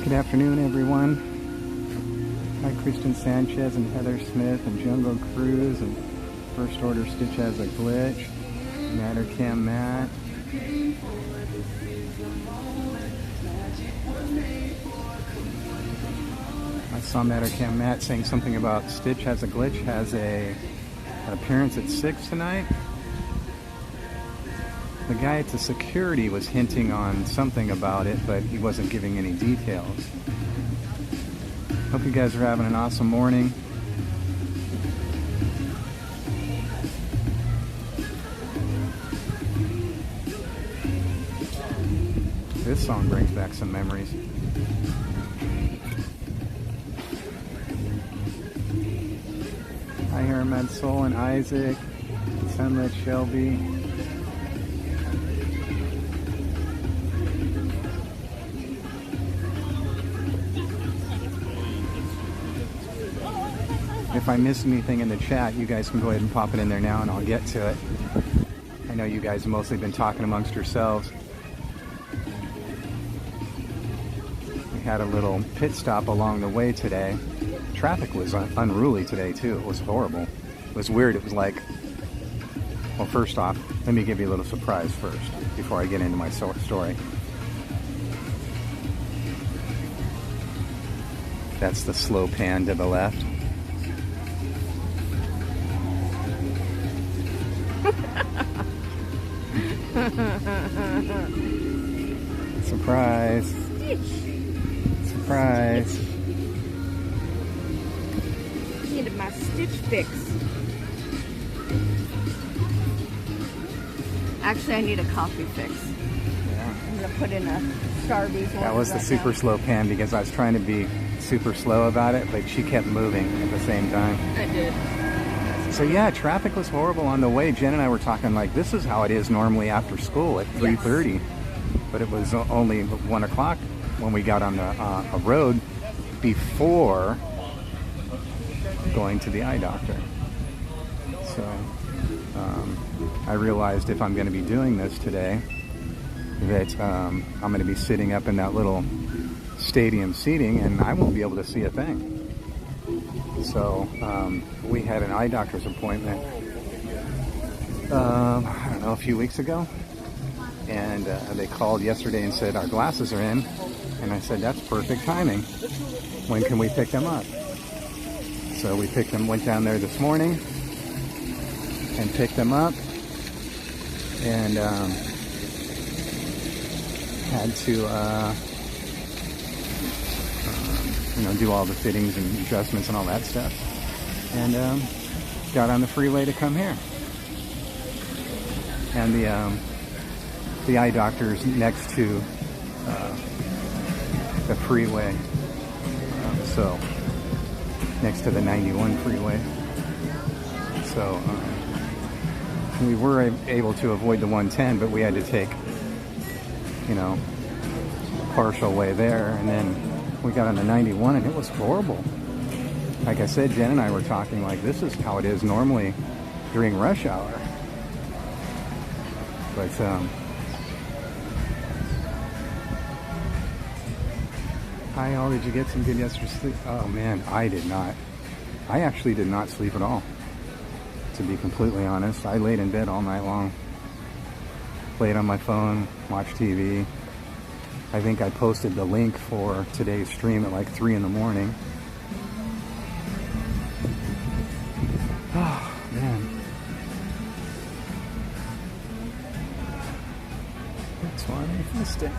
Good afternoon, everyone. Hi, Kristen Sanchez and Heather Smith and Jungle Cruise and First Order Stitch Has a Glitch. Mattercam Matt. I saw Mattercam Matt saying something about Stitch Has a Glitch has an appearance at 6 tonight. The guy at the security was hinting on something about it, but he wasn't giving any details. Hope you guys are having an awesome morning. This song brings back some memories. Hi, Herman, Soul, and Isaac. Sunlit Shelby. If I miss anything in the chat, you guys can go ahead and pop it in there now and I'll get to it. I know you guys have mostly been talking amongst yourselves. We had a little pit stop along the way today. Traffic was unruly today too. It was horrible. It was weird. It was like, well, first off, let me give you a little surprise first before I get into my story. That's the slow pan to the left. Surprise. Surprise. Needed my Stitch fix. Actually, I need a coffee fix. Yeah. I'm gonna put in a Starbucks. That was the super slow pan because I was trying to be super slow about it, but she kept moving at the same time. I did. So yeah, traffic was horrible on the way. Jen and I were talking like this is how it is normally after school at 3:30, yes. But it was only 1 o'clock when we got on the a road before going to the eye doctor. So I realized if I'm going to be doing this today, that I'm going to be sitting up in that little stadium seating and I won't be able to see a thing. So we had an eye doctor's appointment, I don't know, a few weeks ago. And they called yesterday and said, our glasses are in. And I said, that's perfect timing. When can we pick them up? So we picked them, went down there this morning and picked them up. And had to do all the fittings and adjustments and all that stuff. And got on the freeway to come here. And the eye doctor's next to the freeway. So next to the 91 freeway. So we were able to avoid the 110, but we had to take, partial way there, and then we got on the 91 and it was horrible. Like I said, Jen and I were talking like this is how it is normally during rush hour. But hi all, did you get some good yesterday's sleep? Oh man, I did not. I actually did not sleep at all, to be completely honest. I laid in bed all night long. Played on my phone, watched TV. I think I posted the link for today's stream at like 3 in the morning. Oh, man. That's why I missed it.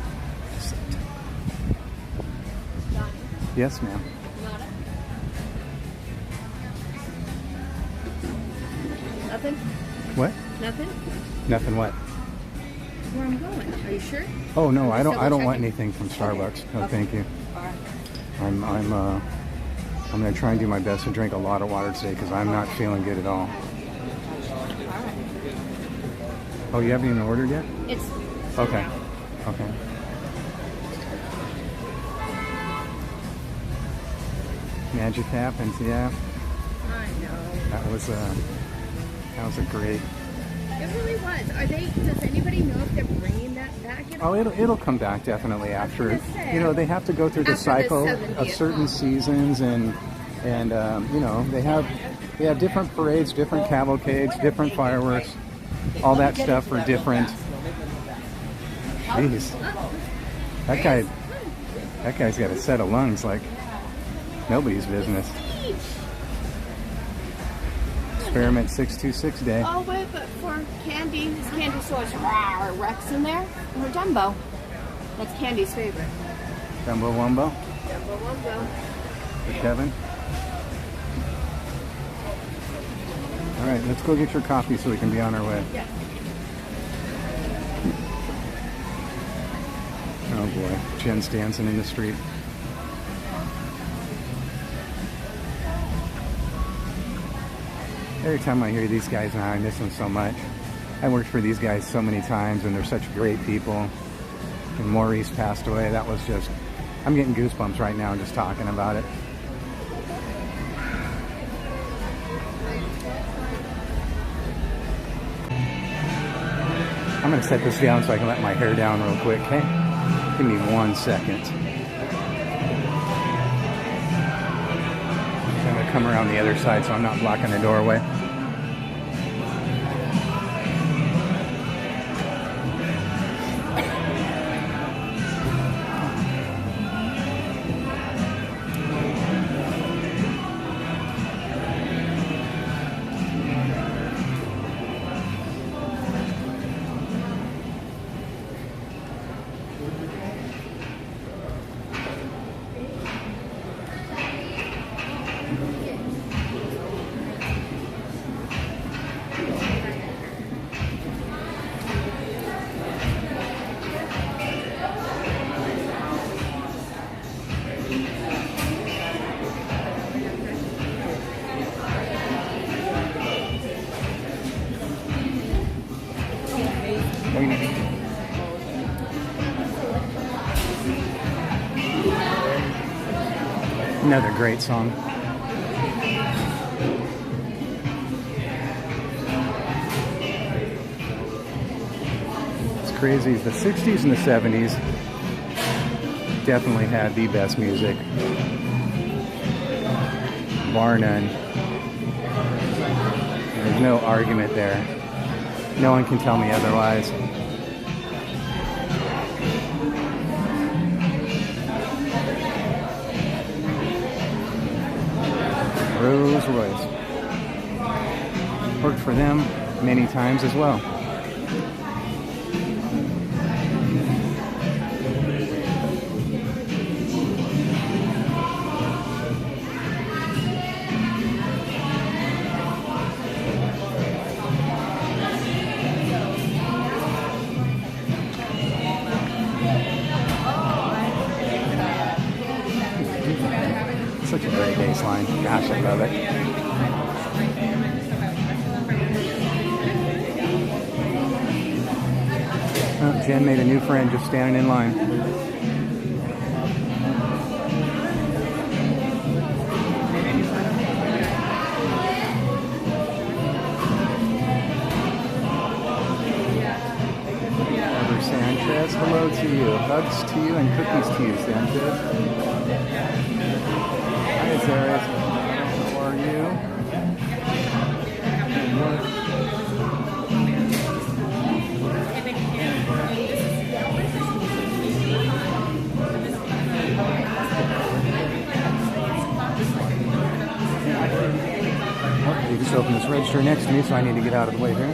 Yes, ma'am. Nothing? What? Nothing? Nothing what? Where I'm going. Are you sure? Oh no, I don't want anything from Starbucks. No, okay. Thank you. All right. I'm gonna try and do my best to drink a lot of water today because I'm not feeling good at all. All right. Oh, you haven't even ordered yet? It's okay. Okay. Magic happens, yeah. I know. That was a great It really was. Does anybody know if they're bringing that back? Oh, it'll come back definitely after. gonna say, You know, they have to go through the after the cycle 70th, of certain seasons, and you know, they have different parades, different cavalcades, different fireworks, all that stuff for different. Jeez, that guy's got a set of lungs like nobody's business. Experiment 626 day. Oh wait, but for Candy, his candy source, Rex in there, or Dumbo. That's Candy's favorite. Dumbo Wumbo Dumbo Wumbo. for Kevin. All right, let's go get your coffee so we can be on our way. Yeah. Oh boy, Jen's dancing in the street. Every time I hear these guys now, I miss them so much. I worked for these guys so many times, and they're such great people. And Maurice passed away. That was just, I'm getting goosebumps right now just talking about it. I'm going to set this down so I can let my hair down real quick, okay? Give me 1 second. I'm going to come around the other side so I'm not blocking the doorway. Another great song. It's crazy. The 60s and the 70s definitely had the best music. Bar none. There's no argument there. No one can tell me otherwise. Rolls Royce. Worked for them many times as well. Such a great bass line. Gosh, I love it. Oh, Jen made a new friend just standing in line. Ever Sanchez, hello to you. Hugs to you and cookies to you, Sanchez. Hi, Sarah. How are you? Oh, they just opened this register next to me, so I need to get out of the way here.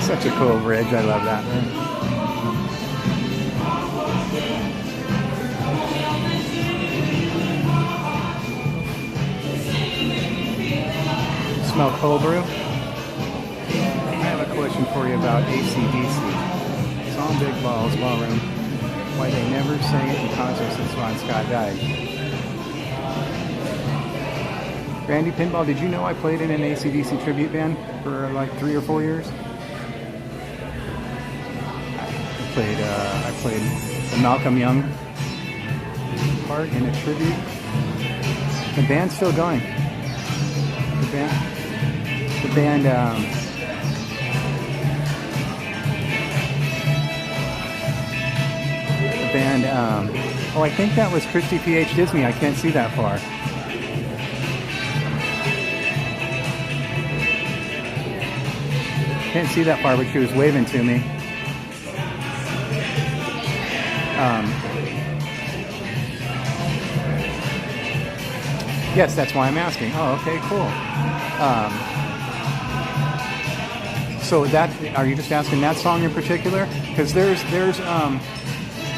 Such a cool bridge. I love that. Smell cold brew? I have a question for you about AC/DC. Song Big Balls Ballroom. Why they never sang it in concert since Ron Scott died. Randy Pinball, did you know I played in an AC/DC tribute band for like 3 or 4 years? I played the Malcolm Young part in a tribute. The band's still going. The band oh, I think that was Christy P.H. Disney. I can't see that far. Can't see that far, but she was waving to me. Yes, that's why I'm asking. Oh, okay, cool. So that, are you just asking that song in particular? Because there's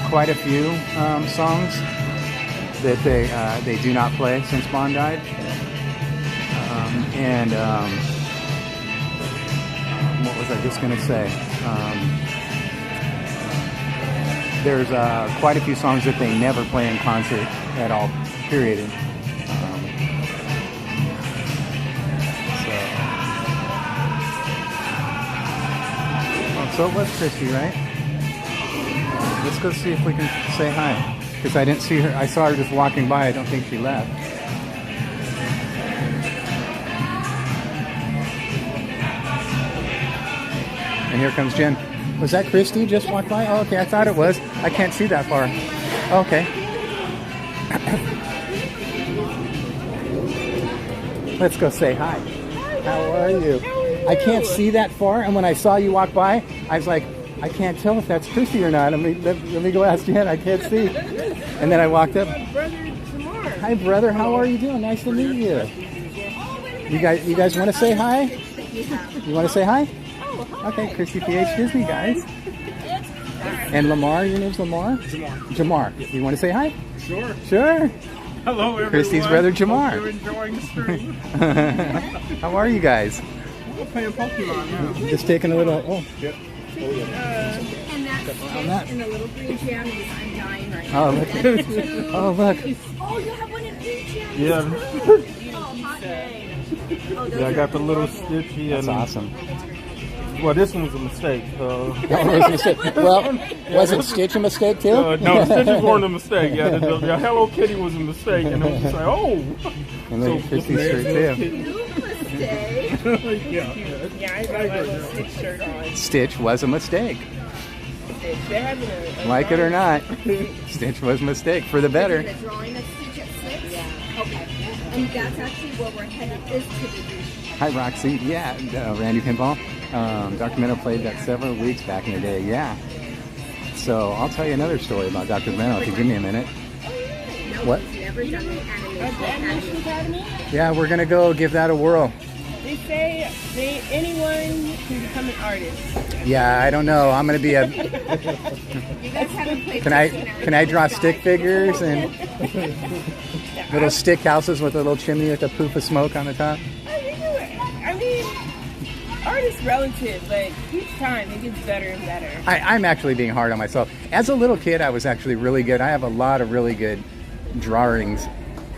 quite a few songs that they do not play since Bond died, what was I just going to say? There's quite a few songs that they never play in concert at all, period. So it was Christy, right? Let's go see if we can say hi. Because I didn't see her. I saw her just walking by. I don't think she left. And here comes Jen. Was that Christy just walked by? Oh, okay. I thought it was. I can't see that far. Okay. Let's go say hi. How are you? I can't see that far, and when I saw you walk by, I was like, I can't tell if that's Christy or not. Let me go ask Jen. I can't see. And then I walked up. Hi, brother. How are you doing? Nice to meet you. You guys want to say hi? You want to say hi? Okay, Christy PH Disney, guys. And Lamar, your name's Lamar? Jamar. You want to say hi? Sure. Sure. Hello, everyone. Christy's brother Jamar. Hope you're enjoying the stream. How are you guys? We're playing Pokemon now. Just taking a little. Oh. Yep. And that's in the little green jammies. I'm dying right now. Oh look! Oh look! Oh, you have one in green jammies. Yeah. Oh, hot dang. Oh, Yeah, I got the little Stitchy. That's awesome. Well, this one was a mistake. That was a mistake. Well, wasn't Stitch a mistake too? No, Stitches weren't a the Hello Kitty was a mistake, and it was just like, oh. And then Christy's shirt too. Yeah, I got my little Stitch shirt on. Stitch was a mistake. Like it or not, Stitch was a mistake for the better. The drawing of Stitch at 6? Yeah. Okay. And that's actually where we're headed, is to the beach. Hi, Roxy. Yeah, Randy Pinball. Dr. Minnow played that several weeks back in the day. Yeah. So I'll tell you another story about Dr. Minnow if you give me a minute. What? Never done the animation Academy? Yeah, we're gonna go give that a whirl. They say anyone can become an artist. Yeah, I don't know. I'm gonna be a. You guys haven't played Can I draw stick figures and little stick houses with a little chimney with a poof of smoke on the top? I mean, art is relative, but each time it gets better and better. I'm actually being hard on myself. As a little kid, I was actually really good. I have a lot of really good drawings.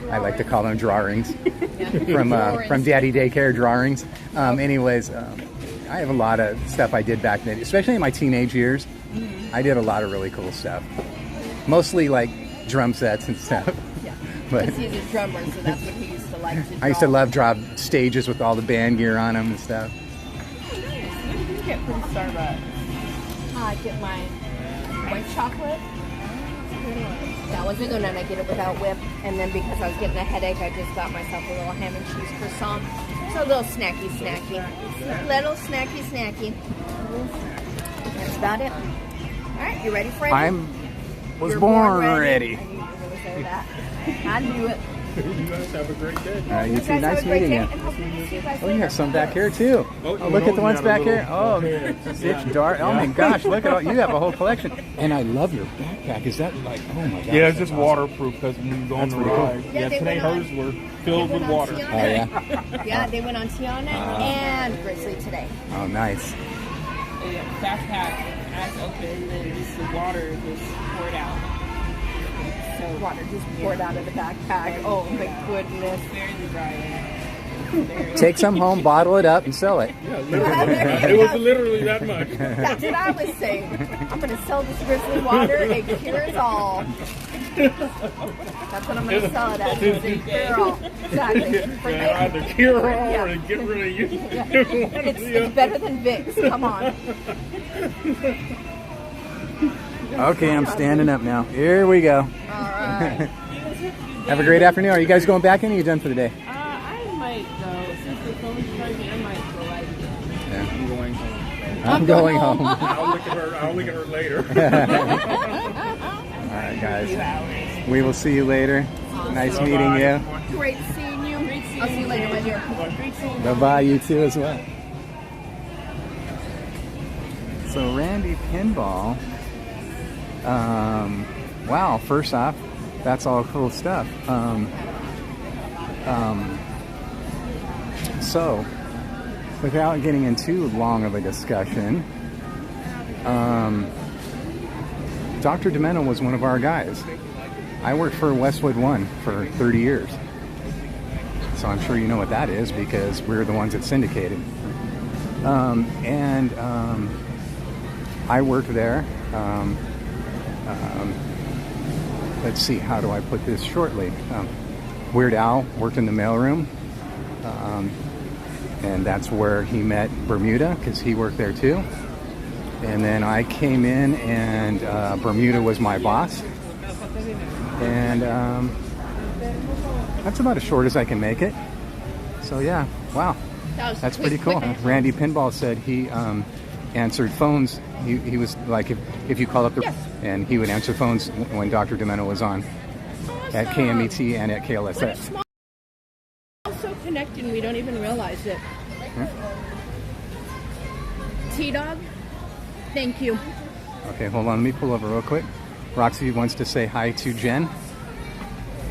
I like to call them drawings from Daddy Daycare drawings. Anyways, I have a lot of stuff I did back then, especially in my teenage years. I did a lot of really cool stuff. Mostly like drum sets and stuff. Yeah. But he's a drummer, so that's what he used to like to draw. I used to love draw stages with all the band gear on them and stuff. What did you get for the Starbucks? I get my white chocolate. That was a good one. I get it without whip. And then because I was getting a headache, I just got myself a little ham and cheese croissant. So a little snacky. Little snacky. That's about it. All right, you ready, Fred? Was born ready. I knew you were going to say that. I knew it. You guys have a great day. You too. Nice meeting you. Oh, you have some back here too. Oh, look at the ones back here. Oh, Stitch Dart. Oh my gosh, look at all. You have a whole collection. And I love your backpack. Is that like? Oh my gosh. Yeah, it's just waterproof because when you go on the ride. Yeah, today hers were filled with water. Oh yeah. Yeah, they went on Tiana and Grizzly today. Oh nice. The backpack as open, and just the water just poured out. So water just poured out of the backpack. Oh my goodness. Very dry. Take some home, bottle it up, and sell it. Yeah, literally. It was literally that much. That's what I was saying. I'm going to sell this grizzly water. It cures all. That's what I'm going to sell it as. It's cure all. Exactly. Either cure all or get rid of you. It's better than Vicks. Come on. Okay, I'm standing up now. Here we go. All right. Have a great afternoon. Are you guys going back in or are you done for the day? I might go. Since the phone's charging, I might go out again. Yeah. I'm going home. I'm going home. I'll look at her later. All right, guys. We will see you later. Nice meeting you. Great seeing you. I'll see you later, my dear. Bye-bye, you too as well. So Randy Pinball, wow, first off, that's all cool stuff. So, without getting into too long of a discussion, Dr. Demento was one of our guys. I worked for Westwood One for 30 years. So I'm sure you know what that is because we're the ones that syndicated. I worked there. Let's see, how do I put this shortly? Weird Al worked in the mailroom. And that's where he met Bermuda because he worked there too. And then I came in and Bermuda was my boss. And that's about as short as I can make it. So yeah, wow. That's pretty cool. Randy Pinball said he answered phones. He was like, if you call up the... And he would answer phones when Dr. Demento was on at KMET and at KLSS. We're so connected we don't even realize it. Yeah. T-Dog, thank you. Okay, hold on. Let me pull over real quick. Roxy wants to say hi to Jen.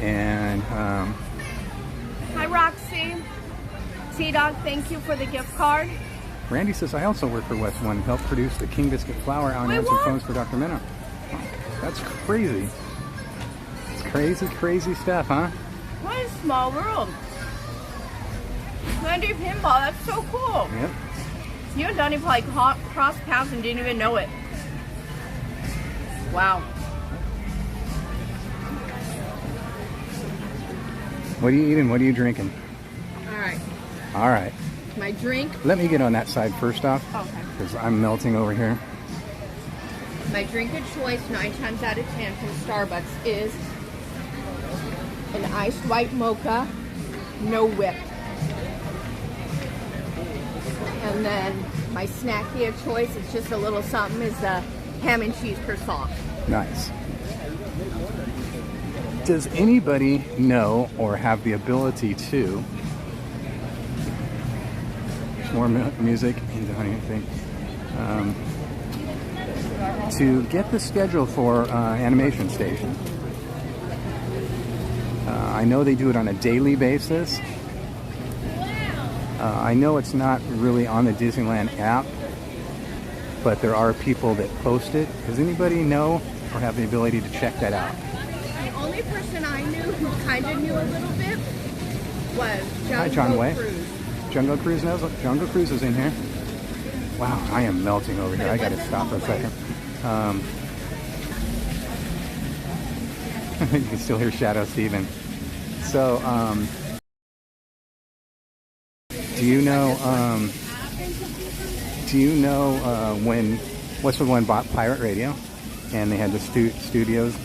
And... Hi, Roxy. T-Dog, thank you for the gift card. Randy says, I also work for West One, helped produce the King Biscuit Flour unanswered phones for Dr. Demento. That's crazy. It's crazy, crazy stuff, huh? What a small world. Randy Pinball, that's so cool. Yep. You and Donnie probably crossed paths and didn't even know it. Wow. What are you eating? What are you drinking? All right. All right. My drink. Let me get on that side first off. Okay. Because I'm melting over here. My drink of choice 9 times out of 10 from Starbucks is an iced white mocha, no whip. And then my snacky of choice, it's just a little something, is the ham and cheese croissant. Nice. Does anybody know or have the ability to... More music and Donnie, I think. To get the schedule for Animation Station. I know they do it on a daily basis. I know it's not really on the Disneyland app, but there are people that post it. Does anybody know or have the ability to check that out? The only person I knew who kind of knew a little bit was Hi, John Way. Cruise. Jungle Cruise knows. Jungle Cruise is in here. Wow, I am melting over here. I got to stop for a second. You can still hear Shadow Steven. So, do you know when Westwood One bought Pirate Radio and they had the studios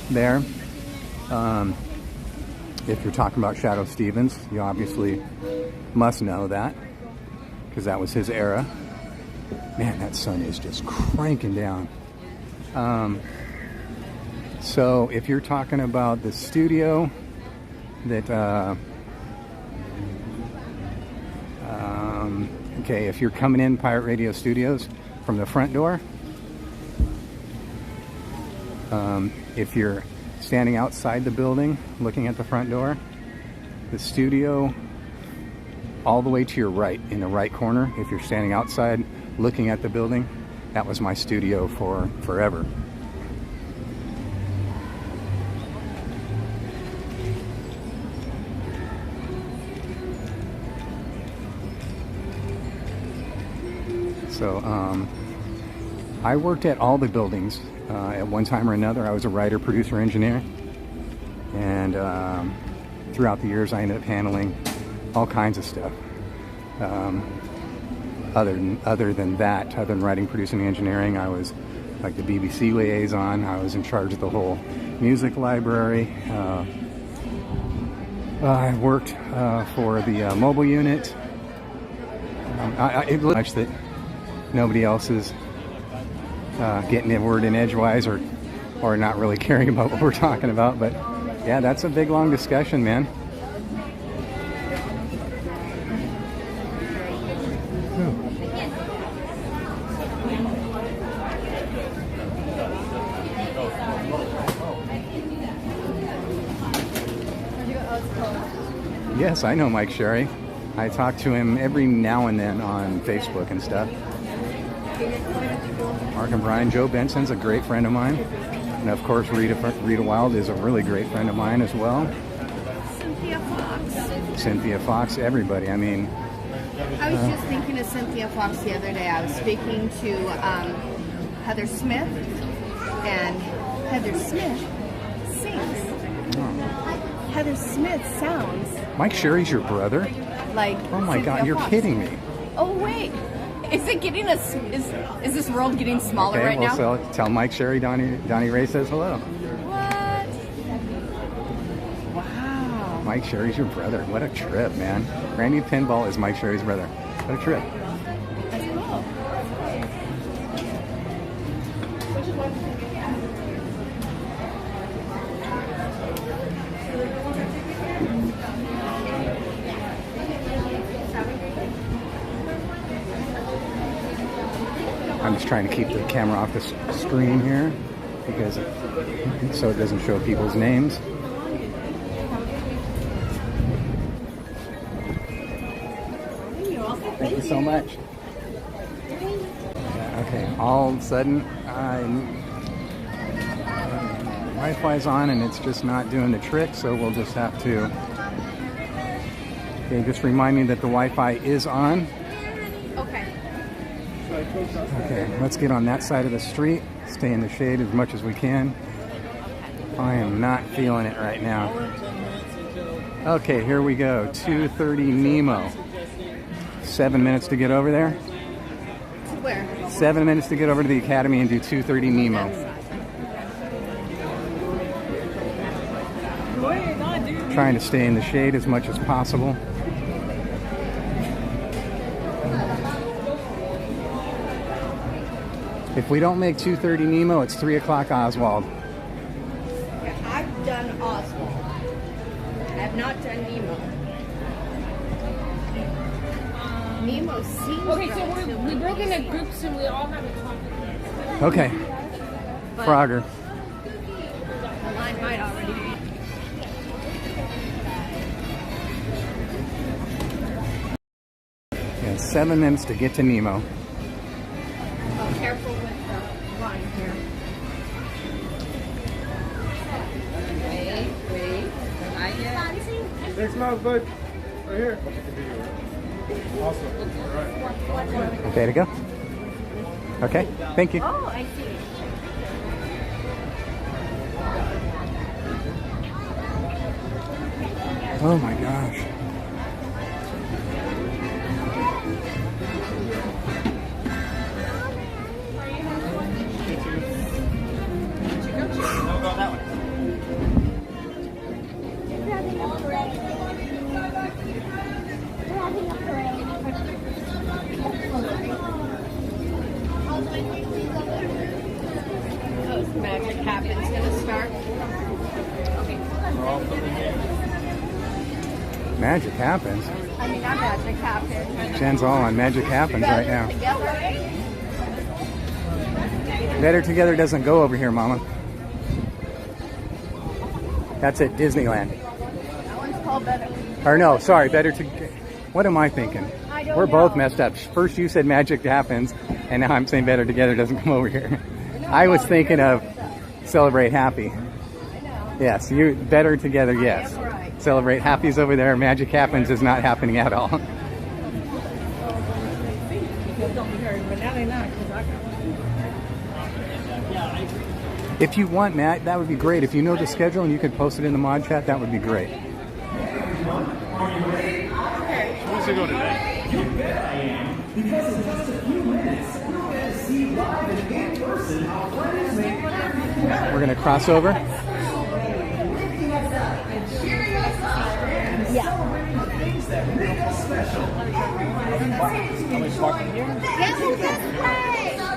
there? If you're talking about Shadow Stevens, you obviously must know that because that was his era. Man, that sun is just cranking down. So if you're talking about the studio that okay, if you're coming in Pirate Radio Studios from the front door, if you're standing outside the building looking at the front door, the studio all the way to your right, in the right corner, if you're standing outside looking at the building, that was my studio for forever. So I worked at all the buildings at one time or another. I was a writer, producer, engineer, and throughout the years I ended up handling all kinds of stuff. Other than that, other than writing, producing, engineering, I was like the BBC liaison. I was in charge of the whole music library. I worked for the mobile unit. It looks much that nobody else is getting a word in edgewise or not really caring about what we're talking about. But yeah, that's a big, long discussion, man. Yes, I know Mike Sherry. I talk to him every now and then on Facebook and stuff. Mark and Brian. Joe Benson's a great friend of mine. And of course, Rita Wild is a really great friend of mine as well. Cynthia Fox, everybody. I mean... I was just thinking of Cynthia Fox the other day. I was speaking to Heather Smith, and Heather Smith sings. Oh. Heather Smith sounds... Mike Sherry's your brother? Like oh my Cynthia God, you're Fox. kidding me. Oh wait, is it getting is this world getting smaller okay, right now? So tell Mike Sherry Donnie Ray says hello. What? Wow. Mike Sherry's your brother. What a trip, man. Randy Pinball is Mike Sherry's brother. What a trip. That's cool. I'm just trying to keep the camera off the screen here because so it doesn't show people's names. Thank you so much. Okay, all of a sudden, Wi-Fi's on and it's just not doing the trick, so we'll just have to. Okay, just remind me that the Wi-Fi is on. Okay. Okay, let's get on that side of the street. Stay in the shade as much as we can. I am not feeling it right now. Okay, here we go. 2:30 Nemo. 7 minutes to get over there. Where? 7 minutes to get over to the Academy and do 2:30 Nemo. Trying to stay in the shade as much as possible. If we don't make 2:30 Nemo, it's 3 o'clock Oswald. Yeah, I've done Oswald. I have not done Nemo. Nemo seems Okay, so we broke into groups and we all have a topic. Okay. Frogger. The line might already be. Yeah, 7 minutes to get to Nemo. Oh, careful with the line here. Wait. Not yet. 6 miles, bud. Right here. Awesome. All right. Okay to go? Okay, thank you. Oh, I see. Oh my gosh. Magic Happens gonna start. Okay. Magic happens. I mean, not Magic Happens. Jen's all on Magic Happens right now. Together. Better Together doesn't go over here, Mama. That's at Disneyland. That one's called Better. Or no, sorry, Better Together. What am I thinking? I don't We're know. both messed up. First you said Magic Happens, and now I'm saying Better Together doesn't come over here. I was thinking of Celebrate Happy. Yes, you Better Together, yes. Celebrate Happy's over there. Magic Happens is not happening at all. don't be hurt, but now they're not because I got If you want, Matt, that would be great. If you know the schedule and you could post it in the mod chat, that would be great. Where's it go today? Because in just a few minutes, we'll get to see live and in person how friends make We're going to cross over. things that make us special.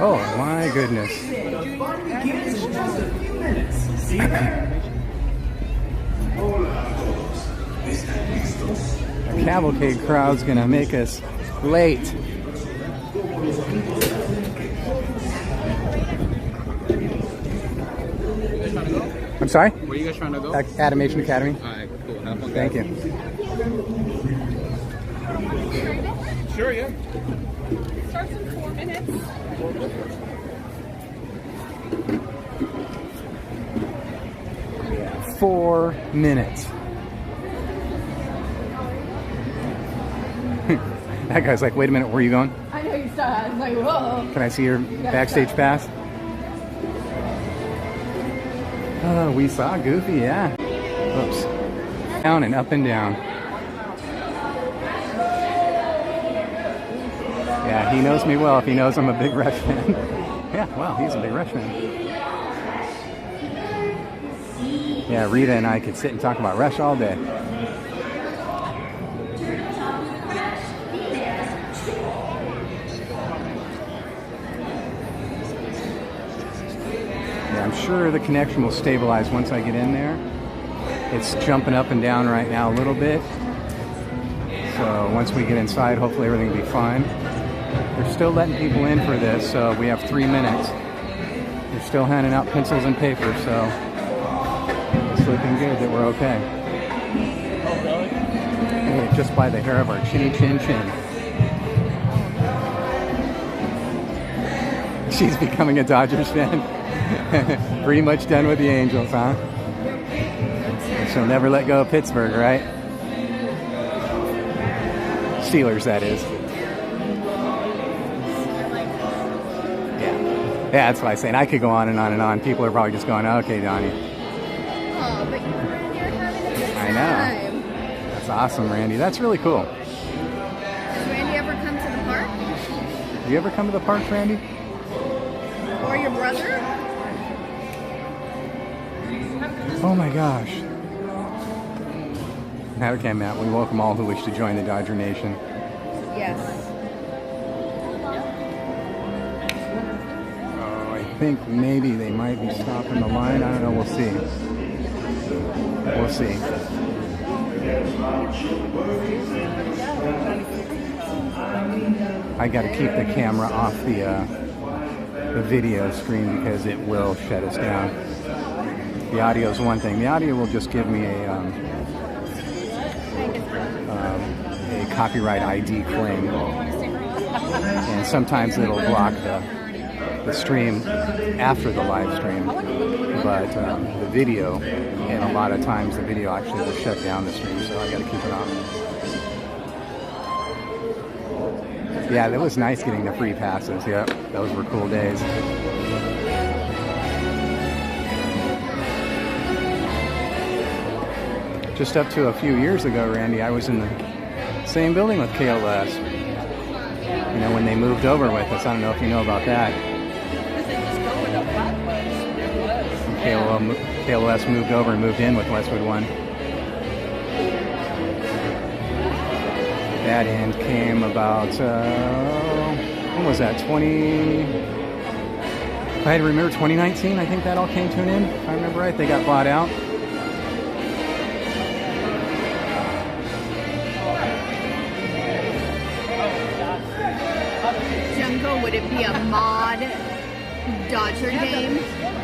Oh, my goodness. The fun begins in just a few minutes. See A cavalcade crowd's going to make us late. I'm sorry? Where are you guys trying to go? Animation Academy. Alright, cool. Have fun. Thank you. Sure, yeah. starts in 4 minutes. 4 minutes. That guy's like, wait a minute, where are you going? I know you saw. I was like, whoa. Can I see your backstage pass? Oh, we saw Goofy, yeah. Oops. Down and up and down. Yeah, he knows me well if he knows I'm a big Rush fan. Yeah, well, he's a big Rush fan. Yeah, Rita and I could sit and talk about Rush all day. I'm sure the connection will stabilize once I get in there. It's jumping up and down right now a little bit. So once we get inside, hopefully everything will be fine. They're still letting people in for this, so we have 3 minutes. They're still handing out pencils and paper, so it's looking good that we're okay. Hey, just by the hair of our chinny chin chin. She's becoming a Dodgers fan. Pretty much done with the Angels, huh? She'll never let go of Pittsburgh, right? Steelers, that is. Yeah. Yeah, that's what I'm saying. I could go on and on and on. People are probably just going, okay, Donnie. Oh, but you're having a good I time. know. That's awesome, Randy. That's really cool. Does Randy ever come to the park? Do you ever come to the park, Randy? Or your brother? Oh my gosh. Okay, Matt, we welcome all who wish to join the Dodger Nation. Yes. Oh, I think maybe they might be stopping the line. I don't know. We'll see. We'll see. I got to keep the camera off the video screen because it will shut us down. The audio is one thing. The audio will just give me a copyright ID claim, and sometimes it'll block the stream after the live stream. But the video, and a lot of times the video actually will shut down the stream, so I got to keep it on. Yeah, that was nice getting the free passes. Yep, those were cool days. Just up to a few years ago, Randy, I was in the same building with KLS. You know, when they moved over with us. I don't know if you know about that. KLS moved over and moved in with Westwood One. That end came about, when was that, if I had to remember, 2019, I think that all came to an end, if I remember right. They got bought out. Jungle, would it be a mod Dodger game?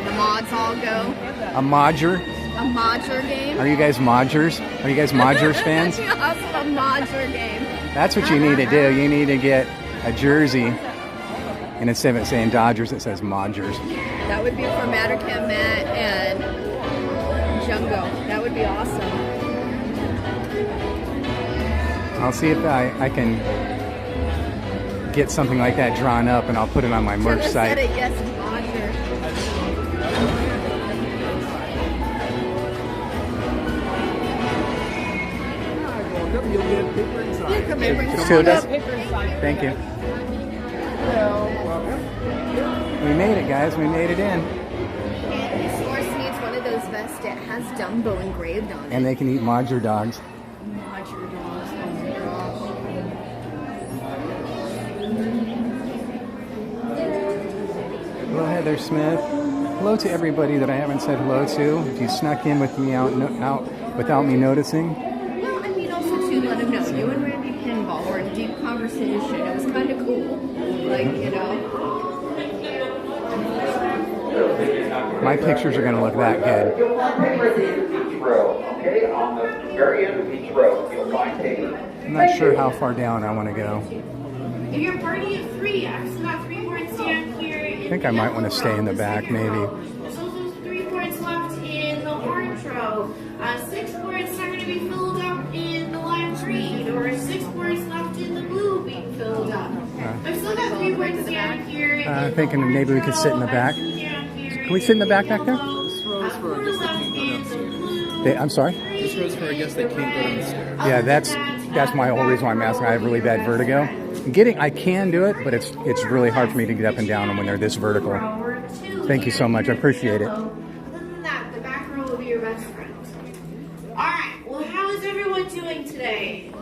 The mods all go? A Modger? A Modger game? Are you guys Modgers? Are you guys Modgers fans? That's awesome, a Modger game. That's what you need to do. You need to get a jersey, and instead of it saying Dodgers, it says Modgers. That would be for Mattercam Matt and Jungo. That would be awesome. I'll see if I can get something like that drawn up, and I'll put it on my merch Jenna site. said it, yes, Roger. You'll get paper inside. Come here, bring Two some of us. Paper inside. Thank you. We made it, guys. We made it in. And this horse needs one of those vests that has Dumbo engraved on it. And they can eat Modger dogs. Roger dogs. Oh my gosh. Hello, Heather Smith. Hello to everybody that I haven't said hello to. If you snuck in with me out without me noticing. Well, I mean, also to let him know, you and Randy Pinball were in deep conversation. It was kind of cool. Like, you know. My pictures are going to look that good. You'll find paper at the end of each row, okay? On the very end of each row, you'll find paper. I'm not sure how far down I want to go. If you're a party of 3, I've still got 3 boards down here. I think I might want to stay in the back, maybe. There's also 3 boards left in the orange row. 6 boards are going to be filled up in the lime green, or 6 boards left in the blue being filled up. I've still got 3 boards down here. Thinking maybe we could sit in the back. Can we sit in the back back there? This row is for, I guess, they can't go downstairs. I'm sorry? This row is for, I guess, they can't go down the stairs. Yeah, that's my whole reason why I'm asking. I have really bad vertigo. I can do it, but it's really hard for me to get up and down when they're this vertical. Thank you so much. I appreciate it. Other than that, the back row will be your best friend. Alright, well, how is everyone doing today?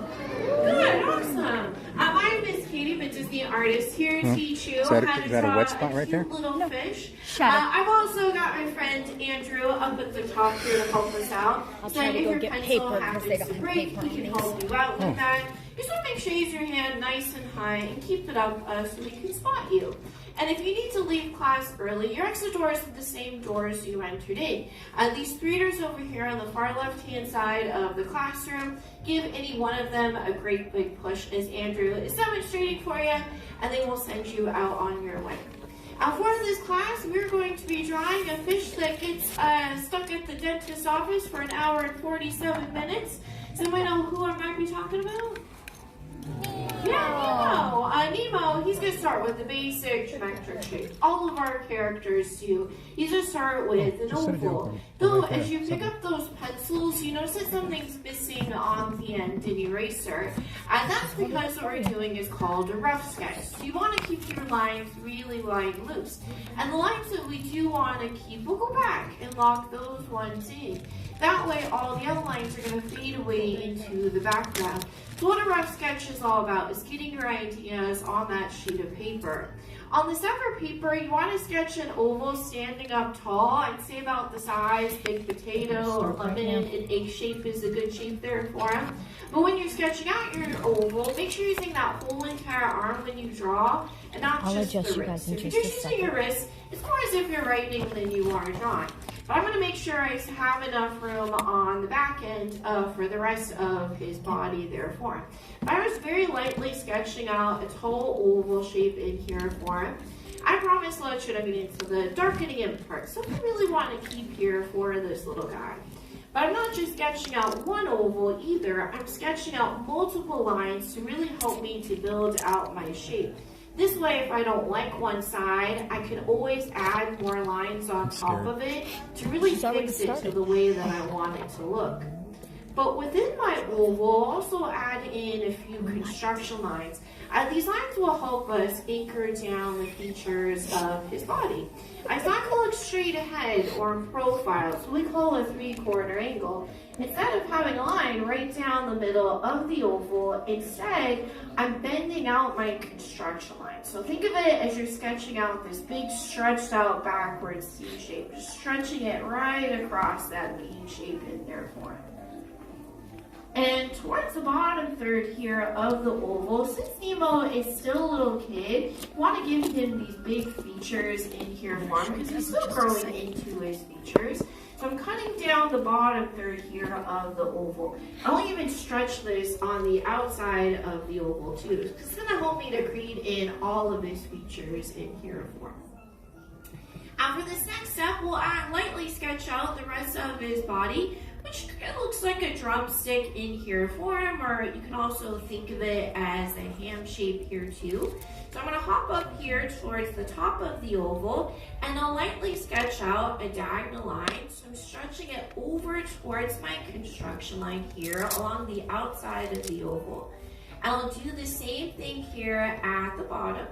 Good, awesome. I'm Miss Katie, the Disney artist here to teach you Is that how to a draw wet spot right there? cute little fish. Shut up. I've also got my friend Andrew up at the top here to help us out. I'll So try to if go your get pencil paper because happens they don't to have break, paper he on can these. help you out with that. You just want to make sure you use your hand nice and high and keep it up so we can spot you. And if you need to leave class early, your exit doors are the same doors you entered in. These 3 doors over here on the far left-hand side of the classroom, give any one of them a great big push as Andrew is demonstrating for you, and they will send you out on your way. For this class, we're going to be drawing a fish that gets stuck at the dentist's office for an hour and 47 minutes. Does anybody know who I might be talking about? Yeah, Nemo, he's going to start with the basic geometric shape. All of our characters do. He's going to start with an oval. Though, as you pick up those pencils, you notice that something's missing on the end, an eraser. And that's because what we're doing is called a rough sketch. So you want to keep your lines really line loose. And the lines that we do want to keep, we'll go back and lock those ones in. That way, all the other lines are going to fade away into the background. So what a rough sketch is all about is getting your ideas on that sheet of paper. On the separate paper, you want to sketch an oval standing up tall. I'd say about the size, big potato or lemon. An egg shape is a good shape there for him. But when you're sketching out your oval, make sure you're using that whole entire arm when you draw, and not just the wrist. If you're just using your wrist, it's more as if you're writing than you are drawing. But I'm going to make sure I have enough room on the back end for the rest of his body there for him. I was very lightly sketching out a tall oval shape in here for him. I promise let's get into the darkening in part. So I really want to keep here for this little guy. But I'm not just sketching out one oval either. I'm sketching out multiple lines to really help me to build out my shape. This way, if I don't like one side, I can always add more lines on top of it to really fix it to the way that I want it to look. But within my oval, I'll also add in a few construction lines. These lines will help us anchor down the features of his body. It's not going to look straight ahead or in profile, so we call it a 3-quarter angle. Instead of having a line right down the middle of the oval, instead, I'm bending out my construction line. So think of it as you're sketching out this big stretched out backwards C shape, just stretching it right across that V shape in there for him. And towards the bottom third here of the oval, since Nemo is still a little kid, you want to give him these big features in here for him because he's still growing into his features. So I'm cutting down the bottom third here of the oval. I'll even stretch this on the outside of the oval too, because it's going to help me to create in all of his features in here for him. For this next step, we'll lightly sketch out the rest of his body, which Kind of looks like a drumstick in here form, or you can also think of it as a ham shape here too. So I'm going to hop up here towards the top of the oval, and I'll lightly sketch out a diagonal line. So I'm stretching it over towards my construction line here along the outside of the oval. And I'll do the same thing here at the bottom.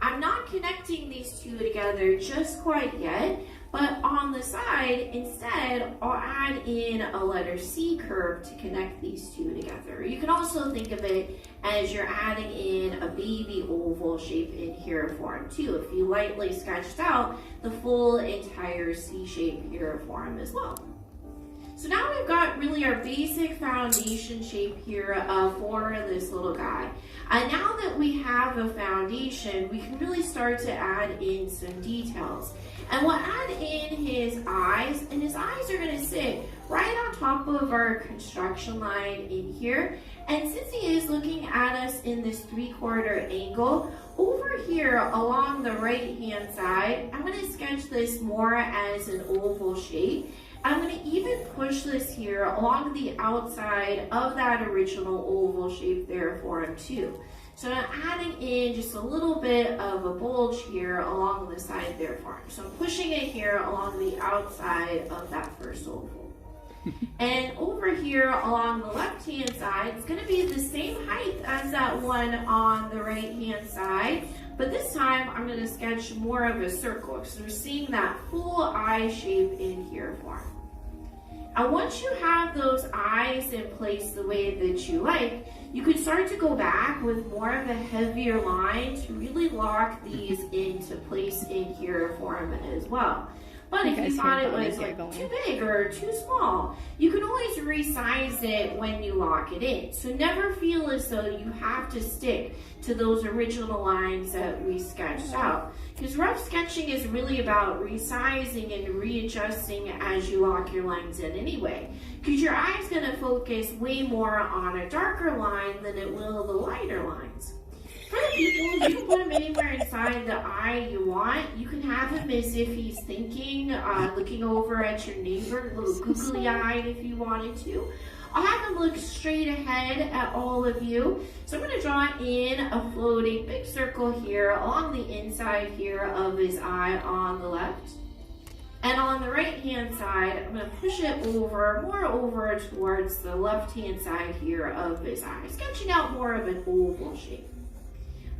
I'm not connecting these two together just quite yet, but on the side, instead, I'll add in a letter C curve to connect these two together. You can also think of it as you're adding in a baby oval shape in here form too, if you lightly sketched out the full entire C shape here form as well. So now we've got really our basic foundation shape here for this little guy. Now that we have a foundation, we can really start to add in some details. And we'll add in his eyes, and his eyes are going to sit right on top of our construction line in here. And since he is looking at us in this 3/4 angle, over here along the right hand side, I'm going to sketch this more as an oval shape. I'm going to even push this here along the outside of that original oval shape there for him too. So I'm adding in just a little bit of a bulge here along the side there for him. So I'm pushing it here along the outside of that first oval. And over here along the left hand side, it's going to be the same height as that one on the right hand side. But this time I'm going to sketch more of a circle because we're seeing that full eye shape in here for him. And once you have those eyes in place the way that you like, you can start to go back with more of a heavier line to really lock these into place in here for him as well. But if you thought it was like too big or too small, you can always resize it when you lock it in. So never feel as though you have to stick to those original lines that we sketched out. Because rough sketching is really about resizing and readjusting as you lock your lines in anyway. Because your eye's going to focus way more on a darker line than it will the lighter lines. For the people, you can put him anywhere inside the eye you want. You can have him as if he's thinking, looking over at your neighbor, a little googly-eyed if you wanted to. I'll have him look straight ahead at all of you. So I'm going to draw in a floating big circle here along the inside here of his eye on the left. And on the right-hand side, I'm going to push it over, more over towards the left-hand side here of his eye, sketching out more of an oval shape.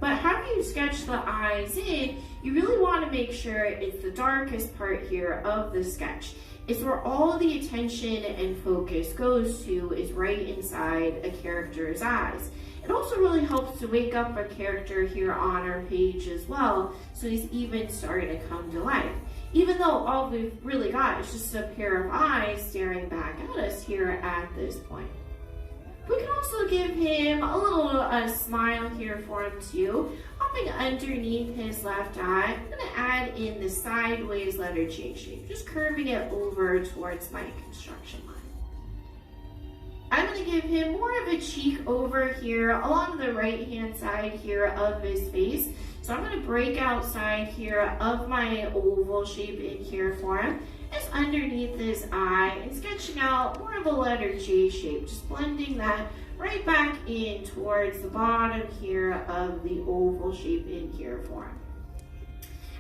But after you sketch the eyes in, you really want to make sure it's the darkest part here of the sketch. It's where all the attention and focus goes to, is right inside a character's eyes. It also really helps to wake up a character here on our page as well, so he's even starting to come to life. Even though all we've really got is just a pair of eyes staring back at us here at this point. We can also give him a little smile here for him too. Hopping underneath his left eye, I'm going to add in the sideways letter J shape, just curving it over towards my construction line. I'm going to give him more of a cheek over here along the right hand side here of his face. So I'm going to break outside here of my oval shape in here for him. Just underneath his eye and sketching out more of a letter J shape, just blending that right back in towards the bottom here of the oval shape in here for him.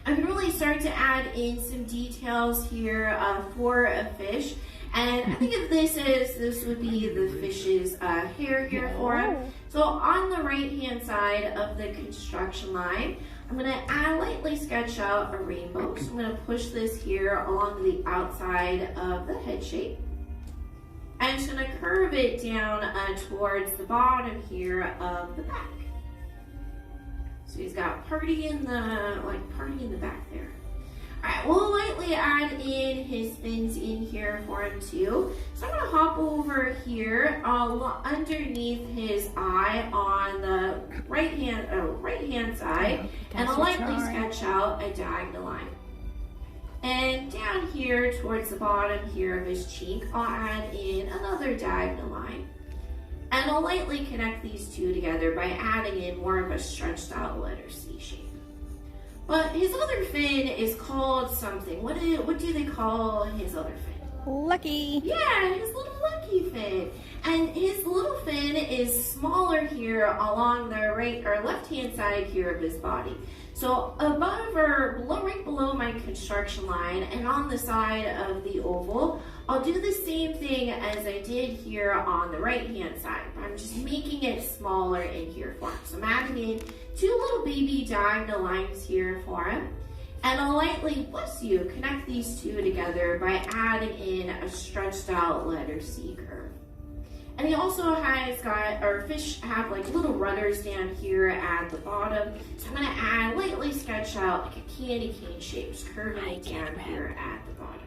I can really start to add in some details here for a fish. And I think of this as, this would be the fish's hair here for him. So on the right hand side of the construction line, I'm going to lightly sketch out a rainbow. So I'm going to push this here along the outside of the head shape. I'm just going to curve it down towards the bottom here of the back. So he's got party in the back there. Alright, we'll lightly add in his fins in here for him too. So I'm going to hop over here underneath his eye on the right hand side, and I'll lightly sketch out a diagonal line. And down here towards the bottom here of his cheek, I'll add in another diagonal line. And I'll lightly connect these two together by adding in more of a stretched out letter C shape. But his other fin is called something. What do they call his other fin? Lucky. Yeah, his little lucky fin. And his little fin is smaller here along the right or left hand side here of his body. So above or below, right below my construction line and on the side of the oval, I'll do the same thing as I did here on the right hand side. I'm just making it smaller in here for him. So I'm adding in 2 little baby diagonal lines here for him. And I'll lightly, bless you, connect these 2 together by adding in a stretched out letter C curve. And he also has got, or fish have like little rudders down here at the bottom. So I'm gonna add, lightly sketch out like a candy cane shape, just curving down here at the bottom.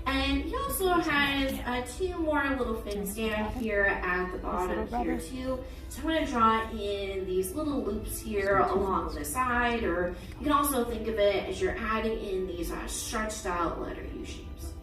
And he also has 2 more little fins down here at the bottom here too. So I'm going to draw in these little loops here along the side, or you can also think of it as you're adding in these stretched out letter U shapes.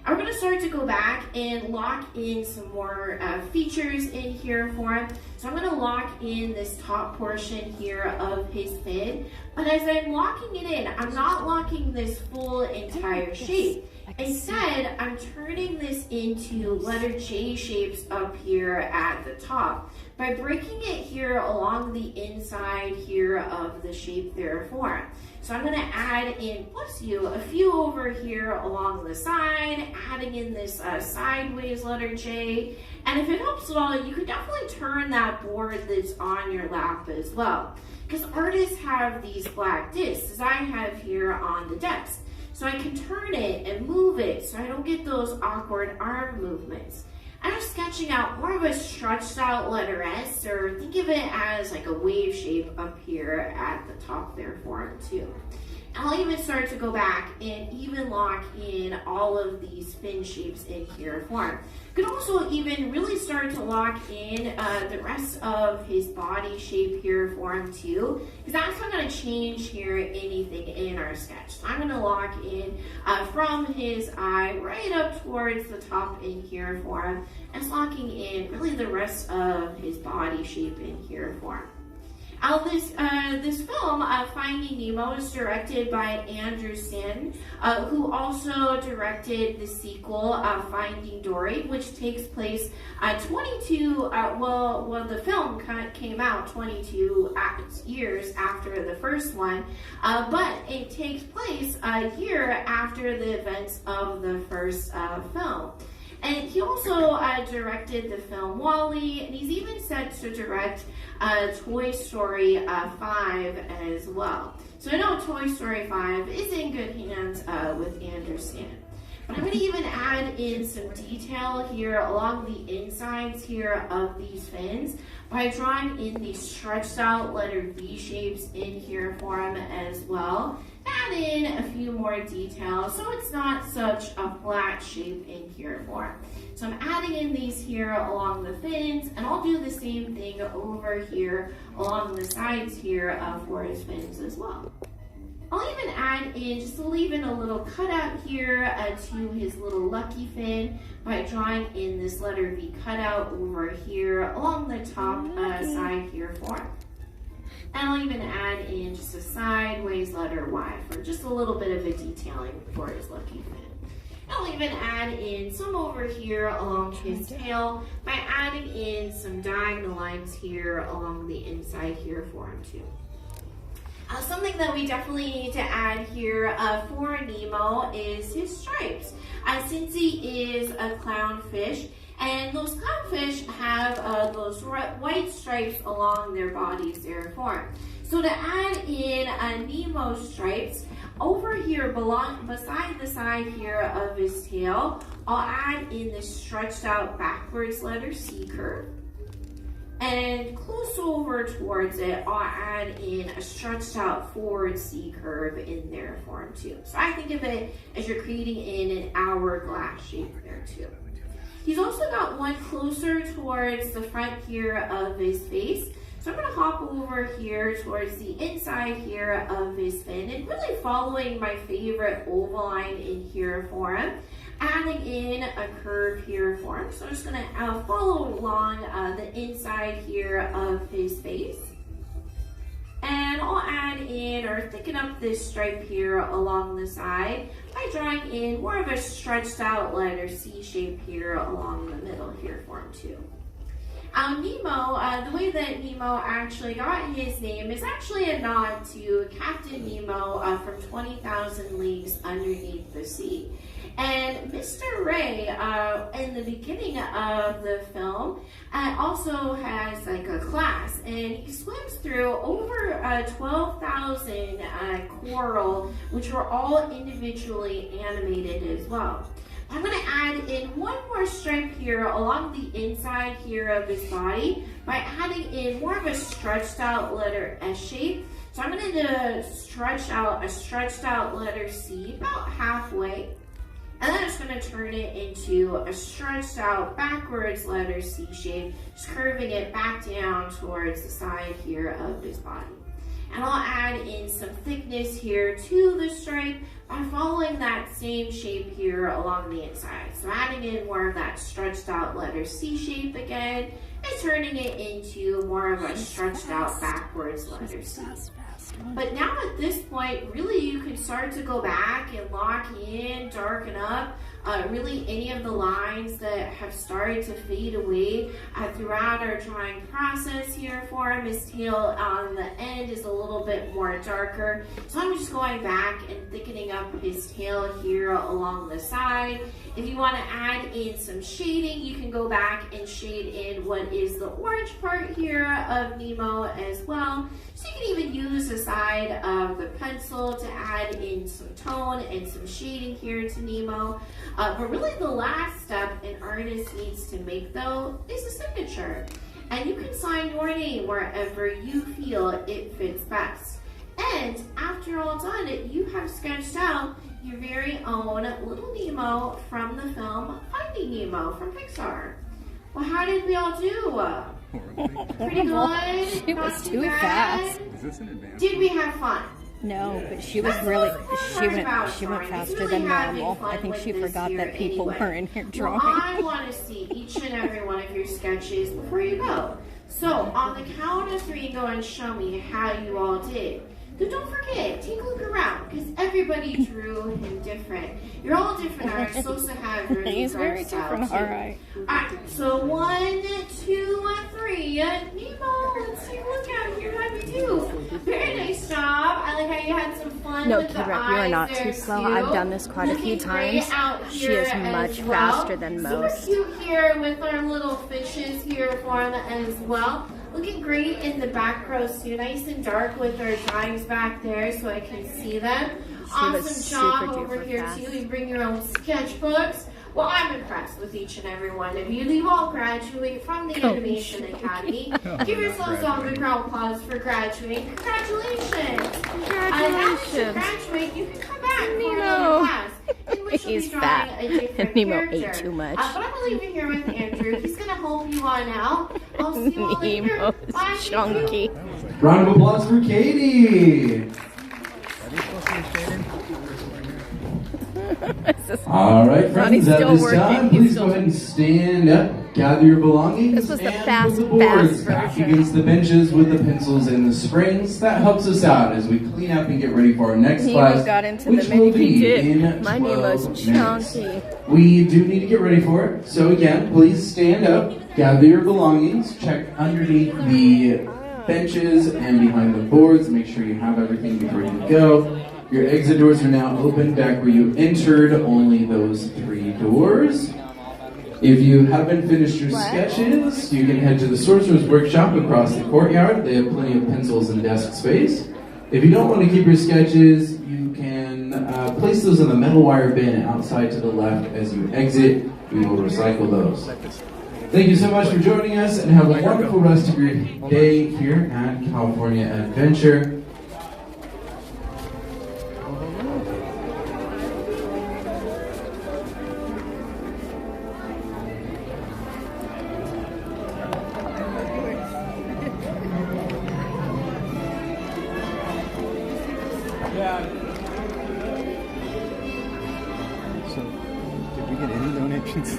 I'm going to start to go back and lock in some more features in here for him. So I'm going to lock in this top portion here of his fin, but as I'm locking it in, I'm not locking this full entire shape. Instead, I'm turning this into letter J shapes up here at the top by breaking it here along the inside here of the shape there for him. So I'm going to add in, bless you, a few over here along the side, adding in this sideways letter J. And if it helps at all, you could definitely turn that board that's on your lap as well. Because artists have these black discs, as I have here on the desk. So I can turn it and move it so I don't get those awkward arm movements. I'm sketching out more of a stretched out letter S, or think of it as like a wave shape up here at the top there for him too. And I'll even start to go back and even lock in all of these fin shapes in here for him. You can also even really start to lock in the rest of his body shape here for him too, because that's not going to change here anything in our sketch. So I'm going to lock in from his eye right up towards the top in here for him, and it's locking in really the rest of his body shape in here for him. This film, Finding Nemo, is directed by Andrew Stanton, who also directed the sequel, Finding Dory, which takes place the film came out 22 years after the first one, but it takes place a year after the events of the first film. And he also directed the film WALL-E, and he's even set to direct Toy Story 5 as well. So I know Toy Story 5 is in good hands with Andrew Stanton. But I'm going to even add in some detail here along the insides here of these fins by drawing in these stretched out letter V shapes in here for him as well. Add in a few more details so it's not such a flat shape in here for him. So I'm adding in these here along the fins, and I'll do the same thing over here along the sides here for his fins as well. I'll even add in, just to leave in a little cutout here to his little lucky fin by drawing in this letter V cutout over here along the top side here for him. And I'll even add in just a sideways letter Y for just a little bit of a detailing for his lucky fin. I'll even add in some over here along his tail by adding in some diagonal lines here along the inside here for him too. Something that we definitely need to add here for Nemo is his stripes. Since he is a clownfish, and those clownfish have those white stripes along their bodies there for him. So to add in Nemo stripes, over here beside the side here of his tail, I'll add in this stretched out backwards letter C curve. And close over towards it, I'll add in a stretched out forward C curve in there for him too. So I think of it as you're creating in an hourglass shape there too. He's also got one closer towards the front here of his face. So I'm going to hop over here towards the inside here of his fin and really following my favorite oval line in here for him, adding in a curve here for him. So I'm just going to follow along the inside here of his face. And then I'll add in or thicken up this stripe here along the side by drawing in more of a stretched out letter C shape here along the middle here for him too. Nemo, the way that Nemo actually got his name is actually a nod to Captain Nemo from 20,000 Leagues Underneath the Sea. And Mr. Ray, in the beginning of the film, also has like a class, and he swims through over 12,000 coral, which were all individually animated as well. I'm going to add in one more stripe here along the inside here of his body by adding in more of a stretched out letter S shape. So I'm going to stretch out a stretched out letter C about halfway. And then I'm just going to turn it into a stretched out backwards letter C shape, just curving it back down towards the side here of his body. And I'll add in some thickness here to the stripe by following that same shape here along the inside. So adding in more of that stretched out letter C shape again, and turning it into more of a stretched out backwards letter C. But now at this point, really you can start to go back and lock in, darken up, really any of the lines that have started to fade away throughout our drawing process here for him. His tail on the end is a little bit more darker. So I'm just going back and thickening up his tail here along the side. If you want to add in some shading, you can go back and shade in what is the orange part here of Nemo as well. So you can even use the side of the pencil to add in some tone and some shading here to Nemo. But really the last step an artist needs to make though is a signature. And you can sign your name wherever you feel it fits best. And after you're all done, you have sketched out your very own little Nemo from the film Finding Nemo from Pixar. Well, how did we all do? Pretty good? She was Not too bad? fast. Is this an advance? Did we have fun? No, but she was really, she went faster than normal. I think she forgot that people were in here drawing. Well, I want to see each and every one of your sketches before you go. So on the count of 3, go and show me how you all did. But don't forget, take a look around, because everybody drew him different. You're all different artists, supposed to have your He's very different, alright. Alright, so 1, 2, 3. Nemo, let's take a look at here. How do you do? Very nice job. I like how you had some fun No, with the Kira, you eyes are not there, too slow. too. I've done this quite a few Looking great times. out She here is as much well. faster than most. Super cute here with our little fishes here for them as well. Looking great in the back row too, nice and dark with our drawings back there so I can see them. Awesome job over here too. You bring your own sketchbooks. Well, I'm impressed with each and every one of you. You all graduate from the Animation Academy. Give yourselves all a big round of applause for graduating. Congratulations! After you graduate, you can come back for another class. In which you'll be drawing a different Nemo character. ate too much. But I'm going to leave you here with Andrew. He's going to help you on out. I'll see you all later. Nemo's Bye, chunky. Round of applause for Katie. Are they supposed to be shaded? All right, Ronnie's friends, at still this working. time, He's please still- go ahead and stand up, gather your belongings, This was the and fast, put the boards fast back version. against the benches with the pencils and the springs. That helps us out as we clean up and get ready for our next Nemo class, got into which the will mini. He be did. in My 12 Nemo's minutes. chunky. We do need to get ready for it. So again, please stand up, gather your belongings, check underneath the benches and behind the boards. Make sure you have everything before you go. Your exit doors are now open back where you entered, only those 3 doors. If you haven't finished your sketches, you can head to the Sorcerer's Workshop across the courtyard. They have plenty of pencils and desk space. If you don't want to keep your sketches, you can place those in the metal wire bin outside to the left as you exit. We will recycle those. Thank you so much for joining us, and have a wonderful rest of your day here at California Adventure. So, did we get any donations?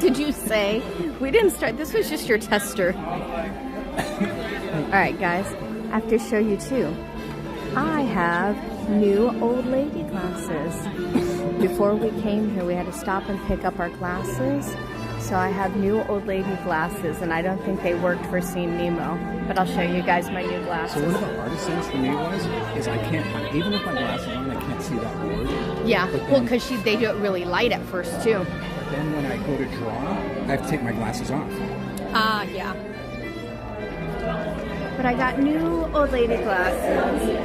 Did you say? We didn't start. This was just your tester. All right, guys. I have to show you too. I have new old lady glasses. Before we came here, we had to stop and pick up our glasses. So I have new old lady glasses, and I don't think they worked for Seeing Nemo, but I'll show you guys my new glasses. So one of the hardest things for me is I can't, even with my glasses on, I can't see that board. Yeah, well, because they don't really light at first too. But then when I go to draw, I have to take my glasses off. Yeah. But I got new old lady glasses.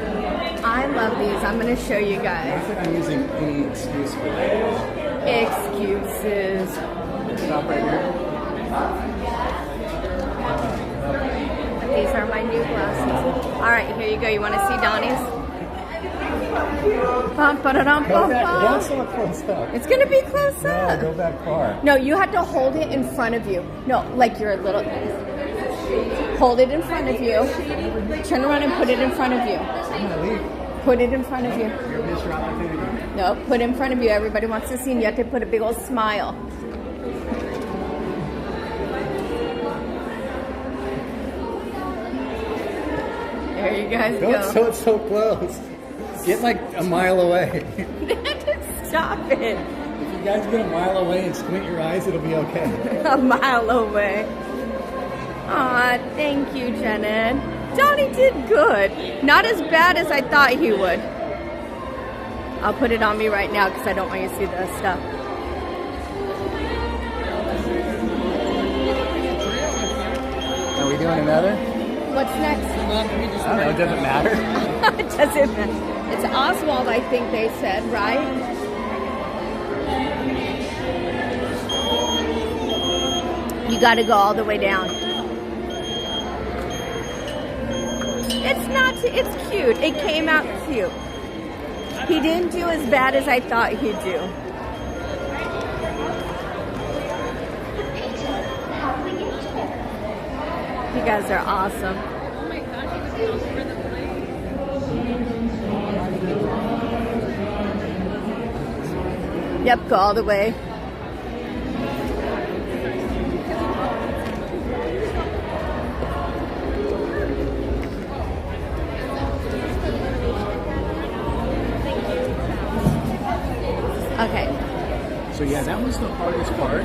I love these. I'm going to show you guys. Not that I'm using any excuse for that. Excuses. Stop right here. These are my new glasses. All right, here you go. You want to see Donnie's? Bum, ba-da-dum, bum, bum. Don't so close up. It's going to be close No, up. go back far. No, you have to hold it in front of you. No, like you're a little... Hold it in front of you. Turn around and put it in front of you. I'm going to leave. Put it in front of you. You're missed your opportunity. No, put it in front of you. Everybody wants to see, and you have to put a big old smile. There you guys go. It's so close. Get like a mile away. Stop it. If you guys get a mile away and squint your eyes, it'll be okay. A mile away. Aw, thank you, Janet. Donnie did good. Not as bad as I thought he would. I'll put it on me right now because I don't want you to see the stuff. Are we doing another? What's next? I don't know, it doesn't matter. It doesn't matter. It's Oswald, I think they said, right? You got to go all the way down. It's cute. It came out cute. He didn't do as bad as I thought he'd do. You guys are awesome. Oh my gosh, he was all over the place. Yep, go all the way. Okay. So yeah, that was the hardest part.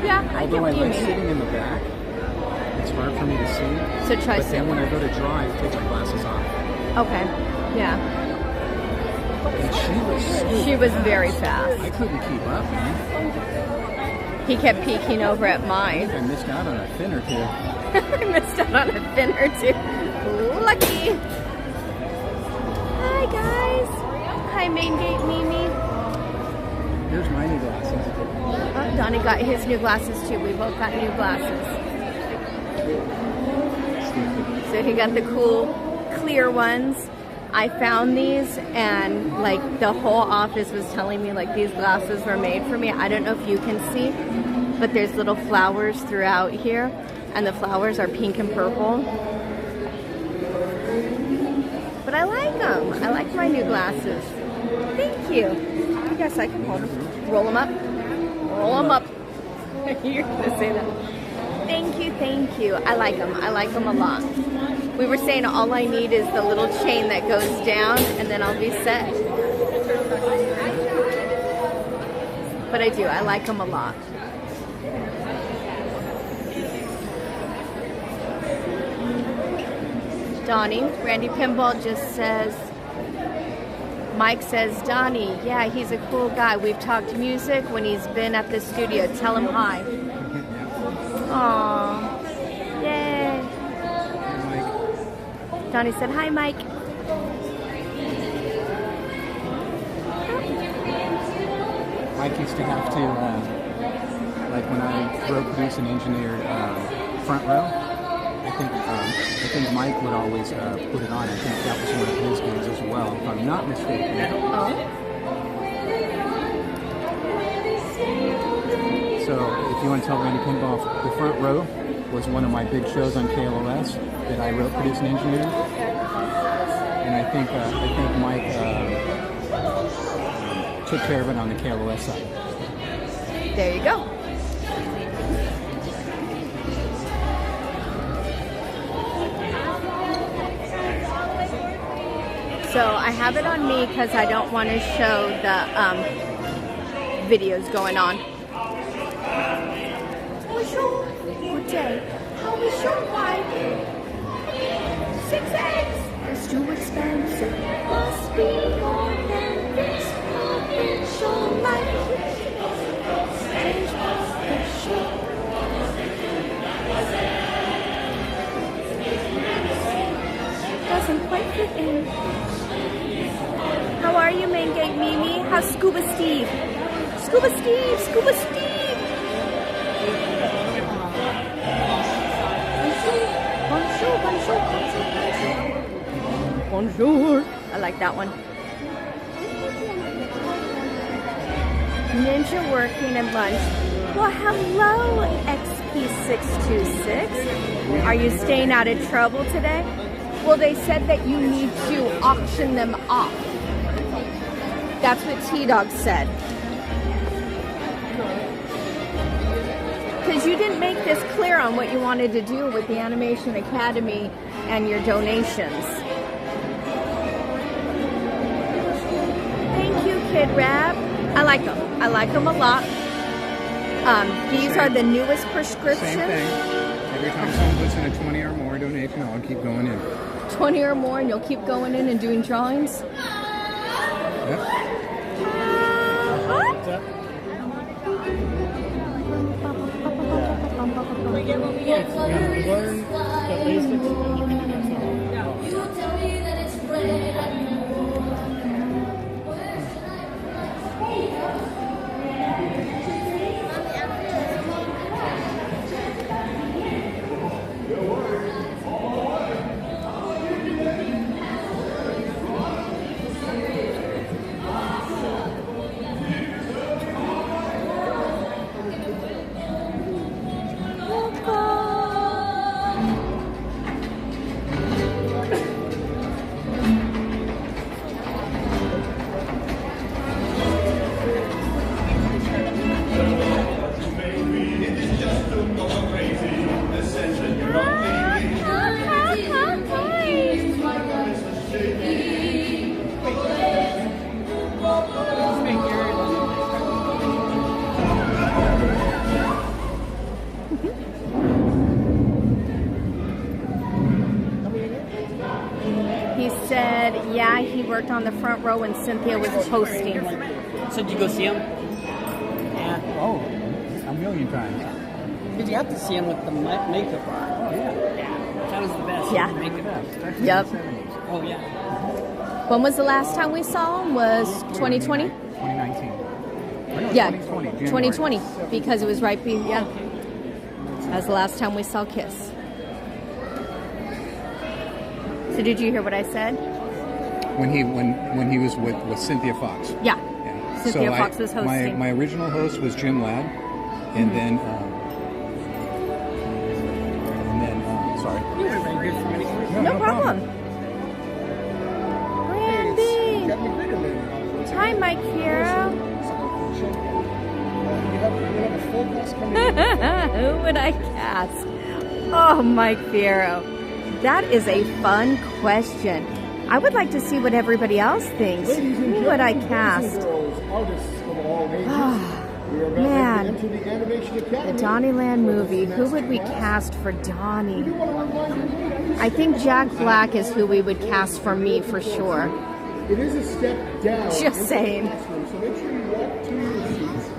Yeah, I get Although I what you like mean. sitting in the back, it's hard for me to see. So try But then when I go to draw, I take my glasses off. Okay. Yeah. And She was very fast. I couldn't keep up, man. He kept peeking over at mine. I missed out on a fin or two. I missed out on a fin or two. Lucky. Hi, guys. Hi, Main Gate Mimi. Here's my new glasses. Oh, Donnie got his new glasses, too. We both got new glasses. So he got the cool, clear ones. I found these, and like the whole office was telling me like these glasses were made for me. I don't know if you can see, but there's little flowers throughout here, and the flowers are pink and purple. But I like them. I like my new glasses. Thank you. I guess I can hold them. Roll them up. Roll them up. You're gonna say that. Thank you, thank you. I like them. I like them a lot. We were saying all I need is the little chain that goes down, and then I'll be set. But I do. I like them a lot. Donnie, Randy Pinball just says, Mike says, Donnie, yeah, he's a cool guy. We've talked music when he's been at the studio. Tell him hi. Aww. Yay. Donnie said, hi, Mike. Mike used to have to, like when I wrote, produced, and engineered Front Row, I think Mike would always put it on. I think that was one of his games as well, if I'm not mistaken. Oh. So if you want to tell Randy Pinball, the Front Row was one of my big shows on KLOS that I wrote, produced, and engineered. And I think Mike took care of it on the KLOS side. There you go. So I have it on me because I don't want to show the videos going on. Good day. How is your wife? 6 eggs. It's too expensive. Must be more than this. It's your life. Doesn't quite fit in. How are you, main gang Mimi? How's Scuba Steve? Scuba Steve! Scuba Steve! Bonjour, bonjour, bonjour, bonjour. Bonjour. I like that one. Ninja working at lunch. Well, hello, XP626. Are you staying out of trouble today? Well, they said that you need to auction them off. That's what T-Dog said. Because you didn't make this clear on what you wanted to do with the Animation Academy and your donations. Thank you, Kid Rab. I like them. I like them a lot. These are the newest prescriptions. Same thing. Every time someone puts in a 20 or more donation, I'll keep going in. 20 or more, and you'll keep going in and doing drawings? Yep. We get what we get. Learn the basics and you can do Yeah, he worked on the front row when Cynthia was hosting. So did you go see him? Yeah. Oh, a million times. Did you have to see him with the makeup on? Oh, yeah. That was the best. Yeah. Makeup. Yep. Oh, yeah. When was the last time we saw him? Was 2020? 2019. No, Yeah, 2020. 2020, because it was right yeah. That was the last time we saw Kiss. So did you hear what I said? When he was with Cynthia Fox. Yeah. Yeah. Cynthia Fox was hosting. My original host was Jim Ladd, and then sorry. No problem. Randy. Hi, Mike Fiero. Who would I cast? Oh, Mike Fiero. That is a fun question. I would like to see what everybody else thinks. Who would I cast? Oh, man. The DonnieLand movie. Who would we cast for Donnie? I think Jack Black is who we would cast for me for sure. It is a step down. Just saying. So make sure you walk to your seats.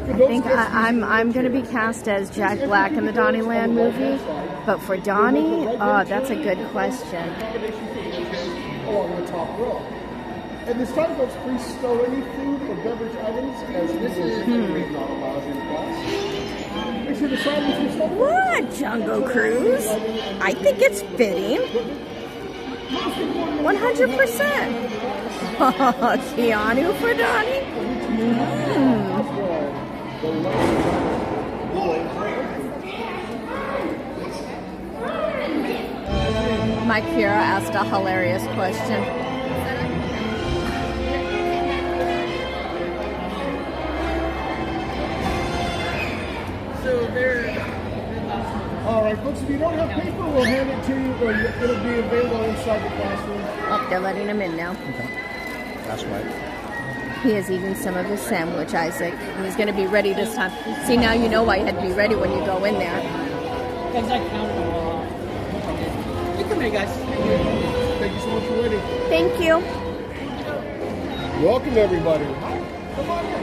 I think I'm going to be cast as Jack Black in the DonnieLand movie, but for Donnie, oh, that's a good question. Along the top row. And this time, folks, please stow any food or beverage items, as this is not allowed in class. Make sure to sign with your stuff. What, Jungle Cruise? I think it's fitting. 100%. Keanu for Donnie? Mike Fiero asked a hilarious question. So they're All right, folks, if you don't have paper, we'll hand it to you, or it'll be available inside the classroom. Oh, they're letting him in now. Okay. That's right. He is eating some of his sandwich, Isaac. And he's going to be ready this time. See, now you know why you had to be ready when you go in there. Because I counted them all off. You come here, guys. Thank you so much for waiting. Thank you. Welcome, everybody. Come on in.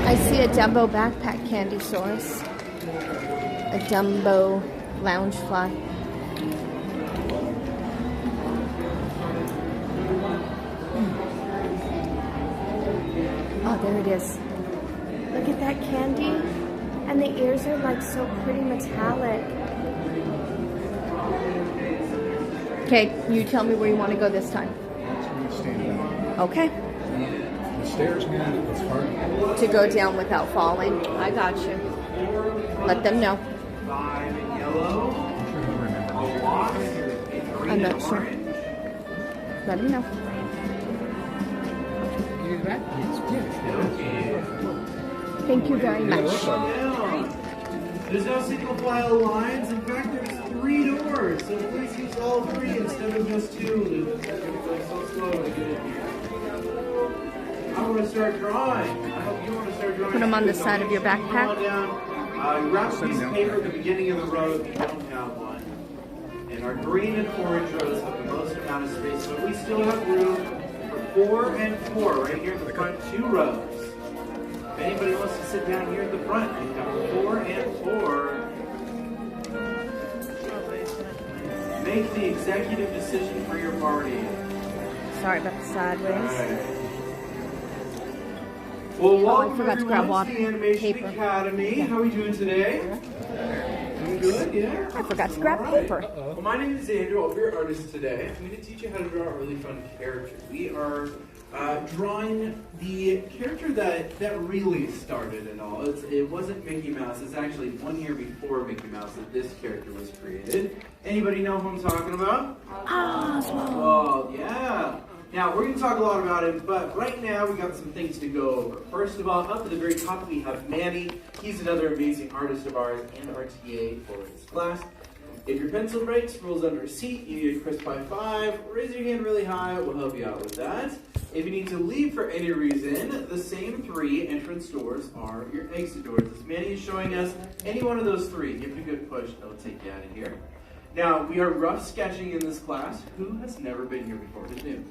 I see a Dumbo backpack candy source. A Dumbo lounge fly. Oh, there it is. Look at that candy. And the ears are like so pretty metallic. Okay, you tell me where you want to go this time. Stand up. Okay. The stairs, man, it's hard. To go down without falling. I got you. Let them know. I'm not sure. Let them know. Thank you very much. There's no single file lines. In fact, there's 3 doors, so please use all 3 instead of just 2. It's going to go so slow to get in here. I want to start drawing. I hope you want to start drawing. Put them on the side of your backpack. Grab a piece of paper at the beginning of the row if you don't have one. And our green and orange rows have the most amount of space, so we still have room for 4 and 4 right here in the front 2 rows. If anybody wants to sit down here at the front, we've got 4 and 4. Make the executive decision for your party. Sorry about the sideways. Right. Well, welcome I forgot to grab everyone to the Animation paper. Academy. How are we doing today? Doing good, yeah? I forgot to grab paper. Well, my name is Andrew. I'll be your artist today. I'm going to teach you how to draw a really fun character. We are drawing the character that really started it all. It wasn't Mickey Mouse. It's actually 1 year before Mickey Mouse that this character was created. Anybody know who I'm talking about? Oswald. Oh, yeah. Now, we're going to talk a lot about him, but right now we got some things to go over. First of all, up at the very top we have Manny. He's another amazing artist of ours and our TA for his class. If your pencil breaks, rolls under a seat, you need a crisp high 5, raise your hand really high, we'll help you out with that. If you need to leave for any reason, the same 3 entrance doors are your exit doors. As Manny is showing us, any one of those 3, give it a good push, it'll take you out of here. Now, we are rough sketching in this class. Who has never been here before? Who's new?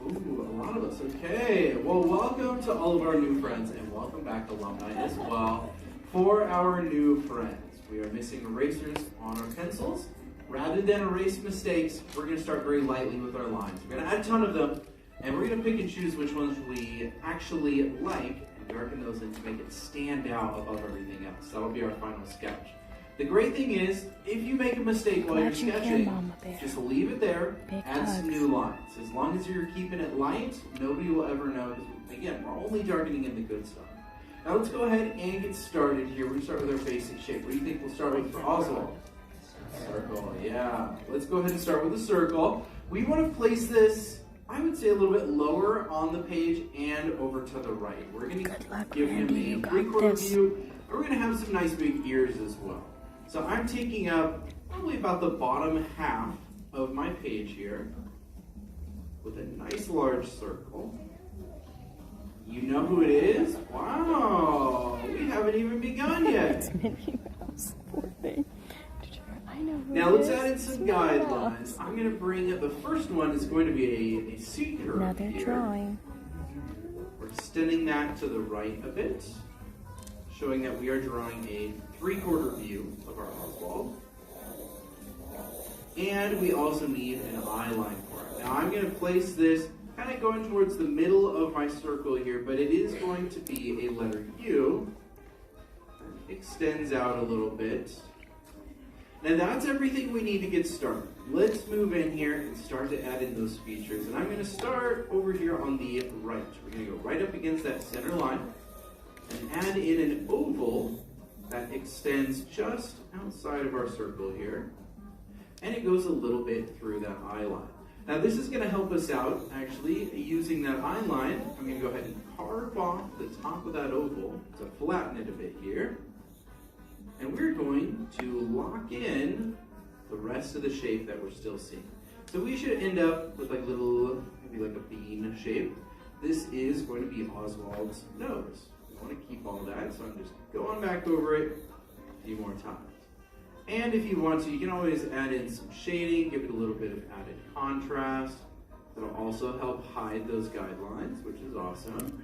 Ooh, a lot of us. Okay. Well, welcome to all of our new friends, and welcome back alumni as well. For our new friends, we are missing erasers on our pencils. Rather than erase mistakes, we're going to start very lightly with our lines. We're going to add a ton of them, and we're going to pick and choose which ones we actually like and darken those in to make it stand out above everything else. That'll be our final sketch. The great thing is, if you make a mistake while you're sketching, just leave it there, add some new lines. As long as you're keeping it light, nobody will ever know, because again, we're only darkening in the good stuff. Now let's go ahead and get started here. We're going to start with our basic shape. What do you think we'll start with for Oswald? Circle, yeah. Let's go ahead and start with a circle. We want to place this, I would say, a little bit lower on the page and over to the right. We're going to give him a 3/4 view, and we're going to have some nice big ears as well. So I'm taking up probably about the bottom half of my page here with a nice large circle. You know who it is? Wow, we haven't even begun yet. It's Mickey Mouse, poor thing. I know who Now it let's is. add in some guidelines. I'm going to bring up the first one is going to be a seat curve. Another here. drawing. We're extending that to the right a bit, showing that we are drawing a 3/4 view of our Oswald. And we also need an eye line for it. Now I'm going to place this kind of going towards the middle of my circle here, but it is going to be a letter U. It extends out a little bit. Now that's everything we need to get started. Let's move in here and start to add in those features. And I'm going to start over here on the right. We're going to go right up against that center line and add in an oval that extends just outside of our circle here. And it goes a little bit through that eye line. Now this is going to help us out, actually, using that eye line. I'm going to go ahead and carve off the top of that oval to flatten it a bit here. And we're going to lock in the rest of the shape that we're still seeing. So we should end up with like little, maybe like a bean shape. This is going to be Oswald's nose. We want to keep all that, so I'm just going back over it a few more times. And if you want to, you can always add in some shading, give it a little bit of added contrast. That'll also help hide those guidelines, which is awesome.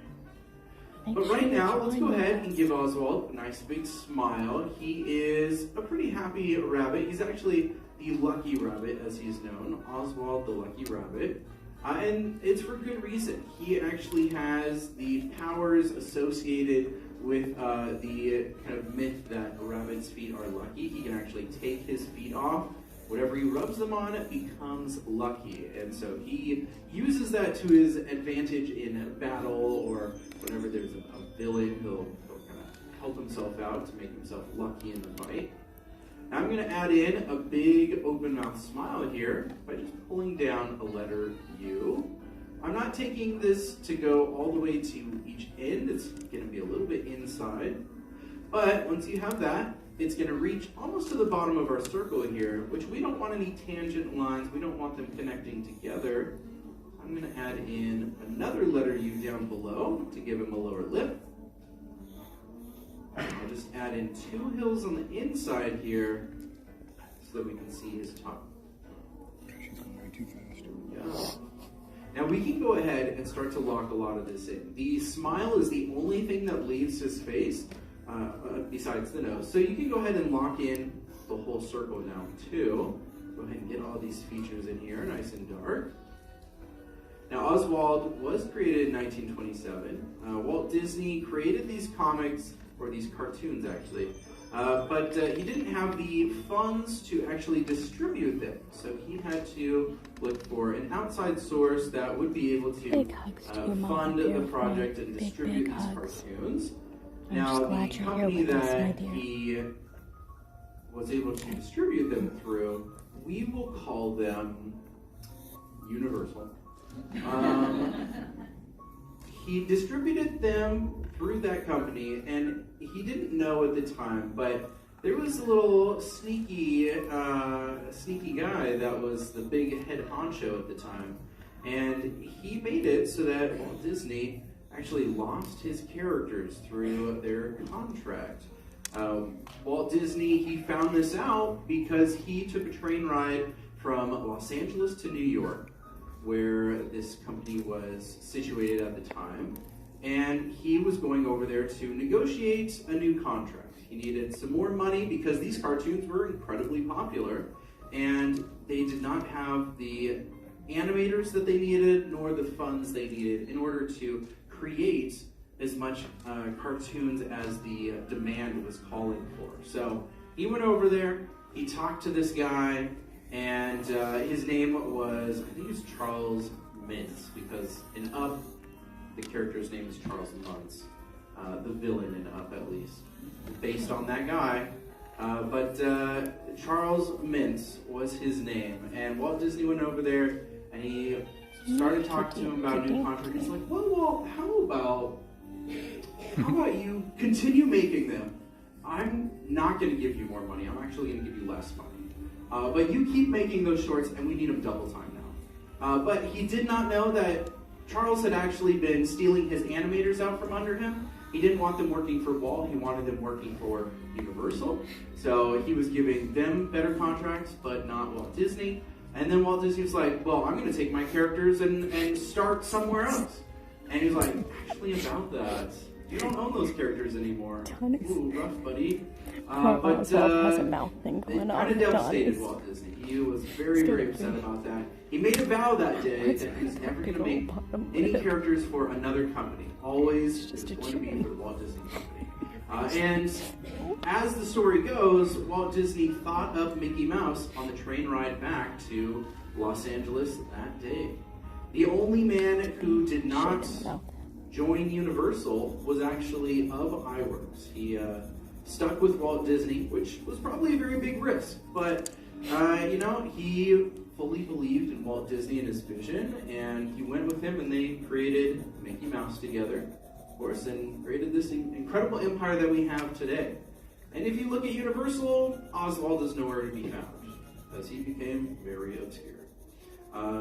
But right now, let's go ahead and give Oswald a nice big smile. He is a pretty happy rabbit. He's actually the Lucky Rabbit, as he's known. Oswald the Lucky Rabbit. And it's for good reason. He actually has the powers associated with the kind of myth that a rabbit's feet are lucky. He can actually take his feet off. Whatever he rubs them on, it becomes lucky. And so he uses that to his advantage in battle, or whenever there's a villain, he'll kind of help himself out to make himself lucky in the fight. Now I'm going to add in a big open mouth smile here by just pulling down a letter U. I'm not taking this to go all the way to each end. It's going to be a little bit inside. But once you have that, it's going to reach almost to the bottom of our circle here, which we don't want any tangent lines. We don't want them connecting together. I'm going to add in another letter U down below to give him a lower lip. I'll just add in 2 hills on the inside here so that we can see his top. She's going way too fast. Yeah. Now we can go ahead and start to lock a lot of this in. The smile is the only thing that leaves his face besides the nose. So you can go ahead and lock in the whole circle now too. Go ahead and get all these features in here nice and dark. Now Oswald was created in 1927. Walt Disney created these comics, or these cartoons actually, but he didn't have the funds to actually distribute them. So he had to look for an outside source that would be able to fund the project and distribute these cartoons. Now the company that he was able to distribute them through, we will call them Universal. He distributed them through that company, and he didn't know at the time, but there was a little sneaky guy that was the big head honcho at the time, and he made it so that Walt Disney actually lost his characters through their contract. Walt Disney, he found this out because he took a train ride from Los Angeles to New York, where this company was situated at the time, and he was going over there to negotiate a new contract. He needed some more money because these cartoons were incredibly popular, and they did not have the animators that they needed nor the funds they needed in order to create as much cartoons as the demand was calling for. So he went over there, he talked to this guy, and his name was, I think it was Charles Mintz, because in Up, the character's name is Charles Muntz, the villain in Up at least, based on that guy. But Charles Mintz was his name, and Walt Disney went over there, and he started talking to him about a new contract. He's like, well, Walt, how about you continue making them? I'm not going to give you more money. I'm actually going to give you less money. But you keep making those shorts, and we need them double time now. But he did not know that Charles had actually been stealing his animators out from under him. He didn't want them working for Walt. He wanted them working for Universal. So he was giving them better contracts, but not Walt Disney. And then Walt Disney was like, well, I'm going to take my characters and start somewhere else. And he's like, actually, about that, you don't own those characters anymore. Ooh, rough, buddy. But it kind of devastated Walt Disney. He was very, very upset about that. He made a vow that day that he was never going to make any characters for another company. Always it's going to be for the Walt Disney Company. And as the story goes, Walt Disney thought of Mickey Mouse on the train ride back to Los Angeles that day. The only man who did not join Universal was actually of iWorks. He stuck with Walt Disney, which was probably a very big risk, but you know, he fully believed in Walt Disney and his vision, and he went with him, and they created Mickey Mouse together. course, and created this incredible empire that we have today. And if you look at Universal, Oswald is nowhere to be found, as he became very obscure.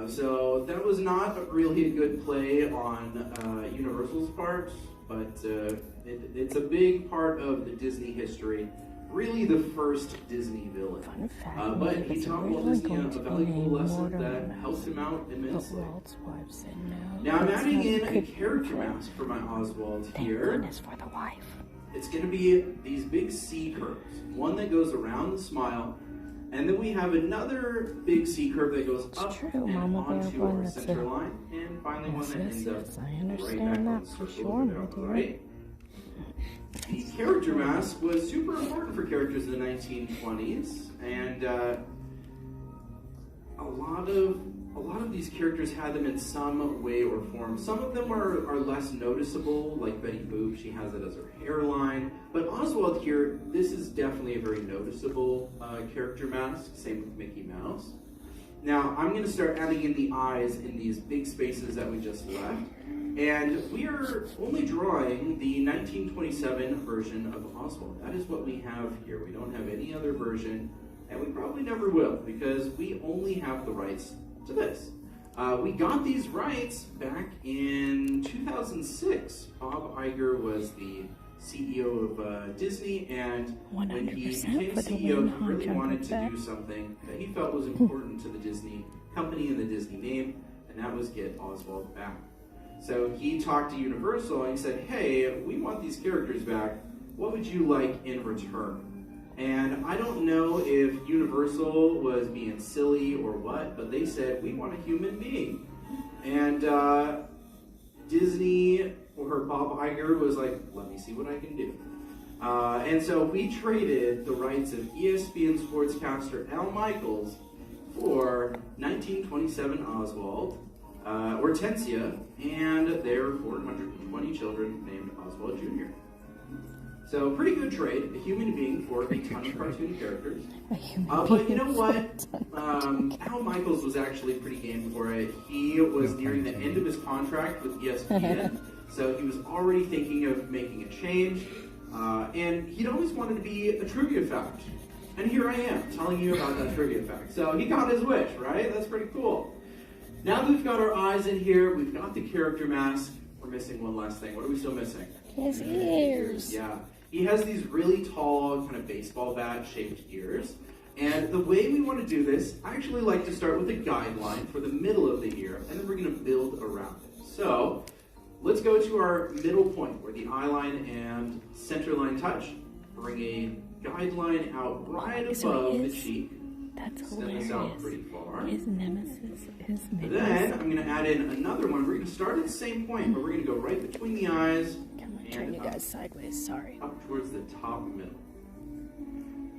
So that was not really a good play on Universal's part, but it's a big part of the Disney history. Really the first Disney villain. But he taught Walt Disney a valuable lesson that helped him out immensely. Now I'm adding in a character mask for my Oswald here. It's going to be these big C curves. One that goes around the smile, and then we have another big C curve that goes up and onto our center line, and finally one that ends up right back on the circle of the right. The character mask was super important for characters in the 1920s, and a lot of these characters had them in some way or form. Some of them are less noticeable, like Betty Boop, she has it as her hairline. But Oswald here, this is definitely a very noticeable character mask, same with Mickey Mouse. Now, I'm going to start adding in the eyes in these big spaces that we just left. And we are only drawing the 1927 version of Oswald. That is what we have here. We don't have any other version, and we probably never will, because we only have the rights to this. We got these rights back in 2006. Bob Iger was the CEO of Disney, and when he became CEO, he really wanted to do something that he felt was important to the Disney company and the Disney name, and that was get Oswald back. So he talked to Universal and he said, hey, we want these characters back. What would you like in return? And I don't know if Universal was being silly or what, but they said, we want a human being. And Disney, or Bob Iger, was like, let me see what I can do. And so we traded the rights of ESPN sportscaster Al Michaels for 1927 Oswald, Hortensia, and their 420 children named Oswald Jr. So pretty good trade, a human being for a ton of cartoon characters. But you know what? Al Michaels was actually pretty game for it. He was nearing the end of his contract with ESPN, so he was already thinking of making a change. And he'd always wanted to be a trivia fact. And here I am, telling you about that trivia fact. So he got his wish, right? That's pretty cool. Now that we've got our eyes in here, we've got the character mask, we're missing one last thing. What are we still missing? His ears. Yeah. He has these really tall, kind of baseball bat-shaped ears. And the way we want to do this, I actually like to start with a guideline for the middle of the ear, and then we're going to build around it. So, let's go to our middle point, where the eye line and center line touch. Bring a guideline out right above the cheek. That's Extend this out pretty far. His nemesis is And then, I'm going to add in another one. We're going to start at the same point, but we're going to go right between the eyes. Turn you guys sideways, sorry. Up towards the top middle.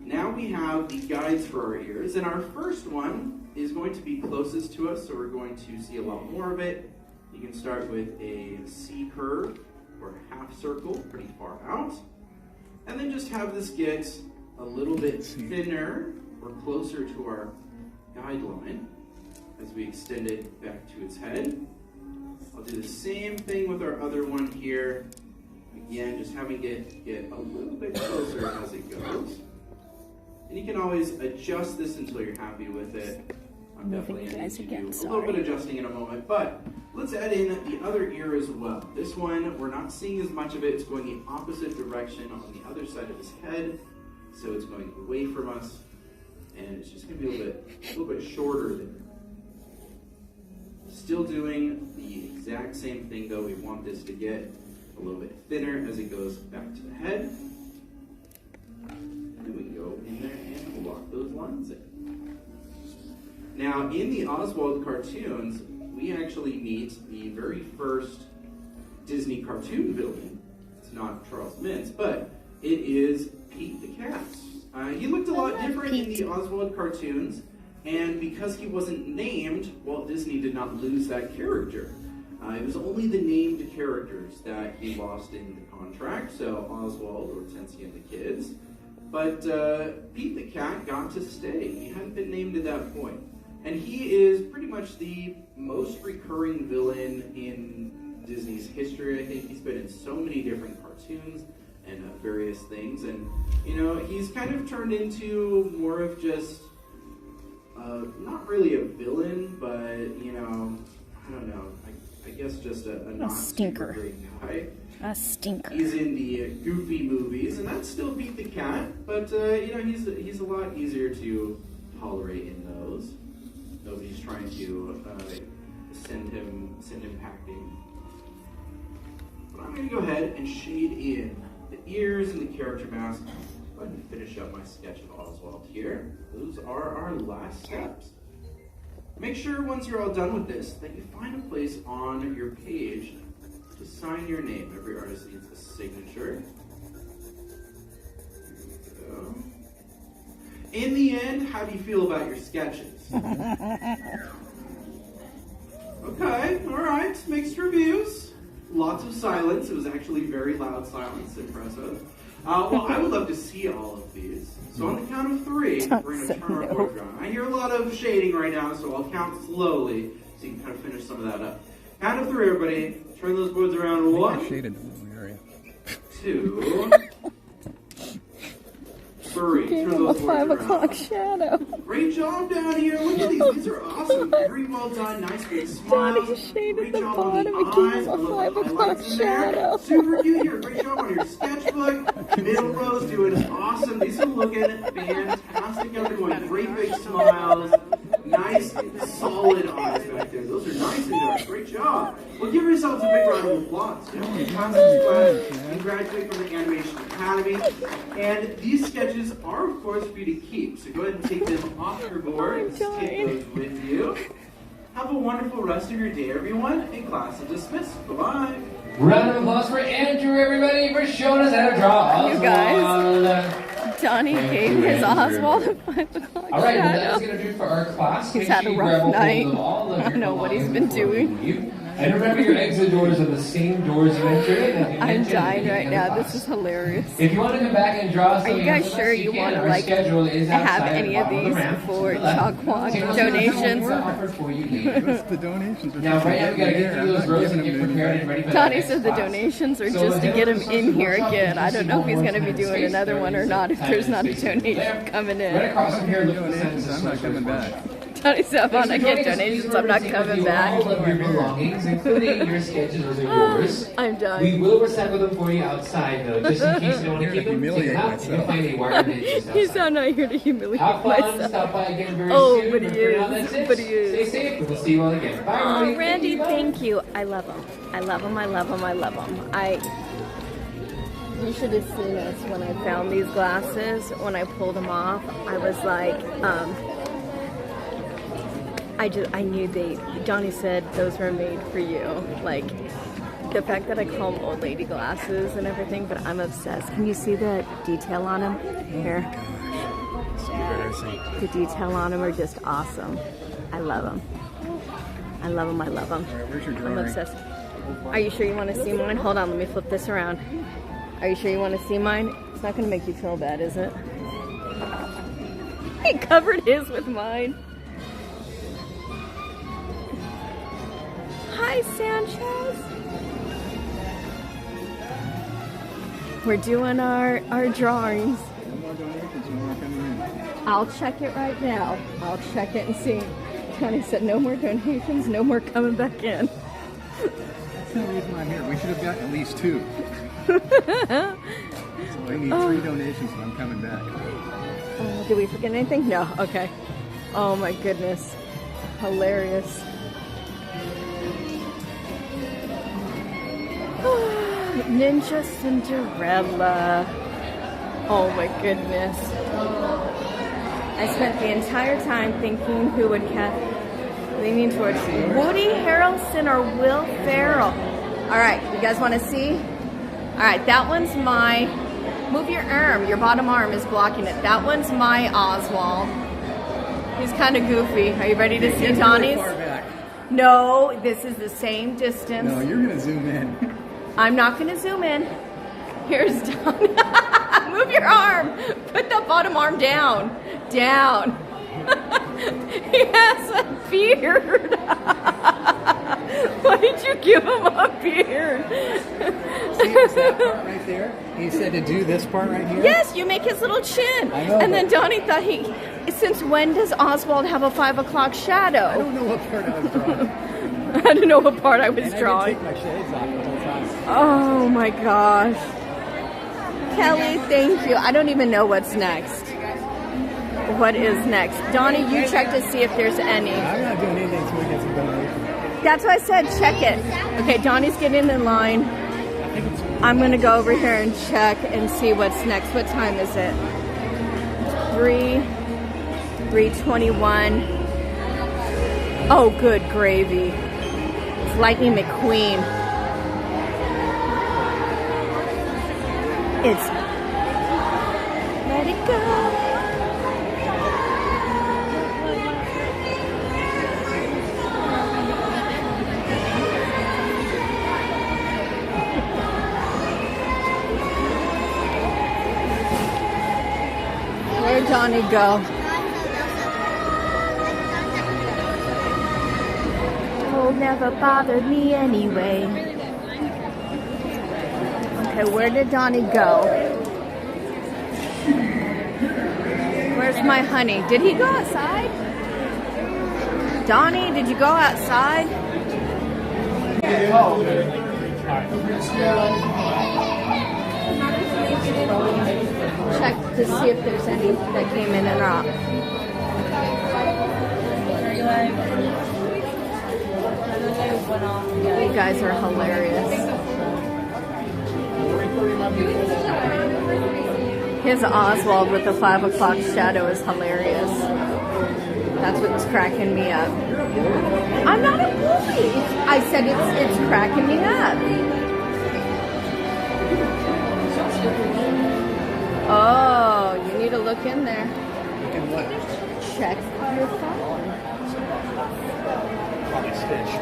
Now we have the guides for our ears, and our first one is going to be closest to us, so we're going to see a lot more of it. You can start with a C curve or half circle, pretty far out, and then just have this get a little bit thinner or closer to our guideline as we extend it back to its head. I'll do the same thing with our other one here. Again, just having it get a little bit closer as it goes. And you can always adjust this until you're happy with it. I'm definitely going to do a little bit of adjusting in a moment, but let's add in the other ear as well. This one, we're not seeing as much of it. It's going the opposite direction on the other side of his head. So it's going away from us, and it's just going to be a little bit shorter there. Still doing the exact same thing though. We want this to get a little bit thinner as it goes back to the head. And then we can go in there and lock those lines in. Now, in the Oswald cartoons, we actually meet the very first Disney cartoon villain. It's not Charles Mintz, but it is Pete the Cat. He looked a lot different in the Oswald cartoons, and because he wasn't named, Walt Disney did not lose that character. It was only the named characters that he lost in the contract, so Oswald, Hortensia, and the kids. But Pete the Cat got to stay. He hadn't been named at that point. And he is pretty much the most recurring villain in Disney's history. I think he's been in so many different cartoons and various things, and you know, he's kind of turned into more of just not really a villain, but you know, I don't know. I guess just a not stinker. super great guy. A stinker. He's in the Goofy movies, and that still beat the cat, but you know, he's a lot easier to tolerate in those. Nobody's trying to send him packing. But I'm going to go ahead and shade in the ears and the character mask. Go ahead and finish up my sketch of Oswald here. Those are our last steps. Make sure once you're all done with this that you find a place on your page to sign your name. Every artist needs a signature. There we go. In the end, how do you feel about your sketches? Okay, alright, mixed reviews. Lots of silence. It was actually very loud silence. Impressive. Well, I would love to see all of these. So on the count of 3, we're going to turn our boards around. I hear a lot of shading right now, so I'll count slowly so you can kind of finish some of that up. Count of 3, everybody. Turn those boards around. 1, Shaded in the area. 2, 3. Turn those boards around. 5 o'clock shadow. Great job down here. Look at these. These are awesome. Very well done. Nice big smiles. Donnie shaded Great the job bottom. on It the gives eyes. a 5 o'clock shadow. Super cute here. Great job on your sketchbook. Middle row's doing awesome. These are looking fantastic. Everyone, great big smiles. Nice, solid eyes back there. Those are nice and dark. Great job. Well, give yourselves a big round of applause. You graduate from the Animation Academy. And these sketches are, of course, for you to keep. So go ahead and take them off your board. Take those with you. Have a wonderful rest of your day, everyone. And class is dismissed. Bye-bye. Round of applause for Andrew, everybody, for showing us how to draw Oswald. You guys, Donnie gave his Oswald a 5 o'clock All right, well, shadow. that's going to do it for our class. He's had a rough night. I don't know what he's been doing. And remember, your exit doors are the same doors you entered. I'm dying right now. This is hilarious. If you want to come back and draw something, are you guys sure you want to like have any of these for CHOC donations? The donations are now, right now, we got to get through those rows and get prepared and ready for Donnie said the donations are just to get him in here again. I don't know if he's going to be doing another one or not if there's not a donation coming in. Right across from here, look at the donations. I'm not coming back. Donnie said, if I get donations, I'm not coming back. All of your belongings, including your sketches, those are yours. I'm done. We will recycle them for you outside, though, just in case you don't want to keep them. Take them out. You can find a wire just outside. He's not here to humiliate Have fun. myself. Stop by again very soon. But he is. But he is. Stay safe. We'll see you all again. Bye, everybody. Oh, Randy, thank you. I love him. I love him. I love him. I love him. You should have seen us when I found these glasses. When I pulled them off, I was like, I knew Donnie said those were made for you. Like, the fact that I call them old lady glasses and everything, but I'm obsessed. Can you see the detail on them? Here. The detail on them are just awesome. I love them. I love them. I love them. All right, where's your drawing? I'm obsessed. Are you sure you want to see mine? Hold on, let me flip this around. Are you sure you want to see mine? It's not going to make you feel bad, is it? He covered his with mine. Hi, Sanchez. We're doing our drawings. No more donations, no more coming in. I'll check it right now. I'll check it and see. Donnie said no more donations, no more coming back in. That's the reason I'm here. We should have gotten at least 2. So I need 3 donations and I'm coming back. Did we forget anything? No. Okay. Oh my goodness. Hilarious. Ninja Cinderella. Oh my goodness. I spent the entire time thinking who would leaning towards Woody Harrelson or Will Ferrell. Alright, you guys want to see? Alright, that one's my... Move your arm. Your bottom arm is blocking it. That one's my Oswald. He's kind of goofy. Are you ready to see Donnie's? Far back. No, this is the same distance. No, you're going to zoom in. I'm not going to zoom in. Here's Donnie. Move your arm. Put the bottom arm down. Down. He has a beard. Why did you give him a beard? See, it's that part right there? He said to do this part right here? Yes, you make his little chin. I know, and then Donnie thought since when does Oswald have a 5 o'clock shadow? I don't know what part I was drawing. I don't know what part I was And drawing. I didn't take my shades off the whole time. Oh my gosh. Kelly, thank you. I don't even know what's next. What is next? Donnie, you check to see if there's any. I'm not doing anything until we get some donations. That's why I said check it. Okay, Donnie's getting in line. I'm going to go over here and check and see what's next. What time is it? 3:21. Oh, good gravy. It's Lightning McQueen. It's Let It Go. Where'd Donnie go? Oh, never bothered me anyway. Okay, where did Donnie go? Where's my honey? Did he go outside? Donnie, did you go outside? Check to see if there's any that came in and out. You guys are hilarious. His Oswald with the 5 o'clock shadow is hilarious. That's what's cracking me up. I'm not a bully. I said it's cracking me up. Oh, you need to look in there. Look in what? Check your phone. Probably Stitch.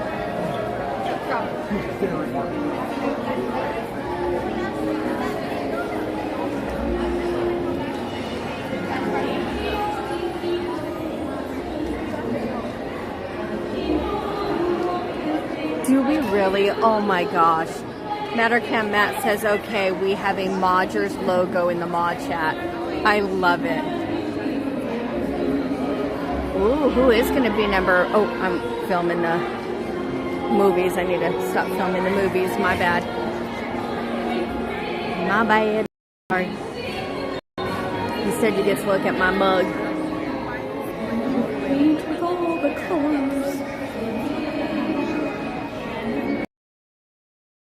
Do we really? Oh my gosh. Mattercam Matt says, okay, we have a Modgers logo in the mod chat. I love it. Ooh, who is going to be number... Oh, I'm filming the movies. I need to stop filming the movies. My bad. My bad. Sorry. You said you get to look at my mug. With all the colors.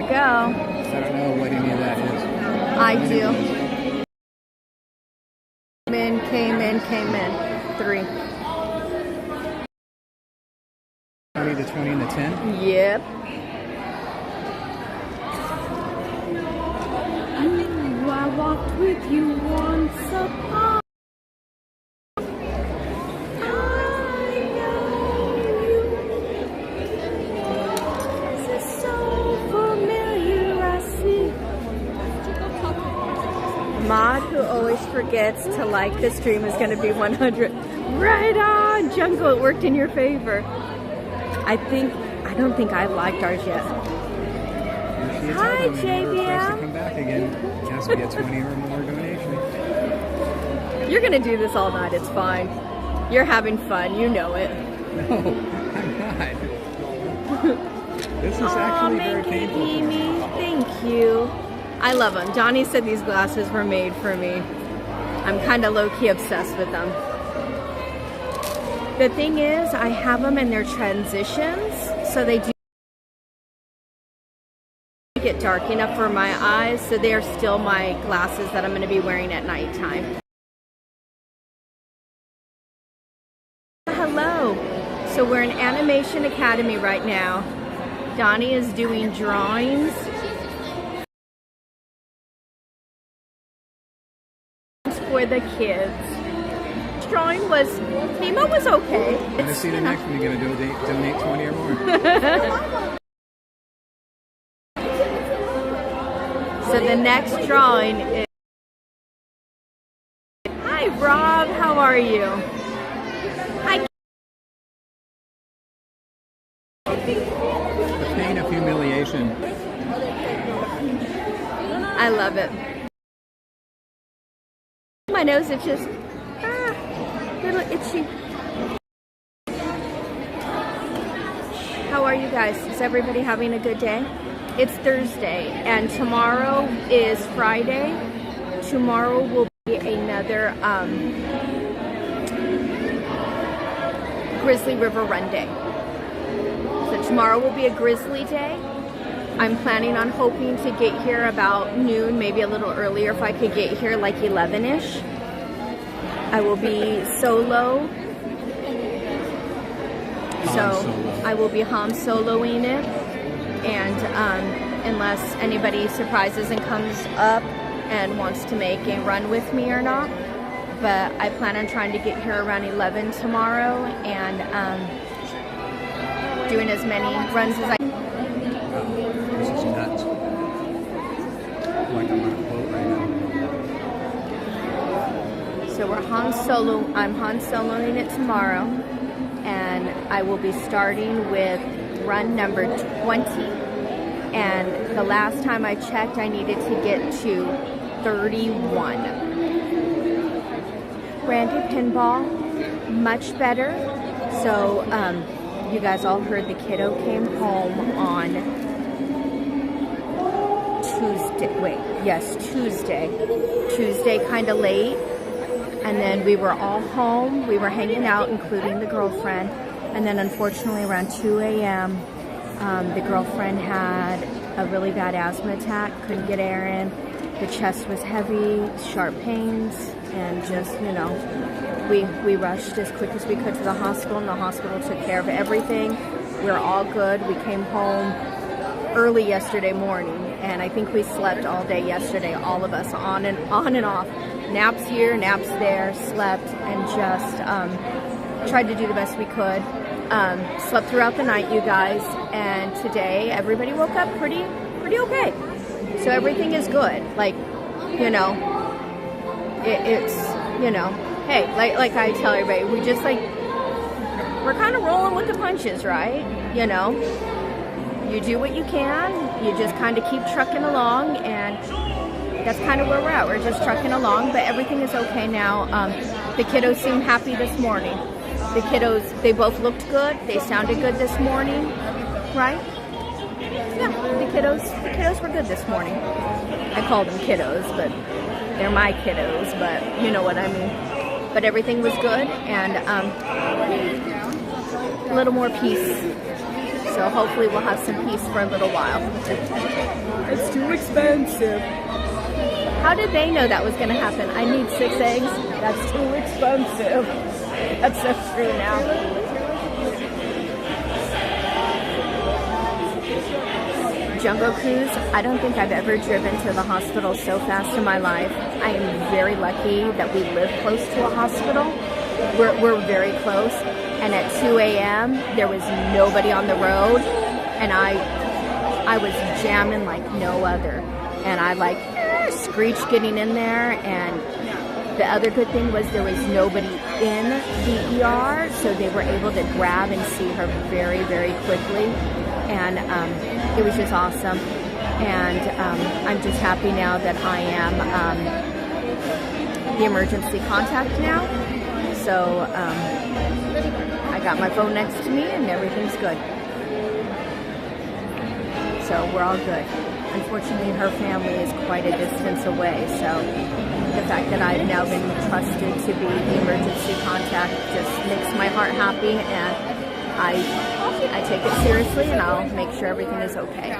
Go. I don't know what any of that is. I do. Came in. 3. 20 to 20 and the 10? Yep. Ooh, I walked with you once upon. Mod, who always forgets to like the stream, is going to be 100. Right on, Jungle. It worked in your favor. I don't think I've liked ours yet. Hi, JBM. Come back again. Guess we get 20 or more donations. You're going to do this all night. It's fine. You're having fun. You know it. No, I'm not. This is actually very painful. Thank you. I love them. Donnie said these glasses were made for me. I'm kind of low-key obsessed with them. The thing is, I have them in their transitions, so they do get dark enough for my eyes, so they're still my glasses that I'm going to be wearing at nighttime. Hello. So we're in Animation Academy right now. Donnie is doing drawings. For the kids. Drawing was, Timo was okay. I'm going to see the next one. You're going to donate 20 or more. So the next drawing is... Hi, Rob. How are you? Hi. The thing I love it. My nose itches. Little itchy. How are you guys? Is everybody having a good day? It's Thursday and tomorrow is Friday. Tomorrow will be another Grizzly River Run Day. So tomorrow will be a grizzly day. I'm planning on hoping to get here about noon, maybe a little earlier if I could get here like 11-ish. I will be solo. So I will be Han Soloing it. And unless anybody surprises and comes up and wants to make a run with me or not. But I plan on trying to get here around 11 tomorrow and doing as many runs as I can. This is nuts. Like I'm on a boat right now. So I'm Han Soloing it tomorrow. And I will be starting with run number 20. And the last time I checked, I needed to get to 31. Randy Pinball, much better. So you guys all heard the kiddo came home on Tuesday. Tuesday kind of late. And then we were all home. We were hanging out, including the girlfriend. And then unfortunately around 2 a.m., the girlfriend had a really bad asthma attack, couldn't get air in. The chest was heavy, sharp pains, and just, you know, we rushed as quick as we could to the hospital, and the hospital took care of everything. We were all good. We came home early yesterday morning, and I think we slept all day yesterday, all of us, on and off. Naps here, naps there, slept, and just tried to do the best we could. Slept throughout the night, you guys, and today everybody woke up pretty okay. So everything is good. Like, you know, it's, you know, hey, like I tell everybody, we just like, we're kind of rolling with the punches, right? You know, you do what you can, you just kind of keep trucking along, and that's kind of where we're at. We're just trucking along, but everything is okay now. The kiddos seem happy this morning. The kiddos, they both looked good. They sounded good this morning, right? Yeah, the kiddos were good this morning. I call them kiddos, but they're my kiddos, but you know what I mean. But everything was good, and a little more peace. So hopefully we'll have some peace for a little while. It's too expensive. How did they know that was going to happen? I need 6 eggs. That's too expensive. That's so true now. Jungle Cruise, I don't think I've ever driven to the hospital so fast in my life. I am very lucky that we live close to a hospital. We're very close. And at 2 a.m., there was nobody on the road. And I was jamming like no other. And I like screeched getting in there. And the other good thing was there was nobody in the ER, so they were able to grab and see her very, very quickly. And it was just awesome. And I'm just happy now that I am the emergency contact now. So I got my phone next to me and everything's good. So we're all good. Unfortunately, her family is quite a distance away, so the fact that I've now been trusted to be the emergency contact just makes my heart happy, and I take it seriously, and I'll make sure everything is okay.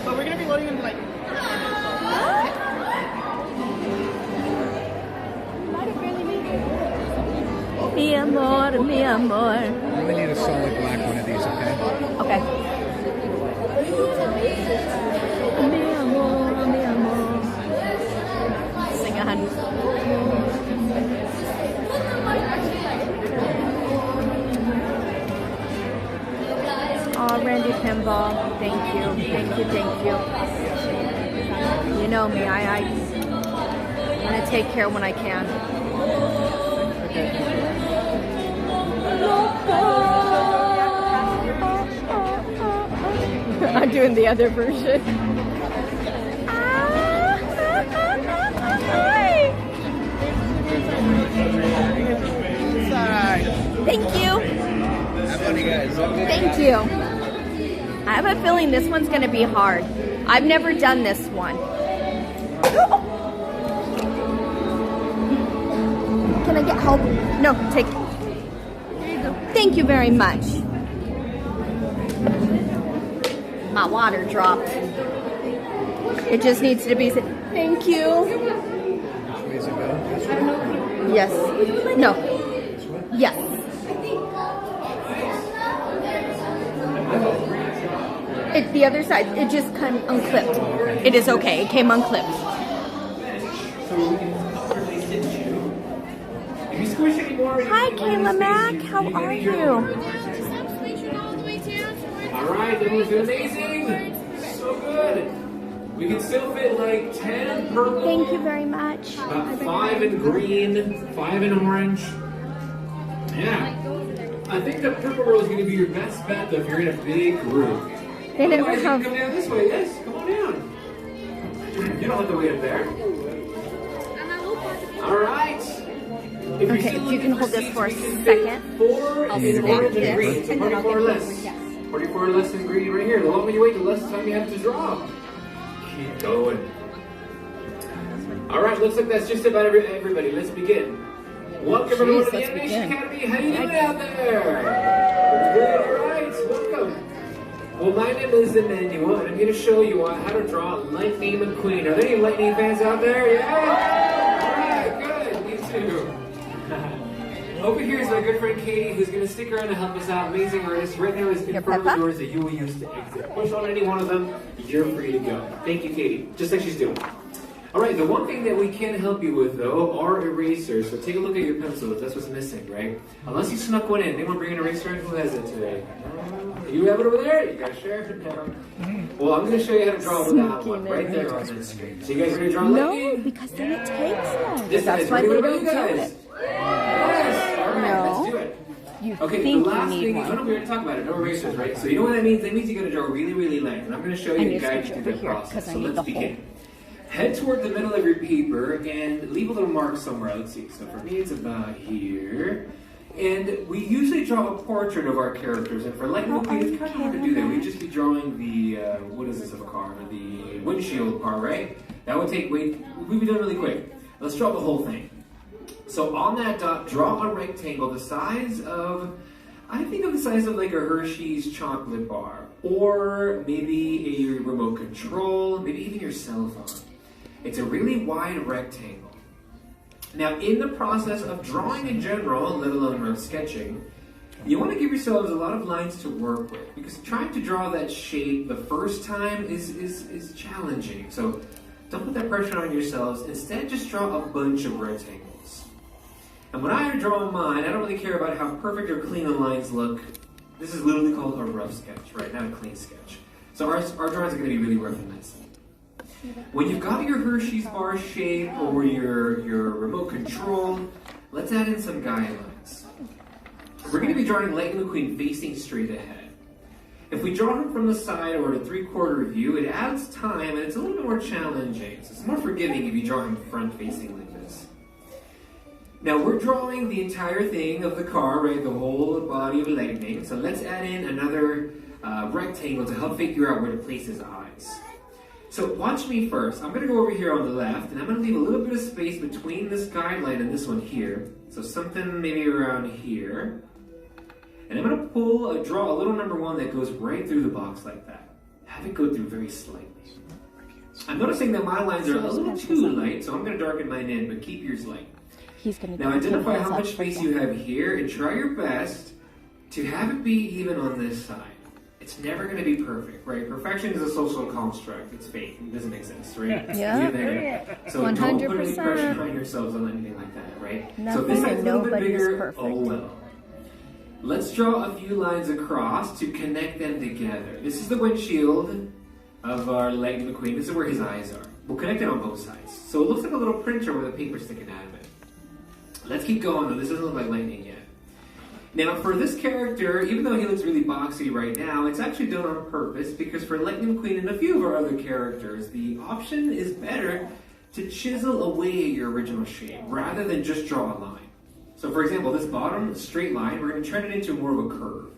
But we're gonna be loading into like. Mi amor, mi amor. I really need a solid black one of these, okay? Okay. Mi amor, mi amor. Sing a honey. Oh, Randy Pinball, thank you. You know me, I want to take care when I can. I'm doing the other version. a feeling this one's going to be hard. I've never done this one. Can I get help? No, take it. There you go. Thank you very much. My water dropped. It just needs to be said. Thank you. Yes. No. Yes. The other side, it just came unclipped. It is okay. It came unclipped. Hi, Kayla Mac. How are you? All right, that was amazing. So good. We can still fit like 10 purple. Thank you very much. About 5 in green, 5 in orange. Yeah. I think the purple row is going to be your best bet though if you're in a big group. They never Otherwise, have. you can come down this way, yes? Come on down. You don't have to wait up there. All right. Okay, if you can hold this for a second. 4 I'll in snap orange and this, green. So and then I'll 44 get less. this. Yes. 44 less than green right here. The longer you wait, the less time you have to draw. Keep going. All right, looks like that's just about everybody. Let's begin. Welcome everyone to the Animation Academy. How you doing out there? Good, all right, welcome. Well, my name is Emmanuel, and I'm going to show you how to draw Lightning McQueen. Are there any Lightning fans out there? Yeah? All right, good. Me too. Over here is my good friend Katie, who's going to stick around to help us out. Amazing artist. Right now is in front of the doors that you will use to exit. Push on any one of them, you're free to go. Thank you, Katie. Just like she's doing. All right, the one thing that we can help you with, though, are erasers. So take a look at your pencils. That's what's missing, right? Unless you snuck one in. Anyone bring an eraser in? Who has it today? You have it over there? You guys share it? Well, I'm going to show you how to draw with that one right there on the screen. So you guys ready to draw lightning? No, because then it takes long. This That's is why really they what don't you do guys. it. Yes. All right, let's do it. You Okay, think the last you thing, need I one. know we already talked about it, no erasers, right? So you know what that means? That means you got to draw really, really light. And I'm going to show you and guide you through that process. So let's begin. Head toward the middle of your paper and leave a little mark somewhere. Let's see. So for me, it's about here. And we usually draw a portrait of our characters. And for Lightning McQueen, it's kind of hard to do that. We'd just be drawing the, what is this of a car? The windshield part, right? That would take, we'd be done really quick. Let's draw the whole thing. So on that dot, draw a rectangle the size of, I think of the size of like a Hershey's chocolate bar. Or maybe a remote control, maybe even your cell phone. It's a really wide rectangle. Now, in the process of drawing in general, let alone sketching, you want to give yourselves a lot of lines to work with, because trying to draw that shape the first time is challenging. So don't put that pressure on yourselves. Instead, just draw a bunch of rectangles. And when I draw mine, I don't really care about how perfect or clean the lines look. This is literally called a rough sketch, right? Not a clean sketch. So our drawings are going to be really rough and messy. When you've got your Hershey's bar shape or your remote control, let's add in some guidelines. We're going to be drawing Lightning McQueen facing straight ahead. If we draw him from the side or at a 3/4 view, it adds time and it's a little bit more challenging. So it's more forgiving if you draw him front facing like this. Now we're drawing the entire thing of the car, right? The whole body of Lightning. So let's add in another rectangle to help figure out where to place his eyes. So watch me first. I'm going to go over here on the left, and I'm going to leave a little bit of space between this guideline and this one here. So something maybe around here. And I'm going to draw a little number 1 that goes right through the box like that. Have it go through very slightly. I'm noticing that my lines are a little too light, so I'm going to darken mine in, but keep yours light. Now identify how much space you have here, and try your best to have it be even on this side. It's never going to be perfect, right? Perfection is a social construct. It's fake. It doesn't exist, right? Yeah. So 100%. Don't put any pressure on yourselves on anything like that, right? Nothing, so if this side's a little bit bigger, perfect. oh well. Let's draw a few lines across to connect them together. This is the windshield of our Lightning McQueen. This is where his eyes are. We'll connect it on both sides. So it looks like a little printer with a paper sticking out of it. Let's keep going though. This doesn't look like lightning yet. Now for this character, even though he looks really boxy right now, it's actually done on purpose because for Lightning McQueen and a few of our other characters, the option is better to chisel away at your original shape rather than just draw a line. So for example, this bottom straight line, we're going to turn it into more of a curve.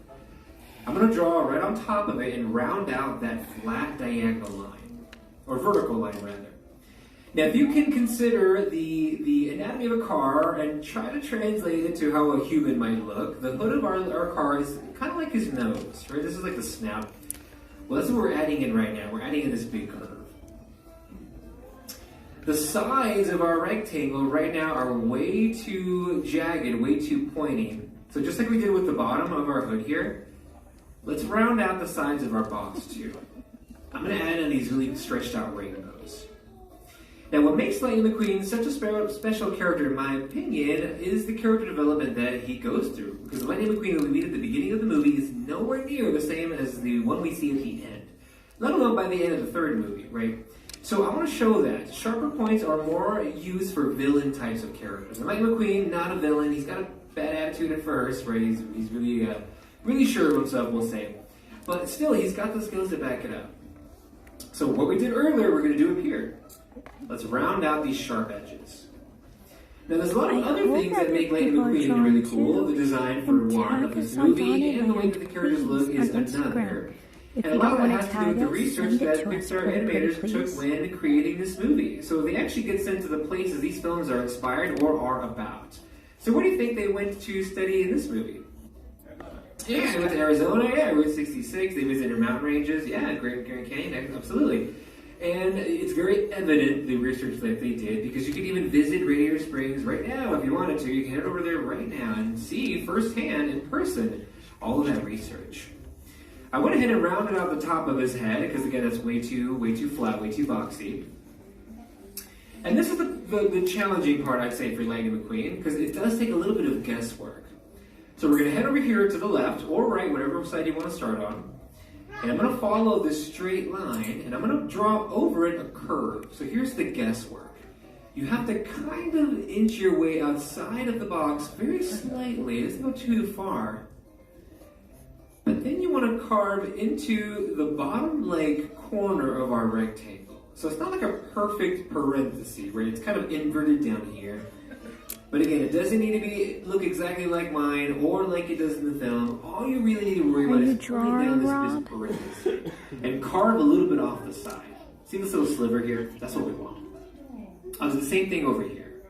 I'm going to draw right on top of it and round out that flat diagonal line, or vertical line rather. Now, if you can consider the anatomy of a car and try to translate it to how a human might look, the hood of our car is kind of like his nose, right? This is like the snout. Well, that's what we're adding in right now. We're adding in this big curve. The sides of our rectangle right now are way too jagged, way too pointy. So just like we did with the bottom of our hood here, let's round out the sides of our box too. I'm going to add in these really stretched out rainbows. Now, what makes Lightning McQueen such a special character, in my opinion, is the character development that he goes through. Because the Lightning McQueen that we meet at the beginning of the movie is nowhere near the same as the one we see at the end. Let alone by the end of the third movie, right? So I want to show that. Sharper points are more used for villain types of characters. And Lightning McQueen, not a villain. He's got a bad attitude at first, right? He's really sure of himself, we'll say. But still, he's got the skills to back it up. So what we did earlier, we're going to do up here. Let's round out these sharp edges. Now, there's a lot of other things that make Lightning McQueen really cool. The design for one of this movie and the way that the characters look is another. And a lot of that has to do with the research that Pixar animators took when creating this movie. So they actually get sent to the places these films are inspired or are about. So where do you think they went to study in this movie? Yeah, they went to Arizona, yeah, Route 66, they visited mountain ranges, yeah, Grand Canyon, absolutely. And it's very evident the research that they did, because you can even visit Radiator Springs right now if you wanted to. You can head over there right now and see firsthand, in person, all of that research. I went ahead and rounded out the top of his head, because again, that's way too flat, way too boxy. And this is the challenging part, I'd say, for Lightning McQueen, because it does take a little bit of guesswork. So we're going to head over here to the left, or right, whatever side you want to start on. And I'm going to follow this straight line, and I'm going to draw over it a curve. So here's the guesswork. You have to kind of inch your way outside of the box very slightly. It doesn't go too far. But then you want to carve into the bottom corner of our rectangle. So it's not like a perfect parenthesis, right? It's kind of inverted down here. But again, it doesn't need to look exactly like mine or like it does in the film. All you really need to worry about is pulling down this parenthesis and carve a little bit off the side. See this little sliver here? That's what we want. I'll do the same thing over here.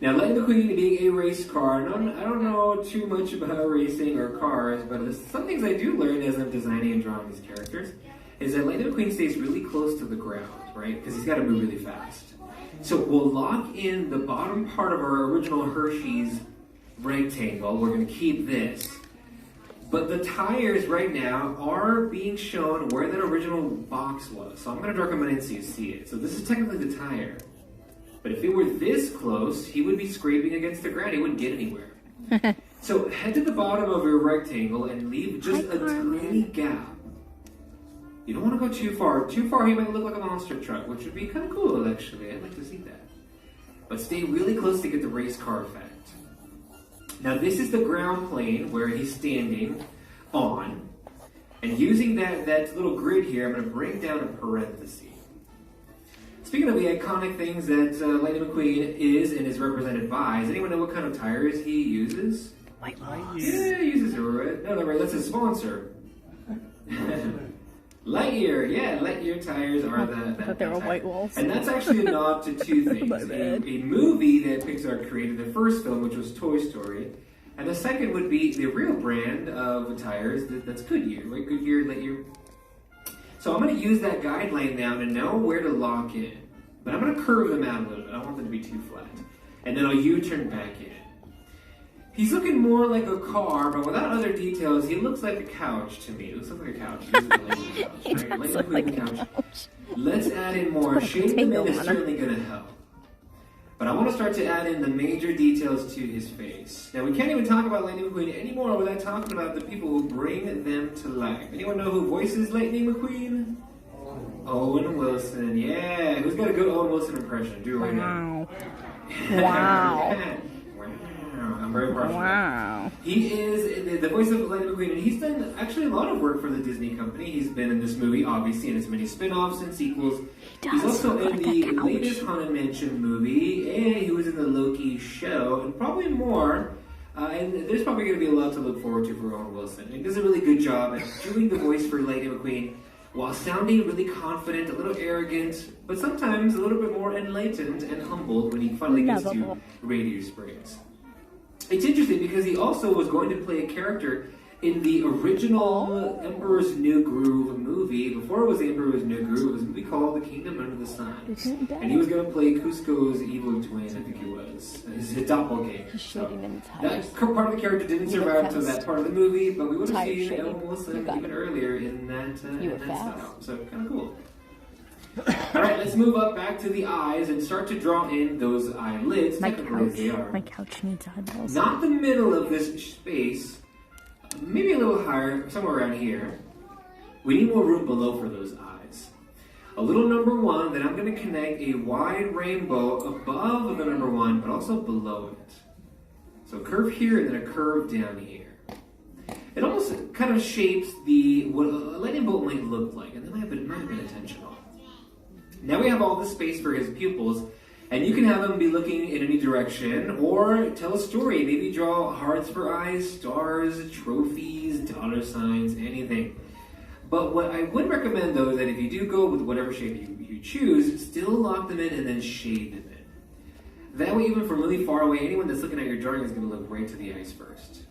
Now, Lightning McQueen being a race car, I don't know too much about racing or cars, but some things I do learn as I'm designing and drawing these characters is that Lightning McQueen stays really close to the ground, right? Because he's got to move really fast. So we'll lock in the bottom part of our original Hershey's rectangle. We're going to keep this. But the tires right now are being shown where that original box was. So I'm going to darken them in so you see it. So this is technically the tire. But if it were this close, he would be scraping against the ground. He wouldn't get anywhere. So head to the bottom of your rectangle and leave just a tiny gap. You don't want to go too far. Too far, he might look like a monster truck, which would be kind of cool, actually. I'd like to see that. But stay really close to get the race car effect. Now, this is the ground plane where he's standing on. And using that little grid here, I'm going to bring down a parenthesis. Speaking of the iconic things that Lightning McQueen is and is represented by, does anyone know what kind of tires he uses? Lightyear. Yeah, he uses red. No, right, that's his sponsor. Lightyear, yeah, Lightyear tires are that they were white walls. And that's actually a nod to two things. A movie that Pixar created, the first film, which was Toy Story, and the second would be the real brand of tires, that's Goodyear, right? Goodyear, Lightyear. So I'm going to use that guideline now to know where to lock in. But I'm going to curve them out a little bit. I don't want them to be too flat. And then I'll U-turn back in. He's looking more like a car, but without other details, he looks like a couch to me. He looks like a couch. He looks like a couch. Let's add in more. Shading them is certainly going to help. But I want to start to add in the major details to his face. Now, we can't even talk about Lightning McQueen anymore without talking about the people who bring them to life. Anyone know who voices Lightning McQueen? Owen Wilson. Yeah. Who's got a good Owen Wilson impression? Do it right now. Wow. I'm very partial. Wow. He is the voice of Lightning McQueen, and he's done actually a lot of work for the Disney company. He's been in this movie, obviously, and its many spin-offs and sequels. He's also in the latest Haunted Mansion movie, and he was in the Loki show, and probably more And there's probably going to be a lot to look forward to for Owen Wilson. He does a really good job at doing the voice for Lightning McQueen while sounding really confident, a little arrogant, but sometimes a little bit more enlightened and humbled when he finally gets to Radiator Springs. It's interesting because he also was going to play a character in the original Emperor's New Groove movie. Before it was the Emperor's New Groove, it was a movie called The Kingdom Under the Sun. And he was going to play Cusco's evil twin, I think he was. His doppelganger. So that part of the character didn't survive to that part of the movie, but we would have seen Owen Wilson even earlier in that style. So kind of cool. Alright, let's move up back to the eyes and start to draw in those eyelids. My couch needs eyeballs. Not the middle of this space, maybe a little higher, somewhere around here. We need more room below for those eyes. A little number 1, then I'm going to connect a wide rainbow above the number 1, but also below it. So a curve here and then a curve down here. It almost kind of shapes what a lightning bolt might look like, and that might have been intentional. Now we have all this space for his pupils, and you can have them be looking in any direction, or tell a story. Maybe draw hearts for eyes, stars, trophies, dollar signs, anything. But what I would recommend, though, is that if you do go with whatever shape you choose, still lock them in and then shade them in. That way, even from really far away, anyone that's looking at your drawing is going to look right to the eyes first.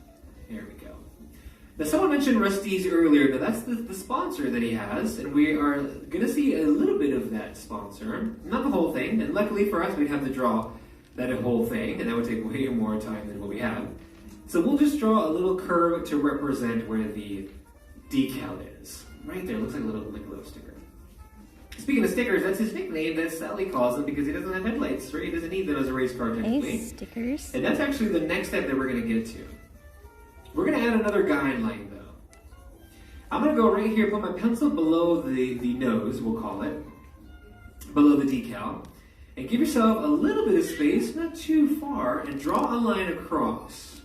There we go. Now, someone mentioned Rusty's earlier. Now, that's the sponsor that he has, and we are going to see a little bit of that sponsor. Not the whole thing, and luckily for us, we'd have to draw that whole thing, and that would take way more time than what we have. So we'll just draw a little curve to represent where the decal is. Right there, looks like a little sticker. Speaking of stickers, that's his nickname that Sally calls him because he doesn't have headlights, right? He doesn't need them as a race car technically. Stickers. And that's actually the next step that we're going to get to. We're going to add another guideline, though. I'm going to go right here, put my pencil below the nose, we'll call it, below the decal, and give yourself a little bit of space, not too far, and draw a line across.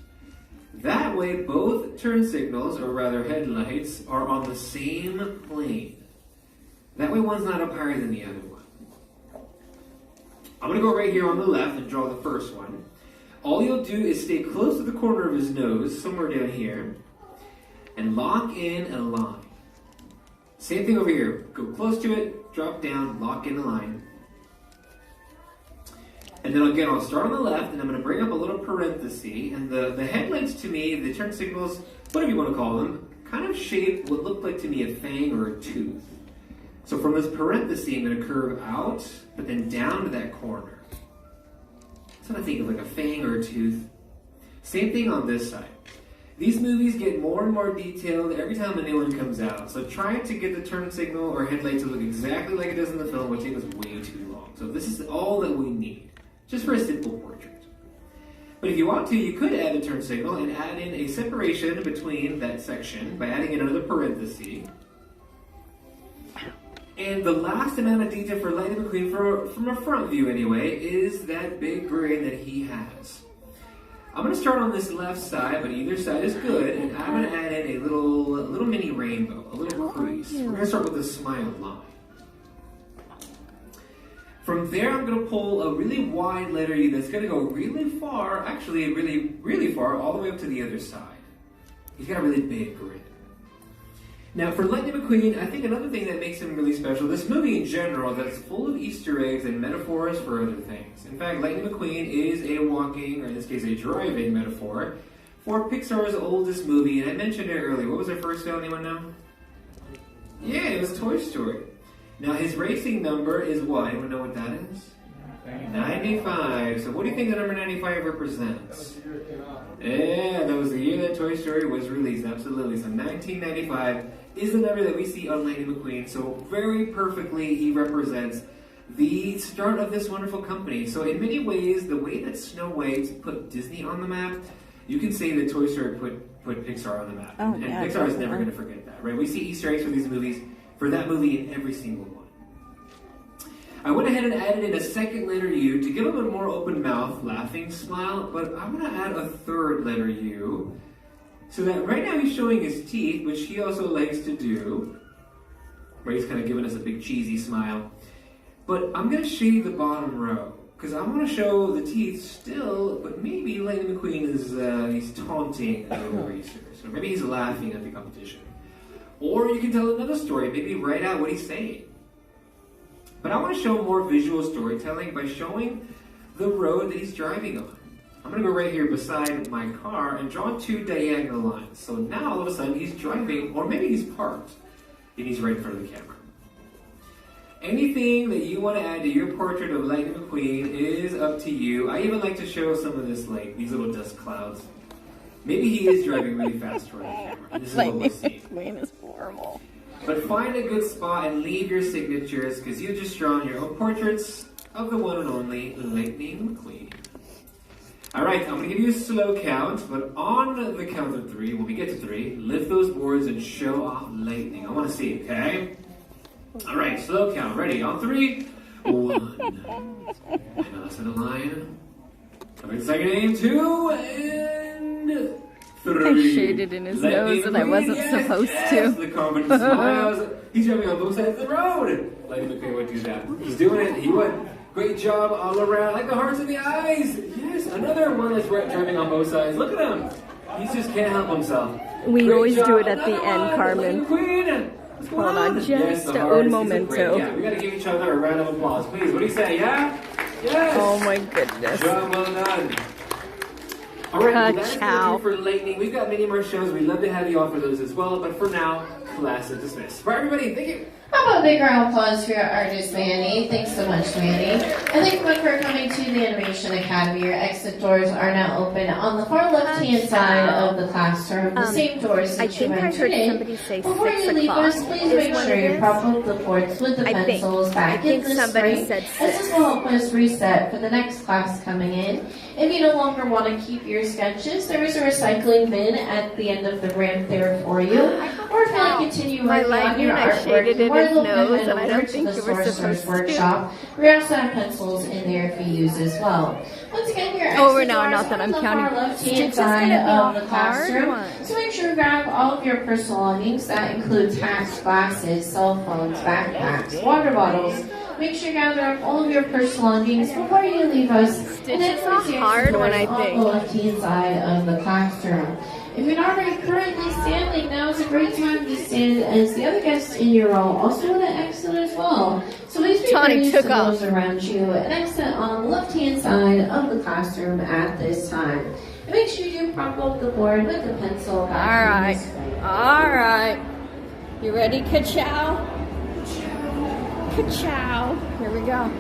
That way, both turn signals, or rather headlights, are on the same plane. That way, one's not up higher than the other one. I'm going to go right here on the left and draw the first one. All you'll do is stay close to the corner of his nose, somewhere down here, and lock in a line. Same thing over here. Go close to it, drop down, lock in a line. And then again, I'll start on the left, and I'm going to bring up a little parenthesis, and the headlights to me, the turn signals, whatever you want to call them, kind of shape what looked like to me a fang or a tooth. So from this parenthesis, I'm going to curve out, but then down to that corner. So I think of like a fang or a tooth. Same thing on this side. These movies get more and more detailed every time a new one comes out. So trying to get the turn signal or headlight to look exactly like it does in the film would take us way too long. So this is all that we need, just for a simple portrait. But if you want to, you could add a turn signal and add in a separation between that section by adding in another parenthesis. And the last amount of detail for Lightning McQueen, from a front view anyway, is that big grin that he has. I'm going to start on this left side, but either side is good, and I'm going to add in a little mini rainbow, a little crease. We're going to start with a smile line. From there, I'm going to pull a really wide letter U that's going to go really far, actually really, really far, all the way up to the other side. He's got a really big grin. Now, for Lightning McQueen, I think another thing that makes him really special, this movie in general, that's full of Easter eggs and metaphors for other things. In fact, Lightning McQueen is a walking, or in this case, a driving metaphor for Pixar's oldest movie, and I mentioned it earlier. What was their first film, anyone know? Yeah, it was Toy Story. Now, his racing number is what? Anyone know what that is? 95. So what do you think the number 95 represents? Yeah, that was the year that Toy Story was released, absolutely. So 1995 is the number that we see on Lightning McQueen. So very perfectly, he represents the start of this wonderful company. So in many ways, the way that Snow White put Disney on the map, you can say that Toy Story put Pixar on the map. Oh, and yeah, Pixar is never going to forget that, right? We see Easter eggs for these movies, for that movie in every single one. I went ahead and added in a second letter U to give him a more open mouth, laughing smile, but I'm going to add a third letter U so that right now he's showing his teeth, which he also likes to do, where he's kind of giving us a big cheesy smile. But I'm going to shade the bottom row, Because I want to show the teeth still, but maybe Lightning McQueen is he's taunting the racers, or maybe he's laughing at the competition. Or you can tell another story, maybe write out what he's saying. But I want to show more visual storytelling by showing the road that he's driving on. I'm going to go right here beside my car and draw 2 diagonal lines. So now all of a sudden he's driving, or maybe he's parked, and he's right in front of the camera. Anything that you want to add to your portrait of Lightning McQueen is up to you. I even like to show some of this, like these little dust clouds. Maybe he is driving really fast toward the camera. And this is what we'll see. McQueen is horrible. But find a good spot and leave your signatures, because you just drawn your own portraits of the one and only Lightning McQueen. Alright, I'm going to give you a slow count, but on the count of 3, when we get to 3, lift those boards and show off lightning. I want to see, okay? Alright, slow count. Ready? On 3, 1. And last in the line. Coming to second aim, 2, and 3. I shaded in his nose and I wasn't supposed to. The comment smiles. He's driving on both sides of the road. Lightning McQueen would do that. He's doing it. He would. Great job all around. Like the hearts and the eyes. Yes, another one that's driving on both sides. Look at him. He just can't help himself. We always do it at the Another end, one. Carmen. Queen. Hold on, just Yes, the un hearts. momento. Yeah, we gotta give each other a round of applause, please. What do you say? Yeah? Yes. Oh my goodness. Job well done. All right, well, that's Ka-chow. it for Lightning. We've got many more shows. We'd love to have you all for those as well. But for now, class is dismissed. Right, everybody, thank you. How about a big round of applause for your artist, Manny? Thanks so much, Manny. And thank you for coming to the Animation Academy. Your exit doors are now open on the far left-hand side of the classroom. The same doors that you entered in. Before you leave us, please make sure you prop up the boards with the pencils back in the spring, as this will help us reset for the next class coming in. If you no longer want to keep your sketches, there is a recycling bin at the end of the ramp there for you. Or if you want to continue working on your artwork, you're more than welcome to head over to the Sorcerer's Workshop. We also have pencils in there for you as well. Once again, your exit doors on the far left-hand side of the classroom. So make sure to grab all of your personal belongings. That includes hats, glasses, cell phones, backpacks, water bottles. Make sure you gather up all of your personal belongings before you leave us. And then please the exit doors on the left-hand side of the classroom. If you're not already currently standing, now is a great time to stand, as the other guests in your row also want to exit as well. So please be courteous to those around you and exit on the left-hand side of the classroom at this time. And make sure you prop up the board with the pencil. All right. You ready, Ka-chow? Ka-chow. Here we go.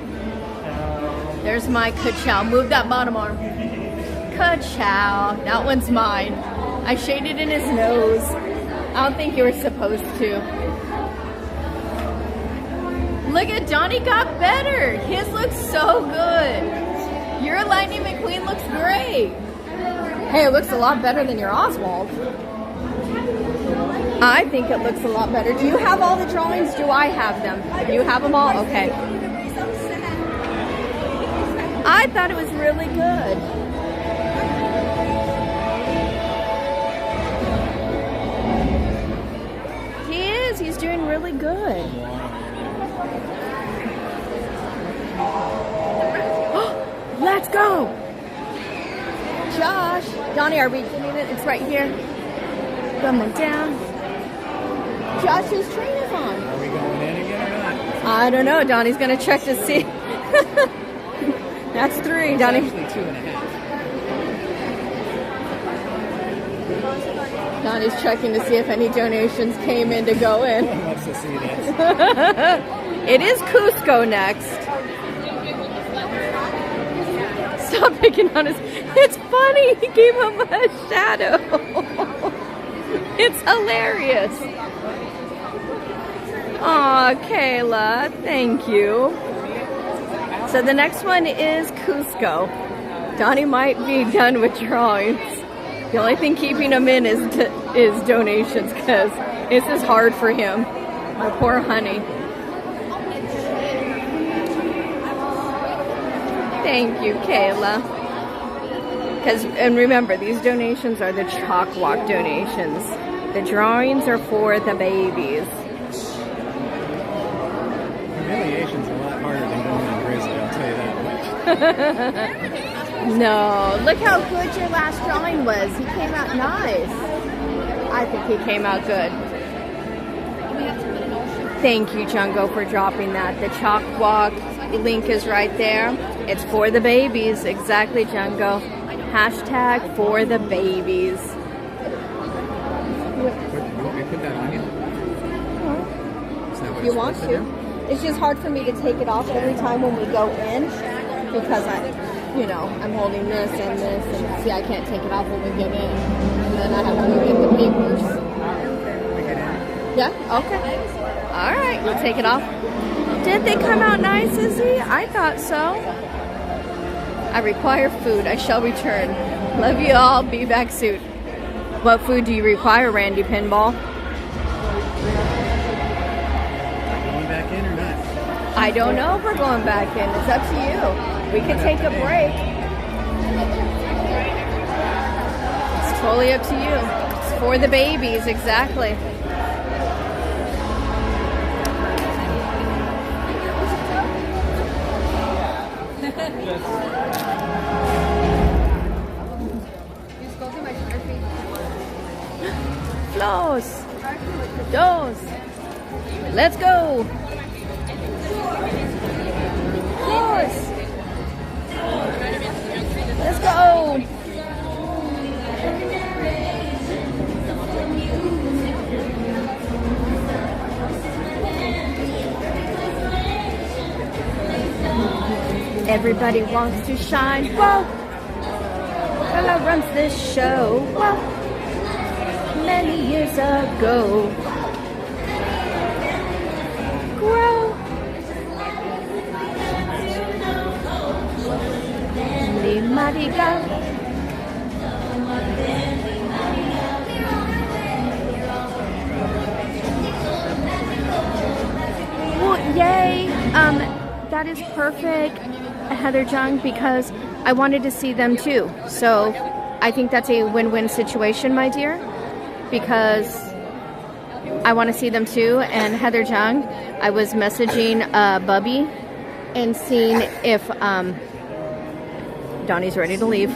There's my Ka-chow. Move that bottom arm. Ka-chow. That one's mine. I shaded in his nose. I don't think you were supposed to. Look at Donnie got better. His looks so good. Your Lightning McQueen looks great. Hey, it looks a lot better than your Oswald. I think it looks a lot better. Do you have all the drawings? Do I have them? You have them all? Okay. I thought it was really good. He's doing really good. Let's go! Josh! Donnie, are we getting it? It's right here. Come on down. Josh's train is on. Are we going in again or not? I don't know. Donnie's going to check to see. That's 3, Donnie. It's actually 2.5. Donnie's checking to see if any donations came in to go in. Who wants to see this? It is Cusco next. Stop picking on his... It's funny. He gave him a shadow. It's hilarious. Aw, Kayla. Thank you. So the next one is Cusco. Donnie might be done with drawings. The only thing keeping him in is donations, because this is hard for him. My poor honey. Thank you, Kayla. And remember, these donations are the CHOC Walk donations. The drawings are for the babies. Humiliation's a lot harder than going on Grizzly, I'll tell you that No, look how good your last drawing was. He came out nice. I think he came out good. Thank you, Jungo, for dropping that. The CHOC walk link is right there. It's for the babies. Exactly, Jungo. Hashtag for the babies. You want me to put that on you? If you want to. It's just hard for me to take it off every time when we go in because I'm holding this and this, and see, I can't take it off when we get in. And then I have to go get the papers. Yeah? Okay. All right, we'll take it off. Did they come out nice, Izzy? I thought so. I require food. I shall return. Love you all. Be back soon. What food do you require, Randy Pinball? Going back in or not? I don't know if we're going back in. It's up to you. We could take a break. It's totally up to you. It's for the babies, exactly. Los, dos, let's go. Los, let's go. Everybody wants to shine. Whoa, Bella runs this show. Whoa. Many years ago. Grow. Le Mariga. Well, yay. That is perfect, Heather Jung, because I wanted to see them too. So I think that's a win-win situation, my dear. Because I want to see them too. And Heather Jung, I was messaging Bubby and seeing if Donnie's ready to leave.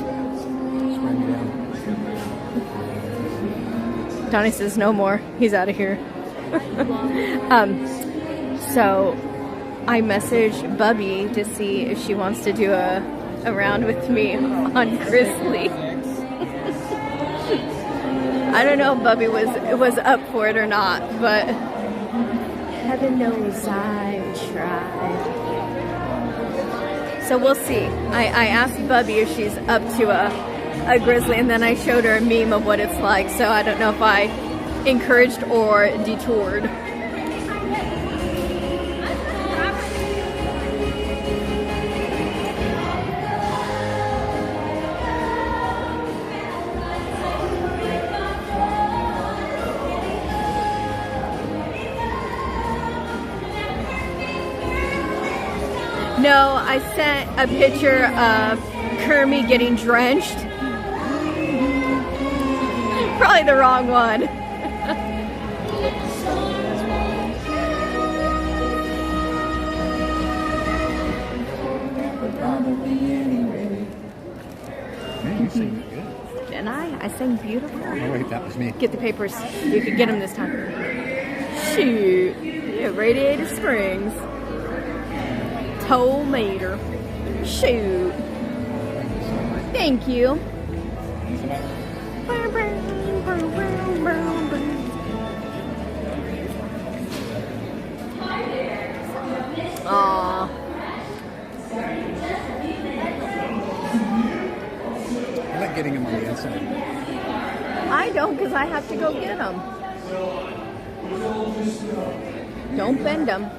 Donnie says no more. He's out of here. So I messaged Bubby to see if she wants to do a round with me on Grizzly. I don't know if Bubby was up for it or not, but heaven knows I've tried. So we'll see. I asked Bubby if she's up to a grizzly, and then I showed her a meme of what it's like, so I don't know if I encouraged or detoured. No, I sent a picture of Kermie getting drenched. Probably the wrong one. Man, you sing good. Didn't I? I sang beautiful. Oh wait, that was me. Get the papers. You could get them this time. Shoot. Yeah, Radiator Springs. Toll meter. Shoot. Thank you. Aww. I like getting them on the inside. I don't, because I have to go get them. Don't bend them.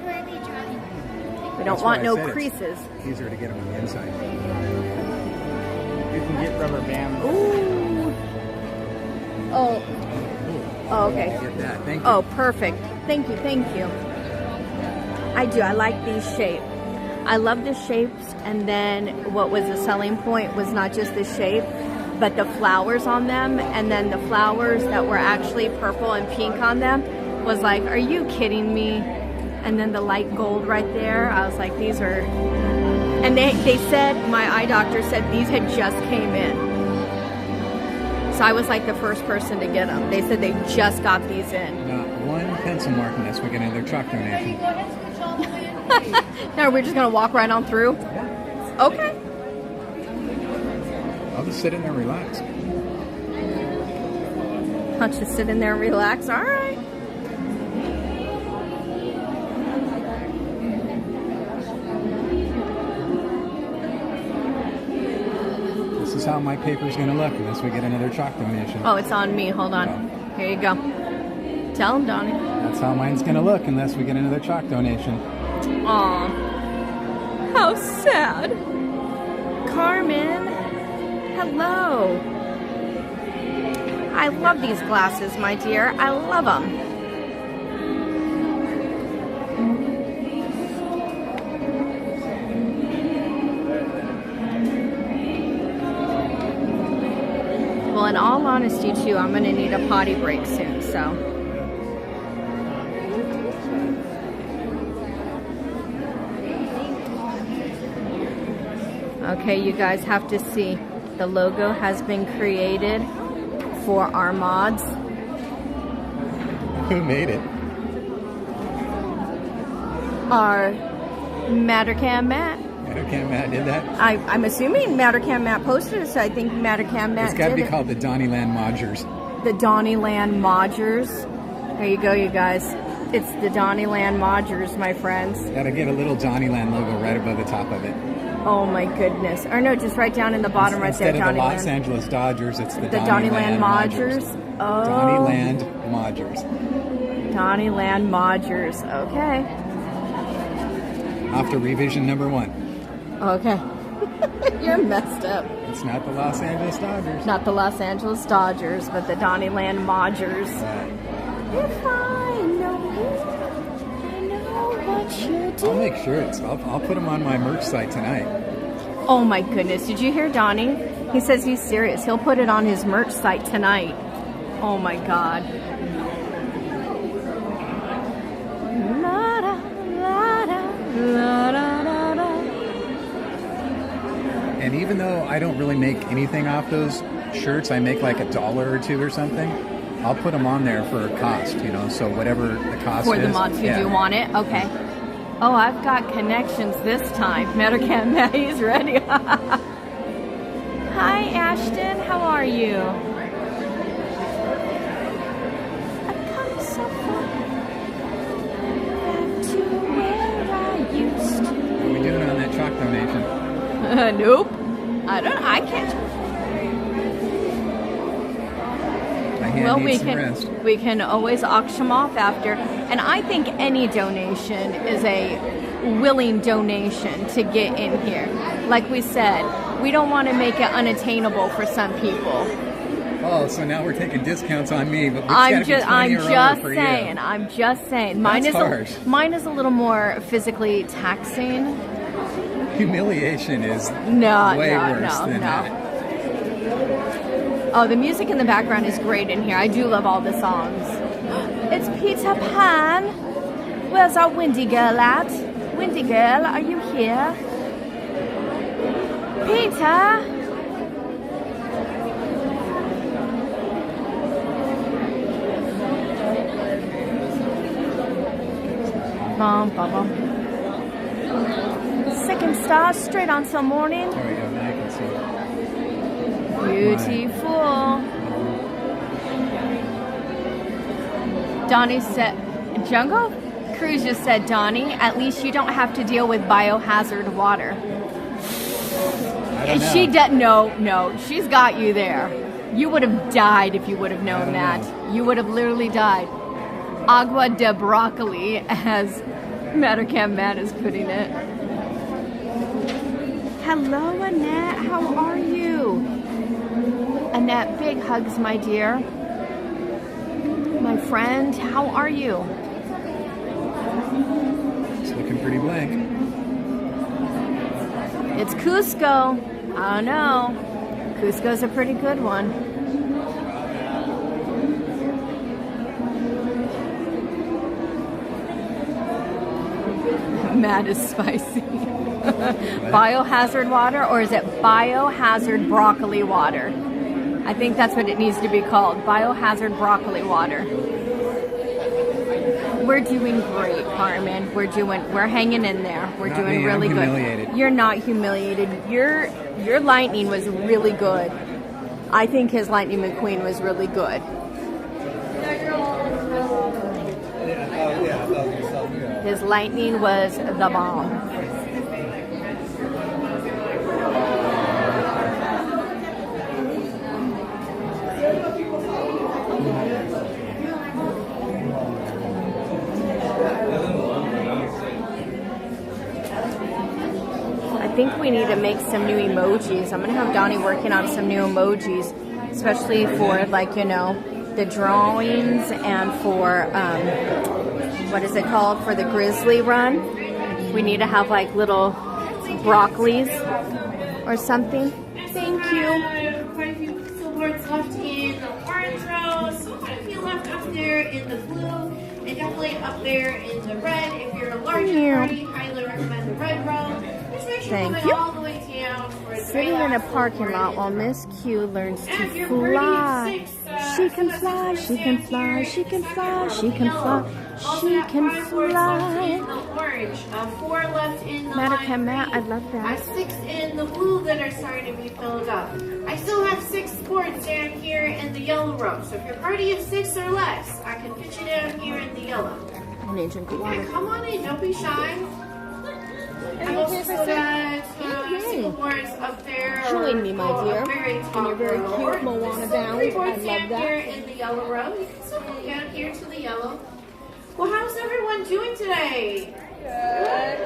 We don't want no creases. It's easier to get them on the inside. You can get rubber bands. Ooh. Oh. Oh, okay. Get that. Thank you. Oh, perfect. Thank you. Thank you. I do. I like these shapes. I love the shapes. And then what was the selling point was not just the shape, but the flowers on them. And then the flowers that were actually purple and pink on them was like, are you kidding me? And then the light gold right there, I was like, these are And they said, my eye doctor said these had just came in. So I was like the first person to get them. They said they just got these in. Not one pencil mark unless we get another CHOC donation. Now we're just gonna walk right on through? Yeah. Okay. I'll just sit in there and relax. I'll just sit in there and relax. All right. This is how my paper's going to look unless we get another CHOC donation. Oh, it's on me. Hold on. Oh. Here you go. Tell him, Donnie. That's how mine's going to look unless we get another CHOC donation. Aw. How sad. Carmen. Hello. I love these glasses, my dear. I love them. Well, in all honesty, too, I'm going to need a potty break soon, so. Okay, you guys have to see. The logo has been created for our mods. Who made it? Our Mattercam Matt. Mattercam Matt did that? I'm assuming Mattercam Matt posted it, so I think Mattercam Matt It's got to be did it. called the DonnieLand Modgers. The DonnieLand Modgers. There you go, you guys. It's the DonnieLand Modgers, my friends. Got to get a little DonnieLand logo right above the top of it. Oh my goodness. Or no, just right down in the bottom right there, Instead of the Los DonnieLand. Angeles Dodgers, it's the DonnieLand Modgers. Oh. DonnieLand Modgers. DonnieLand Modgers. Okay. After revision number 1. Okay. You're messed up. It's not the Los Angeles Dodgers. Not the Los Angeles Dodgers, but the DonnieLand Modgers. If I know what you do. I'll make sure I'll put them on my merch site tonight. Oh my goodness. Did you hear Donnie? He says he's serious. He'll put it on his merch site tonight. Oh my God. La-da, la-da, la-da-da-da. And even though I don't really make anything off those shirts, I make like $1 or $2 or something. I'll put them on there for a cost, you know, so whatever the cost is. For the mods who do want it? Okay. Oh, I've got connections this time. Mattercam Matt, he's ready. Hi, Ashton. How are you? I've come so far back to where I used to. What are we doing on that CHOC donation? Nope. I can't. Well, we can always auction them off after. And I think any donation is a willing donation to get in here. Like we said, we don't want to make it unattainable for some people. Oh, so now we're taking discounts on me, but I'm just saying. Mine is harsh. Mine is a little more physically taxing. Humiliation is way worse than that. Oh, the music in the background is great in here. I do love all the songs. It's Peter Pan. Where's our Windy Girl at? Windy Girl, are you here? Peter? Bum, bum, bum. Second star, straight on till morning. There we go, now you can see it. Beautiful. Donnie said, Jungle Cruise just said, Donnie, at least you don't have to deal with biohazard water. I don't know. She does. No, she's got you there. You would have died if you would have known that. You would have literally died. Agua de broccoli, as Mattercam Matt is putting it. Hello, Annette. How are you? Annette, big hugs, my dear. My friend, how are you? It's looking pretty blank. It's Cusco. I don't know. Cusco's a pretty good one. Matt is spicy. Biohazard water, or is it biohazard broccoli water? I think that's what it needs to be called. Biohazard broccoli water. We're doing great, Carmen. We're hanging in there. We're doing really good. Humiliated. You're not humiliated. Your lightning was really good. I think his Lightning McQueen was really good. His lightning was the bomb. I think we need to make some new emojis. I'm gonna have Donnie working on some new emojis, especially for, like, you know, the drawings and for what is it called, for the grizzly run. We need to have like little broccolis or something. Thank you. Quite a few billboards left in the orange row, so quite a few left up there in the blue, and definitely up there in the red. If you're a larger party, highly recommend the red row. Just make sure you go all the way down for the Sitting in a parking lot while Miss Q learns to fly. She can fly, she can fly, she can fly, she can fly. She can fly. Orange, 4 left in the Matt, Matt, I love that. 6 in the blue that are starting to be filled up. I still have 6 sports down here in the yellow row. So if your party is 6 or less, I can fit you down here in the yellow. I need to drink water. Come on in, don't be shy. I've also still got single boards up there. Join me, my dear. And you're very cute, Moana bound. I love down that. here in the yellow row. You can still come down here to the yellow. Well, how's everyone doing today? Good.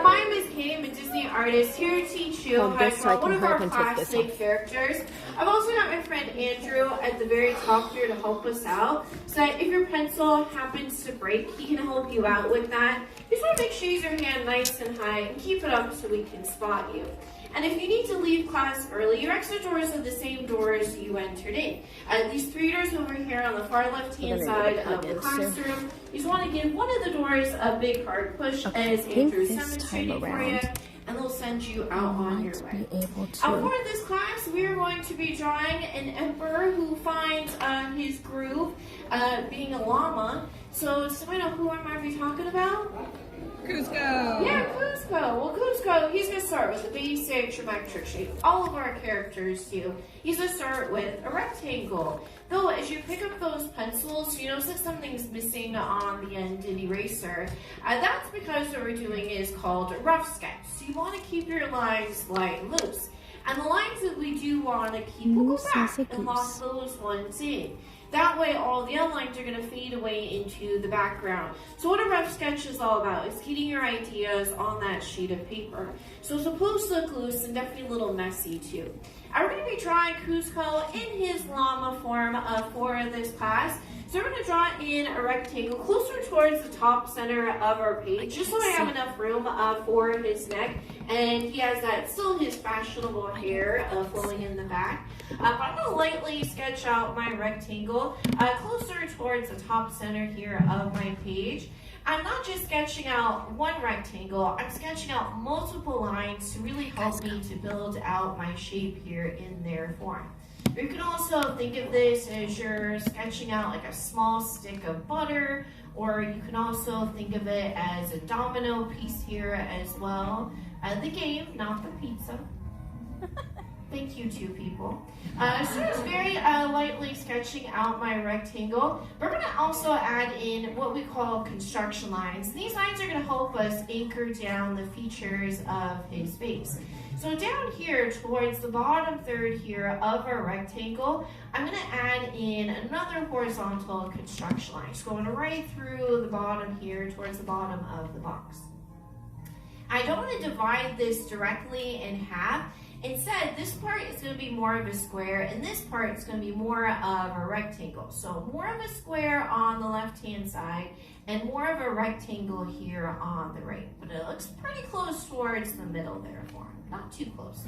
My name is Kay. I'm a Disney artist here to teach you how to draw one of our classic characters. I've also got my friend Andrew at the very top here to help us out. So that if your pencil happens to break, he can help you out with that. Just want to make sure you use your hand nice and high and keep it up so we can spot you. And if you need to leave class early, your exit doors are the same doors you entered in. These 3 doors over here on the far left-hand side of the classroom, you just want to give one of the doors a big hard push as Andrew demonstrated for you, and they'll send you out on your way. For this class, we are going to be drawing an emperor who finds his groove being a llama. So does somebody know who I might be talking about? Cusco. Yeah, Cusco. Well, Cusco, he's going to start with the basic geometric shape. All of our characters do. He's going to start with a rectangle. Though, as you pick up those pencils, you notice that something's missing on the end of the eraser. That's because what we're doing is called a rough sketch. So you want to keep your lines light and loose. And the lines that we do want to keep, we'll go back and lock those ones in. That way, all the outlines are going to fade away into the background. So what a rough sketch is all about is getting your ideas on that sheet of paper. So it's supposed to look loose and definitely a little messy too. We're going to be drawing Cusco in his llama form for this class. So we're going to draw in a rectangle closer towards the top center of our page, just so I have enough room for his neck. And he has that still his fashionable hair flowing in the back. But I'm going to lightly sketch out my rectangle closer towards the top center here of my page. I'm not just sketching out one rectangle, I'm sketching out multiple lines to really help me to build out my shape here in their form. You can also think of this as you're sketching out like a small stick of butter, or you can also think of it as a domino piece here as well. The game, not the pizza. Thank you, 2 people. So it's very lightly sketching out my rectangle. We're going to also add in what we call construction lines. These lines are going to help us anchor down the features of his face. So down here towards the bottom third here of our rectangle, I'm going to add in another horizontal construction line. Just going right through the bottom here towards the bottom of the box. I don't want to divide this directly in half. Instead, this part is going to be more of a square, and this part is going to be more of a rectangle. So more of a square on the left-hand side, and more of a rectangle here on the right. But it looks pretty close towards the middle there for him. Not too close.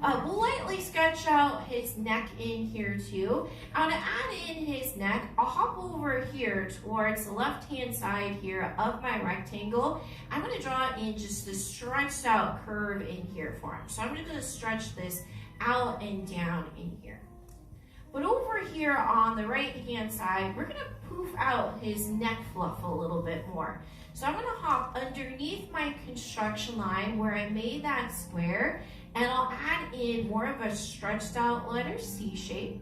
We'll lightly sketch out his neck in here too. Now to add in his neck, I'll hop over here towards the left-hand side here of my rectangle. I'm going to draw in just a stretched out curve in here for him. So I'm just going to stretch this out and down in here. But over here on the right-hand side, we're going to poof out his neck fluff a little bit more. So I'm going to hop underneath my construction line where I made that square, and I'll add in more of a stretched out letter C shape.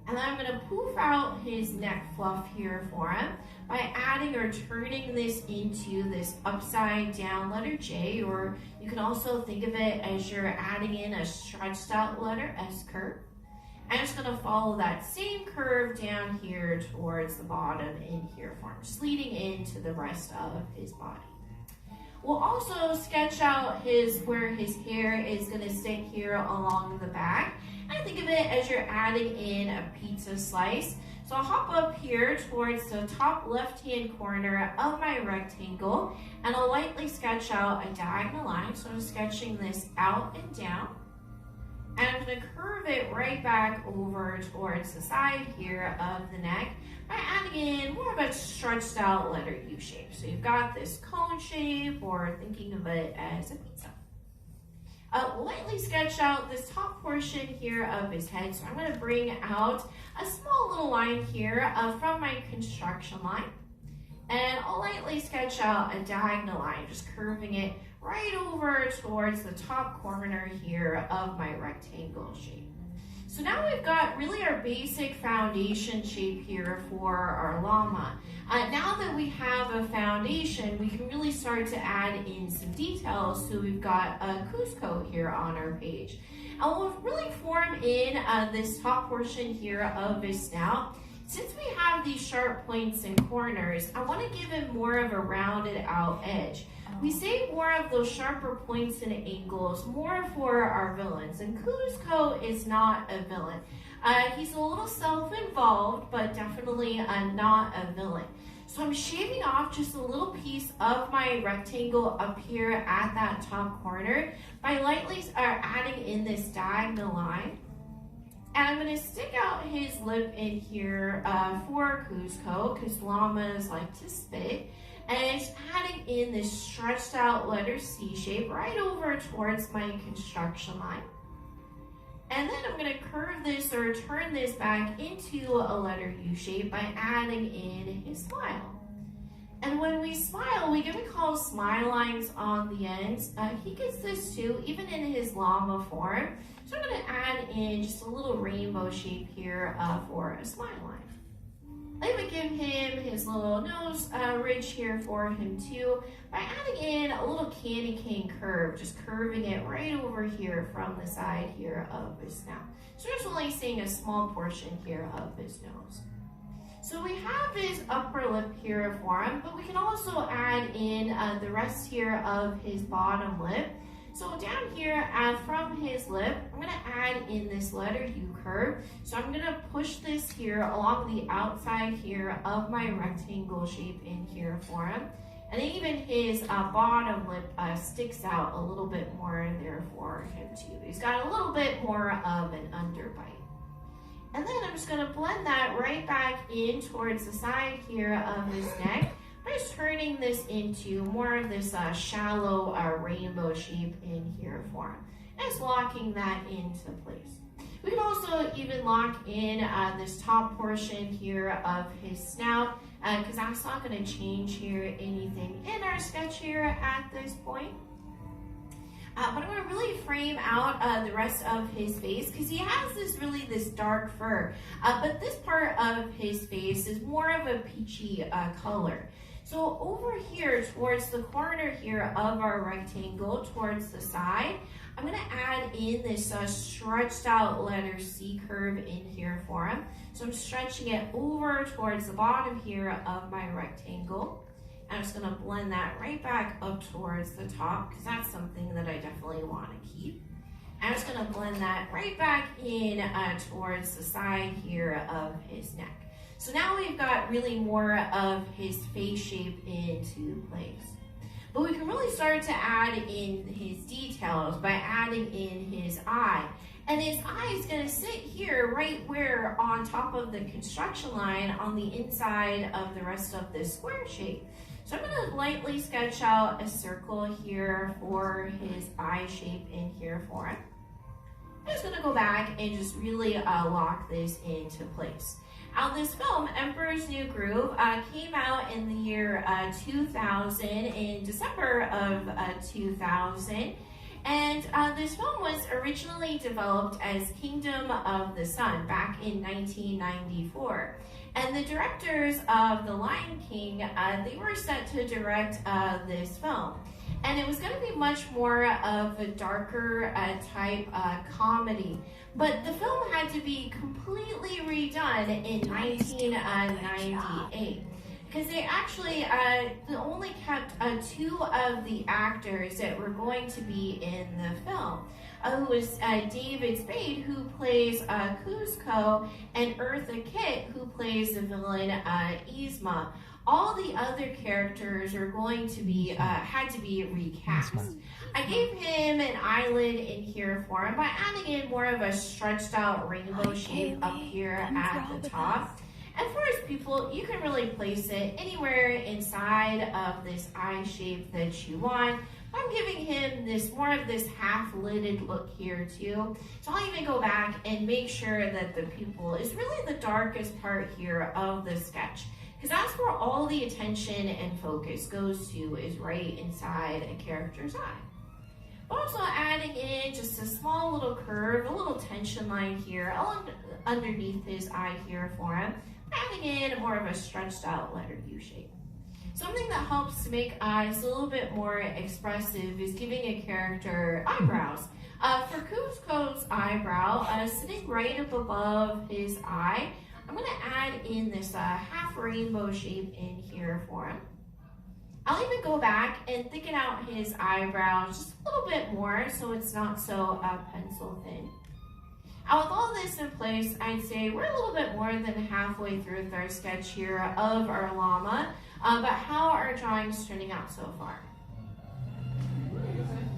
And then I'm going to poof out his neck fluff here for him by adding or turning this into this upside down letter J, or you can also think of it as you're adding in a stretched out letter S curve. I'm just going to follow that same curve down here towards the bottom in here for him, just leading into the rest of his body. We'll also sketch out where his hair is going to sit here along the back. And think of it as you're adding in a pizza slice. So I'll hop up here towards the top left-hand corner of my rectangle, and I'll lightly sketch out a diagonal line. So I'm sketching this out and down. And I'm going to curve it right back over towards the side here of the neck by adding in more of a stretched out letter U shape. So you've got this cone shape, or thinking of it as a pizza. Lightly sketch out this top portion here of his head. So I'm going to bring out a small little line here from my construction line. And I'll lightly sketch out a diagonal line, just curving it right over towards the top corner here of my rectangle shape. So now we've got really our basic foundation shape here for our llama. Now that we have a foundation, we can really start to add in some details. So we've got a Cusco here on our page. And we'll really form in this top portion here of his snout. Since we have these sharp points and corners, I want to give him more of a rounded out edge. We save more of those sharper points and angles more for our villains, and Cusco is not a villain. He's a little self-involved, but definitely not a villain. So I'm shaving off just a little piece of my rectangle up here at that top corner by lightly adding in this diagonal line. And I'm going to stick out his lip in here for Cusco, because llamas like to spit. And it's adding in this stretched out letter C shape right over towards my construction line. And then I'm going to curve this or turn this back into a letter U shape by adding in his smile. And when we smile, we give it called smile lines on the ends. He gets this too, even in his llama form. So I'm going to add in just a little rainbow shape here for a smile line. I'm going to give him his little nose ridge here for him too by adding in a little candy cane curve, just curving it right over here from the side here of his snout. So we're just only seeing a small portion here of his nose. So we have his upper lip here for him, but we can also add in the rest here of his bottom lip. So down here from his lip, I'm going to add in this letter U curve. So I'm going to push this here along the outside here of my rectangle shape in here for him. And even his bottom lip sticks out a little bit more there for him too. He's got a little bit more of an underbite. And then I'm just going to blend that right back in towards the side here of his neck. I'm just turning this into more of this shallow rainbow shape in here for him. And just locking that into place. We can also even lock in this top portion here of his snout, because that's not going to change here anything in our sketch here at this point. But I'm going to really frame out the rest of his face, because he has this dark fur. But this part of his face is more of a peachy color. So over here towards the corner here of our rectangle, towards the side, I'm going to add in this stretched out letter C curve in here for him. So I'm stretching it over towards the bottom here of my rectangle. I'm just going to blend that right back up towards the top, because that's something that I definitely want to keep. I'm just going to blend that right back in towards the side here of his neck. So now we've got really more of his face shape into place. But we can really start to add in his details by adding in his eye. And his eye is going to sit here right where on top of the construction line on the inside of the rest of this square shape. So I'm going to lightly sketch out a circle here for his eye shape in here for him. I'm just going to go back and just really lock this into place. Now this film, Emperor's New Groove, came out in the year 2000, in December of 2000. And this film was originally developed as Kingdom of the Sun back in 1994. And the directors of The Lion King, they were set to direct this film. And it was going to be much more of a darker type comedy. But the film had to be completely redone in 1998. Because they actually only kept 2 of the actors that were going to be in the film. Who was David Spade, who plays Kuzco, and Eartha Kitt, who plays the villain Yzma. All the other characters are going to be had to be recast. I gave him an eyelid in here for him by adding in more of a stretched out rainbow shape up here at the top. And for his pupil, you can really place it anywhere inside of this eye shape that you want. I'm giving him more of this half-lidded look here too. So I'll even go back and make sure that the pupil is really the darkest part here of the sketch. Because that's where all the attention and focus goes to, is right inside a character's eye. Also adding in just a small little curve, a little tension line here underneath his eye here for him. Adding in more of a stretched out letter U shape. Something that helps to make eyes a little bit more expressive is giving a character eyebrows. For Kuzco's eyebrow, sitting right up above his eye, I'm going to add in this half rainbow shape in here for him. I'll even go back and thicken out his eyebrows just a little bit more so it's not so pencil thin. Now with all this in place, I'd say we're a little bit more than halfway through with our sketch here of our llama, but how are our drawings turning out so far?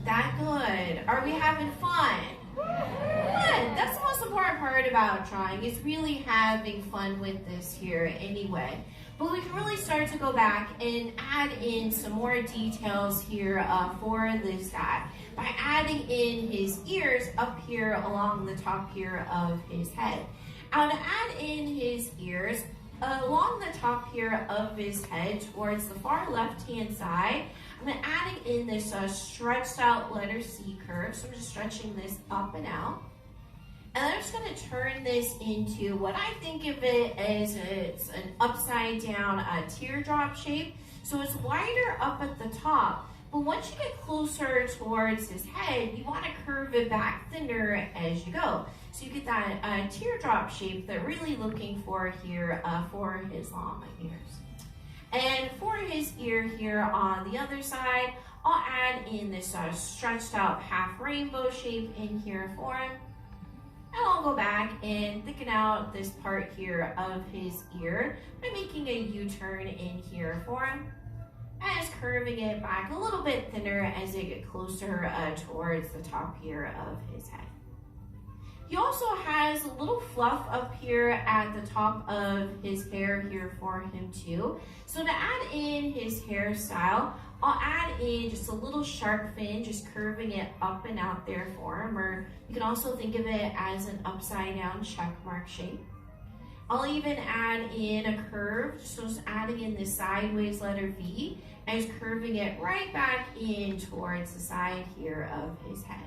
That good. Are we having fun? Good. That's the most important part about drawing, is really having fun with this here anyway. But we can really start to go back and add in some more details here for this guy by adding in his ears up here along the top here of his head. Now to add in his ears, along the top here of his head towards the far left-hand side, I'm going to adding in this stretched out letter C curve. So I'm just stretching this up and out. And I'm just going to turn this into what I think of it as it's an upside down teardrop shape. So it's wider up at the top, but once you get closer towards his head, you want to curve it back thinner as you go. So you get that teardrop shape that we're really looking for here for his llama ears. And for his ear here on the other side, I'll add in this stretched out half rainbow shape in here for him. And I'll go back and thicken out this part here of his ear by making a U-turn in here for him. And just curving it back a little bit thinner as they get closer towards the top here of his head. He also has a little fluff up here at the top of his hair here for him too. So to add in his hairstyle, I'll add in just a little shark fin, just curving it up and out there for him, or you can also think of it as an upside down check mark shape. I'll even add in a curve, so just adding in the sideways letter V, and just curving it right back in towards the side here of his head.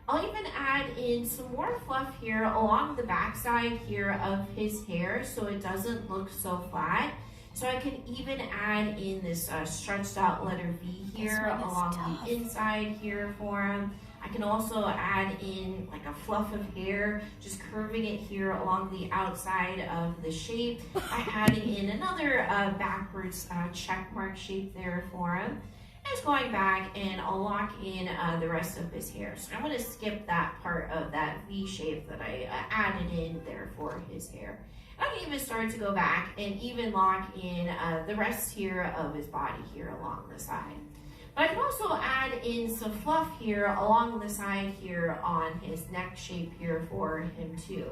I'll even add in some more fluff here along the back side here of his hair so it doesn't look so flat. So I can even add in this stretched out letter V here along the inside here for him. I can also add in like a fluff of hair, just curving it here along the outside of the shape by adding in another backwards check mark shape there for him. I was going back and I'll lock in the rest of his hair. So I'm going to skip that part of that V shape that I added in there for his hair. I can even start to go back and even lock in the rest here of his body here along the side. But I can also add in some fluff here along the side here on his neck shape here for him too.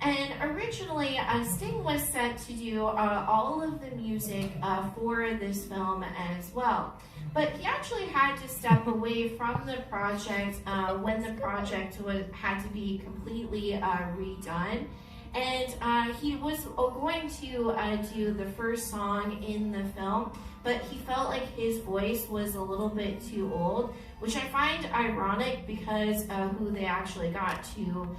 And originally, Sting was set to do all of the music for this film as well. But he actually had to step away from the project when the project had to be completely redone. And he was going to do the first song in the film, but he felt like his voice was a little bit too old, which I find ironic because who they actually got to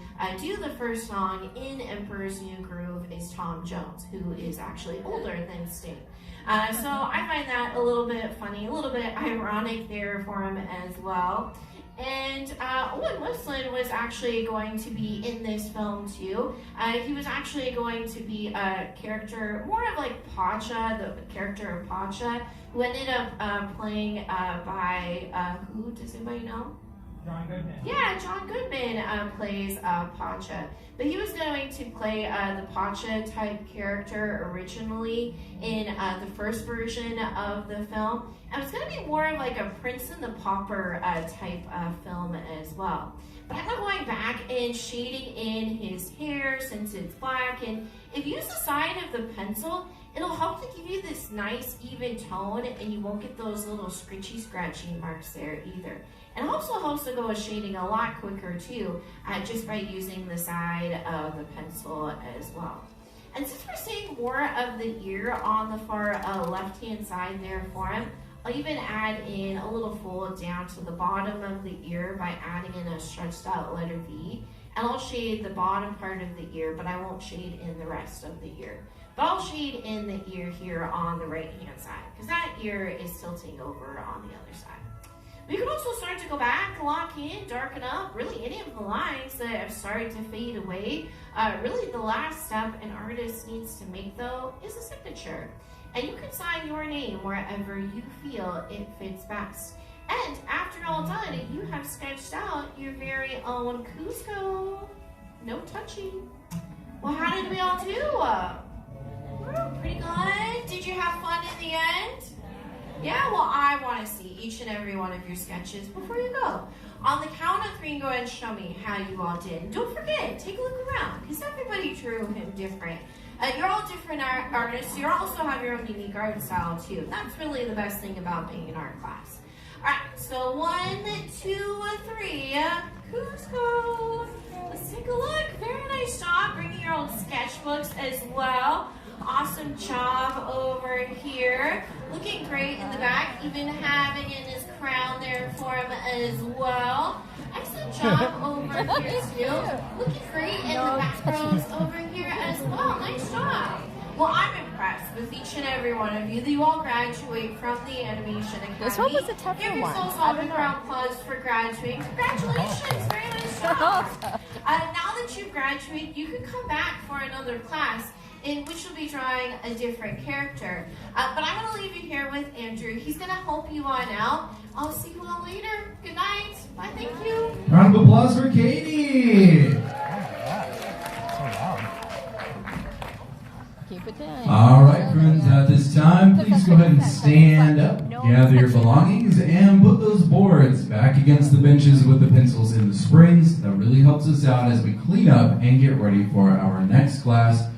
do the first song in Emperor's New Groove is Tom Jones, who is actually older than Sting. So I find that a little bit funny, a little bit ironic there for him as well. And Owen Wilson was actually going to be in this film too. He was actually going to be a character, more of like Pacha, the character of Pacha, who ended up playing by, who, does anybody know? John Goodman. Yeah, John Goodman plays Pacha. But he was going to play the Pacha type character originally in the first version of the film. And it was going to be more of like a Prince and the Pauper type film as well. But I'm going back and shading in his hair since it's black. And if you use the side of the pencil, it'll help to give you this nice even tone and you won't get those little scratchy marks there either. And it also helps to go with shading a lot quicker too, just by using the side of the pencil as well. And since we're seeing more of the ear on the far left-hand side there for him, I'll even add in a little fold down to the bottom of the ear by adding in a stretched out letter V. And I'll shade the bottom part of the ear, but I won't shade in the rest of the ear. But I'll shade in the ear here on the right-hand side, because that ear is tilting over on the other side. We can also start to go back, lock in, darken up, really any of the lines that have started to fade away. Really the last step an artist needs to make though is a signature. And you can sign your name wherever you feel it fits best. And after all done, you have sketched out your very own Cusco. No touching. Well, how did we all do? Pretty good. Did you have fun in the end? Yeah, well, I want to see each and every one of your sketches before you go. On the count of 3, go ahead and show me how you all did. And don't forget, take a look around, because everybody drew him different. You're all different artists. You also have your own unique art style, too. That's really the best thing about being in art class. All right, so 1, 2, 3, Cusco. Let's take a look. Very nice job bringing your own sketchbooks as well. Awesome job over here. Looking great in the back, even having in his crown there for him as well. Excellent job over here too. Looking great in the back rows over here as well. Nice job. Well, I'm impressed with each and every one of you. You all graduate from the Animation Academy. This one was a tougher Give one. yourselves all a round of applause for graduating. Congratulations, very nice job. Now that you've graduated, you can come back for another class in which will be drawing a different character. But I'm going to leave you here with Andrew. He's going to help you on out. I'll see you all later. Good night. Bye. Thank you. Round of applause for Katie. Keep it down. All right, friends, at this time, please go ahead and stand up, gather your belongings, and put those boards back against the benches with the pencils in the springs. That really helps us out as we clean up and get ready for our next class,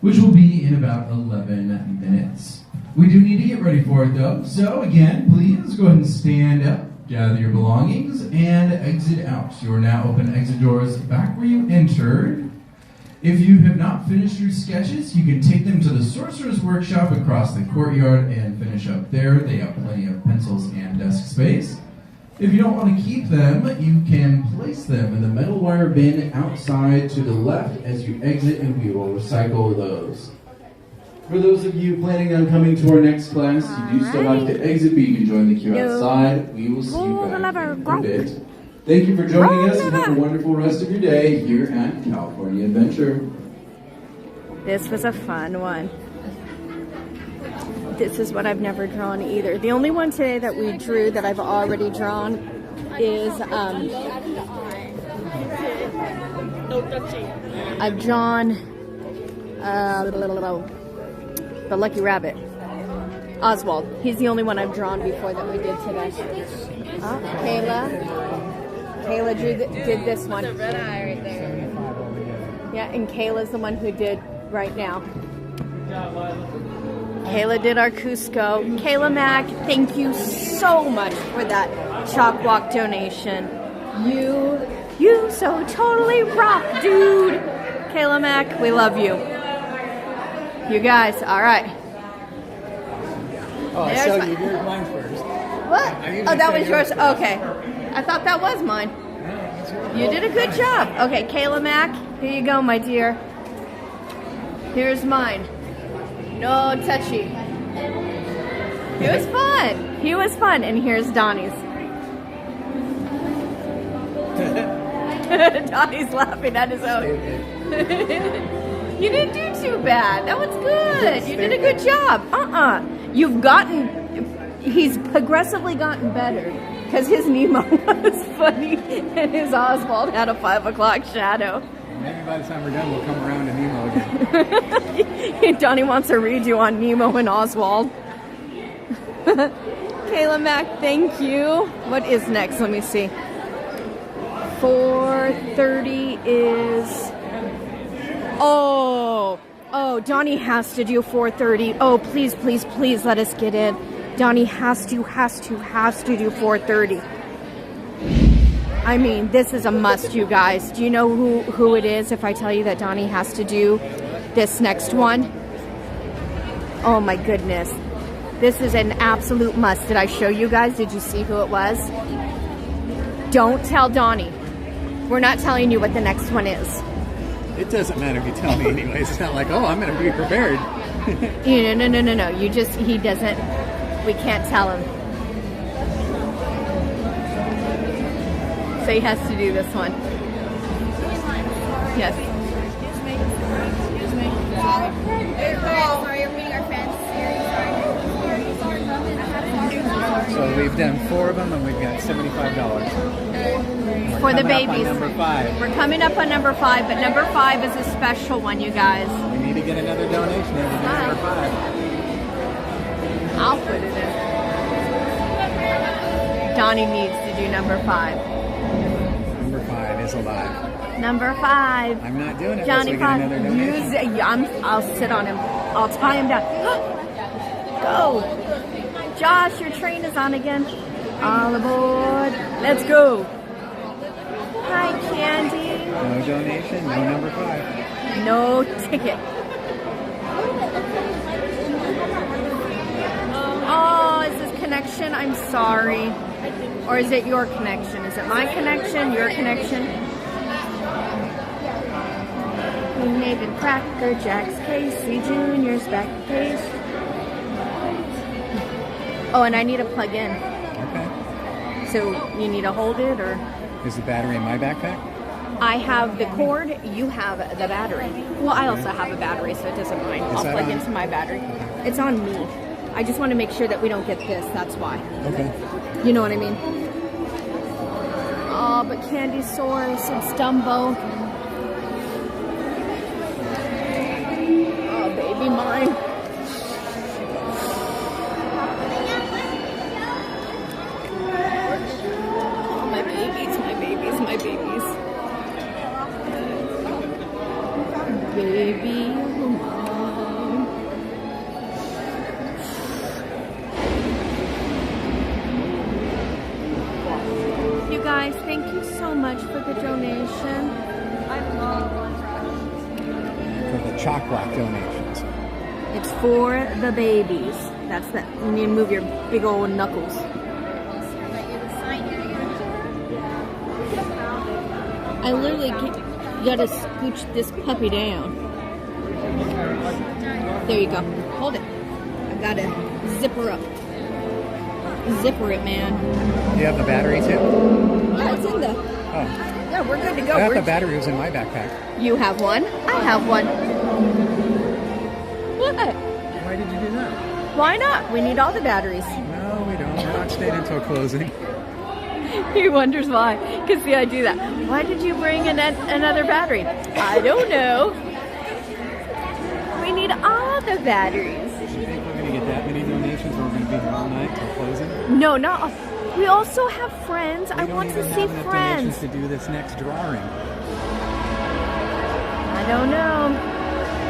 which will be in about 11 minutes. We do need to get ready for it though, so again, please go ahead and stand up, gather your belongings, and exit out. You are now open exit doors back where you entered. If you have not finished your sketches, you can take them to the Sorcerer's Workshop across the courtyard and finish up there. They have plenty of pencils and desk space. If you don't want to keep them, you can place them in the metal wire bin outside to the left as you exit, and we will recycle those. For those of you planning on coming to our next class, you do still have to exit, but you can join the queue outside. We will see you back in a bit. Thank you for joining us, and have a wonderful rest of your day here at California Adventure. This was a fun one. This is what I've never drawn either. The only one today that we drew that I've already drawn is I've drawn the Lucky Rabbit. Oswald. He's the only one I've drawn before that we did today. Oh, Kayla did this one. The red eye right there. Yeah, and Kayla's the one who did right now. Kayla did our Cusco. Kayla Mack, thank you so much for that CHOC Walk donation. You so totally rock, dude. Kayla Mack, we love you. You guys, all right. Oh, I There's showed you yours, mine first. What? Oh, that was yours? Okay. I thought that was mine. You did a good job. Okay, Kayla Mack, here you go, my dear. Here's mine. No touchy. It was fun. He was fun. And here's Donnie's. Donnie's laughing at his own. You didn't do too bad. That was good. You did a good job. You've gotten, he's progressively gotten better. Because his Nemo was funny and his Oswald had a 5 o'clock shadow. Maybe by the time we're done, we'll come around to Nemo again. Donnie wants a redo on Nemo and Oswald. Kayla Mack, thank you. What is next? Let me see. 4:30 is... Oh, Donnie has to do 4:30. Oh, please, please, please let us get in. Donnie has to do 4:30. I mean, this is a must, you guys. Do you know who it is if I tell you that Donnie has to do this next one? Oh my goodness. This is an absolute must. Did I show you guys? Did you see who it was? Don't tell Donnie. We're not telling you what the next one is. It doesn't matter if you tell me anyways. It's not like, oh, I'm going to be prepared. No. You just, he doesn't, we can't tell him. So he has to do this one. Yes. Excuse me. Sorry, I'm meeting our fans. So we've done 4 of them and we've got $75. For the babies. Number 5. We're coming up on number 5, but number 5 is a special one, you guys. We need to get another donation in to do number 5. I'll put it in. Donnie needs to do number 5. Number 5 is alive. Number 5. I'm not doing it. Johnny unless we get another donation. I'll sit on him. I'll tie him down. Go. Josh, your train is on again. All aboard. Let's go. Hi, Candy. No donation, no number 5. No ticket. Oh, is this connection? I'm sorry. Or is it your connection? Is it my connection? Your connection? We made it Cracker Jacks, Casey Jr.'s back case. Oh, and I need to plug in. Okay. So you need to hold it, or? Is the battery in my backpack? I have the cord, you have the battery. Well, I also have a battery, so it doesn't mind. I'll plug into my battery. It's on me. I just want to make sure that we don't get this, that's why. Okay. You know what I mean? Oh, but Candysaurus and Stumbo. Oh, baby mine. Baby, you guys, thank you so much for the donation. I love For the CHOC Walk donations. It's for the babies. That's that. You need to move your big old knuckles. I literally gotta scooch this puppy down. There you go. Hold it. I gotta zipper up. Zipper it, man. Do you have the battery too? Yeah, it's in the... Oh. Yeah, we're good to go. I thought the battery was in my backpack. You have one. I have one. What? Why did you do that? Why not? We need all the batteries. No, we don't. We're not staying until closing. He wonders why. Because see, I do that. Why did you bring another battery? I don't know. We need all the batteries. Do you think we're going to get that many donations or we're going to be here all night till closing? No, not. We also have friends. I want to see friends. To do this next drawing. I don't know.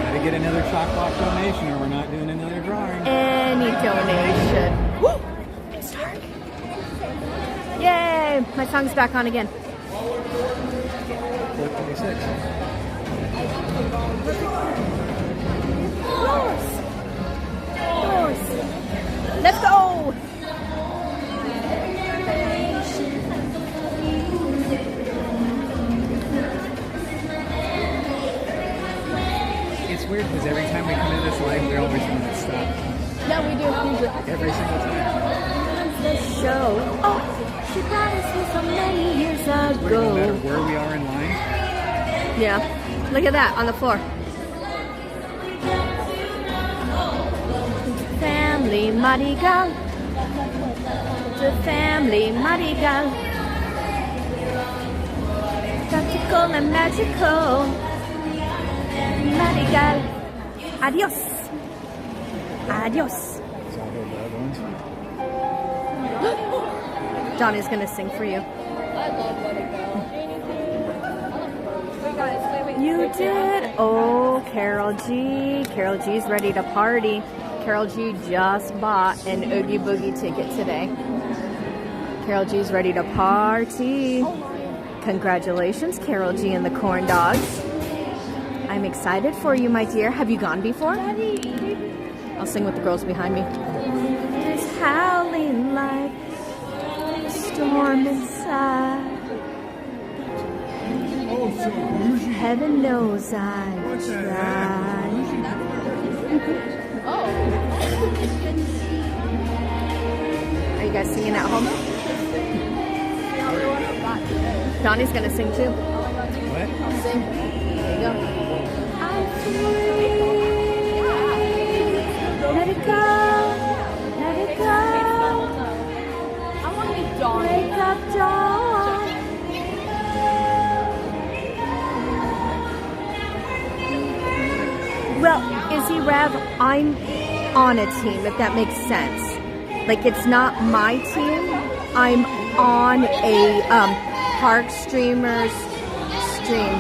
Gotta get another CHOC donation or we're not doing another drawing. Any donation. Woo! It's dark. Yay! My song's back on again. 4:26. Let's go! It's weird because every time we come into this line, we always want to stop. Yeah, we do. Every single time. The show. Oh, she promised me so many years ago. No matter where we are in line. Yeah. Look at that on the floor. Family Marigal. The family Marigal. Practical and magical. Marigal. Adios. Adios. Donnie's gonna sing for you. You did. Oh, Carol G. Carol G's ready to party. Carol G just bought an Oogie Boogie ticket today. Carol G's ready to party. Congratulations, Carol G and the Corn Dogs. I'm excited for you, my dear. Have you gone before? I'll sing with the girls behind me. There's howling like a storm inside. Heaven knows I tried. Are you guys singing at home? Donnie's gonna sing too. What? Sing. There you go. I'm free. Let it go. Let it go. I want to be Dawn. Wake up, Dawn. Well, Izzy Rev, I'm on a team, if that makes sense. Like, it's not my team. I'm on a Park Streamers stream.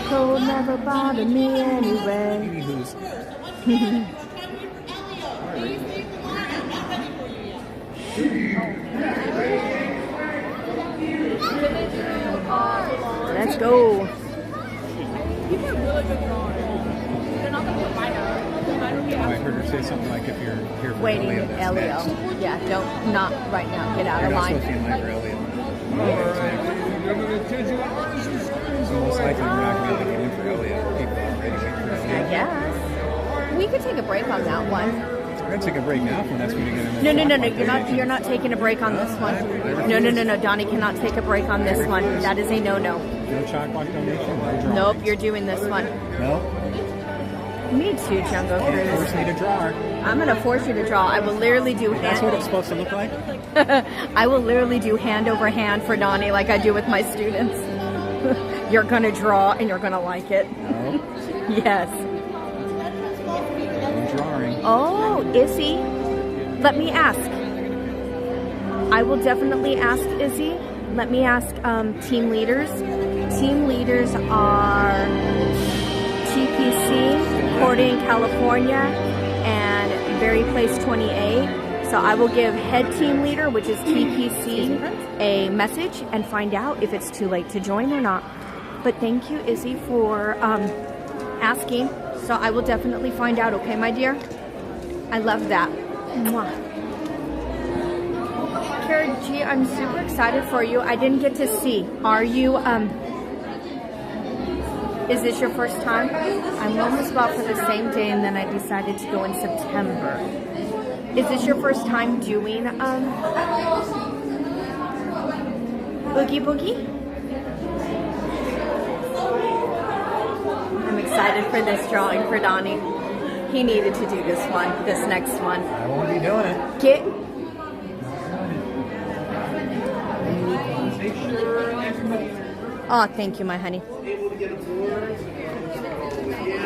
Cold never bothered me anyway. Let's go. People are really good drawers. They're not going to put mine out. I heard her say something like if you're here for Waiting, Elio, that's Elio. next. Yeah, don't, not right now. Get out You're of not line. supposed to be in line for Elio. So most likely we're not going to be able to get in for Elio. People are already waiting for Elio. I guess. We could take a break on that one. We're going to take a break now when that's when you get in. No. You're not taking a break on this one. No. Donnie cannot take a break on this one. That is a no-no. No CHOC donation? No drawing. Nope, you're doing this one. No? Me too, Jungle Cruise. Force me to draw. I'm going to force you to draw. I will literally do hand. That's what it's supposed to look like? I will literally do hand over hand for Donnie like I do with my students. You're going to draw and you're going to like it. No. Yes. I'm drawing. Oh, Izzy, let me ask. I will definitely ask Izzy. Let me ask team leaders. Team leaders are TPC, Corday, California, and Berry Place 28. So I will give head team leader, which is TPC, a message and find out if it's too late to join or not. But thank you, Izzy, for asking. So I will definitely find out, okay, my dear? I love that. Mwah. Kara G, I'm super excited for you. I didn't get to see. Are you, is this your first time? I'm on the spot for the same day and then I decided to go in September. Is this your first time doing, Oogie Boogie? I'm excited for this drawing for Donnie. He needed to do this one, this next one. I won't be doing it. Get. Oh, thank you, my honey. Able to get a board.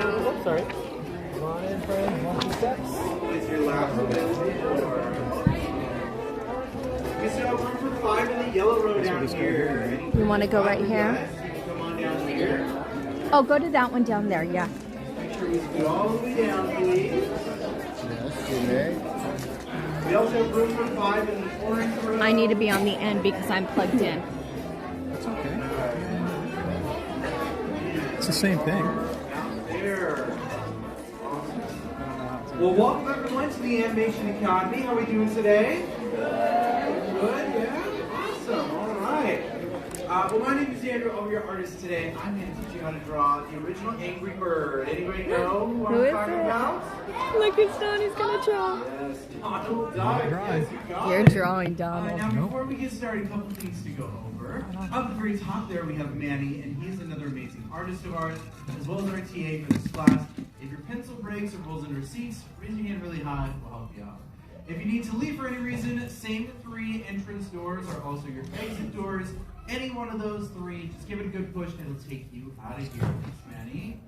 Oh, sorry. Come on in, friends. 1, 2 steps. Is your last You still have room for 5 in the yellow row down here. You want to go right here? Come on down here. Oh, go to that one down there, yeah. Make sure we scoot all the way down, please. Yes, you may. We also have room for 5 in the orange row. I need to be on the end because I'm plugged in. It's okay. It's the same thing. Out there. Awesome. Well, welcome everyone to the Animation Academy. How are we doing today? Good, yeah? Awesome, all right. Well, my name is Andrew. I'll be your artist today. I'm going to teach you how to draw the original Angry Bird. Anybody know what Who I'm is talking it? about? Look, it's Donnie's gonna draw. Yes, Donald Duck. Yes, you got You're it. drawing Donald. Now, before we get started, a couple things to go over. Up at the very top there, we have Manny, and he's another amazing artist of ours, as well as our TA for this class. If your pencil breaks or rolls into receipts, raise your hand really high. We'll help you out. If you need to leave for any reason, same 3 entrance doors are also your exit doors. Any one of those 3, just give it a good push, and it'll take you out of here. Thanks, Manny.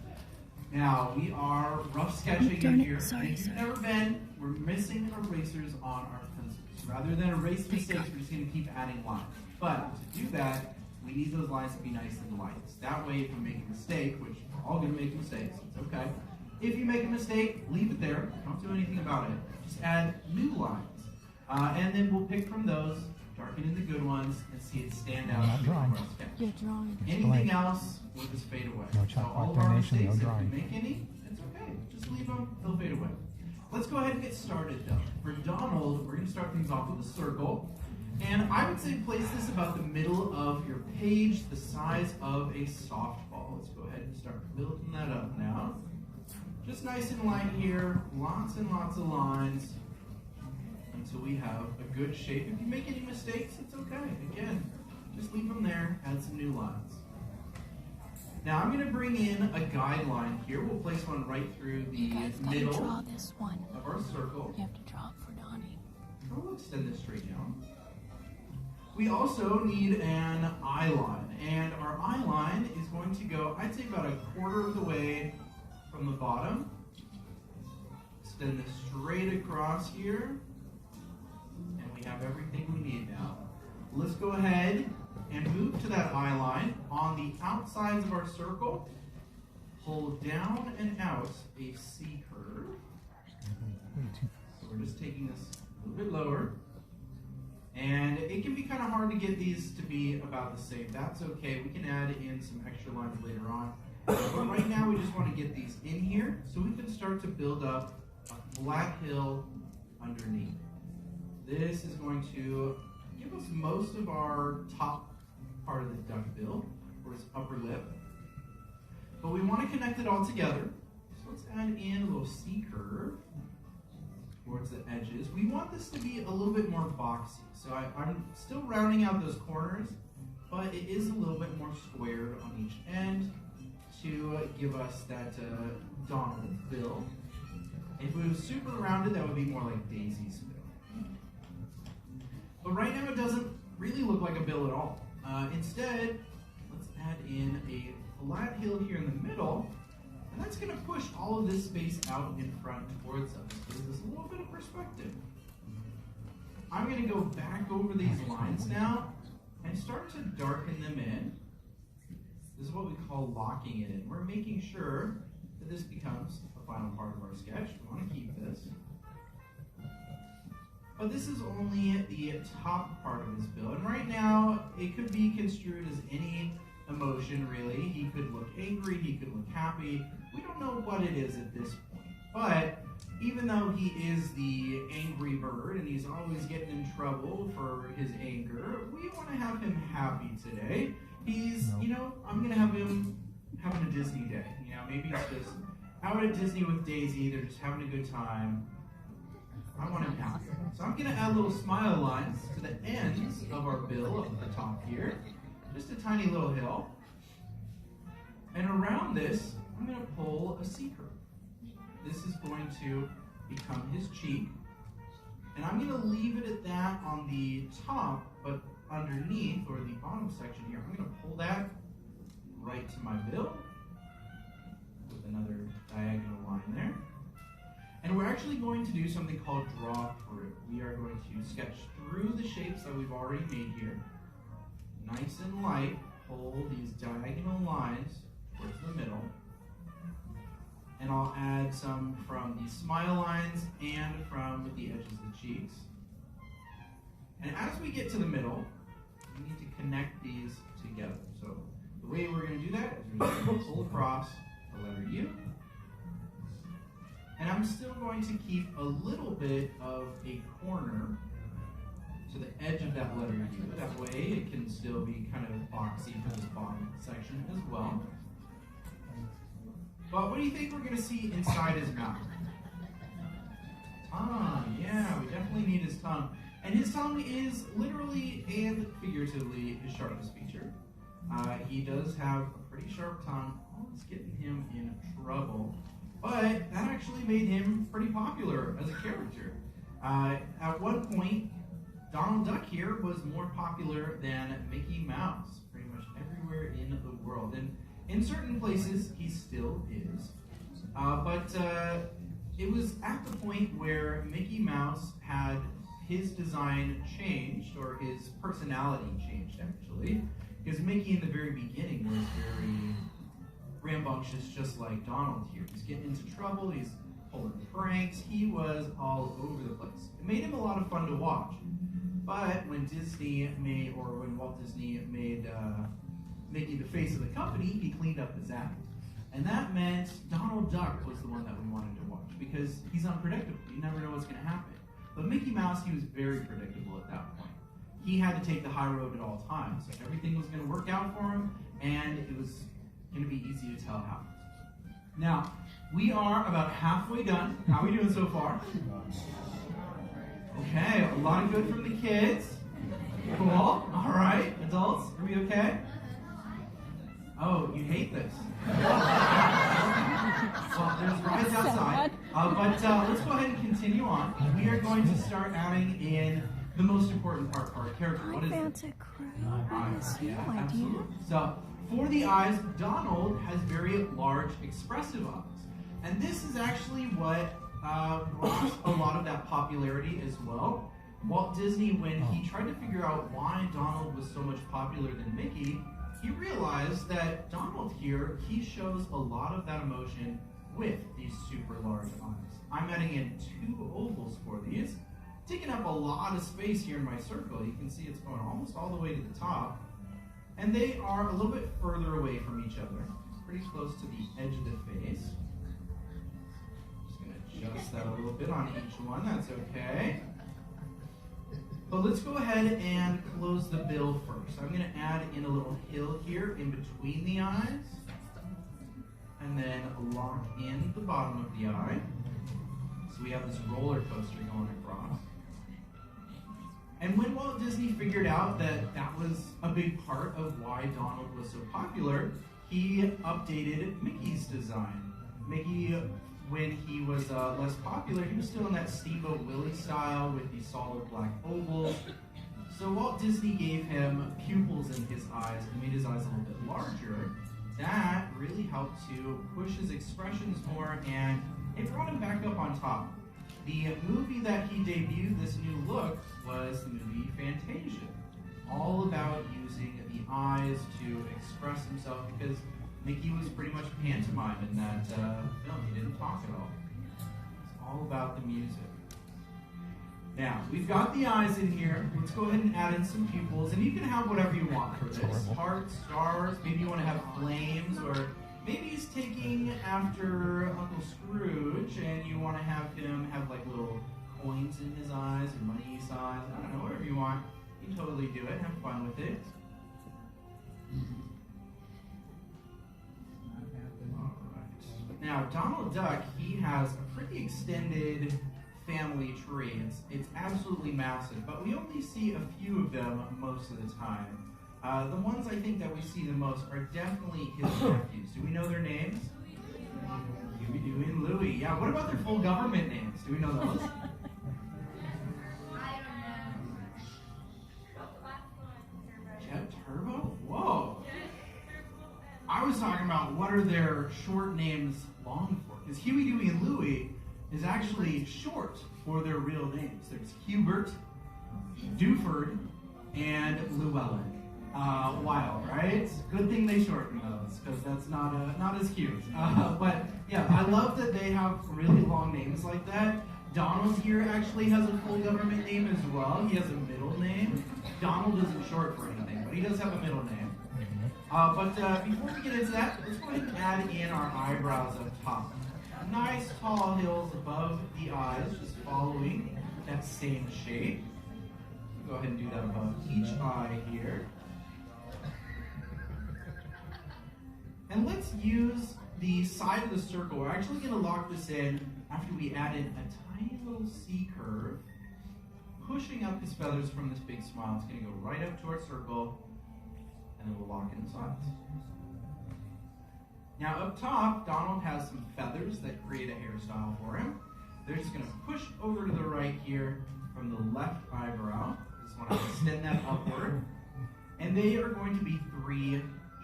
Now, we are rough sketching in here. Sorry, if you've never been, we're missing erasers on our pencils. Rather than erase mistakes, we're just going to keep adding lines. But to do that, we need those lines to be nice and light. That way, if you make a mistake, which we're all going to make mistakes, it's okay. If you make a mistake, leave it there. Don't do anything about it. Just add new lines. And then we'll pick from those, darken in the good ones, and see it stand out. You're drawing. Anything else will just fade away. No So chalk all of our donation, mistakes, no if drawing. you make any, it's okay. Just leave them, they'll fade away. Let's go ahead and get started though. For Donald, we're going to start things off with a circle. And I would say place this about the middle of your page, the size of a softball. Let's go ahead and start building that up now. Just nice and light here, lots and lots of lines until we have a good shape. If you make any mistakes, it's okay. Again, just leave them there, add some new lines. Now I'm going to bring in a guideline here. We'll place one right through the middle Draw this one. of our circle. You have to draw it for Donnie. We'll extend this straight down. We also need an eye line, and our eye line is going to go, I'd say about 1/4 of the way from the bottom. Extend this straight across here, and we have everything we need now. Let's go ahead and move to that eye line. On the outsides of our circle, pull down and out a C curve. So we're just taking this a little bit lower. And it can be kind of hard to get these to be about the same. That's okay. We can add in some extra lines later on. But right now we just want to get these in here so we can start to build up a flat hill underneath. This is going to give us most of our top part of the duck bill, or its upper lip. But we want to connect it all together. So let's add in a little C curve towards the edges. We want this to be a little bit more boxy. So I'm still rounding out those corners, but it is a little bit more squared on each end to give us that Donald bill. If it was super rounded, that would be more like Daisy's bill. But right now it doesn't really look like a bill at all. Instead, let's add in a flat hill here in the middle, and that's going to push all of this space out in front towards us. Gives us a little bit of perspective. I'm going to go back over these lines now and start to darken them in. This is what we call locking it in. We're making sure that this becomes a final part of our sketch. We want to keep this. But this is only the top part of his bill. And right now, it could be construed as any emotion, really. He could look angry, he could look happy. We don't know what it is at this point. But even though he is the angry bird and he's always getting in trouble for his anger, we want to have him happy today. He's, you know, I'm going to have him having a Disney day. You know, maybe he's just out at Disney with Daisy, they're just having a good time. I want him happy. So I'm going to add little smile lines to the ends of our bill up at the top here. Just a tiny little hill. And around this, I'm going to pull a seeker. This is going to become his cheek. And I'm going to leave it at that on the top, but underneath, or the bottom section here, I'm going to pull that right to my middle with another diagonal line there. And we're actually going to do something called draw through. We are going to sketch through the shapes that we've already made here. Nice and light, pull these diagonal lines towards the middle. And I'll add some from the smile lines and from the edges of the cheeks. And as we get to the middle, we need to connect these together. So the way we're going to do that is we're going to pull across the letter U. And I'm still going to keep a little bit of a corner to the edge of that letter U. That way it can still be kind of boxy for this bottom section as well. But what do you think we're going to see inside his mouth? Tongue, yeah, we definitely need his tongue. And his tongue is literally and figuratively his sharpest feature. He does have a pretty sharp tongue. Oh, it's getting him in trouble. But that actually made him pretty popular as a character. At one point, Donald Duck here was more popular than Mickey Mouse, pretty much everywhere in the world. And in certain places, he still is. But it was at the point where Mickey Mouse had his design changed, or his personality changed, actually. Because Mickey in the very beginning was very rambunctious, just like Donald here. He's getting into trouble, he's pulling pranks, he was all over the place. It made him a lot of fun to watch. But when when Walt Disney made Mickey the face of the company, he cleaned up his act. And that meant Donald Duck was the one that we wanted to watch, because he's unpredictable. You never know what's going to happen. But Mickey Mouse, he was very predictable at that point. He had to take the high road at all times. So everything was going to work out for him, and it was going to be easy to tell how. Now, we are about halfway done. How are we doing so far? Okay, a lot of good from the kids. Cool. All right, adults, are we okay? Oh, you hate this. Well, there's rides outside. But let's go ahead and continue on. We are going to start adding in the most important part for our character. What is it? Eyes. Yeah, absolutely. So, for the eyes, Donald has very large, expressive eyes. And this is actually what brought a lot of that popularity as well. Walt Disney, when he tried to figure out why Donald was so much popular than Mickey, he realized that Donald here, he shows a lot of that emotion with these super large eyes. I'm adding in 2 ovals for these, taking up a lot of space here in my circle. You can see it's going almost all the way to the top. And they are a little bit further away from each other, pretty close to the edge of the face. Just going to adjust that a little bit on each one, that's okay. But let's go ahead and close the bill first. I'm going to add in a little hill here in between the eyes, and then lock in the bottom of the eye. So we have this roller coaster going across. And when Walt Disney figured out that that was a big part of why Donald was so popular, he updated Mickey's design. Mickey, when he was less popular, he was still in that Steamboat Willie style with these solid black ovals. So Walt Disney gave him pupils in his eyes and made his eyes a little bit larger. That really helped to push his expressions more, and it brought him back up on top. The movie that he debuted this new look was the movie Fantasia. All about using the eyes to express himself, because Mickey was pretty much pantomime in that film. He didn't talk at all. It's all about the music. Now, we've got the eyes in here. Let's go ahead and add in some pupils, and you can have whatever you want for this. Hearts, stars, maybe you want to have flames, or maybe he's taking after Uncle Scrooge, and you want to have him have like little coins in his eyes, or money size. I don't know, whatever you want. You can totally do it. Have fun with it. Alright. Now, Donald Duck, he has a pretty extended family tree. It's absolutely massive, but we only see a few of them most of the time. The ones I think that we see the most are definitely his nephews. Do we know their names? Huey, Dewey, and Louie. Yeah, what about their full government names? Do we know those? Jet Turbo? Whoa. I was talking about what are their short names long for. Because Huey, Dewey, and Louie is actually short for their real names. There's Hubert, Duford, and Llewellyn. Wild, right? Good thing they shortened those, because that's not as cute. But yeah, I love that they have really long names like that. Donald here actually has a full government name as well. He has a middle name. Donald isn't short for anything, but he does have a middle name. But before we get into that, let's go ahead and add in our eyebrows up top. Nice tall hills above the eyes, just following that same shape. Go ahead and do that above each eye here. And let's use the side of the circle. We're actually going to lock this in after we add in a tiny little C curve, pushing up his feathers from this big smile. It's going to go right up to our circle, and then we'll lock in the sides. Now up top, Donald has some feathers that create a hairstyle for him. They're just going to push over to the right here from the left eyebrow. Just want to extend that upward. And they are going to be 3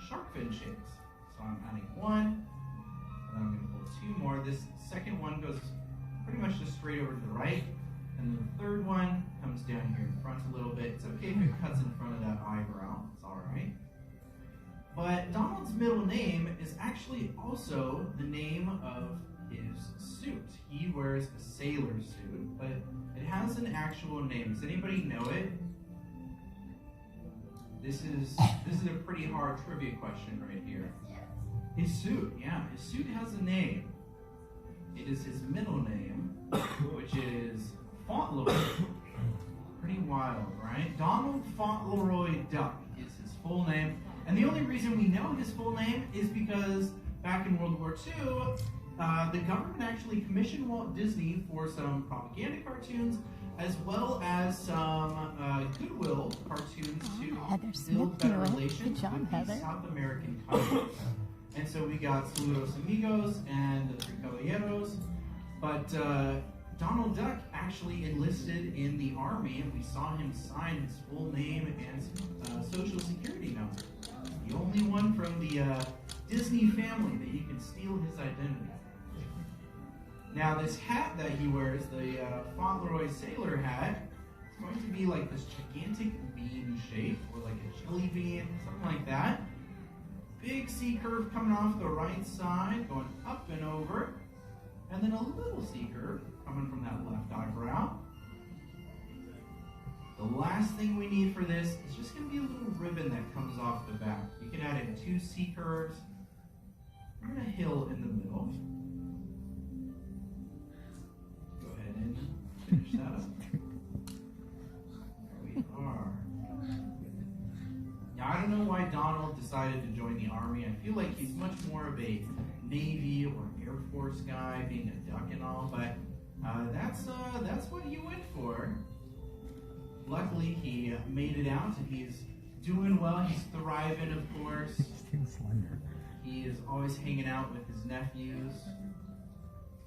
shark fin shapes. So I'm adding 1, and then I'm going to pull 2 more. This second one goes pretty much just straight over to the right, and then the third one comes down here in front a little bit. It's okay if it cuts in front of that eyebrow, it's all right. But Donald's middle name is actually also the name of his suit. He wears a sailor suit, but it has an actual name. Does anybody know it? This is a pretty hard trivia question right here. His suit, yeah, his suit has a name. It is his middle name, which is Fauntleroy. Pretty wild, right? Donald Fauntleroy Duck is his full name. And the only reason we know his full name is because back in World War II, the government actually commissioned Walt Disney for some propaganda cartoons, as well as some goodwill cartoons to build better relations with the South American countries. And so we got Saludos Amigos and the Three Caballeros, but Donald Duck actually enlisted in the Army, and we saw him sign his full name and social security number. The only one from the Disney family that you can steal his identity. Now this hat that he wears, the Fauntleroy sailor hat, it's going to be like this gigantic bean shape, or like a jelly bean, something like that. Big C curve coming off the right side, going up and over, and then a little C curve coming from that left eyebrow. The last thing we need for this is just going to be a little ribbon that comes off the back. You can add in 2 C curves and a hill in the middle. Go ahead and finish that up. There we are. Now, I don't know why Donald decided to join the Army. I feel like he's much more of a Navy or Air Force guy, being a duck and all, but that's what he went for. Luckily, he made it out, and he's doing well. He's thriving, of course. He's too slender. He is always hanging out with his nephews,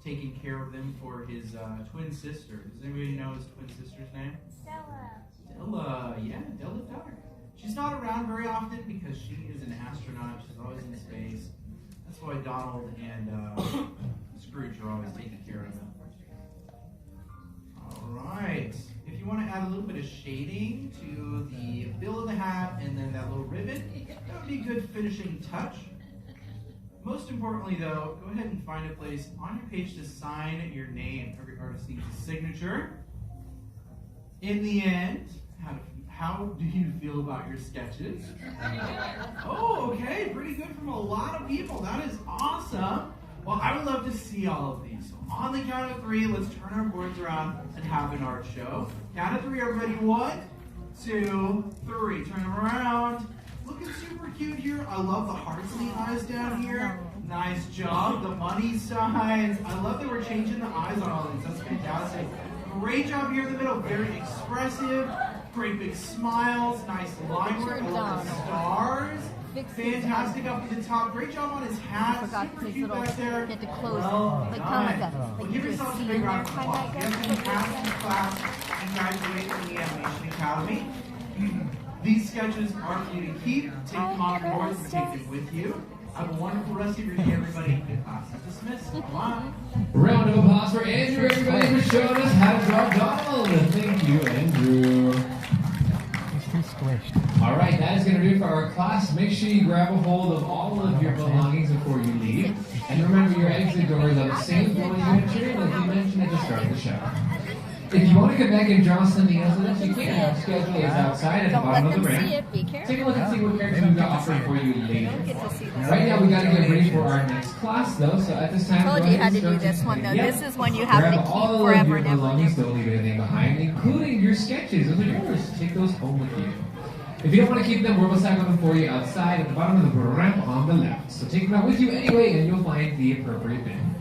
taking care of them for his twin sister. Does anybody know his twin sister's name? Stella. Stella, yeah, Stella Duck. She's not around very often because she is an astronaut. She's always in space. That's why Donald and Scrooge are always taking care of them. All right. If you want to add a little bit of shading to the bill of the hat and then that little ribbon, that would be a good finishing touch. Most importantly, though, go ahead and find a place on your page to sign your name. Every artist needs a signature. In the end, how do you feel about your sketches? Oh, okay, pretty good from a lot of people. That is awesome. Well, I would love to see all of these. So on the count of 3, let's turn our boards around and have an art show. Count of 3, everybody. 1, 2, 3. Turn them around. Looking super cute here. I love the hearts in the eyes down here. Nice job. The money signs. I love that we're changing the eyes on all these. That's fantastic. Great job here in the middle. Very expressive. Great big smiles. Nice line work. I love the stars. Fantastic up to the top. Great job on his hat. I forgot Super his cute little, back there. you had to close Well it. Like kind of done. like Give you yourself a see big in there, round of kind applause. of You have been passed in class and graduated from the Animation Academy. These sketches are for you to keep. Take them off the boards and take them with you. Have a wonderful rest of your day, everybody. The class is dismissed. Come on. Round of applause for Andrew, everybody, for showing us how to draw Donald. Thank you, Andrew. He's too squished. All right, that is going to do it for our class. Make sure you grab a hold of all of your belongings before you leave. And remember, your exit doors are the same door you entered, like you mentioned at the start of the show. If you want to come back and draw something else with us, you can. Our schedule is outside at the bottom of the ramp. Take a look and see what characters we've got offering for you later. Right now, we got to get ready for our next class, though. So at this time, I told you how to do this one, though. This is one you have to keep forever and ever. Don't leave anything behind, including your sketches. Those are yours. Take those home with you. If you don't want to keep them, we're going to stack them for you outside at the bottom of the ramp on the left. So take them out with you anyway, and you'll find the appropriate bin.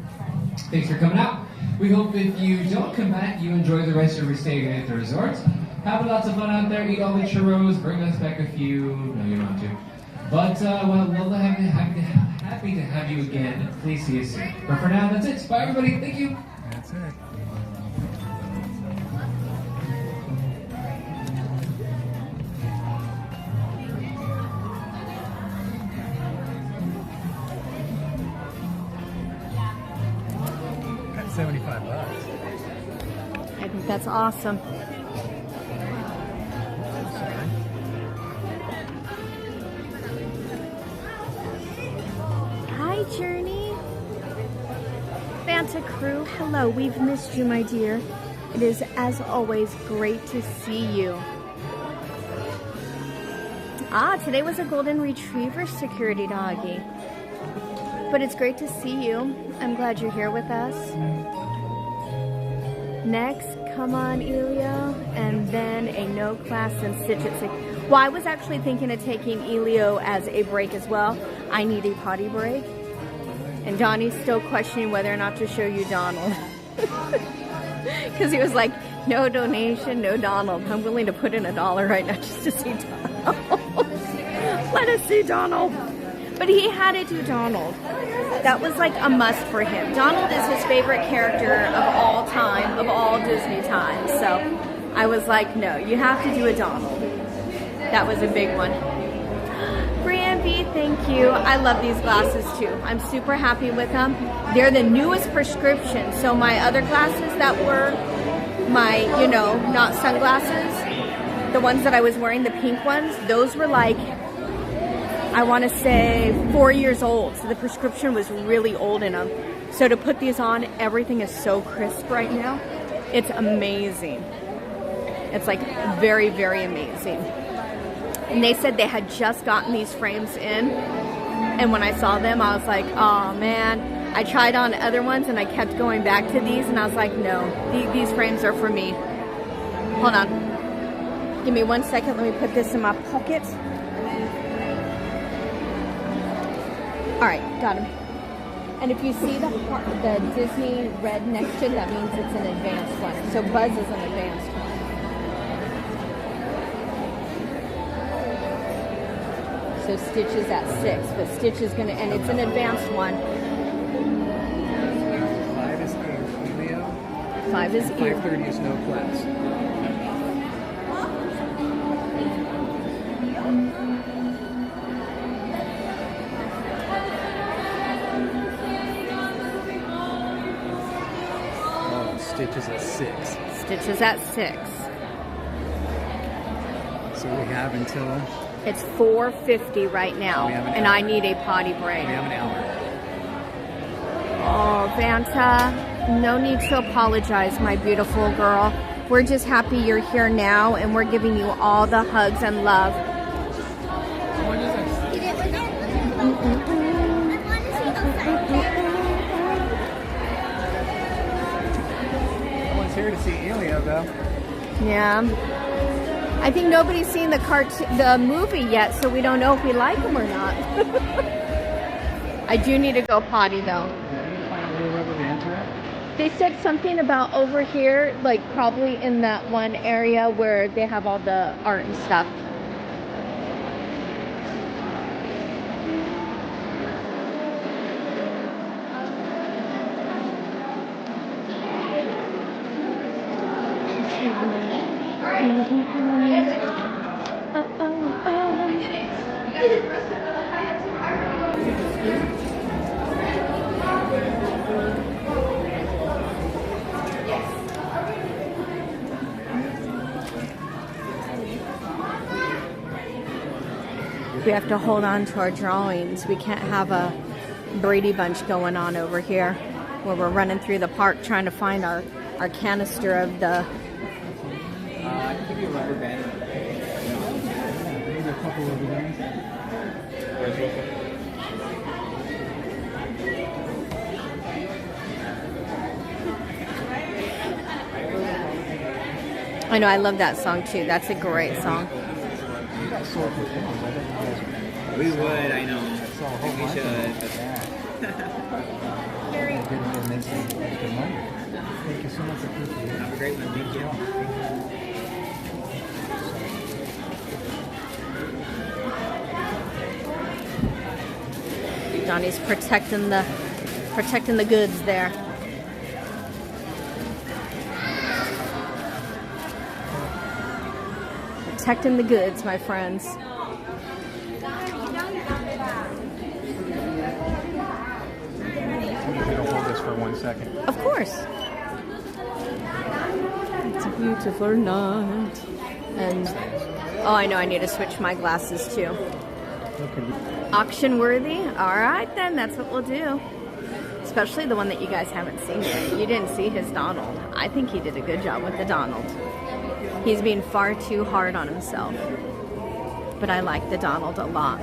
Thanks for coming out. We hope if you don't come back, you enjoy the rest of your stay here at the resort. Have lots of fun out there, eat all the churros, bring us back a few. No, you don't have to. But, well, we'll happy to have you again. Please see you soon. But for now, that's it. Bye, everybody. Thank you. That's it. $75. I think that's awesome. Hi, Journey. Fanta crew, hello. We've missed you, my dear. It is, as always, great to see you. Ah, today was a golden retriever security doggy. But it's great to see you. I'm glad you're here with us. Next, come on, Elio, and then a no class and Stitch at 6. Well, I was actually thinking of taking Elio as a break as well. I need a potty break. And Donnie's still questioning whether or not to show you Donald. Because he was like, no donation, no Donald. I'm willing to put in $1 right now just to see Donald. Let us see Donald. But he had to do Donald. That was like a must for him. Donald is his favorite character of all time, of all Disney time. So I was like, no, you have to do a Donald. That was a big one. Brian B, thank you. I love these glasses too. I'm super happy with them. They're the newest prescription. So my other glasses that were my, you know, not sunglasses, the ones that I was wearing, the pink ones, those were like, I want to say 4 years old. So the prescription was really old in them. So to put these on, everything is so crisp right now. It's amazing. It's like very, very amazing. And they said they had just gotten these frames in. And when I saw them, I was like, oh man. I tried on other ones and I kept going back to these. And I was like, no, these frames are for me. Hold on. Give me 1 second. Let me put this in my pocket. All right, got him. And if you see the Disney red next to it, that means it's an advanced one. So Buzz is an advanced one. So Stitch is at 6, but Stitch is gonna, and it's an advanced one. 5 is Elio. 5 is 5:30 is no class. Stitch is at 6. Stitch is at 6. So we have until... It's 4:50 right now, and I need a potty break. We have an hour. Oh, Vanta, no need to apologize, my beautiful girl. We're just happy you're here now, and we're giving you all the hugs and love. Here to see Elio, though. Yeah. I think nobody's seen the movie yet, so we don't know if we like him or not. I do need to go potty, though. They said something about over here, like probably in that one area where they have all the art and stuff. We have to hold on to our drawings. We can't have a Brady Bunch going on over here where we're running through the park trying to find our canister of the... I can give you a rubber band. Maybe a couple over there. I know, I love that song too. That's a great song. We would, I know. We should. Thank you so much. Have a great one. Thank you. Donnie's protecting the goods there. Protecting the goods, my friends. Hold this for 1 second. Of course. It's a beautiful night. And oh, I know I need to switch my glasses too. Auction worthy? Alright then, that's what we'll do. Especially the one that you guys haven't seen yet. You didn't see his Donald. I think he did a good job with the Donald. He's being far too hard on himself. But I like the Donald a lot.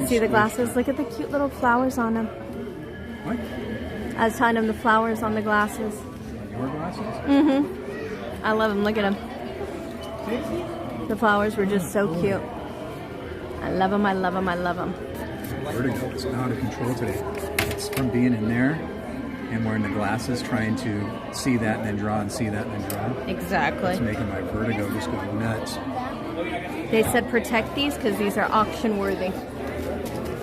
See the glasses? Look at the cute little flowers on them. What? I was telling him the flowers on the glasses. Your glasses? Mm-hmm. I love them. Look at them. The flowers were just so cute. I love them. I love them. I love them. Vertigo is out of control today. It's from being in there and wearing the glasses, trying to see that and then draw and see that and then draw. Exactly. It's making my vertigo just go nuts. They said protect these because these are auction worthy.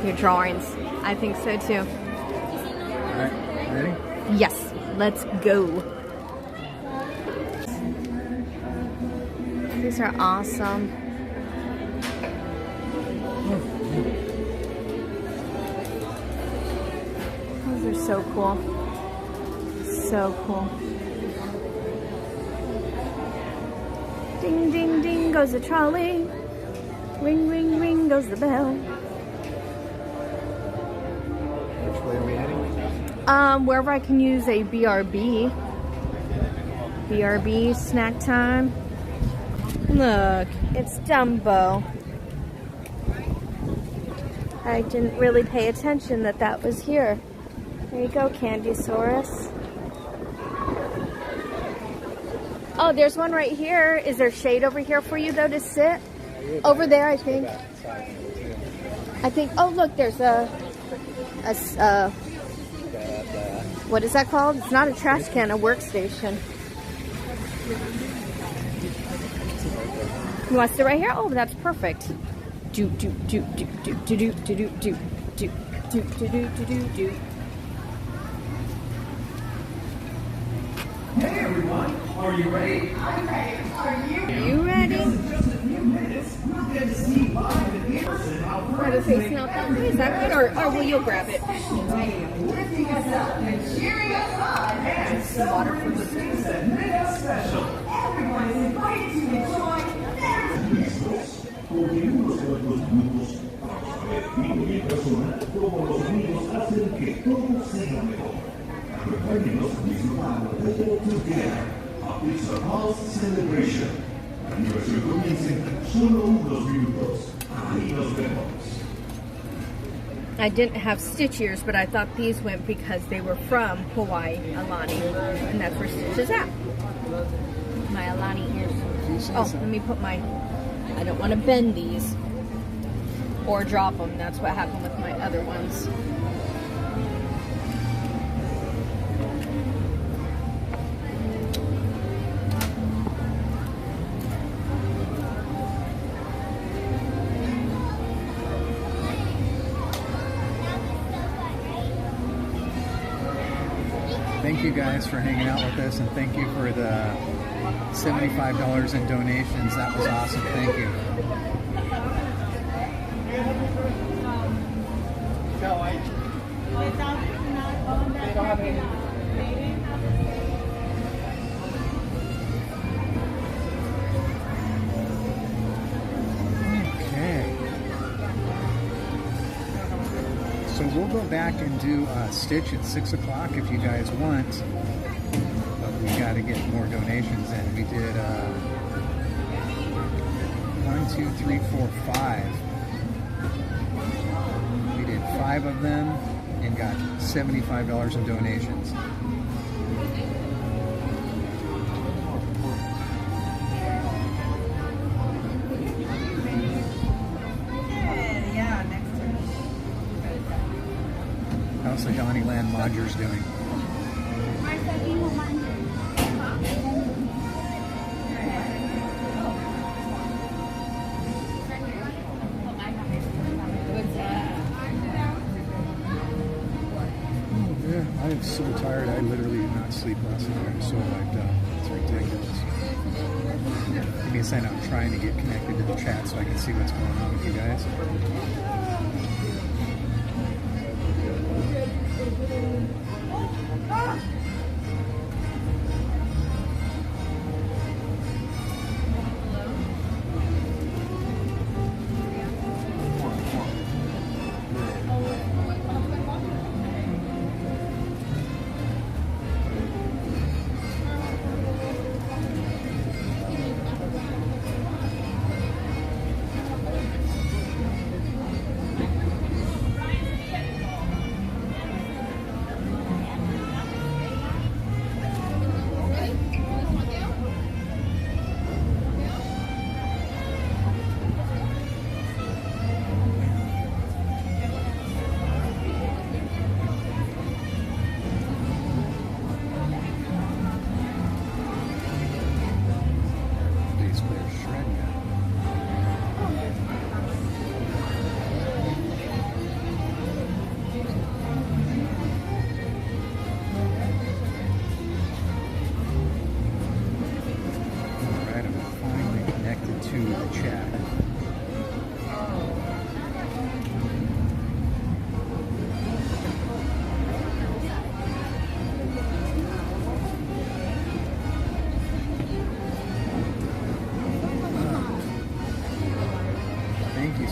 Your drawings. I think so too. All right, ready? Yes, let's go. These are awesome. Those are so cool. So cool. Ding, ding, ding goes the trolley. Ring, ring, ring goes the bell. Which way are we heading? Wherever I can use a BRB. BRB snack time. Look, it's Dumbo. I didn't really pay attention that that was here. There you go, Candysaurus. Oh, there's one right here. Is there shade over here for you, though, to sit? Over there, I think. Oh, look, there's a what is that called? It's not a trash can, a workstation. You want to sit right here? Oh, that's perfect. Do do do do do do do do do do do do do do do. Hey everyone, are you ready? I'm ready. Are you? You ready? In just a few minutes, we'll get to see live and in person how Does it smell that way? Is that good? Or will you grab it? lifting us up and cheering us on and some things that make us special. Everyone is invited to enjoy Continuamos con los grupos para saber y personal cómo los amigos hacen que todo sea mejor. Acompáñenos a disfrutar de todo together, a Pizza House Celebration. La diversión comienza en solo unos minutos. Ahí nos vemos. I didn't have Stitch ears, but I thought these went because they were from Hawaii, Alani. And that's where Stitch is at. My Alani ears. Oh, let me put my... I don't want to bend these or drop them. That's what happened with my other ones. Thank you guys for hanging out with us, and thank you for the $75 in donations. That was awesome. Thank you. Okay. So we'll go back and do Stitch at 6 o'clock if you guys want. But we got to get more donations in. We did 1, 2, 3, 4, 5. We did 5 of them and got $75 in donations. How's the DonnieLand Modgers doing? I am so tired. I literally did not sleep last night. I'm so wiped out. It's ridiculous. Give me a sign. I'm trying to get connected to the chat so I can see what's going on with you guys.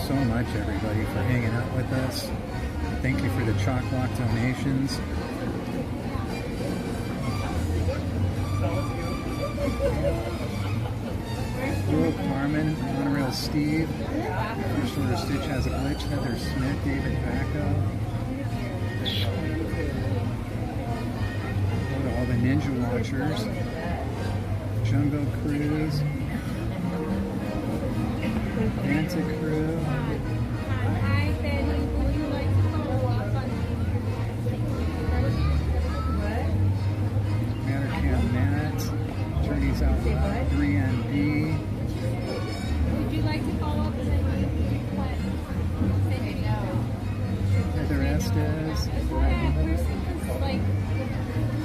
So much, everybody, for hanging out with us. Thank you for the CHOC donations. Will Carmen, Monorail Steve, First Order Stitch has a glitch, Heather Smith, David Bacco. Go to all the Ninja Watchers, Jungle Cruise, Atlantic Crew. Hi, Betty. Would you like to follow up on Mattercam Matt, Attorneys Out Loud, 3NB. Would you like to follow up on Heather Estes. Like,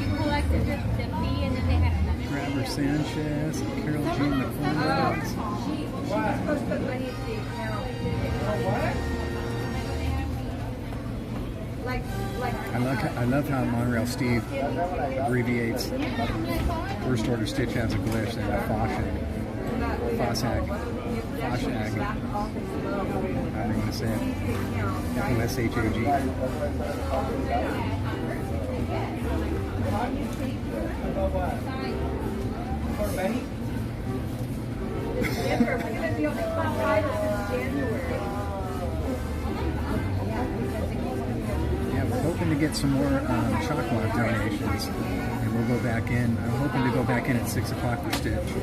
you collected the fee and then they had another. Grabber Sanchez, Carol Jean McCormick. I love how Monorail Steve abbreviates First Order Stitch has a glitch and FOSHAG. FOSHAG. I don't want to say it. FOSHAG. Yeah, we're hoping to get some more CHOC donations, and we'll go back in. I'm hoping to go back in at 6 o'clock for Stitch,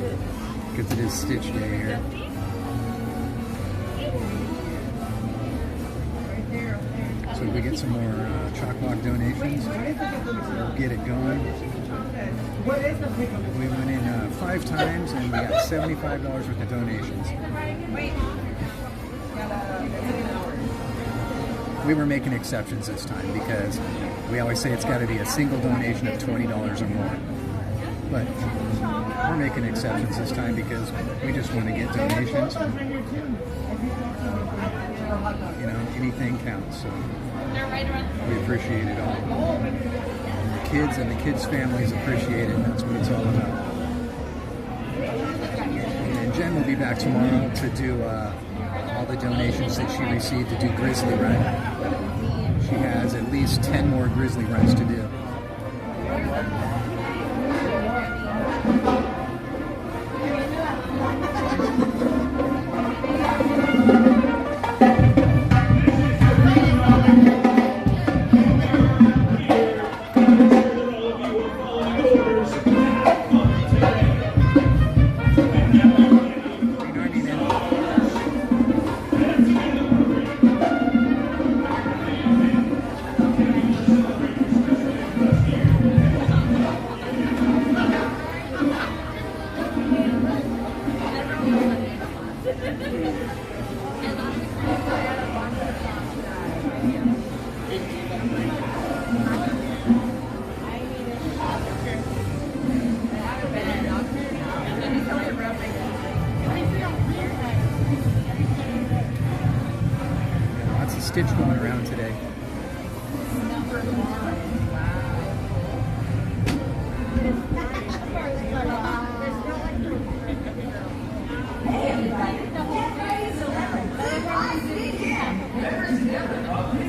because it is Stitch Day here. So if we get some more CHOC donations, we'll get it going. We went in 5 times and we got $75 worth of donations. We were making exceptions this time because we always say it's got to be a single donation of $20 or more. But we're making exceptions this time because we just want to get donations. You know, anything counts. So we appreciate it all. And the kids' families appreciate it, and that's what it's all about. And Jen will be back tomorrow to do all the donations that she received to do Grizzly Run. She has at least 10 more Grizzly Runs to do. Stitch going around today.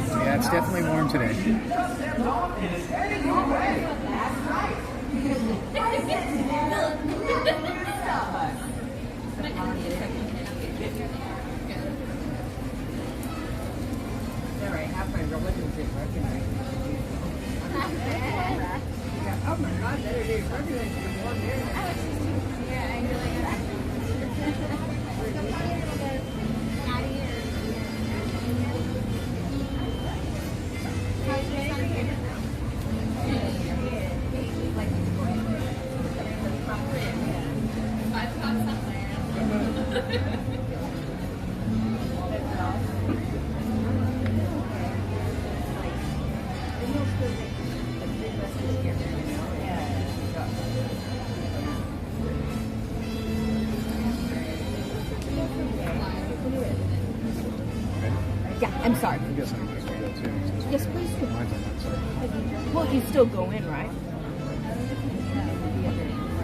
Yeah, it's definitely warm today. Yeah, I'm sorry. I guess I'm supposed to go too. Yes, please. Mine's on that side. Well, you still go in, right?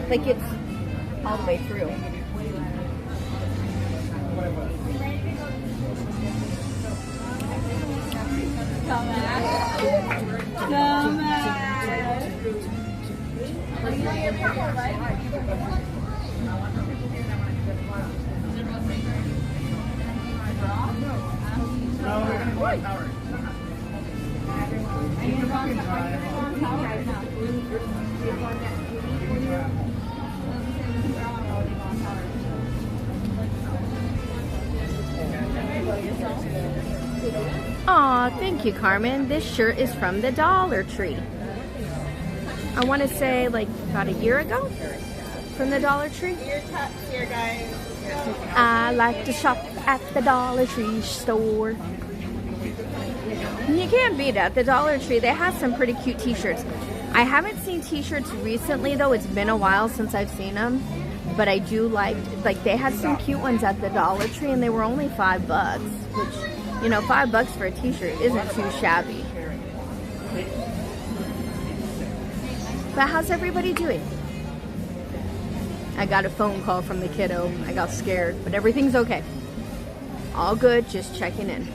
Like it's all the way through. Aw, thank you, Carmen. This shirt is from the Dollar Tree. I want to say like about a year ago from the Dollar Tree. Here, guys. I like to shop at the Dollar Tree store. You can't beat it. The Dollar Tree, they have some pretty cute t-shirts. I haven't seen t-shirts recently though. It's been a while since I've seen them. But I do like they had some cute ones at the Dollar Tree and they were only $5, which, you know, $5 for a t-shirt isn't too shabby. But how's everybody doing? I got a phone call from the kiddo. I got scared, but everything's okay. All good, just checking in.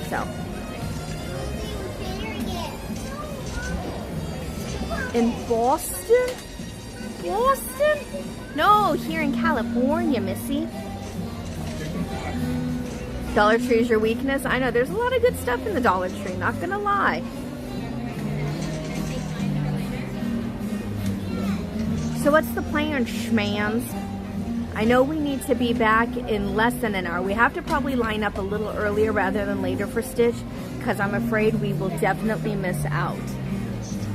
So. In Boston? Boston? No, here in California, Missy. Dollar Tree is your weakness? I know, there's a lot of good stuff in the Dollar Tree, not gonna lie. So what's the plan, schmans? I know we need to be back in less than an hour. We have to probably line up a little earlier rather than later for Stitch, because I'm afraid we will definitely miss out.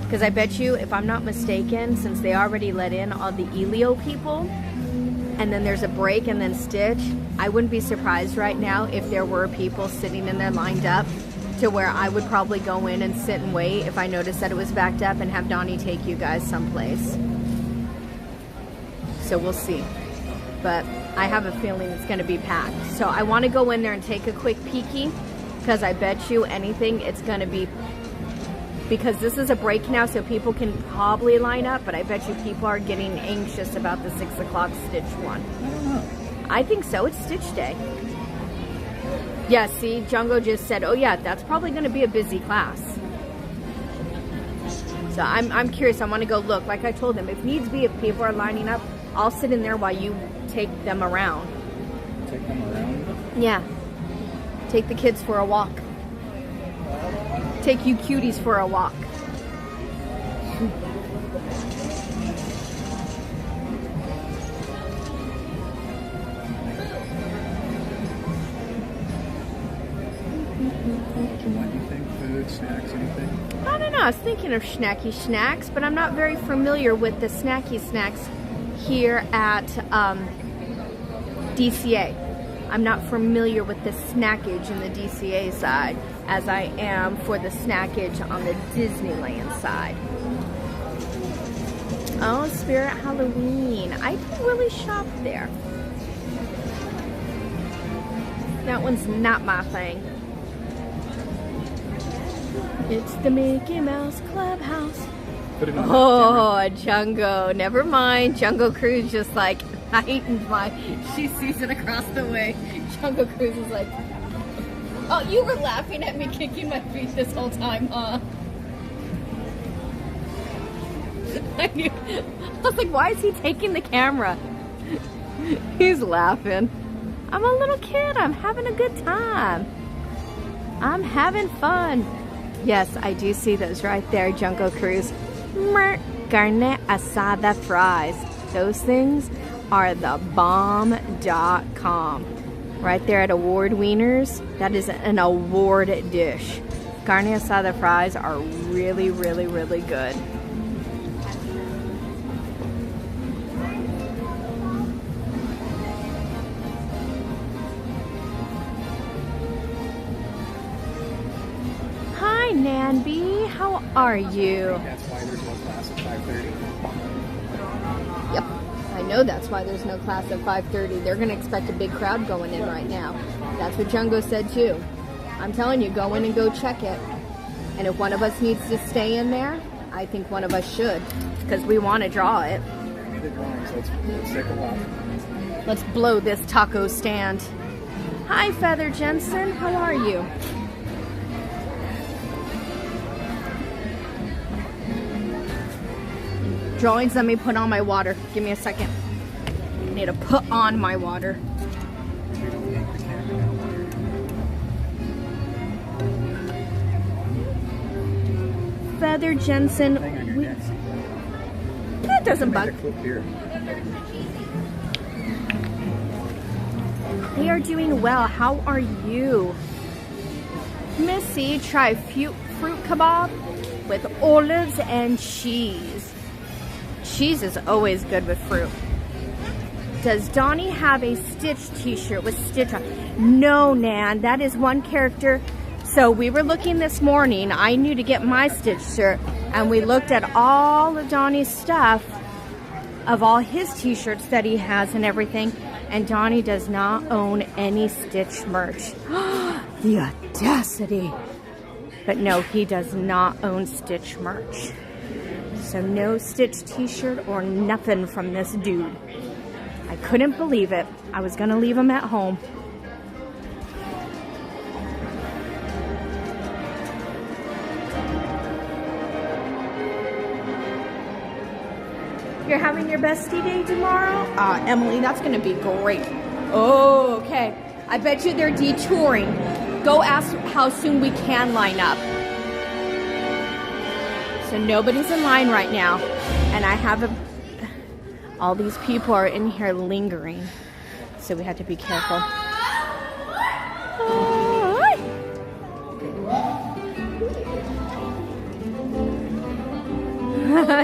Because I bet you, if I'm not mistaken, since they already let in all the Elio people, and then there's a break and then Stitch, I wouldn't be surprised right now if there were people sitting in there lined up to where I would probably go in and sit and wait if I noticed that it was backed up and have Donnie take you guys someplace. So we'll see. But I have a feeling it's going to be packed. So I want to go in there and take a quick peeky, because I bet you anything it's going to be, because this is a break now, so people can probably line up, but I bet you people are getting anxious about the 6 o'clock Stitch one. I don't know. I think so. It's Stitch Day. Yeah, see, Jungo just said, oh yeah, that's probably going to be a busy class. So I'm curious. I want to go look. Like I told them, if needs be, if people are lining up, I'll sit in there while you take them around. Take them around? Yeah. Take the kids for a walk. Take you cuties for a walk. What do you think? Food, snacks, anything? I don't know. I was thinking of snacky snacks, but I'm not very familiar with the snacky snacks here at DCA. I'm not familiar with the snackage in the DCA side as I am for the snackage on the Disneyland side. Oh, Spirit Halloween. I didn't really shop there. That one's not my thing. It's the Mickey Mouse Clubhouse. Put it on Oh, Jungo. Never mind. Jungle Cruise just like heightened my... She sees it across the way. Jungle Cruise is like... Oh, you were laughing at me kicking my feet this whole time, huh? I was like, why is he taking the camera? He's laughing. I'm a little kid. I'm having a good time. I'm having fun. Yes, I do see those right there, Jungle Cruise. Garnet asada fries. Those things are the bomb.com. Right there at Award Wieners. That is an award dish. Carne asada fries are really, really, really good. Hi, Nanby. How are you? That's why there's no class at 5:30. Yep. I know that's why there's no class at 5:30. They're going to expect a big crowd going in right now. That's what Jungo said too. I'm telling you, go in and go check it. And if one of us needs to stay in there, I think one of us should, because we want to draw it. Give me the drawings. Let's take a walk. Let's blow this taco stand. Hi, Feather Jensen. How are you? Drawings, let me put on my water. Give me a second. I need to put on my water. Feather Jensen. That doesn't bug. They are doing well. How are you? Missy, try fruit kebab with olives and cheese. Cheese is always good with fruit. Does Donnie have a Stitch t-shirt with Stitch on? No, Nan. That is one character. So we were looking this morning. I knew to get my Stitch shirt. And we looked at all of Donnie's stuff, of all his t-shirts that he has and everything. And Donnie does not own any Stitch merch. The audacity. But no, he does not own Stitch merch. So no Stitch t-shirt or nothing from this dude. I couldn't believe it. I was gonna leave him at home. You're having your bestie day tomorrow? Emily, that's gonna be great. Oh, okay. I bet you they're detouring. Go ask how soon we can line up. So nobody's in line right now. And I have all these people are in here lingering. So we have to be careful.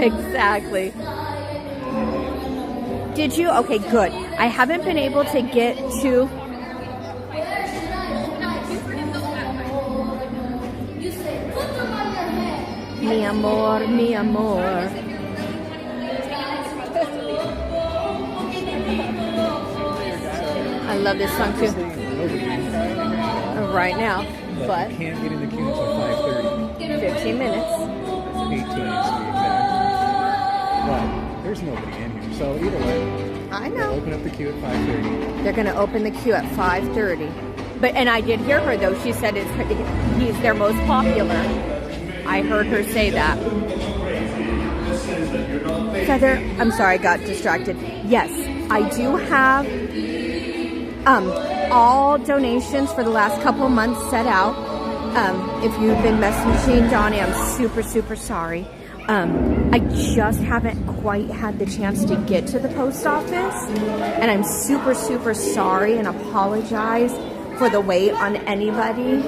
Exactly. Did you? Okay, good. I haven't been able to get to... Mi amor, mi amor. love this song too. Right now, but you can't get in the queue until 5:30. 15 minutes. 18 to be exact. But there's nobody in here, so either way. I know. They'll open up the queue at 5:30. They're going to open the queue at 5:30. And I did hear her though. She said he's their most popular. I heard her say that. Feather, I'm sorry, I got distracted. Yes, I do have all donations for the last couple months set out. If you've been messaging Donnie, I'm super, super sorry. I just haven't quite had the chance to get to the post office, and I'm super, super sorry and apologize for the wait on anybody.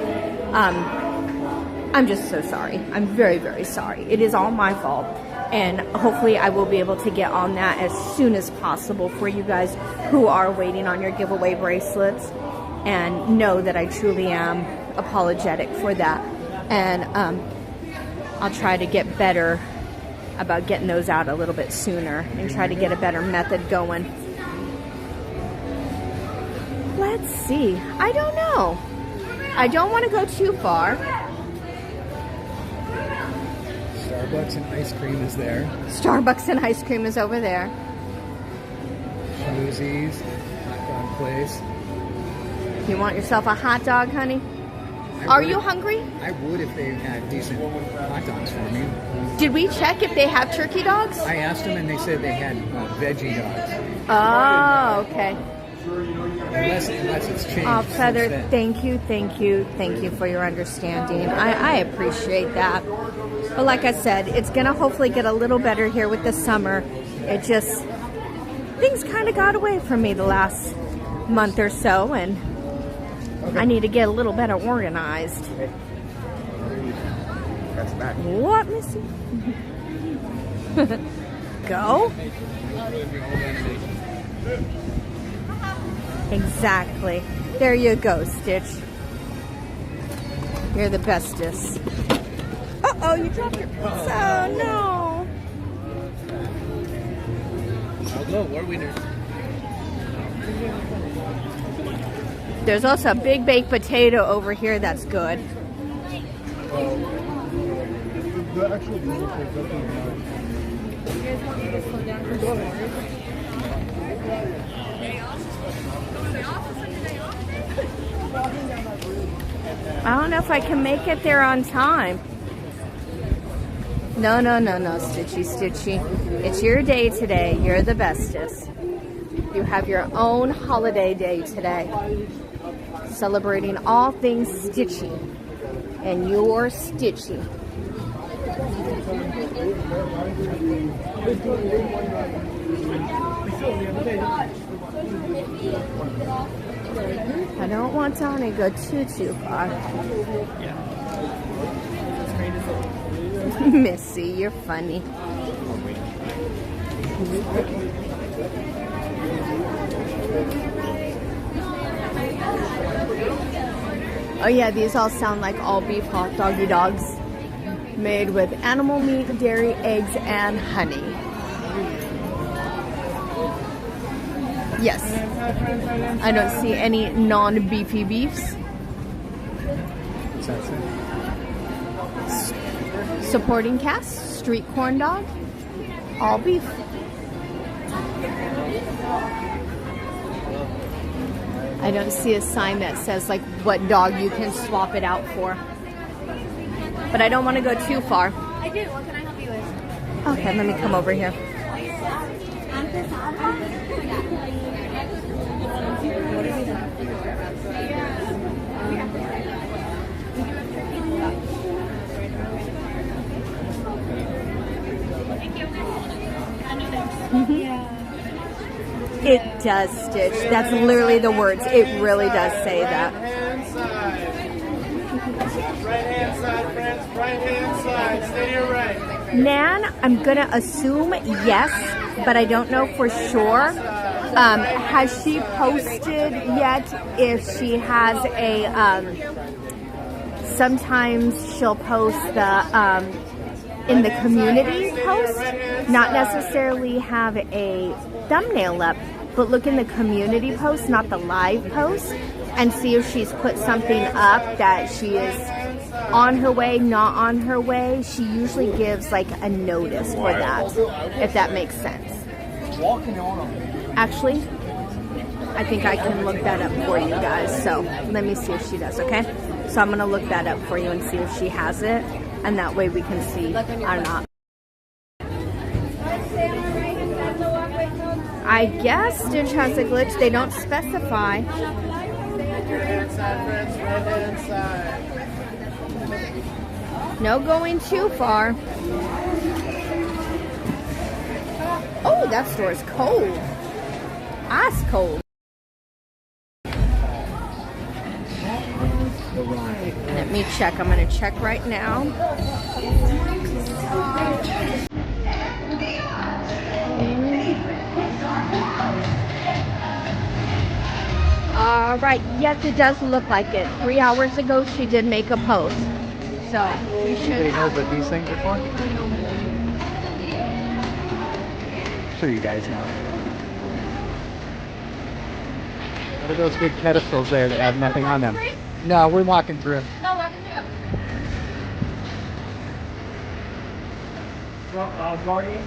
I'm just so sorry. I'm very, very sorry. It is all my fault, and hopefully I will be able to get on that as soon as possible for you guys who are waiting on your giveaway bracelets, and know that I truly am apologetic for that. And I'll try to get better about getting those out a little bit sooner and try to get a better method going. Let's see. I don't know. I don't want to go too far. Starbucks and ice cream is there. Starbucks and ice cream is over there. Schmoozies, hot dog place. You want yourself a hot dog, honey? Are you hungry? I would if they had decent hot dogs for me. Did we check if they have turkey dogs? I asked them and they said they had veggie dogs. Oh, okay. Unless it's changed. Oh, Feather, thank you for your understanding. I appreciate that. But like I said, it's going to hopefully get a little better here with the summer. It just, things kind of got away from me the last month or so, and I need to get a little better organized. That's back. What, Missy? Go? Exactly. There you go, Stitch. You're the bestest. Uh-oh, you dropped your pizza. Oh, no. I'll go. War winners. There's also a big baked potato over here that's good. The actual music is definitely You guys want me to slow down for s'mores? I don't know if I can make it there on time. No, Stitchy. It's your day today. You're the bestest. You have your own holiday day today. Celebrating all things Stitchy. And you're Stitchy. I don't want Donnie to go too far. Missy, you're funny. Oh yeah, these all sound like all beef hot doggy dogs. Made with animal meat, dairy, eggs, and honey. Yes. I don't see any non-beefy beefs. What's that say? Supporting cast, street corn dog, all beef. I don't see a sign that says like what dog you can swap it out for. But I don't want to go too far. I do. What can I help you with? Okay, let me come over here. It does, Stitch. That's literally the words. It really does say that. Right hand side, friends. Right hand side. Stay to your right. Nan, I'm going to assume yes, but I don't know for sure. Has she posted yet if she has a, sometimes she'll post the, in the community post, not necessarily have a thumbnail up, but look in the community post, not the live post, and see if she's put something up that she is on her way, not on her way. She usually gives like a notice for that, if that makes sense. Actually, I think I can look that up for you guys. So let me see if she does, okay? So I'm gonna look that up for you and see if she has it, and that way we can see or not. I guess Stitch has a glitch. They don't specify. No going too far. Oh, that store is cold. Ice cold. Let me check. I'm going to check right now. All right. Yes, it does look like it. 3 hours ago, she did make a post. So we should. Anybody knows what these things are for? I'm sure you guys know. What are those big pedestals there that have nothing on them? No, we're walking through. No, walking through. Guardian.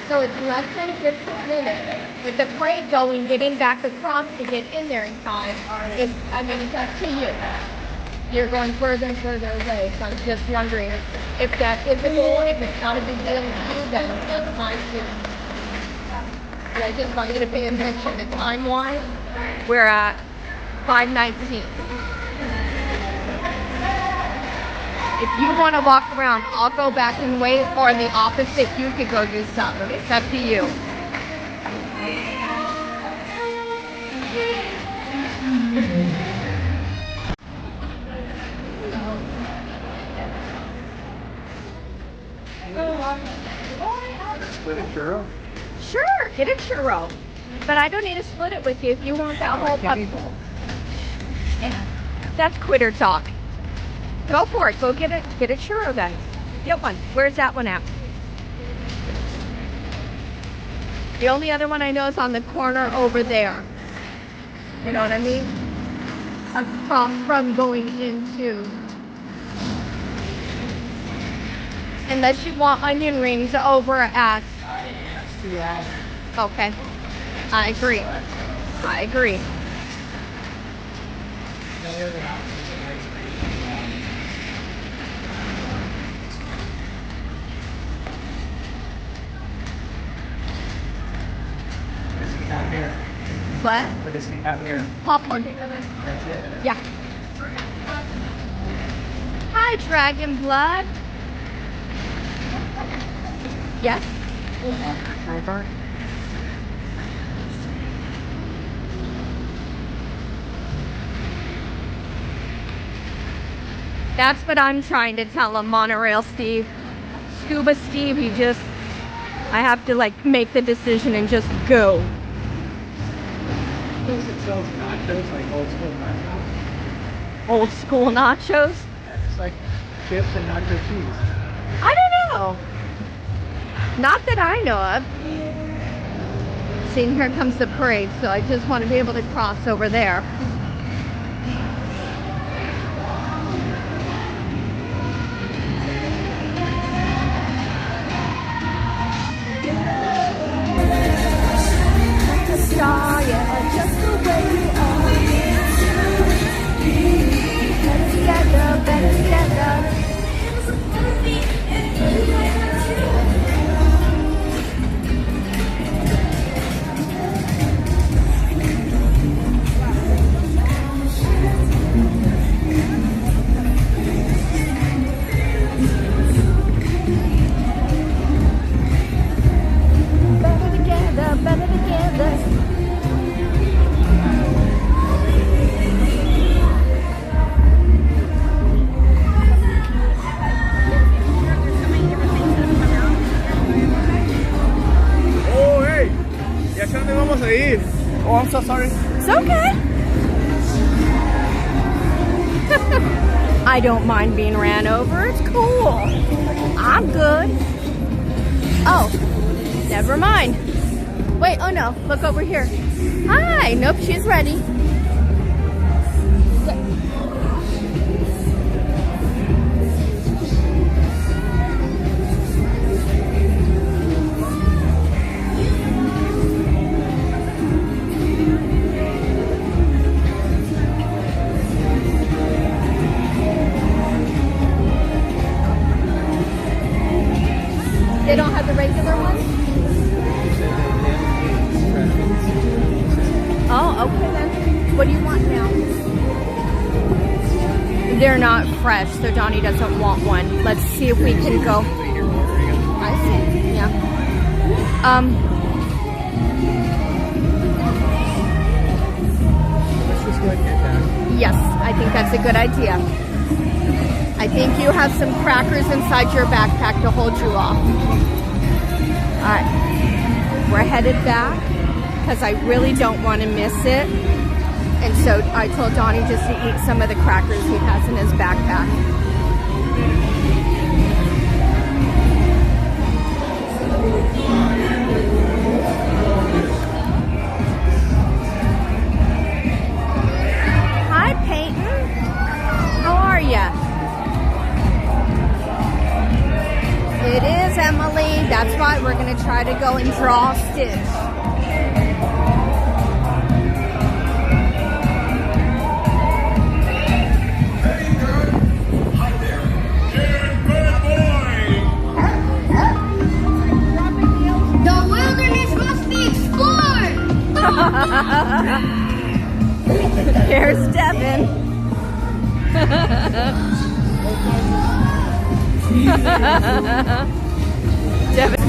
So it's less than 15 minutes. With the freight going, getting back across to get in there in time, it's up to you. You're going further and further away, so I'm just wondering if that is a goal, if it's not a big deal to you, then that's fine too. And I just want you to pay attention to time-wise. We're at 5:19. If you want to walk around, I'll go back and wait, or the opposite, you could go do something. It's up to you. Split a churro? Sure, get a churro. But I don't need to split it with you if you want that whole pup. That's quitter talk. Go for it. Go get a churro then. Get one. Where's that one at? The only other one I know is on the corner over there. You know what I mean? Across from going into. Unless you want onion rings over at. Yeah. Okay. I agree. I agree. What? What does he have here? Popcorn. That's it? Yeah. Hi, Dragon Blood. Yes? Right. That's what I'm trying to tell him, Monorail Steve. Scuba Steve, I have to like make the decision and just go. It sells nachos, like old school nachos. Old school nachos? It's like chips and nacho cheese. I don't know. Not that I know of. See, here comes the parade, so I just want to be able to cross over there. Yeah, just the way you are. Better together. Better together. ¿Y a dónde vamos a ir? Oh, I'm so sorry. It's okay. I don't mind being ran over. It's cool. I'm good. Oh, never mind. Wait, oh no, look over here. Hi, nope, she's ready. They don't have the regular ones? Oh, okay then. What do you want now? They're not fresh, so Donnie doesn't want one. Let's see if we can go. I see, yeah. Let's just go ahead and get that. Yes, I think that's a good idea. I think you have some crackers inside your backpack to hold you off. Alright, we're headed back because I really don't want to miss it. And so I told Donnie just to eat some of the crackers he has in his backpack. Hi, Peyton. How are ya? It is, Emily. That's right. We're going to try to go and draw a stitch. The wilderness must be explored! Here's Devin. Devin.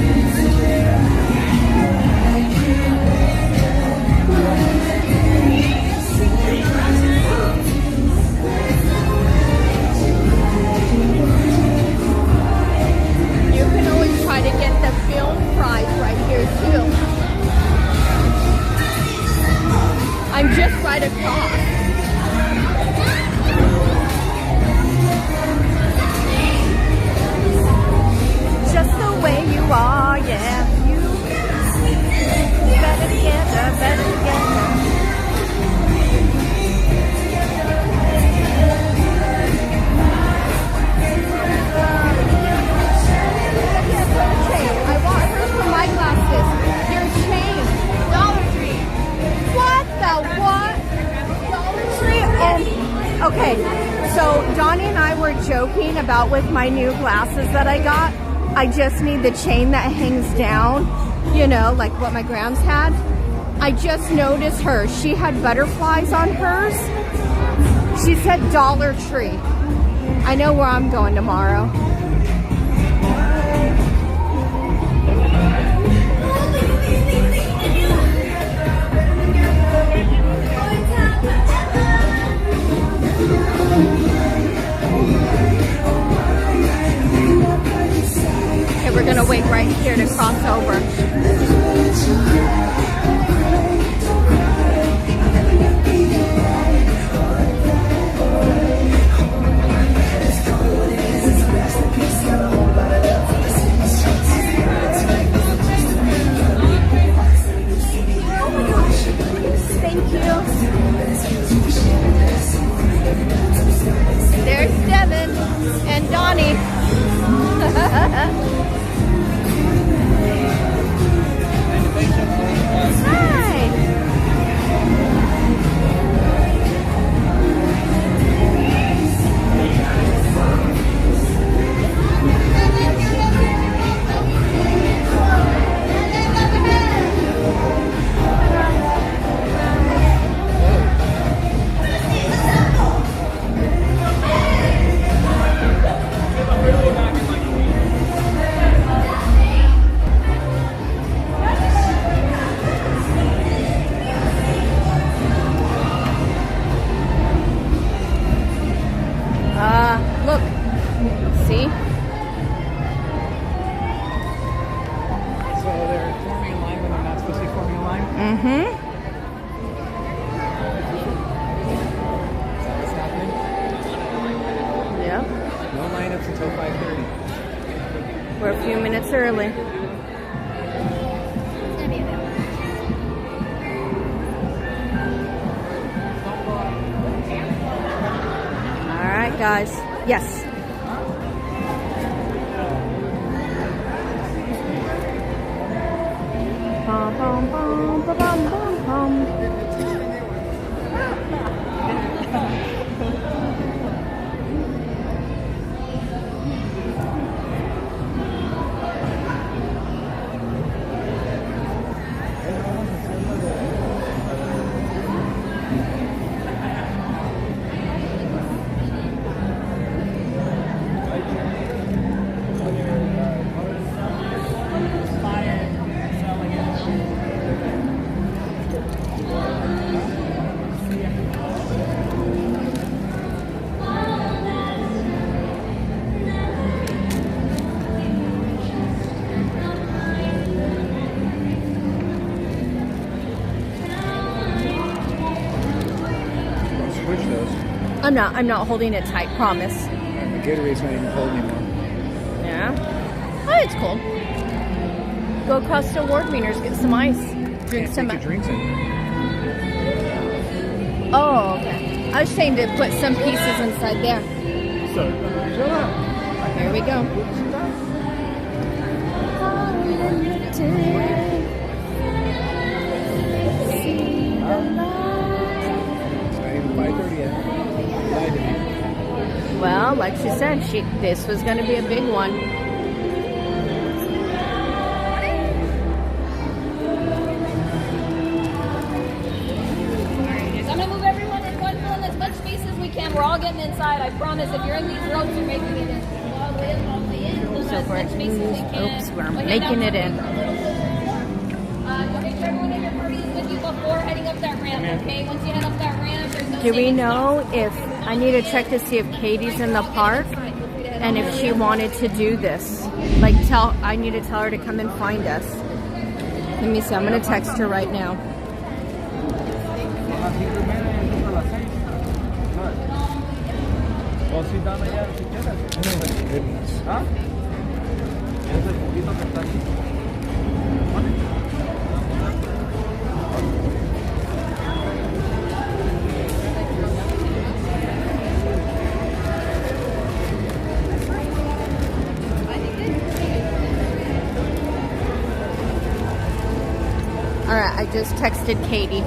You can always try to get the film prize right here too. I'm just right across. Just the way you are, yeah. You better together, better together. I want hers for my glasses. Your chain. Dollar Tree. What the what? Dollar Tree? Okay, so Donnie and I were joking about with my new glasses that I got. I just need the chain that hangs down, you know, like what my grams had. I just noticed hers. She had butterflies on hers. She said Dollar Tree. I know where I'm going tomorrow. Okay, we're gonna wait right here to cross over. Thank you. There's Devin and Donnie. We're a few minutes early. All right, guys. Yes. Bum, bum, bum, ba, bum, bum, bum. I'm not holding it tight, promise. The Gatorade's not even cold anymore. Yeah. Oh, it's cool. Go across to Wardmeaners, get some ice. Drink some. Take your drinks in. Oh, okay. I was saying to put some pieces inside there. Here we go. It's not even 5:30 yet. Well, like she said, this was going to be a big one. I'm going to move everyone in one fill in as much space as we can. We're all getting inside. I promise. If you're in these rows, you're making it in. All the way in, all the way in. So we're making it in. Make sure everyone in your party is with you before heading up that ramp, okay? Once you head up that ramp, there's no Do we know if I need to check to see if Katie's in the park and if she wanted to do this? Like I need to tell her to come and find us. Let me see. I'm going to text her right now. Alright, I just texted Katie.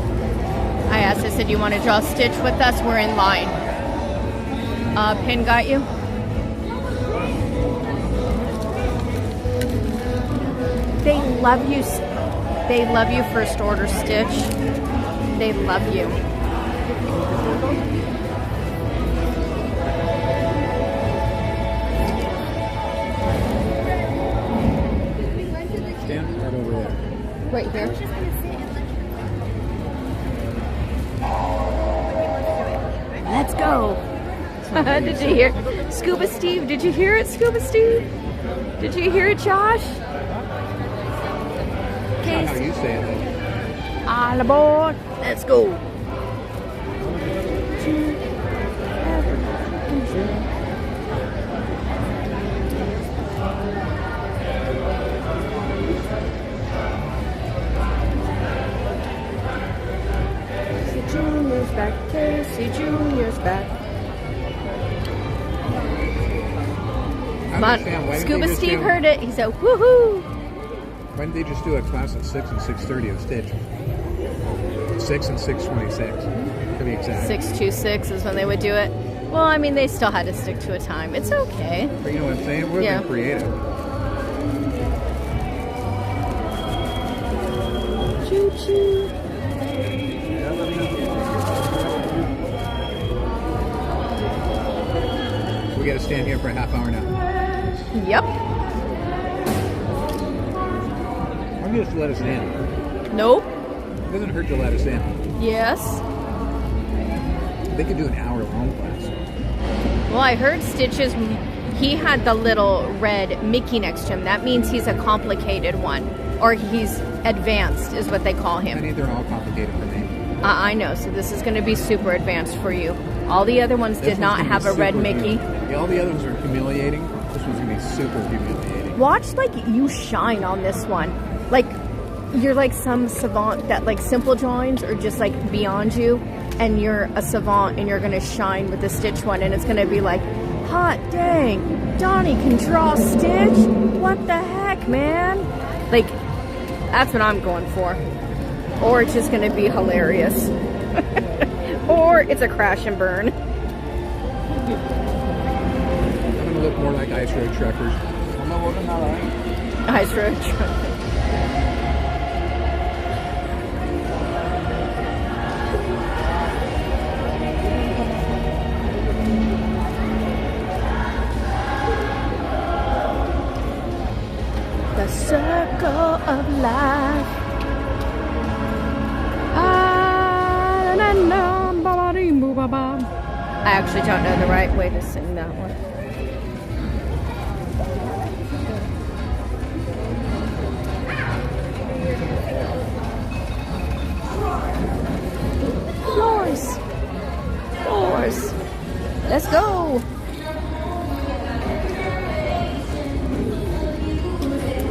I asked, I said, you want to draw a stitch with us? We're in line. Pin got you? They love you. They love you, First Order Stitch. They love you. Stand right over there. Right here. Let's go. Did you hear? Scuba Steve, did you hear it, Scuba Steve? Did you hear it, Josh? That's not how you say it. All aboard. Let's go. Junior's back, Casey Junior's back. Scuba Steve heard it. He said, woohoo! Why didn't they just do a class at 6 and 6:30 of Stitch? 6 and 6:26, to be exact. 6:26 is when they would do it. Well, I mean, they still had to stick to a time. It's okay. But you know what I'm saying? We're being creative. Choo-choo. So we got to stand here for a half hour now. Yep. Why don't you just let us in? Nope. It doesn't hurt to let us in. Yes. They could do an hour-long class. Well, I heard Stitches, he had the little red Mickey next to him. That means he's a complicated one. Or he's advanced, is what they call him. I think they're all complicated for me. I know, so this is going to be super advanced for you. All the other ones did not have a red Mickey. Yeah, all the others are humiliating. This one's going to be super humiliating. Watch like you shine on this one. Like you're like some savant that like simple drawings are just like beyond you, and you're a savant and you're gonna shine with the Stitch one, and it's gonna be like, hot dang, Donnie can draw Stitch? What the heck, man? Like, that's what I'm going for. Or it's just gonna be hilarious. Or it's a crash and burn. I'm gonna look more like Ice Road Truckers. Ice Road Truckers. The circle of life. I actually don't know the right way to sing that one. Floors. Floors. Let's go.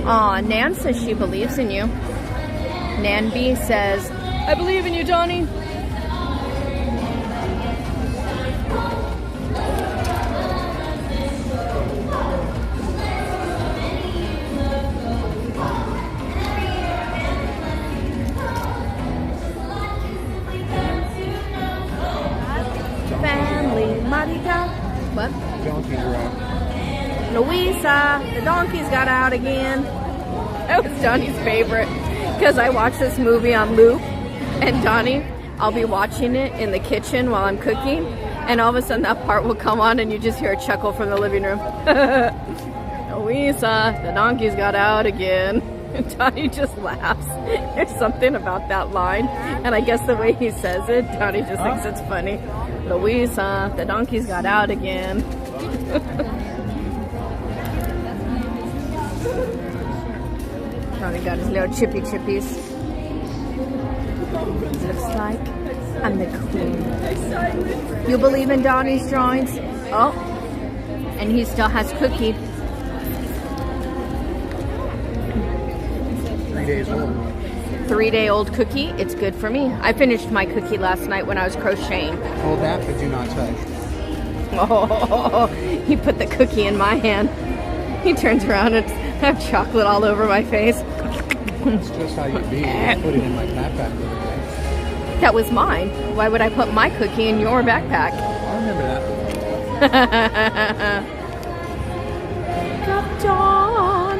Aw, Nan says she believes in you. Nan B says, I believe in you, Donnie. Family, Marita. What? Donkeys are out. Louisa, the donkeys got out again. That was Donnie's favorite because I watch this movie on loop, and Donnie, I'll be watching it in the kitchen while I'm cooking, and all of a sudden that part will come on and you just hear a chuckle from the living room. Louisa, the donkeys got out again. And Donnie just laughs. There's something about that line, and I guess the way he says it, Donnie just thinks it's funny. Louisa, the donkeys got out again. Donnie got his little chippy chippies. Looks like I'm the queen. You believe in Donnie's drawings? Oh, and he still has Cookie. 3 days old. 3-day-old Cookie. It's good for me. I finished my Cookie last night when I was crocheting. Hold that, but do not touch. Oh, he put the Cookie in my hand. He turns around and I have chocolate all over my face. That's just how you be. I put it in my backpack the other day. That was mine. Why would I put my Cookie in your backpack? I remember that. Captain.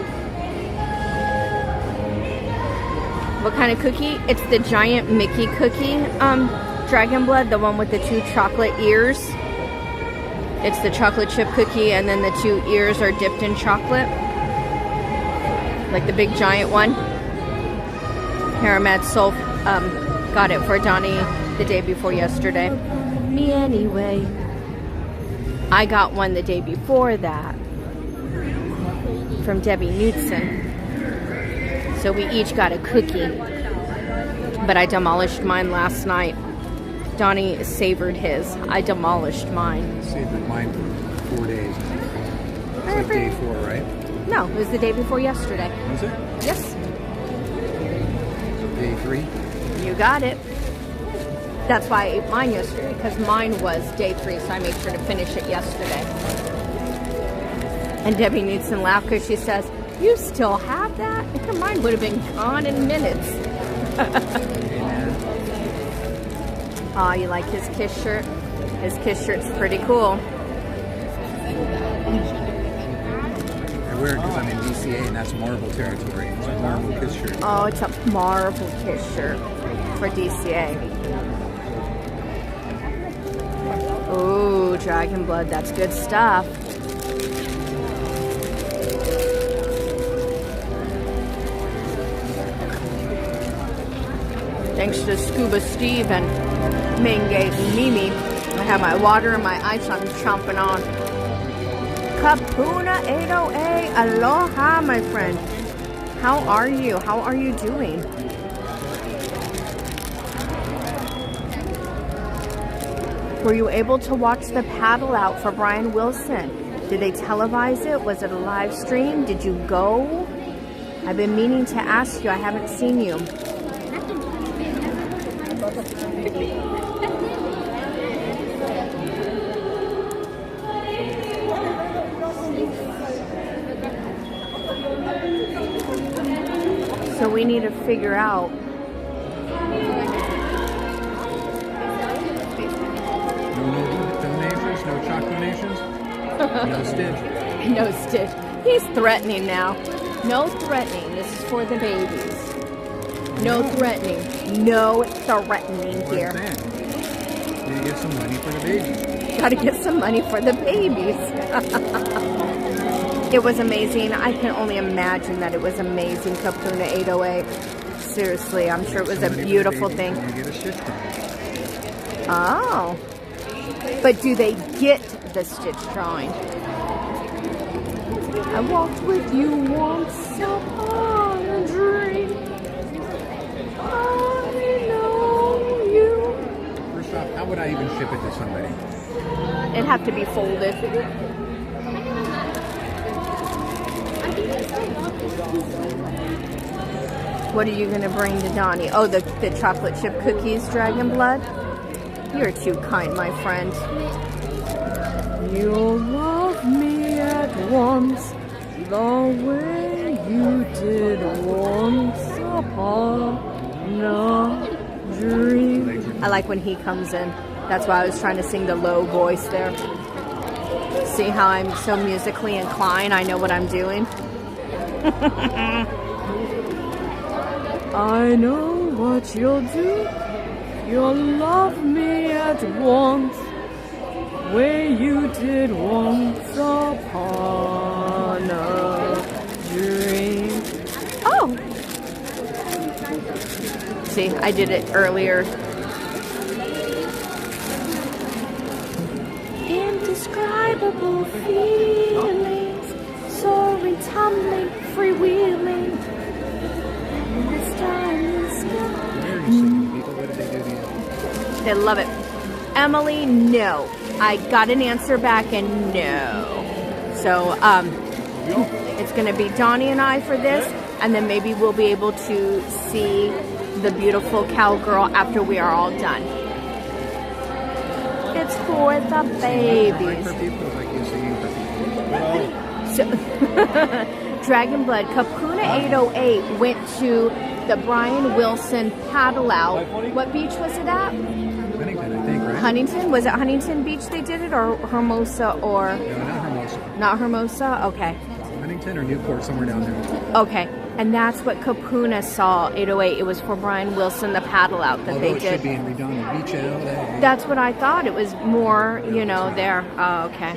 What kind of cookie? It's the giant Mickey cookie. Dragon Blood, the one with the 2 chocolate ears. It's the chocolate chip cookie, and then the 2 ears are dipped in chocolate. Like the big giant one. Haramed Soul got it for Donnie the day before yesterday. Me anyway. I got one the day before that from Debbie Knudsen. So we each got a cookie. But I demolished mine last night. Donnie savored his. I demolished mine. Savored mine for 4 days. It's like day 4, right? No, it was the day before yesterday. Was it? Yes. Day 3? You got it. That's why I ate mine yesterday, because mine was day 3, so I made sure to finish it yesterday. And Debbie Knudsen laughed because she says, you still have that? Mine would have been gone in minutes. Aw, you like his Kiss shirt? His Kiss shirt's pretty cool. I wear it because I'm in DCA and that's Marvel territory. It's a Marvel Kiss shirt. Oh, it's a Marvel Kiss shirt for DCA. Ooh, Dragon Blood, that's good stuff. Thanks to Scuba Steve and Mingate and Mimi, I have my water and my ice I'm chomping on. Kapuna 808, aloha, my friend. How are you? How are you doing? Were you able to watch the paddle out for Brian Wilson? Did they televise it? Was it a live stream? Did you go? I've been meaning to ask you. I haven't seen you. So we need to figure out. No donations, no CHOC donations, no Stitch. No Stitch. He's threatening now. No threatening. This is for the babies. No threatening. No threatening here. Need to get some money for the babies. Gotta get some money for the babies. It was amazing. I can only imagine that it was amazing. Kapuna 808. Seriously, I'm sure it was a beautiful thing. Oh. But do they get the Stitch drawing? I walked with you once upon a dream. I know you. First off, how would I even ship it to somebody? It'd have to be folded. What are you going to bring to Donnie? Oh, the chocolate chip cookies, Dragon Blood? You're too kind, my friend. You'll love me at once, the way you did once upon a dream. I like when he comes in. That's why I was trying to sing the low voice there. See how I'm so musically inclined? I know what I'm doing. I know what you'll do. You'll love me at once, where you did once upon a dream. Oh! See, I did it earlier. Indescribable feelings, soaring, tumbling, freewheeling. This time is They love it. Emily, no. I got an answer back and no. So, it's going to be Donnie and I for this, and then maybe we'll be able to see the beautiful cowgirl after we are all done. It's for the babies. So, Dragon Blood, Kapuna 808 went to the Brian Wilson paddle out. What beach was it at? Huntington, I think, right? Huntington? Was it Huntington Beach they did it, or Hermosa, or? No, not Hermosa. Not Hermosa? Okay. Huntington or Newport, somewhere down there. Okay. And that's what Kapuna saw, 808. It was for Brian Wilson, the paddle out that they did. It should be in Redondo Beach, LA. That's what I thought. It was more, you know, there. Oh, okay.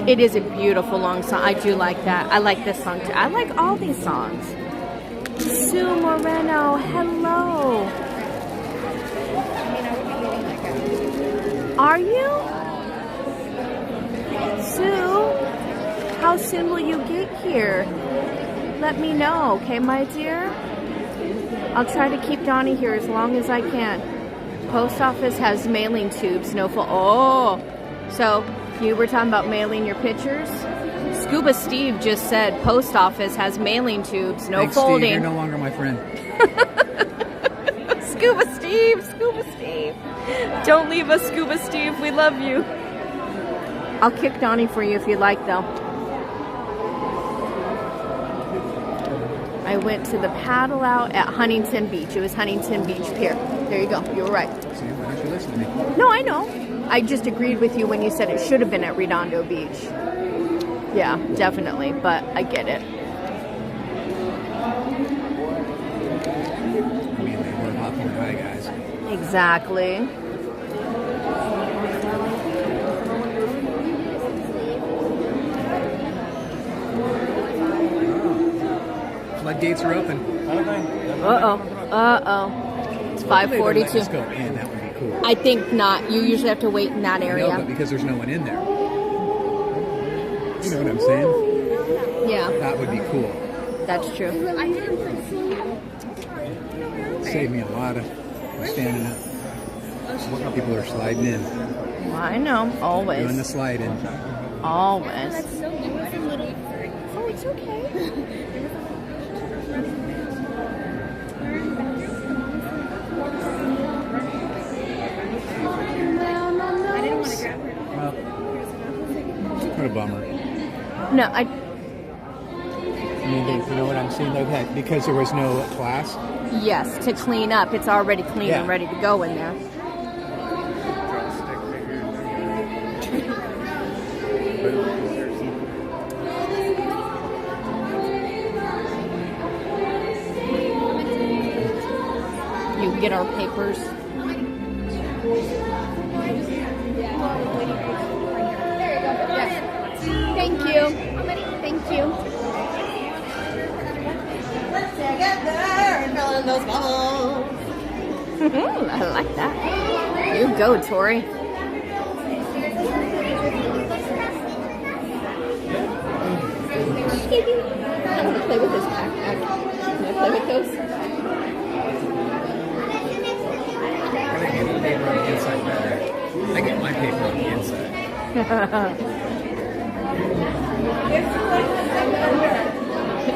It is a beautiful long song. I do like that. I like this song too. I like all these songs. Sue Moreno, hello. Are you? Sue, how soon will you get here? Let me know, okay, my dear? I'll try to keep Donnie here as long as I can. Post office has mailing tubes, no full. Oh, so you were talking about mailing your pictures? Scuba Steve just said post office has mailing tubes, no Thanks, folding. Steve, you're no longer my friend. Scuba Steve, Scuba Steve. Don't leave us, Scuba Steve. We love you. I'll kick Donnie for you if you'd like, though. I went to the paddle out at Huntington Beach. It was Huntington Beach Pier. There you go. You were right. See, why don't you listen to me? No, I know. I just agreed with you when you said it should have been at Redondo Beach. Yeah, definitely. But I get it. I mean, they were Hawthorne High guys. Exactly. Floodgates are open. Uh-oh. Uh-oh. It's 5:42. Just go in. That would be cool. I think not. You usually have to wait in that area. No, but because there's no one in there. You know what I'm saying? Yeah. That would be cool. That's true. Save me a lot of standing up. People are sliding in. I know, always. Doing the slide in. Always. That's so new. It's a little. Oh, it's okay. I didn't want to grab her. Well, what a bummer. No, I mean, you know what I'm saying? Like that, because there was no class. yes, to clean up. It's already clean Yeah. and ready to go in there. You can get our papers. Thank you. Thank you. Together and filling those bubbles. I like that. You go, Tori. I'm gonna play with this backpack. Can I play with those? I get the paper on the inside better. I get my paper on the inside.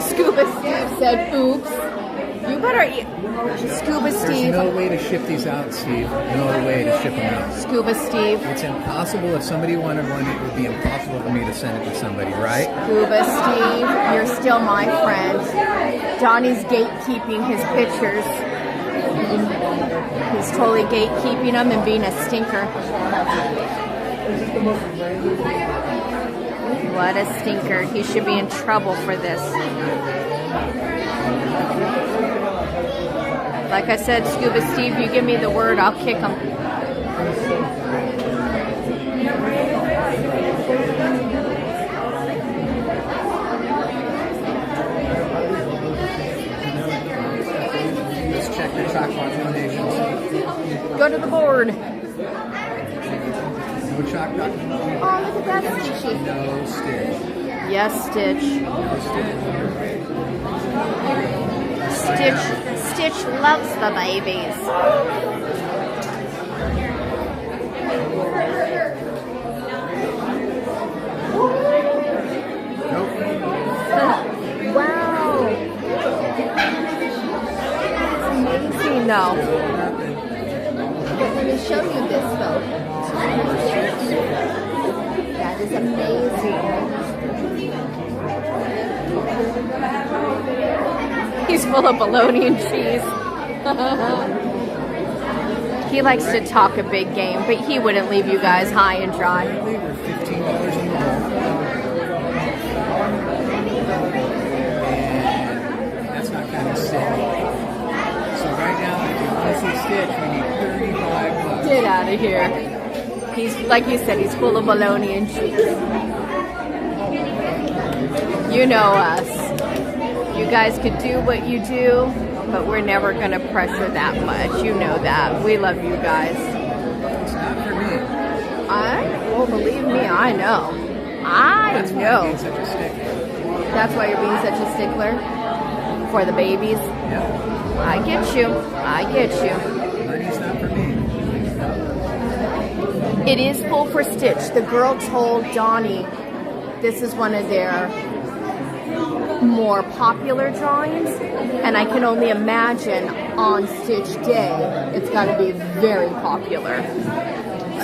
Scuba Steve said, oops. You better eat. Scuba Steve. There's no way to ship these out, Steve. No way to ship them out. Scuba Steve. It's impossible. If somebody wanted one, it would be impossible for me to send it to somebody, right? Scuba Steve, you're still my friend. Donnie's gatekeeping his pictures. He's totally gatekeeping them and being a stinker. What a stinker. He should be in trouble for this. Like I said, Scuba Steve, you give me the word, I'll kick him. Let's check the CHOC donations. Go to the board. No CHOC donations. Oh, look at that, Stitchy. No Stitch. Yes, Stitch. No Stitch. Stitch loves the babies. Wow. It's amazing, though. Let me show you this, though. That is amazing. He's full of bologna and cheese. He likes to talk a big game, but he wouldn't leave you guys high and dry. We're $15 in the bowl. And that's not kind of sick. So right now, if you want to see Stitch, we need $35. Get out of here. He's, like you said, he's full of bologna and cheese. You know us. You guys could do what you do, but we're never going to pressure that much. You know that. We love you guys. It's not for me. Well, believe me, I know. I know. That's why you're being such a stickler. That's why you're being such a stickler? For the babies? Yeah. I get you. I get you. Money's not for me. It is full for Stitch. The girl told Donnie this is one of their more popular drawings, and I can only imagine on Stitch Day it's got to be very popular.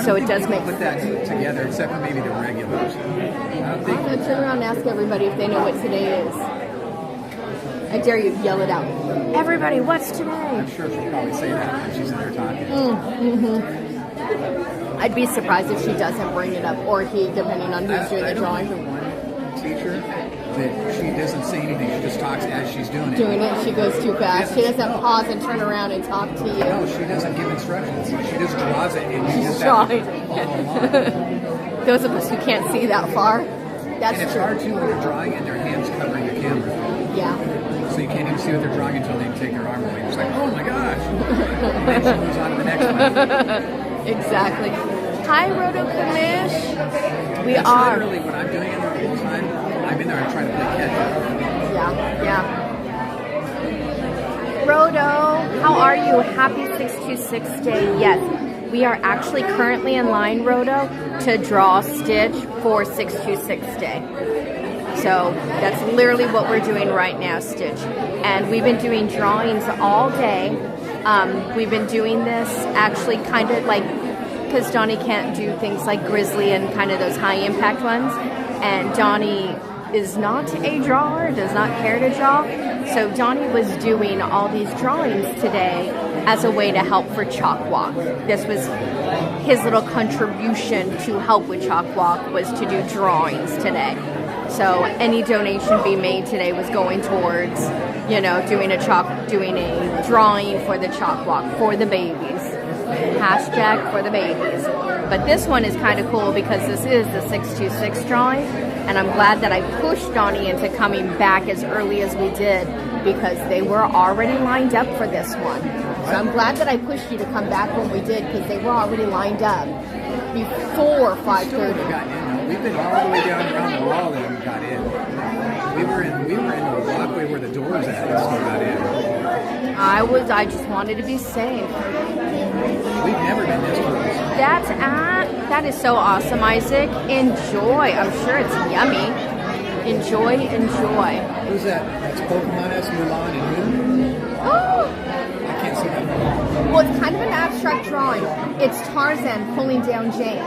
So it does make put that together, except for maybe the regulars. I don't think. I'm going to turn around and ask everybody if they know what today is. I dare you yell it out. Everybody, what's today? I'm sure she'll probably say that when she's in there talking. I'd be surprised if she doesn't bring it up, or he, depending on who's doing the drawing. I don't know one teacher that she doesn't say anything. She just talks as she's doing it. Doing it, she goes too fast. She doesn't pause and turn around and talk to you. No, she doesn't give instructions. She just draws it and you just drawing. have to follow along. Those of us who can't see that far, that's and it's true. hard too when you're drawing and their hands covering the camera. Yeah. So you can't even see what they're drawing until they take their arm away. It's like, oh my gosh. And then she moves on to the next one. Exactly. Hi, Roto Kamish. We That's are. literally when I'm doing it the whole time. I'm in there and trying to play catch up. Yeah. Roto, how are you? Happy 626 day. Yes. we are actually currently in line, Roto, to draw Stitch for 626 Day. So that's literally what we're doing right now, Stitch. And we've been doing drawings all day. We've been doing this actually kind of like, because Donnie can't do things like Grizzly and kind of those high impact ones. And Donnie is not a drawer, does not care to draw. So Donnie was doing all these drawings today as a way to help for CHOC Walk. This was his little contribution to help with CHOC Walk, was to do drawings today. So any donation being made today was going towards, you know, doing a drawing for the CHOC Walk for the babies. Hashtag for the babies. But this one is kind of cool because this is the 626 drawing, and I'm glad that I pushed Donnie into coming back as early as we did because they were already lined up for this one. So I'm glad that I pushed you to come back when we did because they were already lined up before 5:30. We've been all the way down around the wall and we got in. We were in the walkway where the door's at and still got in. I just wanted to be safe. We've never been this close. That is so awesome, Isaac. Enjoy. I'm sure it's yummy. Enjoy. Who's that? That's Pokemon S, Mulan, and who? Oh! I can't see that. Well, it's kind of an abstract drawing. It's Tarzan pulling down Jane.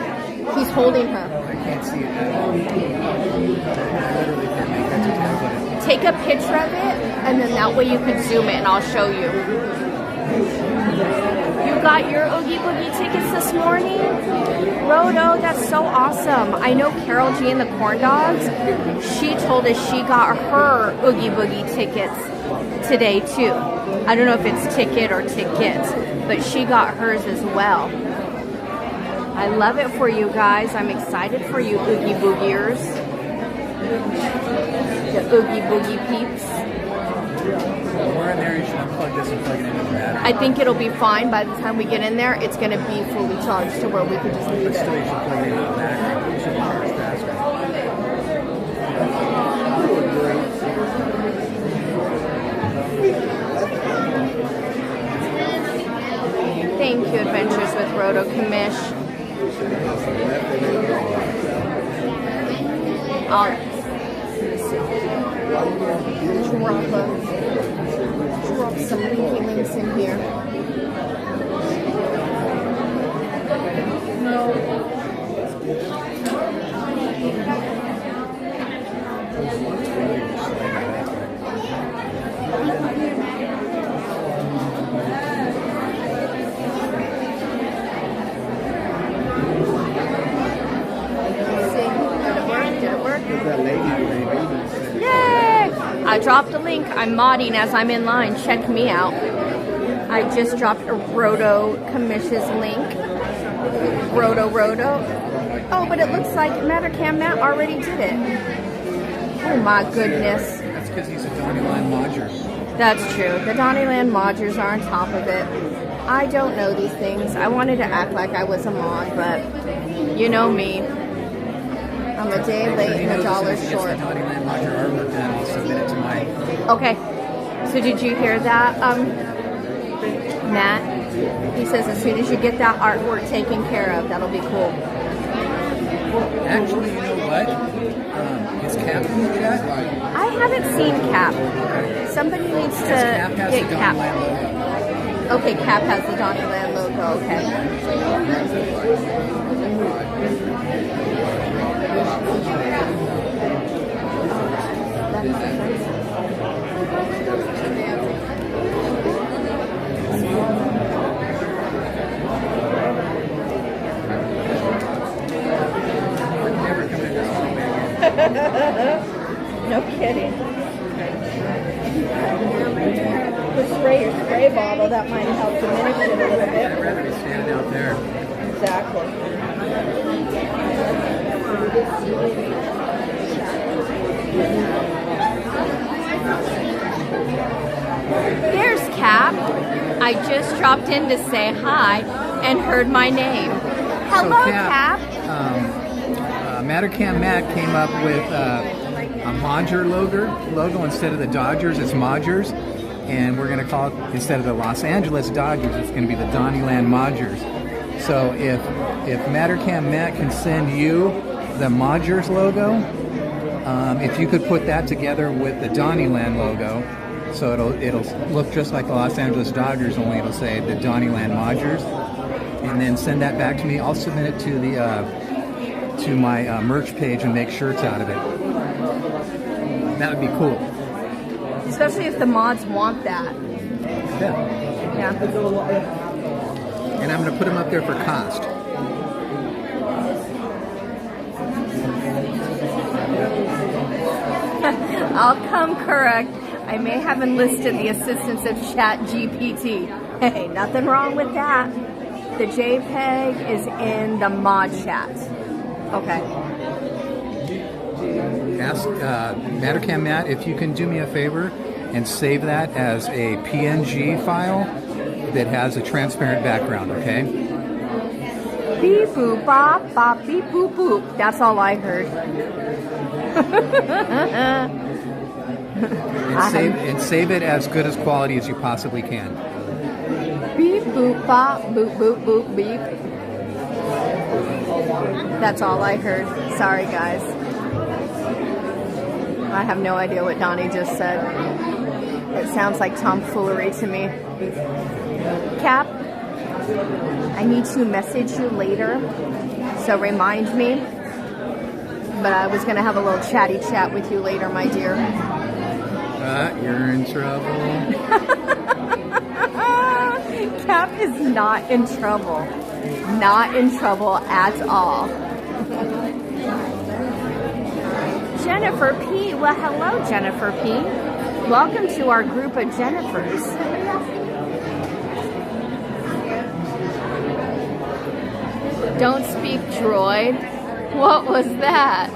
He's holding her. I can't see it at all. I literally can't make that detail, but take a picture of it, and then that way you can zoom it, and I'll show you. You got your Oogie Boogie tickets this morning? Roto, that's so awesome. I know Carol G and the Corn Dogs, she told us she got her Oogie Boogie tickets today too. I don't know if it's ticket or tickets, but she got hers as well. I love it for you guys. I'm excited for you Oogie Boogiers. The Oogie Boogie peeps. We're in there, you should unplug this and plug it into the battery. I think it'll be fine. By the time we get in there, it's going to be fully charged to where we can just leave it. Still, you should plug it into the battery. You should charge faster. Thank you, Adventures with Roto Commish. Drop some links in here. Yay! I dropped a link. I'm modding as I'm in line. Check me out. I just dropped a Roto Commish's link. Roto. Oh, but it looks like Mattercam Matt already did it. Oh my goodness. That's because he's a DonnieLand modger. That's true. The DonnieLand modders are on top of it. I don't know these things. I wanted to act like I was a mod, but you know me. I'm a day late and a dollar short. DonnieLand modger artwork done, I'll submit it to Mike. Okay. So did you hear that, Matt? He says as soon as you get that artwork taken care of, that'll be cool. Actually, you know what? Is Cap in the chat? I haven't seen Cap. Somebody needs to get Cap. Okay, Cap has the DonnieLand logo. Okay. No kidding. The spray bottle, that might help diminish it a little bit. I'd rather be standing out there. Exactly. There's Cap. I just dropped in to say hi and heard my name. Hello, so Cap. Mattercam Matt came up with a Modger logo instead of the Dodgers. It's Modgers, and we're going to call it, instead of the Los Angeles Dodgers, it's going to be the DonnieLand Modgers. So if Mattercam Matt can send you the Modgers logo, if you could put that together with the DonnieLand logo, so it'll look just like the Los Angeles Dodgers, only it'll say the DonnieLand Modgers, and then send that back to me. I'll submit it to the to my merch page and make shirts out of it. That would be cool. Especially if the mods want that. Yeah. Yeah. And I'm going to put them up there for cost. I'll come correct. I may have enlisted the assistance of ChatGPT. Hey, nothing wrong with that. The JPEG is in the mod chat. Okay. Ask Mattercam Matt if you can do me a favor and save that as a PNG file that has a transparent background, okay? Beep boop bop bop beep boop boop. That's all I heard. and save it as good as quality as you possibly can. Beep boop bop boop boop boop beep. That's all I heard. Sorry guys. I have no idea what Donnie just said. It sounds like tomfoolery to me. Cap, I need to message you later, so remind me. But I was going to have a little chatty chat with you later, my dear. You're in trouble. Cap is not in trouble. Not in trouble at all. Jennifer P. Well, hello, Jennifer P. Welcome to our group of Jennifers. Don't speak droid. What was that?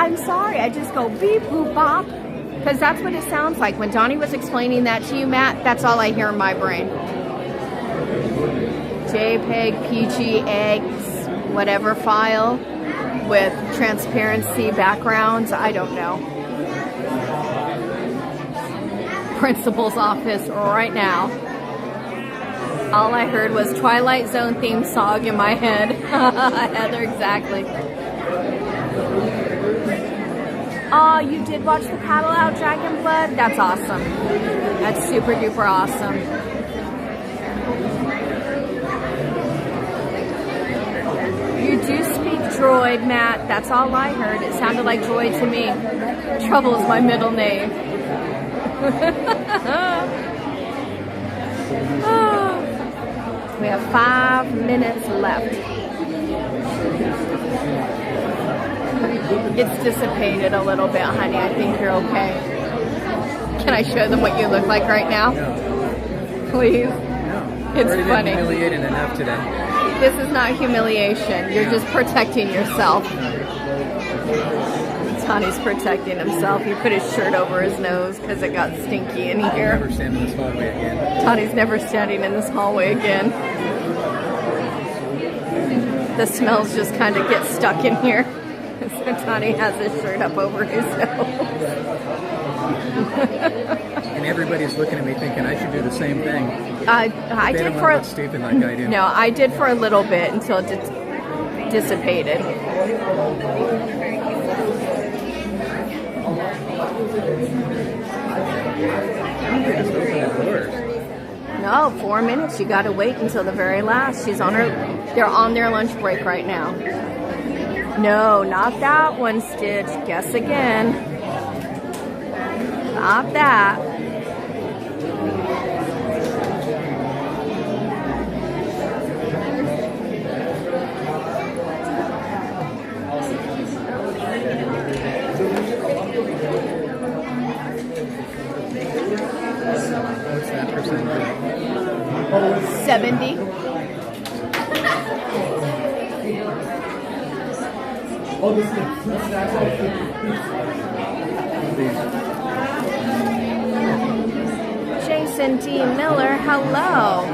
I'm sorry. I just go beep boop bop because that's what it sounds like. When Donnie was explaining that to you, Matt, that's all I hear in my brain. JPEG, PGX, whatever file with transparency backgrounds. I don't know. Principal's office right now. All I heard was Twilight Zone theme song in my head. Heather, exactly. Oh, you did watch the Paddle Out Dragon Blood? That's awesome. That's super duper awesome. You do speak droid, Matt. That's all I heard. It sounded like droid to me. Trouble is my middle name. We have 5 minutes left. It's dissipated a little bit, honey. I think you're okay. Can I show them what you look like right now? No. Please? No. It's funny. Humiliated enough today. This is not humiliation. You're just protecting yourself. Donnie's protecting himself. He put his shirt over his nose because it got stinky in here. Never stand in this hallway again. Donnie's never standing in this hallway again. The smells just kind of get stuck in here. So Donnie has his shirt up over his nose. And everybody's looking at me thinking I should do the same thing. I did for a stupid like I do. No, I did for a little bit until it dissipated. No, 4 minutes. You got to wait until the very last. They're on their lunch break right now. No, not that one, Stitch. Guess again. Not that. What's that percentage? 70. Jason D. Miller, hello.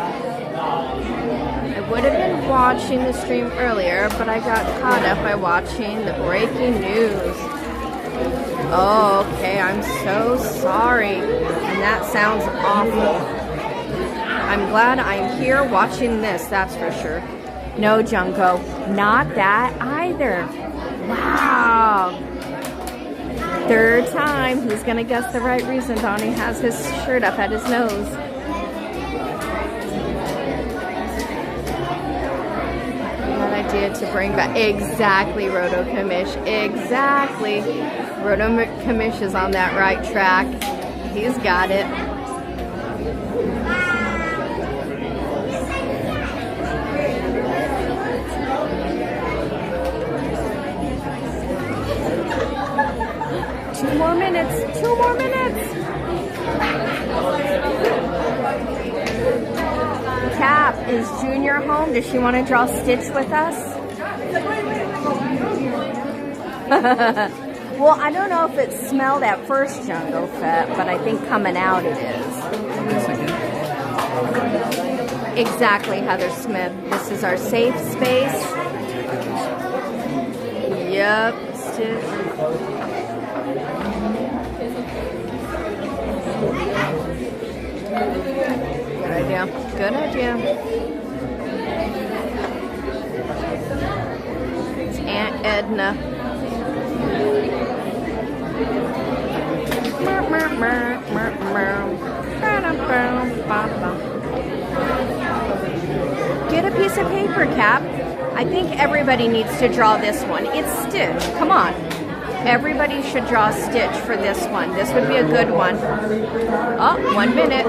I would have been watching the stream earlier, but I got caught up by watching the breaking news. Oh, okay, I'm so sorry. And that sounds awful. I'm glad I'm here watching this, that's for sure. No, Junko, not that either. Wow. Third time. Who's going to guess the right reason Donnie has his shirt up at his nose? That idea to bring back. Exactly, Roto Commish. Exactly. Roto Commish is on that right track. He's got it. Two more minutes. Cap, is Junior home? Does she want to draw Stitch with us? Well, I don't know if it smelled at first, Jungle Fett, but I think coming out it is. Exactly, Heather Smith. This is our safe space. Yep, Stitch. Good idea. Good idea. It's Aunt Edna. Get a piece of paper, Cap. I think everybody needs to draw this one. It's Stitch. Come on. Everybody should draw Stitch for this one. This would be a good one. Oh, 1 minute.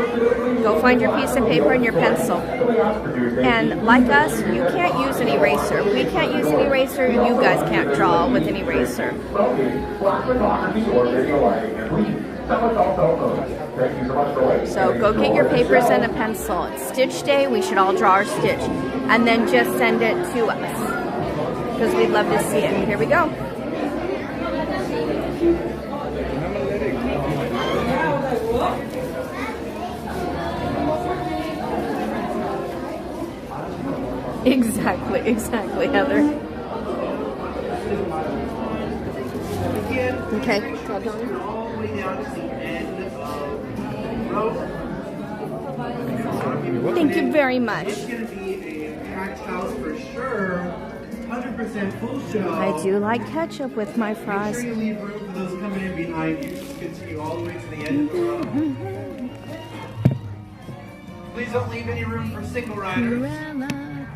Go find your piece of paper and your pencil. And like us, you can't use an eraser. We can't use an eraser. You guys can't draw with an eraser. So go get your papers and a pencil. It's Stitch Day. We should all draw our Stitch. And then just send it to us. Because we'd love to see it. Here we go. Exactly, Heather. Okay. Thank you very much. It's going to be a packed house for sure. 100% full show. I do like ketchup with my fries. Make sure you leave room for those coming in behind you. Just continue all the way to the end of the row. Please don't leave any room for single riders.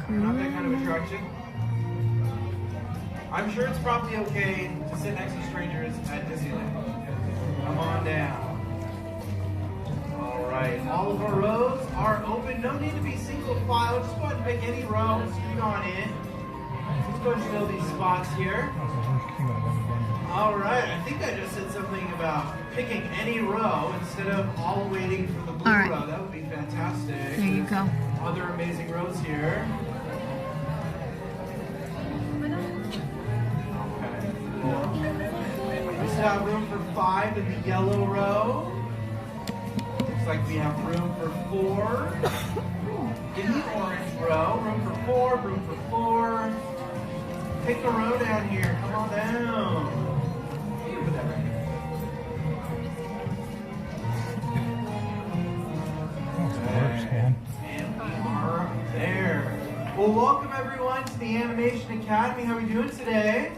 Not that kind of attraction. I'm sure it's probably okay to sit next to strangers at Disneyland. Come on down. Alright, all of our rows are open. No need to be single file. Just go ahead and pick any row. Scoot on in. Let's go and fill these spots here. Alright, I think I just said something about picking any row instead of all waiting for the blue row. That would be fantastic. There you go. Other amazing rows here. We still have room for 5 in the yellow row. Looks like we have room for 4 in the orange row. Room for 4, room for 4. Pick a row down here. Come on down. Put that right here. And we are there. Well, welcome everyone to the Animation Academy. How are we doing today?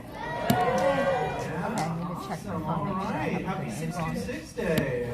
Awesome. All right. Happy 626 Day.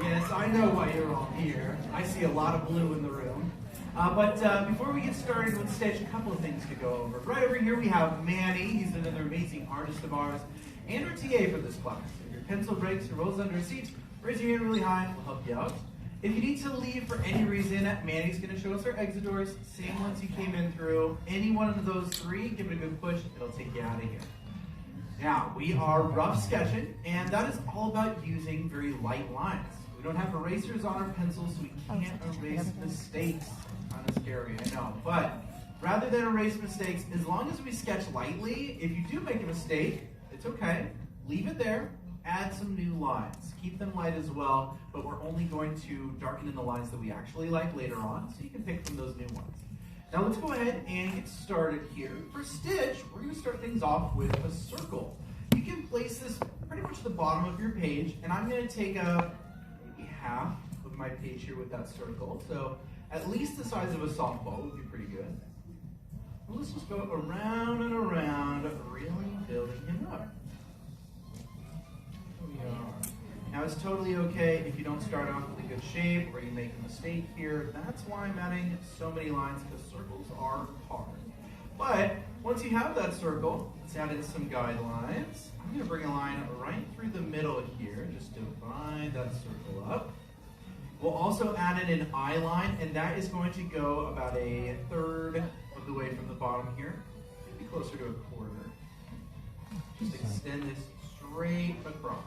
Yes, I know why you're all here. I see a lot of blue in the room. But before we get started with Stitch, a couple of things to go over. Right over here we have Manny. He's another amazing artist of ours. And our TA for this class. If your pencil breaks or rolls under a seat, raise your hand really high. We'll help you out. If you need to leave for any reason, Manny's going to show us our exit doors. Same ones you came in through. Any one of those 3, give it a good push. It'll take you out of here. Now, we are rough sketching, and that is all about using very light lines. We don't have erasers on our pencils, so we can't erase mistakes. Kind of scary, I know. But rather than erase mistakes, as long as we sketch lightly, if you do make a mistake, it's okay. Leave it there. Add some new lines. Keep them light as well, but we're only going to darken in the lines that we actually like later on, so you can pick from those new ones. Now let's go ahead and get started here. For Stitch, we're going to start things off with a circle. You can place this pretty much at the bottom of your page, and I'm going to take a maybe half my page here with that circle. So at least the size of a softball would be pretty good. Well, let's just go around and around, really building him up. Here we are. Now it's totally okay if you don't start off with a good shape or you make a mistake here. That's why I'm adding so many lines, because circles are hard. But once you have that circle, let's add in some guidelines. I'm going to bring a line right through the middle here, just divide that circle up. We'll also add in an eye line, and that is going to go about a third of the way from the bottom here, maybe closer to a quarter. Just extend this straight across.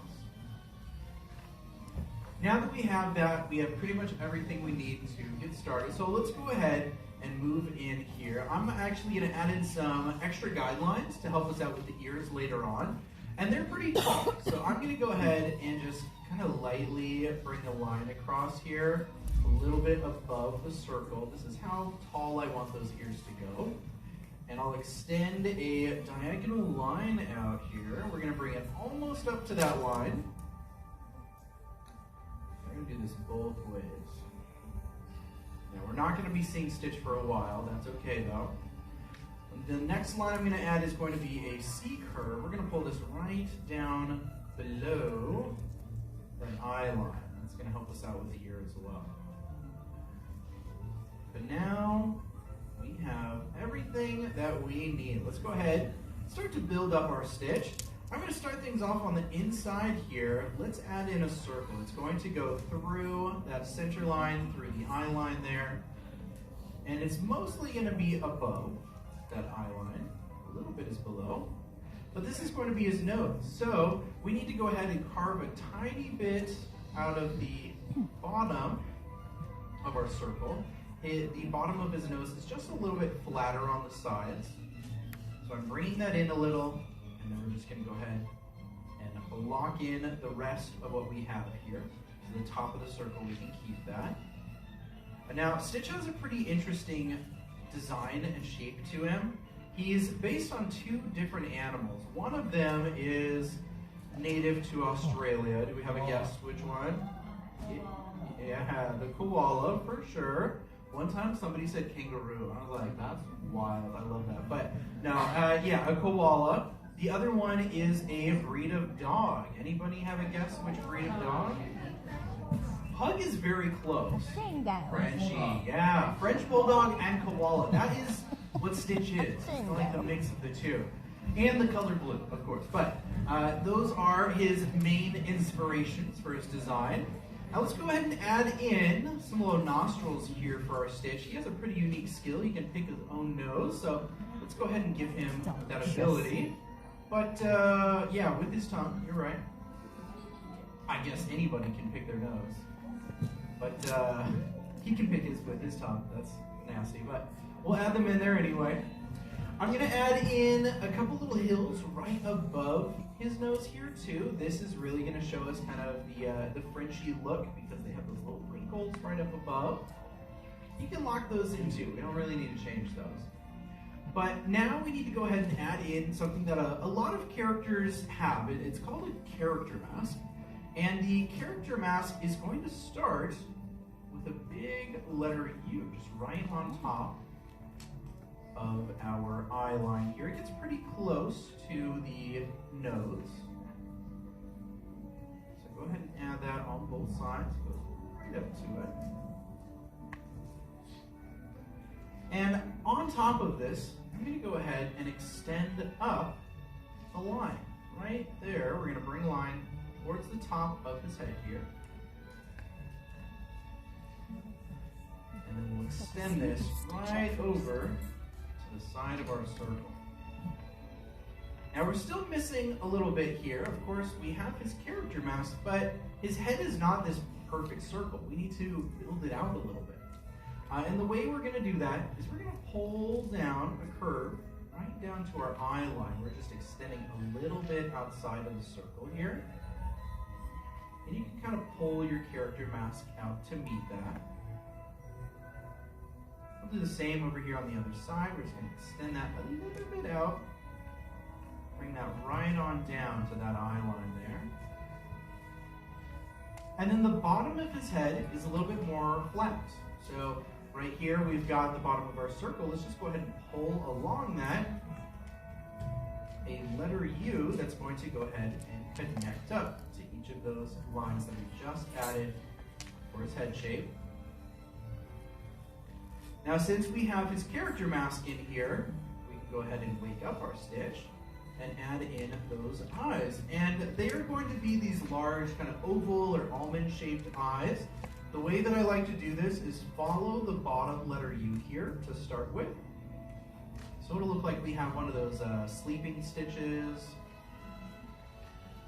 Now that we have that, we have pretty much everything we need to get started. So let's go ahead and move in here. I'm actually going to add in some extra guidelines to help us out with the ears later on. And they're pretty tall. So I'm going to go ahead and just kind of lightly bring a line across here, a little bit above the circle. This is how tall I want those ears to go. And I'll extend a diagonal line out here. We're going to bring it almost up to that line. We're going to do this both ways. Now we're not going to be seeing Stitch for a while. That's okay though. The next line I'm going to add is going to be a C curve. We're going to pull this right down below that eye line. That's going to help us out with the ear as well. But now we have everything that we need. Let's go ahead and start to build up our Stitch. I'm going to start things off on the inside here. Let's add in a circle. It's going to go through that center line, through the eye line there. And it's mostly going to be above that eye line. A little bit is below. But this is going to be his nose. So we need to go ahead and carve a tiny bit out of the bottom of our circle. The bottom of his nose is just a little bit flatter on the sides. So I'm bringing that in a little. And then we're just going to go ahead and lock in the rest of what we have here. To the top of the circle, we can keep that. And now, Stitch has a pretty interesting design and shape to him. He's based on two different animals. One of them is native to Australia. Do we have a guess which one? Yeah, the koala for sure. One time somebody said kangaroo. I was like, that's wild. I love that. But no, yeah, a koala. The other one is a breed of dog. Anybody have a guess which breed of dog? Pug is very close. Frenchie, yeah. French Bulldog and Koala. That is what Stitch is. It's like the mix of the two. And the color blue, of course. But those are his main inspirations for his design. Now let's go ahead and add in some little nostrils here for our Stitch. He has a pretty unique skill. He can pick his own nose. So let's go ahead and give him that ability. But yeah, with his tongue, you're right. I guess anybody can pick their nose. But he can pick his with his tongue. That's nasty, but we'll add them in there anyway. I'm gonna add in a couple little hills right above his nose here too. This is really gonna show us kind of the Frenchy look because they have those little wrinkles right up above. You can lock those in too. We don't really need to change those. But now we need to go ahead and add in something that a lot of characters have. It's called a character mask. And the character mask is going to start with a big letter U, just right on top of our eye line here. It gets pretty close to the nose. So go ahead and add that on both sides. It goes right up to it. And on top of this, I'm going to go ahead and extend up a line. Right there, we're going to bring a line towards the top of his head here. And then we'll extend this right over to the side of our circle. Now we're still missing a little bit here. Of course, we have his character mask, but his head is not this perfect circle. We need to build it out a little bit. And the way we're going to do that is we're going to pull down a curve right down to our eye line. We're just extending a little bit outside of the circle here. And you can kind of pull your character mask out to meet that. We'll do the same over here on the other side. We're just going to extend that a little bit out. Bring that right on down to that eye line there. And then the bottom of his head is a little bit more flat. So right here we've got the bottom of our circle. Let's just go ahead and pull along that a letter U that's going to go ahead and connect up to each of those lines that we just added for his head shape. Now since we have his character mask in here, we can go ahead and wake up our Stitch and add in those eyes. And they are going to be these large kind of oval or almond shaped eyes. The way that I like to do this is follow the bottom letter U here to start with. So it'll look like we have one of those sleeping stitches,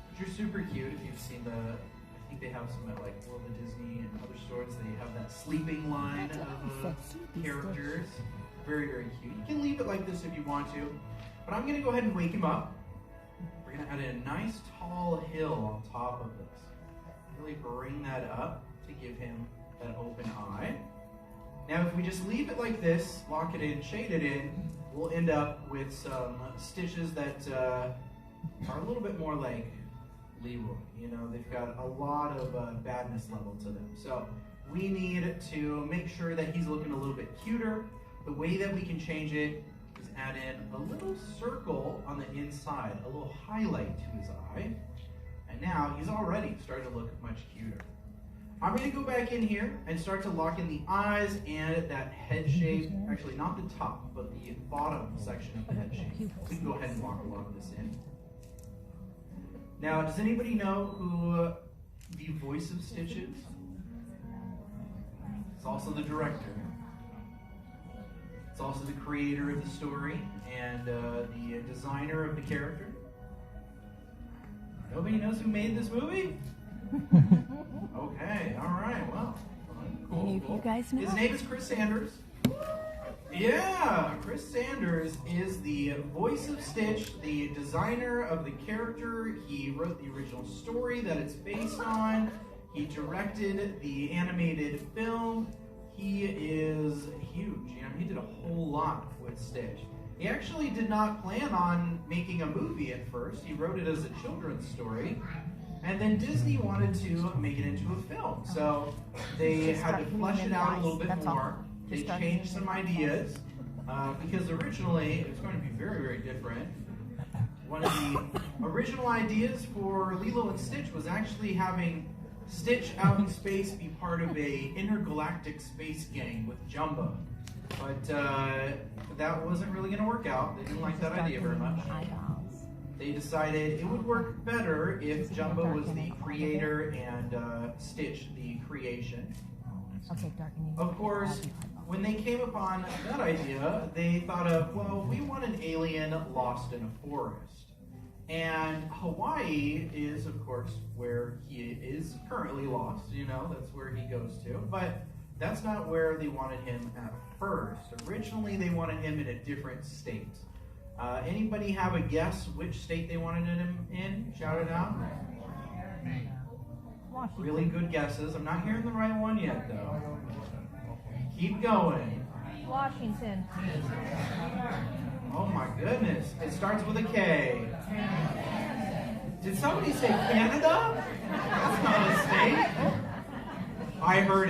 which are super cute. If you've seen I think they have some at like World of Disney and other stores. They have that sleeping line of characters. Very, very cute. You can leave it like this if you want to, but I'm gonna go ahead and wake him up. We're gonna add in a nice tall hill on top of this. Really bring that up to give him that open eye. Now if we just leave it like this, lock it in, shade it in, we'll end up with some stitches that are a little bit more like Leroy. You know, they've got a lot of badness level to them. So we need to make sure that he's looking a little bit cuter. The way that we can change it is add in a little circle on the inside, a little highlight to his eye. And now he's already starting to look much cuter. I'm going to go back in here and start to lock in the eyes and that head shape. Actually, not the top, but the bottom section of the head shape. We can go ahead and lock a lot of this in. Now, does anybody know who the voice of Stitch is? It's also the director. It's also the creator of the story and the designer of the character. Nobody knows who made this movie? Okay, all right, well, cool. You guys know? His name is Chris Sanders. Yeah, Chris Sanders is the voice of Stitch, the designer of the character. He wrote the original story that it's based on. He directed the animated film. He is huge. You know, he did a whole lot with Stitch. He actually did not plan on making a movie at first. He wrote it as a children's story. And then Disney wanted to make it into a film. So they had to flesh it out a little bit more. They changed some ideas because originally it was going to be very, very different. One of the original ideas for Lilo and Stitch was actually having Stitch out in space be part of a intergalactic space gang with Jumbo. But that wasn't really going to work out. They didn't like that idea very much. They decided it would work better if Jumbo was the creator and Stitch the creation. Of course, when they came upon that idea, they thought of, well, we want an alien lost in a forest. And Hawaii is, of course, where he is currently lost. You know, that's where he goes to. But that's not where they wanted him at first. Originally, they wanted him in a different state. Anybody have a guess which state they wanted him in? Shout it out. Washington. Really good guesses. I'm not hearing the right one yet, though. Keep going. Washington. Oh my goodness. It starts with a K. Did somebody say Canada? That's not a state. I heard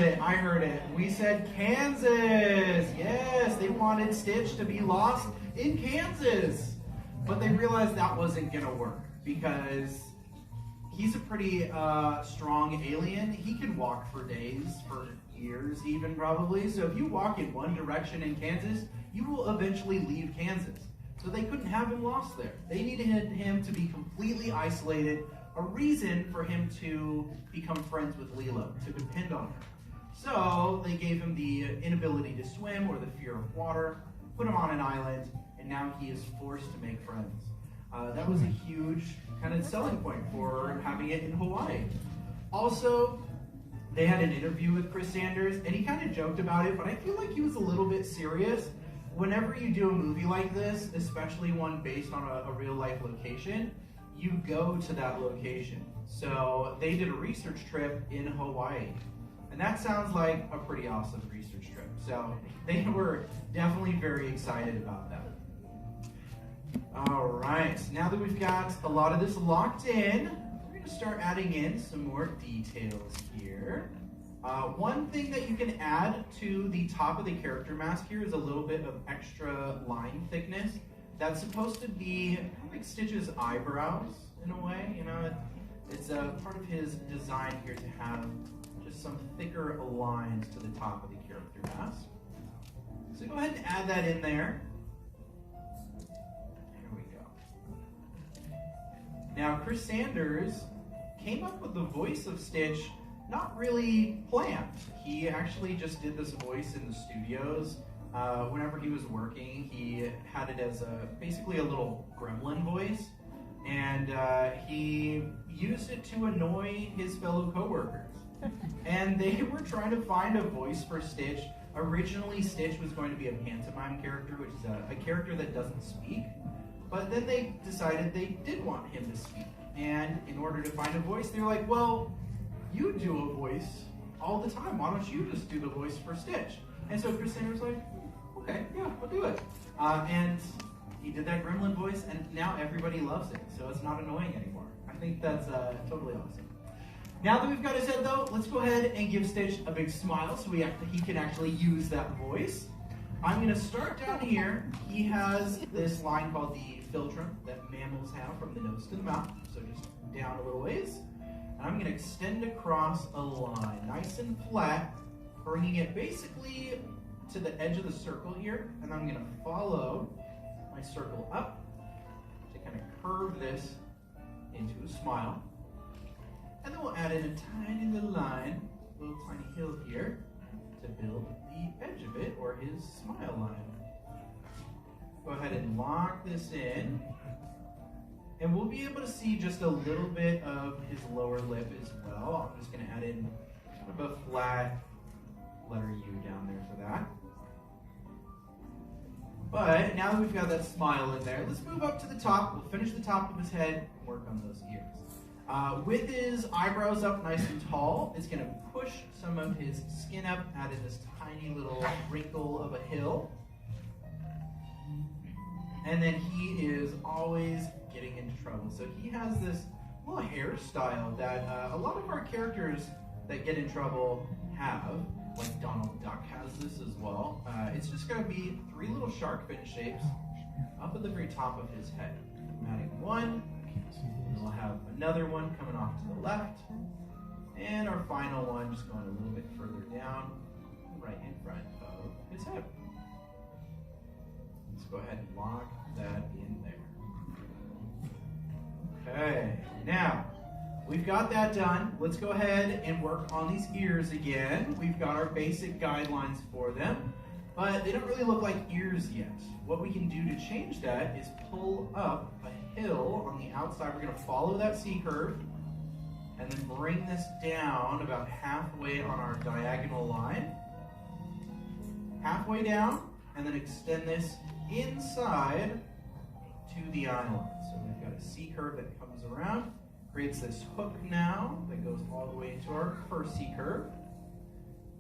it. We said Kansas. Yes, they wanted Stitch to be lost in Kansas. But they realized that wasn't going to work because he's a pretty strong alien. He can walk for days, for years even probably. So if you walk in one direction in Kansas, you will eventually leave Kansas. So they couldn't have him lost there. They needed him to be completely isolated, a reason for him to become friends with Lilo, to depend on her. So they gave him the inability to swim or the fear of water, put him on an island, and now he is forced to make friends. That was a huge kind of selling point for having it in Hawaii. Also, they had an interview with Chris Sanders, and he kind of joked about it, but I feel like he was a little bit serious. Whenever you do a movie like this, especially one based on a real-life location, you go to that location. So they did a research trip in Hawaii. And that sounds like a pretty awesome research trip. So they were definitely very excited about that. All right, now that we've got a lot of this locked in, we're going to start adding in some more details here. One thing that you can add to the top of the character mask here is a little bit of extra line thickness. That's supposed to be kind of like Stitch's eyebrows in a way, you know. It's part of his design here to have just some thicker lines to the top of the character mask. So go ahead and add that in there. There we go. Now Chris Sanders came up with the voice of Stitch not really planned. He actually just did this voice in the studios. Whenever he was working, he had it as basically a little gremlin voice, and he used it to annoy his fellow coworkers. And they were trying to find a voice for Stitch. Originally, Stitch was going to be a pantomime character, which is a character that doesn't speak. But then they decided they did want him to speak. And in order to find a voice, they were like, well, you do a voice all the time. Why don't you just do the voice for Stitch? And so Chris Sanders was like, okay, yeah, we'll do it. And he did that gremlin voice, and now everybody loves it. So it's not annoying anymore. I think that's totally awesome. Now that we've got his head, though, let's go ahead and give Stitch a big smile so he can actually use that voice. I'm going to start down here. He has this line called the philtrum that mammals have from the nose to the mouth. So just down a little ways. And I'm going to extend across a line, nice and flat, bringing it basically to the edge of the circle here. And I'm going to follow my circle up to kind of curve this into a smile. And then we'll add in a tiny little line, a little tiny hill here to build the edge of it, or his smile line. Go ahead and lock this in. And we'll be able to see just a little bit of his lower lip as well. I'm just going to add in kind of a flat letter U down there for that. But now that we've got that smile in there, let's move up to the top. We'll finish the top of his head and work on those ears. With his eyebrows up nice and tall, it's going to push some of his skin up, add in this tiny little wrinkle of a hill. And then he is always getting into trouble. So he has this little hairstyle that a lot of our characters that get in trouble have. Like Donald Duck has this as well. It's just going to be 3 little shark fin shapes up at the very top of his head. I'm adding one. And we'll have another one coming off to the left. And our final one just going a little bit further down, right in front of his head. Let's go ahead and lock that in there. Okay, now we've got that done. Let's go ahead and work on these ears again. We've got our basic guidelines for them, but they don't really look like ears yet. What we can do to change that is pull up a hill on the outside. We're going to follow that C curve and then bring this down about halfway on our diagonal line. Halfway down, and then extend this inside to the eye line. So we've got a C curve that comes around, creates this hook now that goes all the way into our first C curve.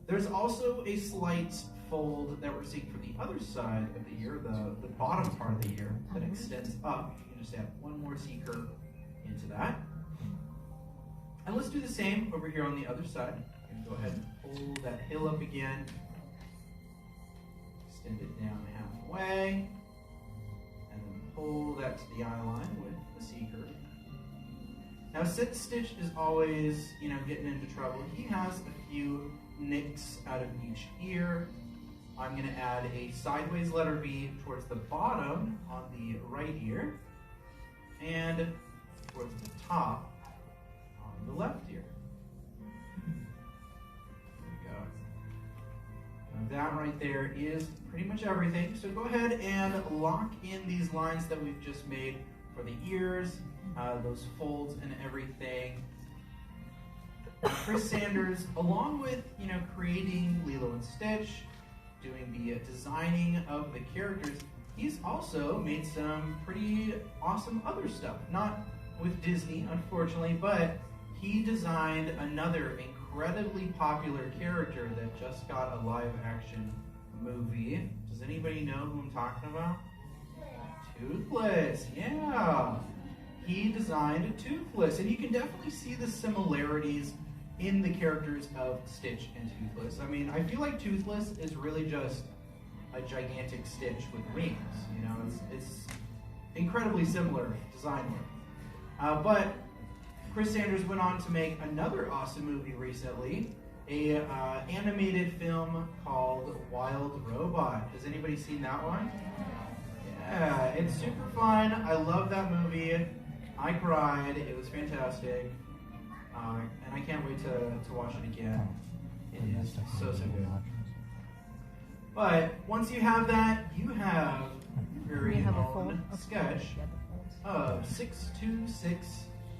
There's also a slight fold that we're seeing from the other side of the ear, the bottom part of the ear, that extends up. You can just add one more C curve into that. And let's do the same over here on the other side. And go ahead and pull that hill up again. Extend it down halfway. And then pull that to the eye line with the C curve. Now, since Stitch is always, getting into trouble, he has a few nicks out of each ear. I'm going to add a sideways letter V towards the bottom on the right ear and towards the top on the left ear. There we go. Now that right there is pretty much everything. So go ahead and lock in these lines that we've just made for the ears, those folds and everything. Chris Sanders, along with creating Lilo and Stitch, doing the designing of the characters, he's also made some pretty awesome other stuff. Not with Disney, unfortunately, but he designed another incredibly popular character that just got a live-action movie. Does anybody know who I'm talking about? Toothless, yeah. he designed Toothless, and you can definitely see the similarities in the characters of Stitch and Toothless. I mean, I feel like Toothless is really just a gigantic Stitch with wings. You know, it's incredibly similar design-wise. But Chris Sanders went on to make another awesome movie recently, a animated film called Wild Robot. Has anybody seen that one? Yeah, it's super fun. I love that movie. I cried. It was fantastic. And I can't wait to watch it again. It is so good. But once you have that, you have your very own sketch of 626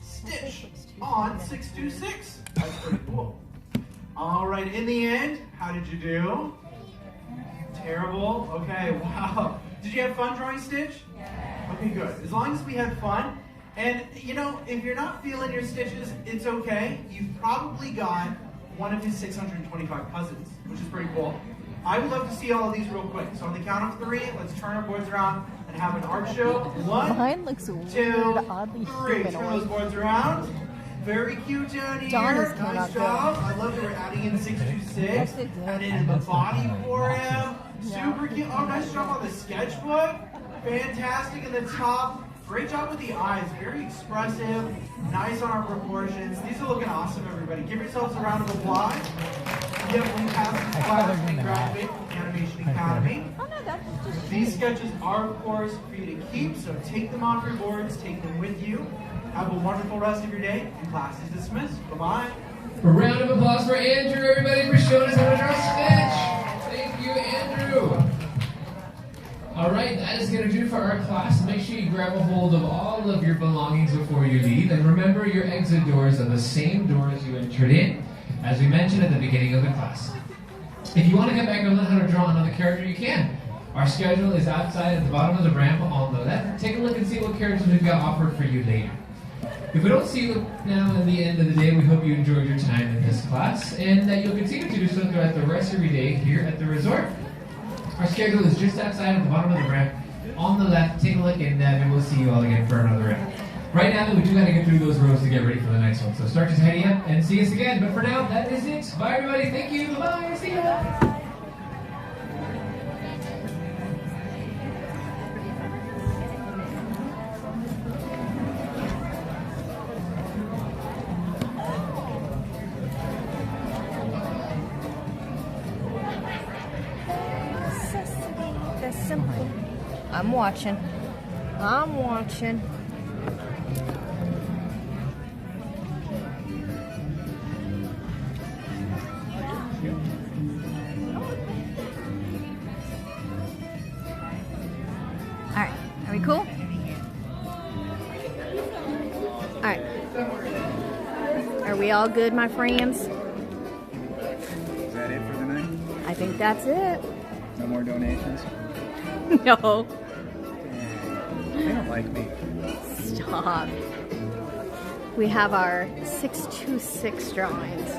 Stitch on 626. That's pretty cool. All right, in the end, how did you do? Terrible? Okay, wow. Did you have fun drawing Stitch? Yeah. Okay, good. As long as we had fun. And, you know, if you're not feeling your stitches, it's okay. You've probably got one of his 625 cousins, which is pretty cool. I would love to see all of these real quick. So on the count of 3, let's turn our boards around and have an art show. 1, Mine looks 2, weird, oddly 3. Turn those boards around. Very cute down here. Nice job. I love that we're adding in 626. Adding in the body for him. Super cute. Oh, nice job on the sketchbook. Fantastic in the top. Great job with the eyes. Very expressive. Nice on our proportions. These are looking awesome, everybody. Give yourselves a round of applause. Yep, we have this class and graduate from Animation Academy. These sketches are, of course, for you to keep, so take them off your boards, take them with you. Have a wonderful rest of your day, and class is dismissed. Bye-bye. A round of applause for Andrew, everybody, for showing us how to draw Stitch. Thank you, Andrew. All right, that is going to do for our class. Make sure you grab a hold of all of your belongings before you leave. And remember, your exit doors are the same doors you entered in, as we mentioned at the beginning of the class. If you want to get back and learn how to draw another character, you can. Our schedule is outside at the bottom of the ramp on the left. Take a look and see what characters we've got offered for you later. If we don't see you now at the end of the day, we hope you enjoyed your time in this class and that you'll continue to do so throughout the rest of your day here at the resort. Our schedule is just outside at the bottom of the ramp on the left. Take a look and then we'll see you all again for another round. Right now, we do got to get through those rows to get ready for the next one. So start just heading up and see us again. But for now, that is it. Bye, everybody. Thank you. Bye. See ya. I'm watching. I'm watching. All right, are we cool? All right. Are we all good, my friends? Is that it for the night? I think that's it. No more donations? No. They don't like me. Stop. We have our 626 drawings.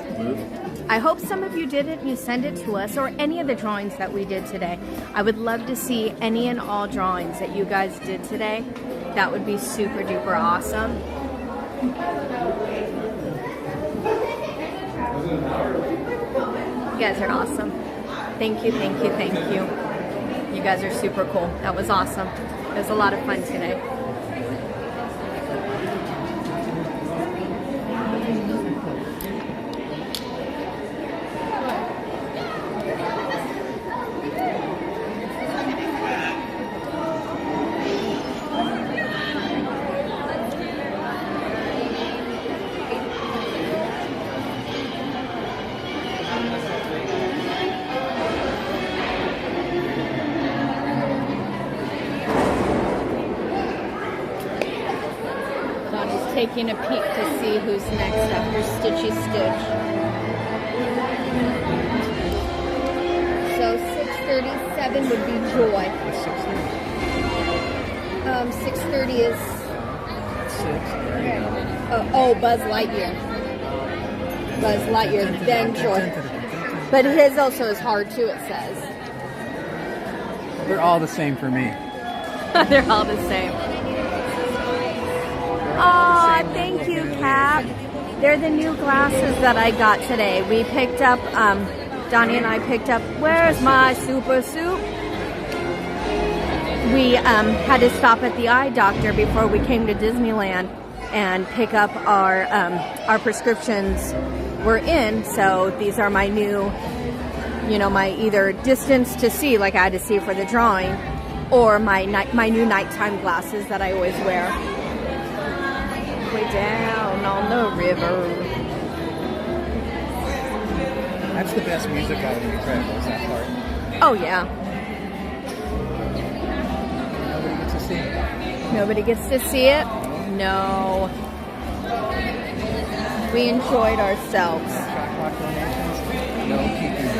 I hope some of you did it and you send it to us, or any of the drawings that we did today. I would love to see any and all drawings that you guys did today. That would be super duper awesome. You guys are awesome. Thank you, thank you, thank you. You guys are super cool. That was awesome. It was a lot of fun today. Taking a peek to see who's next after Stitchy Stitch. So 6:37 would be Joy. 6:30 is... Oh, Buzz Lightyear. Buzz Lightyear, then Joy. But his also is hard too, it says. They're all the same for me. They're all the same. They're the new glasses that I got today. We picked up, Donnie and I picked up, where's my super soup? We had to stop at the eye doctor before we came to Disneyland and pick up our prescriptions were in. So these are my new, you know, my either distance to see, like I had to see for the drawing, or my new nighttime glasses that I always wear. Way down on the river. That's the best music out of the Incredibles, that part. Oh yeah. Nobody gets to see it. Nobody gets to see it? No. We enjoyed ourselves. No, keep your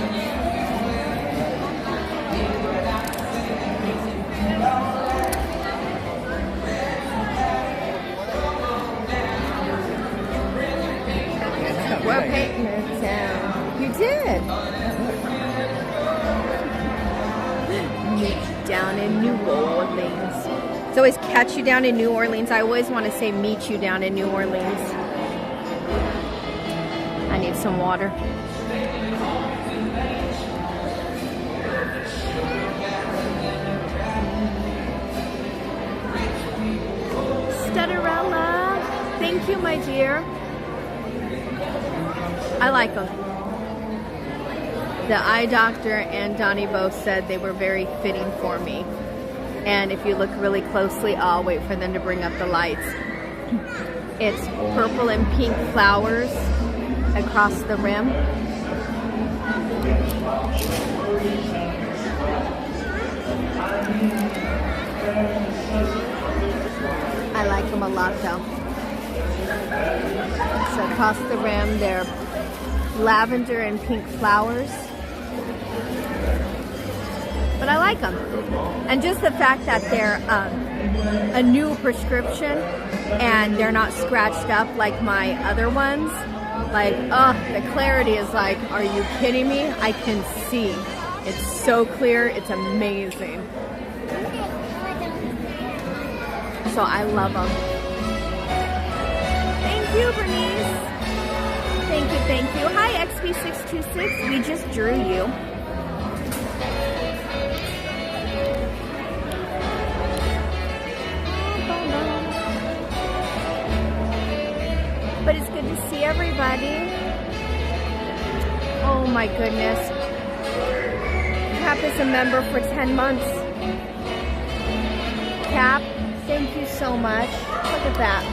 We're painting this town. You did. Meet you down in New Orleans. It's always catch you down in New Orleans. I always want to say meet you down in New Orleans. I need some water. Stutterella. Thank you, my dear. I like them. The eye doctor and Donnie both said they were very fitting for me. And if you look really closely, I'll wait for them to bring up the lights. It's purple and pink flowers across the rim. I like them a lot though. So across the rim, they're lavender and pink flowers. But I like them. And just the fact that they're a new prescription and they're not scratched up like my other ones. Like, oh, the clarity is like, are you kidding me? I can see. It's so clear. It's amazing. So I love them. Thank you, Bernice. Thank you, thank you. Hi, XP626. We just drew you. But it's good to see everybody. Oh my goodness. Cap is a member for 10 months. Cap, thank you so much. Look at that.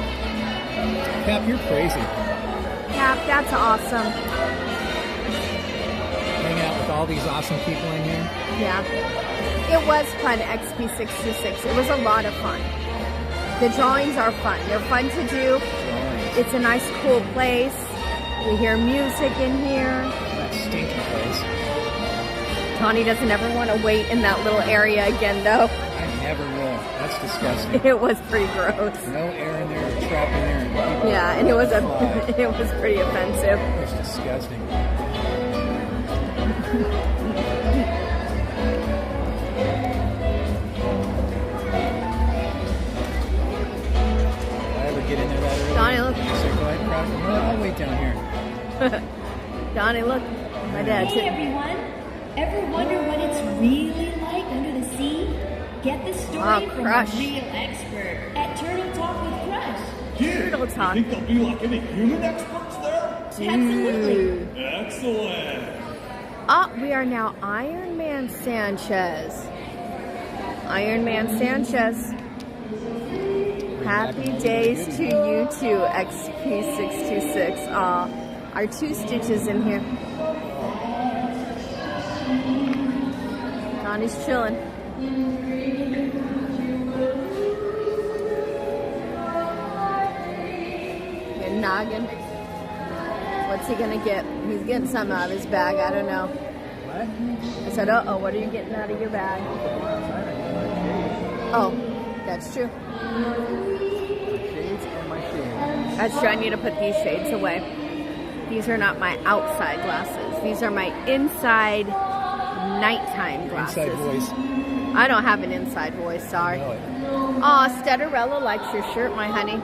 Cap, you're crazy. Cap, that's awesome. Hanging out with all these awesome people in here. Yeah. It was fun, XP626. It was a lot of fun. The drawings are fun. They're fun to do. It's a nice, cool place. We hear music in here. That stinky place. Donnie doesn't ever want to wait in that little area again, though. I never will. That's disgusting. It was pretty gross. No air in there, trap in there. And yeah, and it was pretty offensive. It was disgusting. Get in there that early. Donnie, look. I'll wait down here. Donnie, look. My dad. Hey, everyone. Ever wonder what it's really like under the sea? Get the story from a real expert at Turtle Talk with Crush. Turtle Talk. You think there'll be like any human experts there? Absolutely. Excellent. Oh, we are now Iron Man Sanchez. Iron Man Sanchez. Happy days to you too, XP626. Aw, our two Stitches in here. Donnie's chilling. Good noggin. What's he gonna get? He's getting something out of his bag. I don't know. What? I said, uh-oh, what are you getting out of your bag? Oh, that's true. That's true. I need to put these shades away. These are not my outside glasses. These are my inside nighttime glasses. Inside voice. I don't have an inside voice, sorry. Aw, Stutterella likes your shirt, my honey.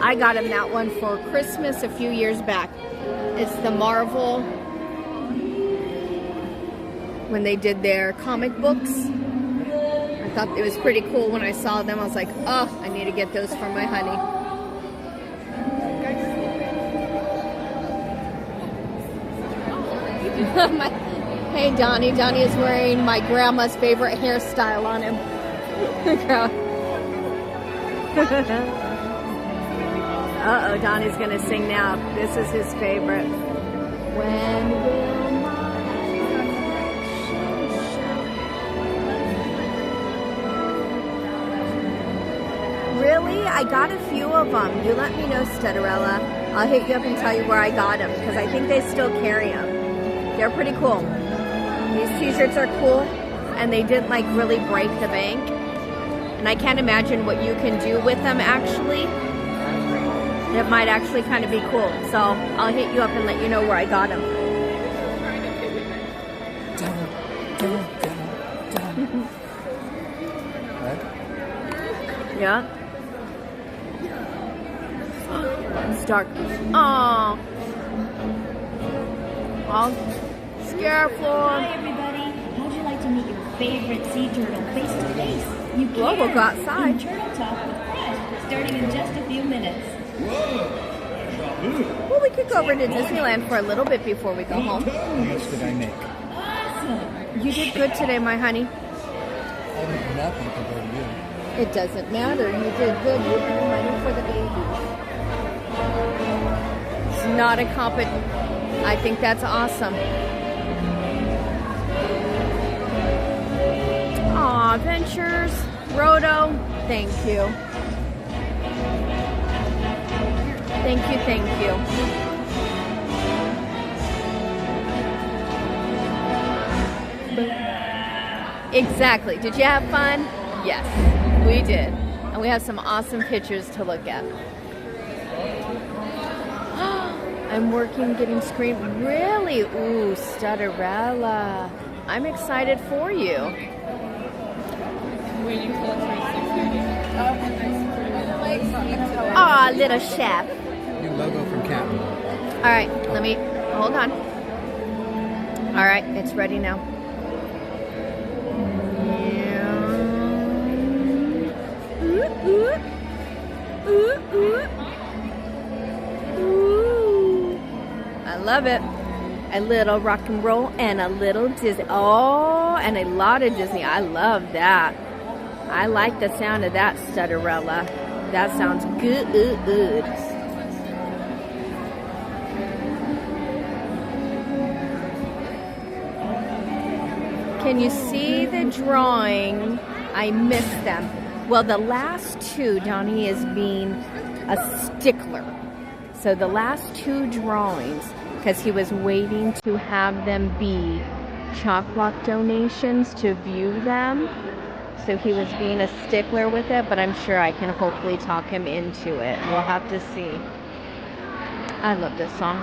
I got him that one for Christmas a few years back. It's the Marvel, when they did their comic books. I thought it was pretty cool when I saw them. I was like, oh, I need to get those for my honey. Hey, Donnie. Donnie is wearing my grandma's favorite hairstyle on him. Uh-oh, Donnie's going to sing now. This is his favorite. When will my Really? I got a few of them. You let me know, Stutterella. I'll hit you up and tell you where I got them, because I think they still carry them. They're pretty cool. These t-shirts are cool, and they didn't like really break the bank. And I can't imagine what you can do with them actually. It might actually kind of be cool. So I'll hit you up and let you know where I got them. Yeah. It's dark. Oh. All scareful. Hi everybody. How'd you like to meet your favorite sea turtle face to face? You can. Well, we'll go outside. In Turtle Talk with Fred, starting in just a few minutes. Well, we could go over to Disneyland for a little bit before we go home. How much did I make? Awesome. You did good today, my honey. I did nothing compared to you. It doesn't matter. You did good. You earned money for the baby. It's not a competition. I think that's awesome. Aw, Ventures, Roto, thank you. Thank you, thank you. Exactly. Did you have fun? Yes, we did. And we have some awesome pictures to look at. I'm working, getting screened. Really? Ooh, Stutterella. I'm excited for you. Aw, little chef. New logo from Captain. All right, let me, hold on. All right, it's ready now. Ooh, ooh. Ooh, ooh. Ooh. I love it. A little rock and roll and a little Disney. Oh, and a lot of Disney. I love that. I like the sound of that, Stutterella. That sounds good. Can you see the drawing? I missed them. Well, the last two, Donnie is being a stickler. So the last two drawings, because he was waiting to have them be CHOC block donations to view them. So he was being a stickler with it, but I'm sure I can hopefully talk him into it. We'll have to see. I love this song.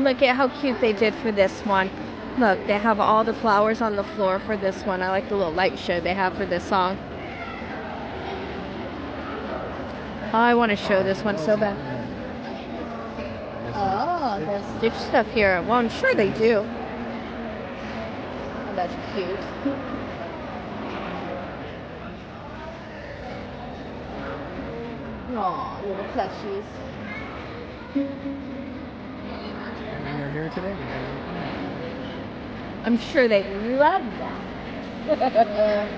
Look at how cute they did for this one. Look, they have all the flowers on the floor for this one. I like the little light show they have for this song. Oh, I want to show this one so bad. Oh, there's Stitch stuff here. Well, I'm sure they do. Oh, that's cute. Aw, little plushies. When you're here today, I'm sure they love that.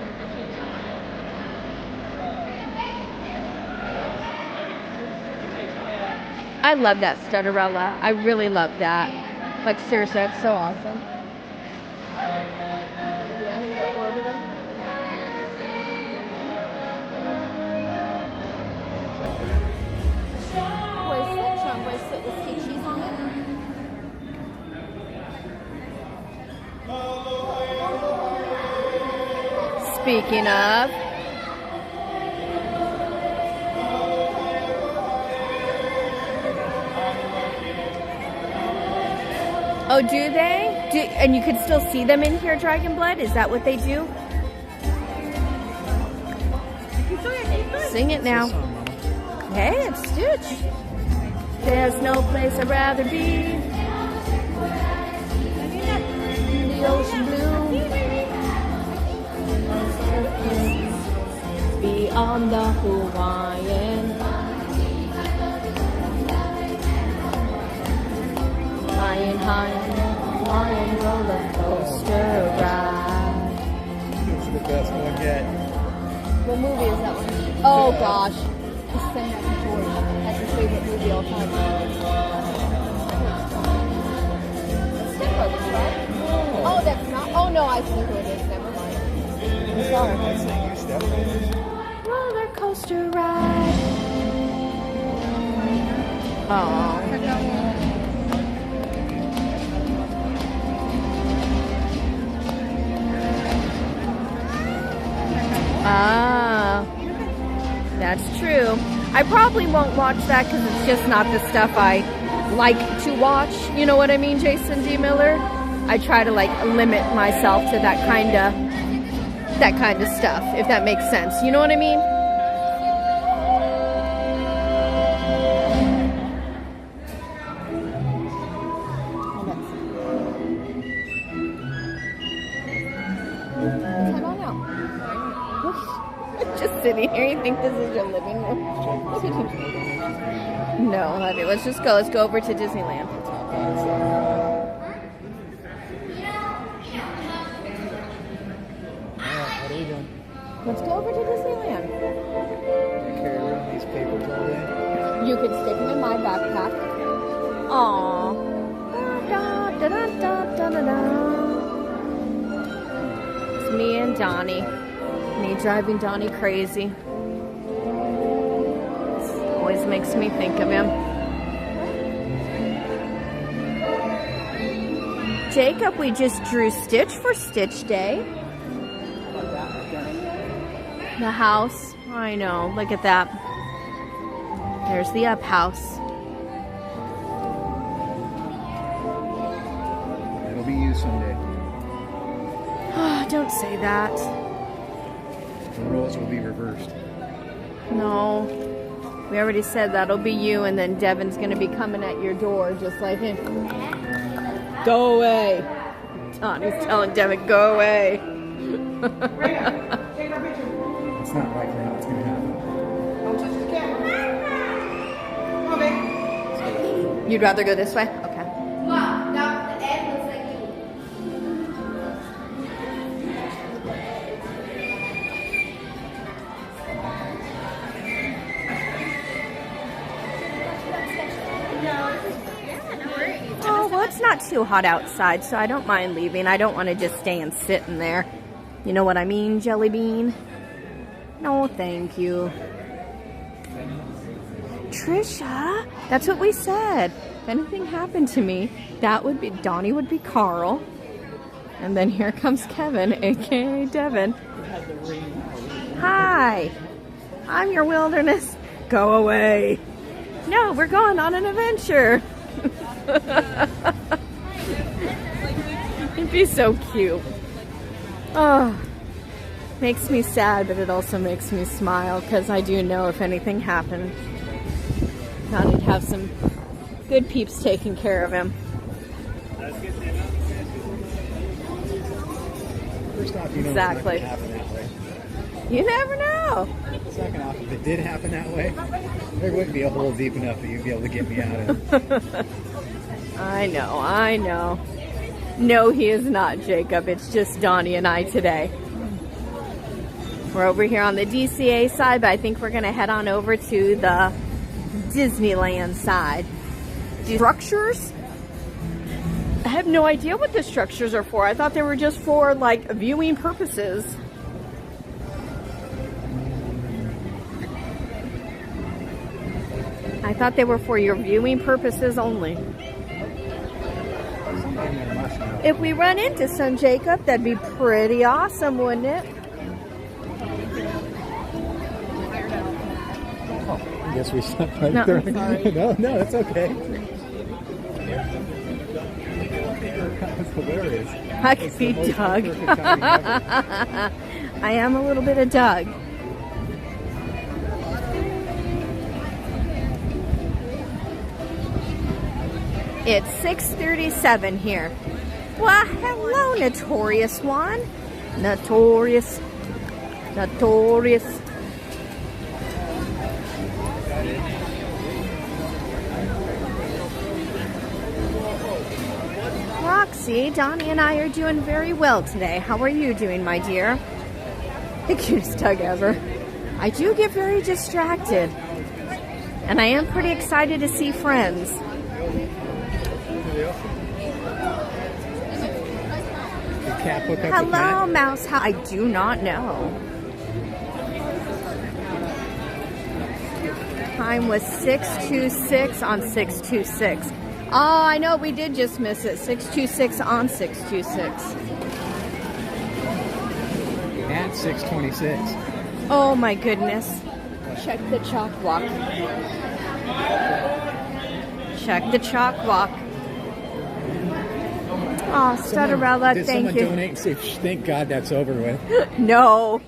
I love that Stutterella. I really love that. Like, seriously, that's so awesome. Where's it with cheese on it? Speaking of, oh, do they? And you could still see them in here, Dragon Blood? Is that what they do? You can still get Sing it now. Hey, it's Stitch. There's no place I'd rather be. In the ocean blue. Beyond the Hawaiian. High roller coaster ride. It's the best one yet. What movie is that one? Oh gosh. Just send that to George. That's his favorite movie all time. Step Brothers, right? Oh, that's not. Oh no, I see who it is. Never mind. Sorry. I sang you Step Brothers. Roller coaster ride. Oh. Ah, that's true. I probably won't watch that because it's just not the stuff I like to watch. You know what I mean, Jason D. Miller? I try to like limit myself to that kind of stuff, if that makes sense. You know what I mean? Sitting here, you think this is your living room? No, honey, let's just go. Let's go over to Disneyland. What are we doing? Let's go over to Disneyland. Carry around these papers all day. You could stick them in my backpack. Aww. It's me and Donnie. Me driving Donnie crazy. Always makes me think of him. Jacob, we just drew Stitch for Stitch Day. The house. I know. Look at that. There's the up house. It'll be you someday. Don't say that. The roles will be reversed. No. We already said that'll be you, and then Devin's going to be coming at your door just like him. Go away. Donnie's telling Devin, go away. It's not likely how it's going to happen. Don't touch the camera. Come on, babe. You'd rather go this way? Okay. Mom, now the egg looks like you. Oh, well, it's not too hot outside, so I don't mind leaving. I don't want to just stay and sit in there. You know what I mean, Jelly Bean? No, thank you. Trisha, that's what we said. If anything happened to me, that would be, Donnie would be Carl. And then here comes Kevin, aka Devin. Hi, I'm your wilderness. Go away. No, we're going on an adventure. It'd be so cute. Oh, makes me sad, but it also makes me smile because I do know if anything happened, Donnie'd have some good peeps taking care of him. First off, you know Exactly. it's not going to happen that way. You never know. Second off, if it did happen that way, there wouldn't be a hole deep enough that you'd be able to get me out of. I know, I know. No, he is not, Jacob. It's just Donnie and I today. We're over here on the DCA side, but I think we're going to head on over to the Disneyland side. Structures? I have no idea what the structures are for. I thought they were just for, like, viewing purposes. I thought they were for your viewing purposes only. If we run into some, Jacob, that'd be pretty awesome, wouldn't it? I guess we stopped right No, there. sorry. No, it's okay. That's hilarious. I could be Doug. I am a little bit of Doug. It's 6:37 here. Well, hello, Notorious One. Notorious. Roxy, Donnie and I are doing very well today. How are you doing, my dear? The cutest tug ever. I do get very distracted. And I am pretty excited to see friends. Hello, Mouse. I do not know. Time was 6:26 on 6:26. Oh, I know, we did just miss it. 6:26 on 6:26. At 6:26. Oh my goodness. Check the CHOC walk. Check the CHOC walk. Oh, Stutterella, thank you. Did someone donate and say, thank God that's over with? No.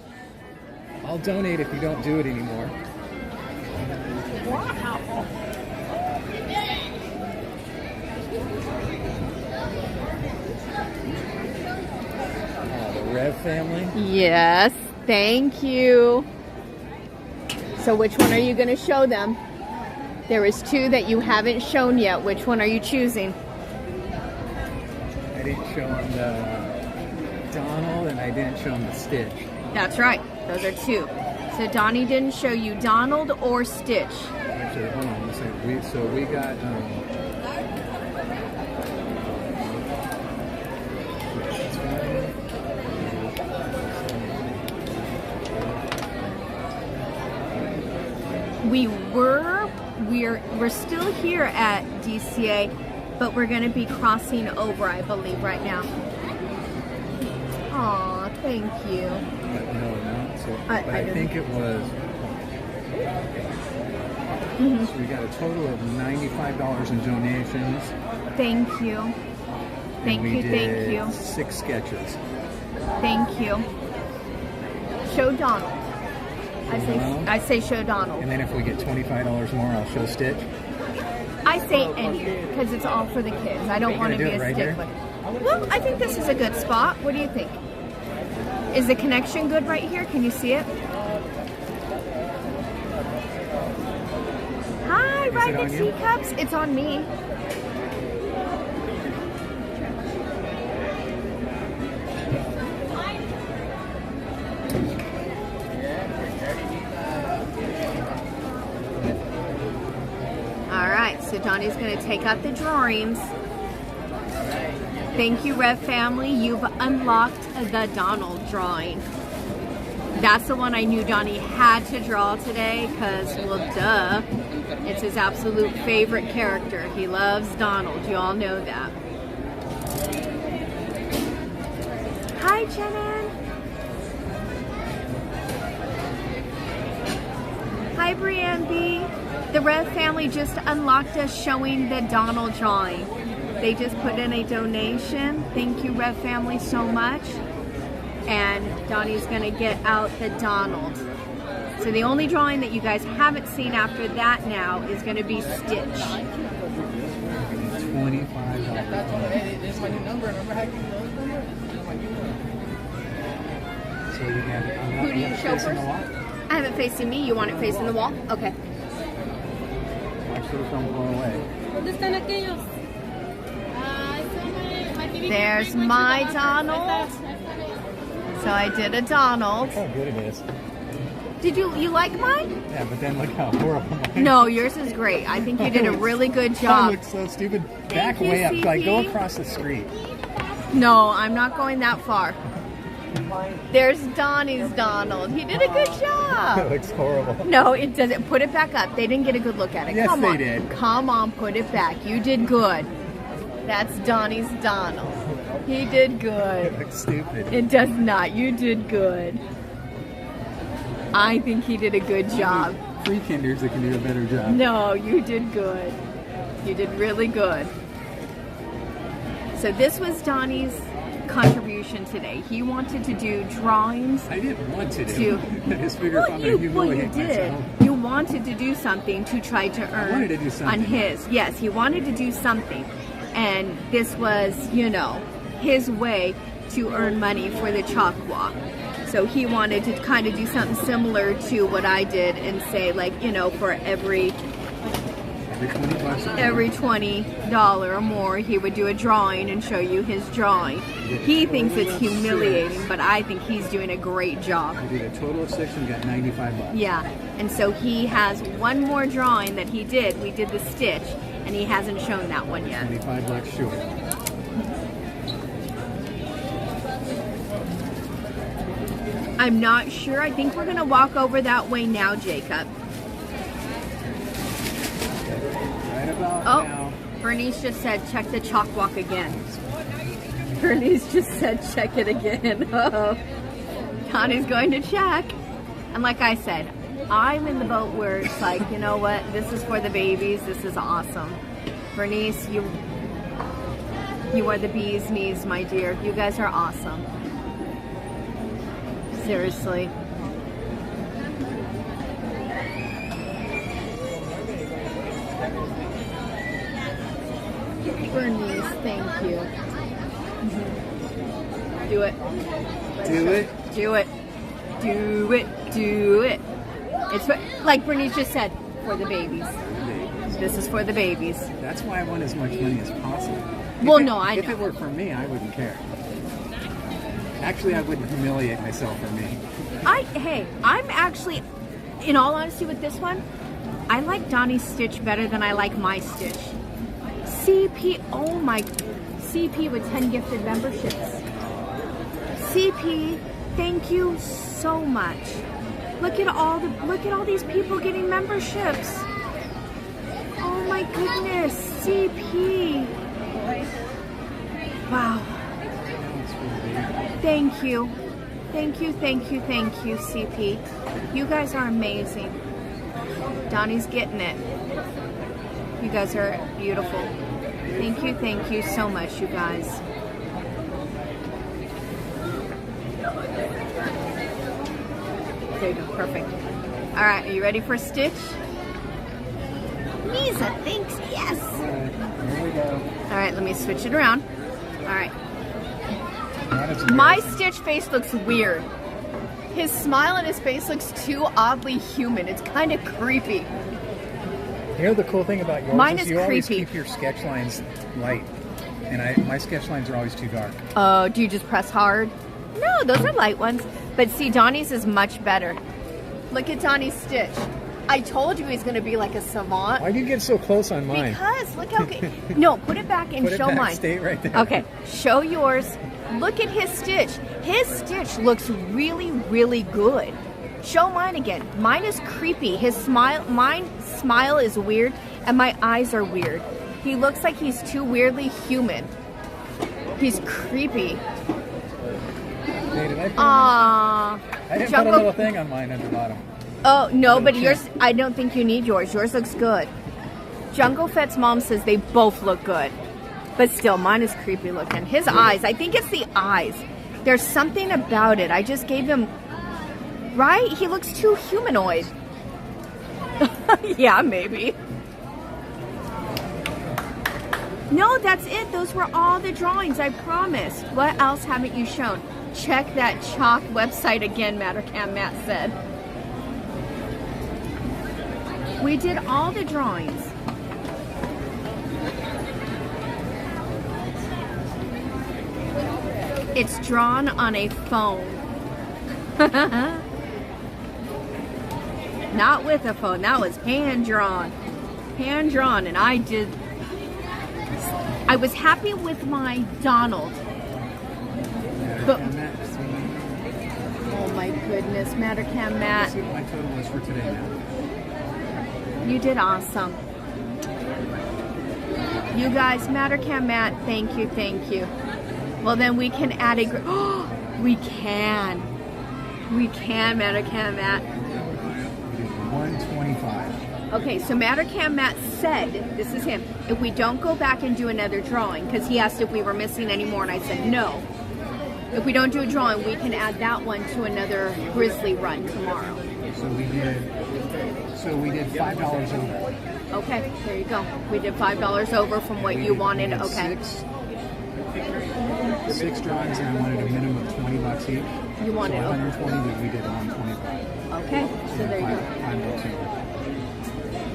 I'll donate if you don't do it anymore. Wow. The Rev family? Yes, thank you. So which one are you going to show them? There is two that you haven't shown yet. Which one are you choosing? I didn't show him the Donald and I didn't show him the Stitch. That's right. Those are two. So Donnie didn't show you Donald or Stitch. Actually, hold on a second. So we got... We're still here at DCA, but we're going to be crossing over, I believe, right now. Aw, thank you. No. So, I think it was... So we got a total of $95 in donations. Thank you. Thank you. 6 sketches. Thank you. Show Donald. I say show Donald. And then if we get $25 more, I'll show Stitch. I say any, because it's all for the kids. I don't want to be a stickler. Well, I think this is a good spot. What do you think? Is the connection good right here? Can you see it? Hi, Ride the Teacups. It's on me. So Donnie's going to take out the drawings. Thank you, Rev family. You've unlocked the Donald drawing. That's the one I knew Donnie had to draw today because, well, duh. It's his absolute favorite character. He loves Donald. You all know that. Hi, Jenna. Hi, Brianne B. The Rev family just unlocked us showing the Donald drawing. They just put in a donation. Thank you, Rev family, so much. And Donnie's going to get out the Donald. So the only drawing that you guys haven't seen after that now is going to be Stitch. $25. That's my new number. Remember how you use those numbers? So you have it. Who do you show first? I have it facing me. You want it facing the wall? Okay. There's my Donald. So I did a Donald. Look how good it is. Did you like mine? Yeah, but then look how horrible mine is. No, yours is great. I think you did a really good job. That looks so stupid. Back way up. Like, go across the street. No, I'm not going that far. There's Donnie's Donald. He did a good job. That looks horrible. No, it doesn't. Put it back up. They didn't get a good look at it. Yes, Come on. they did. Come on, put it back. You did good. That's Donnie's Donald. He did good. It looks stupid. It does not. You did good. I think he did a good job. Free kinders that can do a better job. No, you did good. You did really good. So this was Donnie's contribution today. He wanted to do drawings. I didn't want to do. I just figured if I'm going to humiliate myself. You wanted to do something to try to earn wanted to do something. on his. Yes, he wanted to do something. And this was, you know, his way to earn money for the CHOC walk. So he wanted to kind of do something similar to what I did and say, like, you know, for every $20 or more, he would do a drawing and show you his drawing. He thinks it's humiliating, but I think he's doing a great job. I did a total of 6 and got $95. Yeah, and so he has one more drawing that he did. We did the stitch, and he hasn't shown that one yet. $25 short. I'm not sure. I think we're going to walk over that way now, Jacob. Right about now. Bernice just said, check the CHOC walk again. Bernice just said, check it again. Oh, Connie's going to check. And like I said, I'm in the boat where it's like, you know what? This is for the babies. This is awesome. Bernice, you are the bee's knees, my dear. You guys are awesome. Seriously. Bernice, thank you. Do it. Do it. Do it. Do it. Do it. It's for, like Bernice just said, for the babies. This is for the babies. That's why I want as much money as possible. Well, no, I know. If it were for me, I wouldn't care. Actually, I wouldn't humiliate myself for me. Hey, I'm actually, in all honesty with this one, I like Donnie's stitch better than I like my stitch. CP, oh my, CP with 10 gifted memberships. CP, thank you so much. Look at all these people getting memberships. Oh my goodness, CP. Wow. Thank you. Thank you, thank you, thank you, CP. You guys are amazing. Donnie's getting it. You guys are beautiful. Thank you so much, you guys. There you go, perfect. All right, are you ready for a stitch? Lisa, thanks, yes. Here we go. All right, let me switch it around. All right. My stitch face looks weird. His smile on his face looks too oddly human. It's kind of creepy. You know the cool thing about yours Mine is is you always creepy. keep your sketch lines light. And my sketch lines are always too dark. Oh, do you just press hard? No, those are light ones. But see, Donnie's is much better. Look at Donnie's stitch. I told you he's going to be like a savant. Why do you get so close on mine? Because, look how good. No, put it back and Put it show back, mine. stay right there. Okay, show yours. Look at his stitch. His stitch looks really, really good. Show mine again. Mine is creepy. His smile, mine's smile is weird, and my eyes are weird. He looks like he's too weirdly human. He's creepy. Hey, did I didn't put a little thing on mine at the bottom. Oh, no, but yours, I don't think you need yours. Yours looks good. Jungle Fett's mom says they both look good. But still, mine is creepy looking. His eyes, I think it's the eyes. There's something about it. I just gave him, right? He looks too humanoid. Yeah, maybe. No, that's it. Those were all the drawings, I promised. What else haven't you shown? Check that CHOC website again, Mattercam Matt said. We did all the drawings. It's drawn on a phone. Not with a phone. That was hand drawn. Hand drawn, and I was happy with my Donald. But, oh my goodness, Mattercam Matt. Let's see what my total was for today now. You did awesome. You guys, Mattercam Matt, thank you, thank you. Well, then we can add a... Oh, we can. We can, Mattercam Matt. 125. Okay, so Mattercam Matt said, this is him, if we don't go back and do another drawing, because he asked if we were missing any more, and I said no. If we don't do a drawing, we can add that one to another Grizzly run tomorrow. So we did... So So we did $5 over. Okay, there you go. We did $5 over from what you wanted. Okay. Six drawings, and I wanted a minimum of $20 each. You wanted so 120, but we did $125. Okay, so there you go.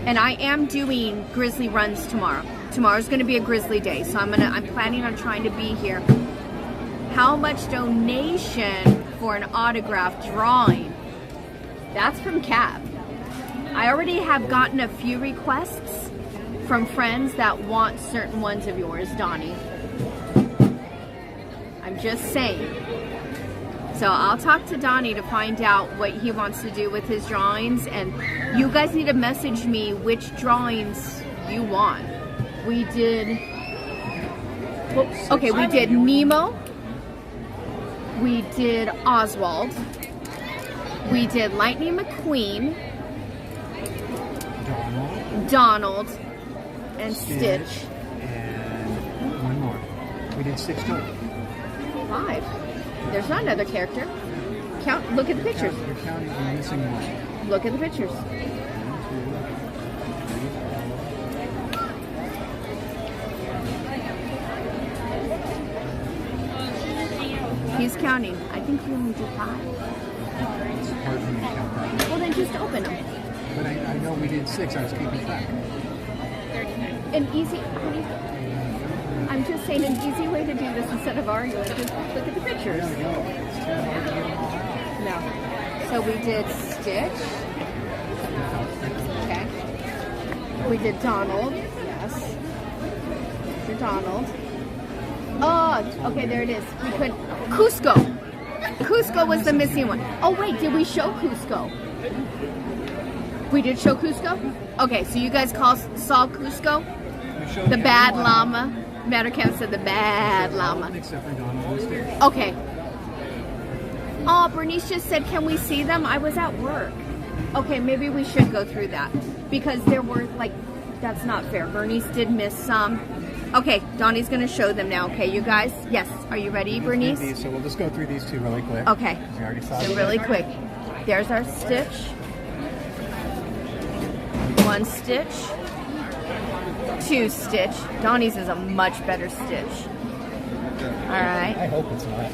And I am doing grizzly runs tomorrow. Tomorrow's going to be a grizzly day, so I'm planning on trying to be here. How much donation for an autograph drawing? That's from Cap. I already have gotten a few requests from friends that want certain ones of yours, Donnie. I'm just saying. So I'll talk to Donnie to find out what he wants to do with his drawings, and you guys need to message me which drawings you want. We did, okay, we did Nemo, we did Oswald, we did Lightning McQueen, Donald, and Stitch. And one more. We did 6 total. 5. There's not another character. Count. Look at the pictures. You're counting. You're missing one. Look at the pictures. 1, 2, 3. He's counting. I think you only did 5. It's hard for me to count that. Well, then just open them. But I know we did 6. I was keeping track. An easy, honey, I'm just saying an easy way to do this instead of arguing. Just look at the pictures. No. So we did Stitch. Okay. We did Donald. Yes. For Donald. Oh, okay, there it is. We could. Cusco. Cusco was the missing one. Oh, wait, did we show Cusco? We did show Cusco? Okay, so you guys saw Cusco? The bad llama. Mattercamp said the bad llama. Okay. Oh, Bernice just said, can we see them? I was at work. Okay, maybe we should go through that. Because there were, like, that's not fair. Bernice did miss some. Okay, Donnie's going to show them now. Okay, you guys? Yes. Are you ready, Bernice? So we'll just go through these 2 really quick. Okay. We already saw so really quick. There's our Stitch. 1 Stitch. 2 Stitch. Donnie's is a much better Stitch. Alright. I hope it's not.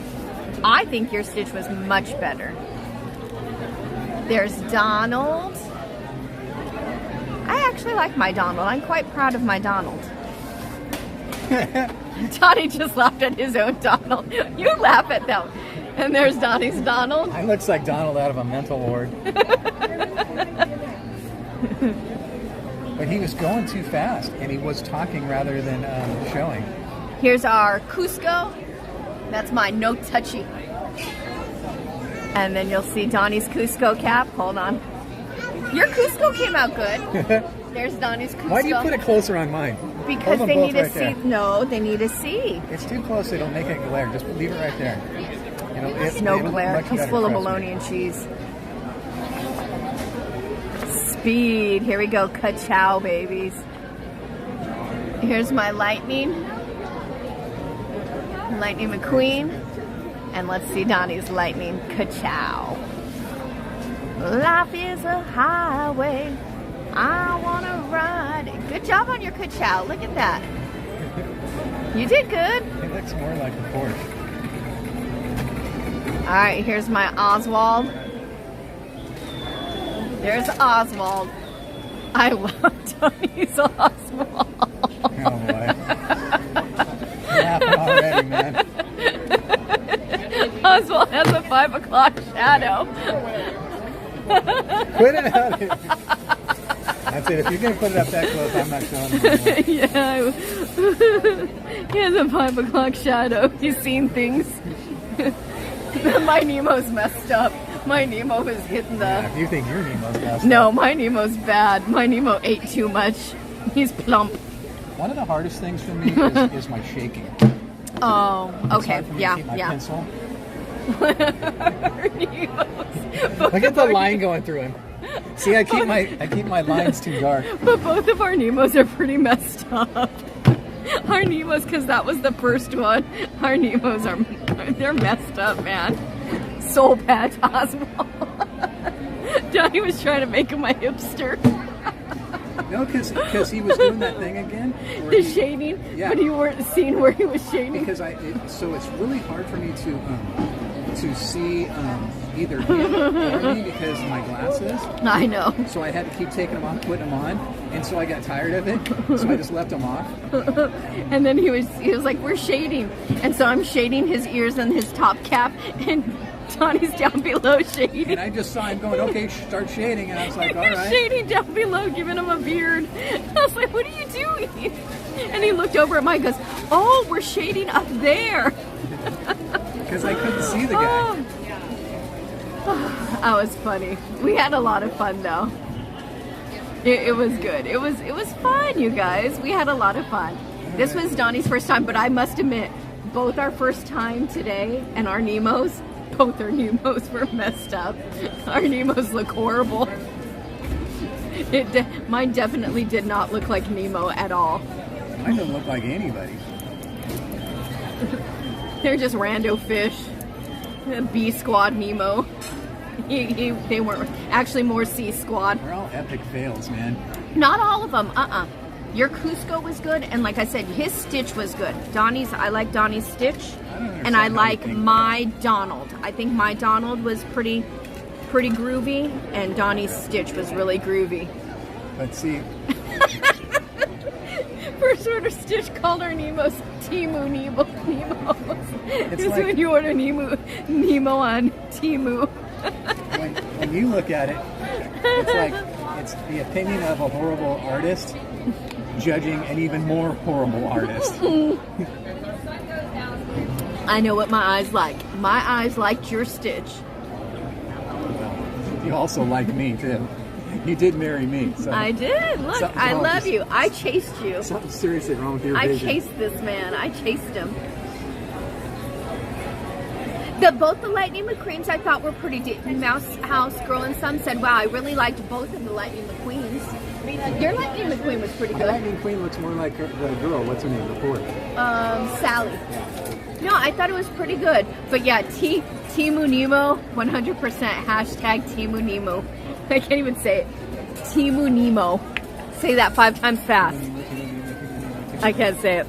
I think your Stitch was much better. There's Donald. I actually like my Donald. I'm quite proud of my Donald. Donnie just laughed at his own Donald. You laugh at them. And there's Donnie's Donald. It looks like Donald out of a mental ward. But he was going too fast, and he was talking rather than showing. Here's our Cusco. That's my no touchy. And then you'll see Donnie's Cusco cap. Hold on. Your Cusco came out good. There's Donnie's Cusco. Why do you put it closer on mine? Because they need to see. No, they need to see. It's too close. It'll make it glare. Just leave it right there. It's no glare. He's full of bologna and cheese. Speed. Here we go. Ka-chow, babies. Here's my Lightning. Lightning McQueen. And let's see Donnie's Lightning. Ka-chow. Life is a highway. I want to ride it. Good job on your ka-chow. Look at that. You did good. It looks more like a Porsche. All right, here's my Oswald. There's Oswald. I love Donnie's Oswald. Oh boy. Laughing already, man. Oswald has a 5 o'clock shadow. Put it out here. That's it. If you're going to put it up that close, I'm not showing it. Yeah. He has a 5 o'clock shadow. He's seen things. My Nemo's messed up. My Nemo is hitting the... Yeah, if you think your Nemo's messed No, up. my Nemo's bad. My Nemo ate too much. He's plump. One of the hardest things for me is my shaking. Oh, okay. Yeah, keep my yeah. pencil. Look at the line going through him. See, I keep my lines too dark. But both of our Nemos are pretty messed up. Our Nemos, because that was the first one. Our Nemos they're messed up, man. Soul Patch Oswald. Donnie was trying to make him a hipster. No, because he was doing that thing again. The shading, yeah. but you weren't seeing where he was shading. Because so it's really hard for me to see either him or me because of my glasses. I know. So I had to keep taking them off, putting them on, and so I got tired of it. So I just left them off. And then he was like, "We're shading," and so I'm shading his ears and his top cap, and Donnie's down below shading. And I just saw him going, "Okay, start shading," and I was like, "All right." Shading down below, giving him a beard. I was like, "What are you doing?" And he looked over at mine and goes, "Oh, we're shading up there." Because I couldn't see the guy. Oh, that was funny. We had a lot of fun though. It was good. It was fun, you guys. We had a lot of fun. This was Donnie's first time, but I must admit, both our first time today and our Nemos, both our Nemos were messed up. Our Nemos look horrible. Mine definitely did not look like Nemo at all. Mine don't look like anybody. They're just rando fish. B Squad Nemo. They weren't actually more C Squad. They're all epic fails, man. Not all of them. Your Cusco was good, and like I said, his Stitch was good. I like Donnie's Stitch, and I like my Donald. I think my Donald was pretty groovy, and Donnie's Stitch was really groovy. Let's see. First order Stitch called our Nemos Timu Nemos. It's like, when you order Nemo on Timu. when you look at it, it's like it's the opinion of a horrible artist judging an even more horrible artist. I know what my eyes like. My eyes liked your Stitch. You also like me too. You did marry me. So I did. Look, I love you. I chased you. Something seriously wrong with your vision. I chased this man. I chased him. Both the Lightning McQueens I thought were pretty deep. Mouse House Girl and Some said, "Wow, I really liked both of the Lightning McQueens." Your Lightning McQueen was pretty good. The Lightning McQueen looks more like the girl. What's her name? The fourth. Sally. Yeah. No, I thought it was pretty good. But yeah, Timu Nemo, 100%. Hashtag Timu Nemo. I can't even say it. Timu Nemo. Say that 5 times fast. I can't say it.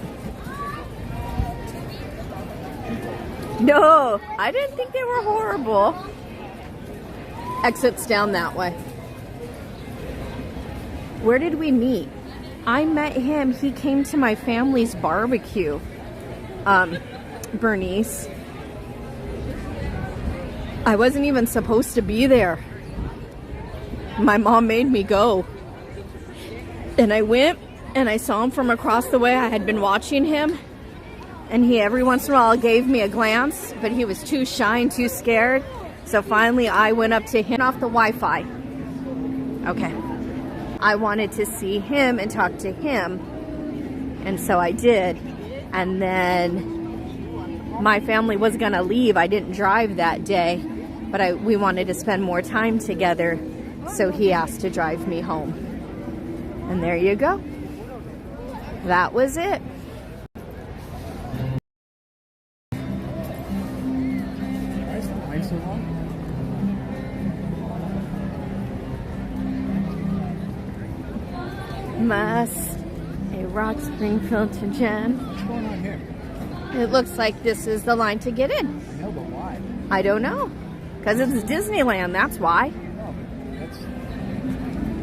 No, I didn't think they were horrible. Exit's down that way. Where did we meet? I met him. He came to my family's barbecue. Bernice. I wasn't even supposed to be there. My mom made me go. And I went and I saw him from across the way. I had been watching him. And he every once in a while gave me a glance, but he was too shy and too scared. So finally I went up to him off the Wi-Fi. Okay. I wanted to see him and talk to him. And so I did. And then my family was gonna leave. I didn't drive that day, but we wanted to spend more time together. So he asked to drive me home. And there you go. That was it. Must a rock Springfield to Jen. What's going on here? It looks like this is the line to get in. I know, but why? I don't know. Because it's Disneyland, that's why. No, but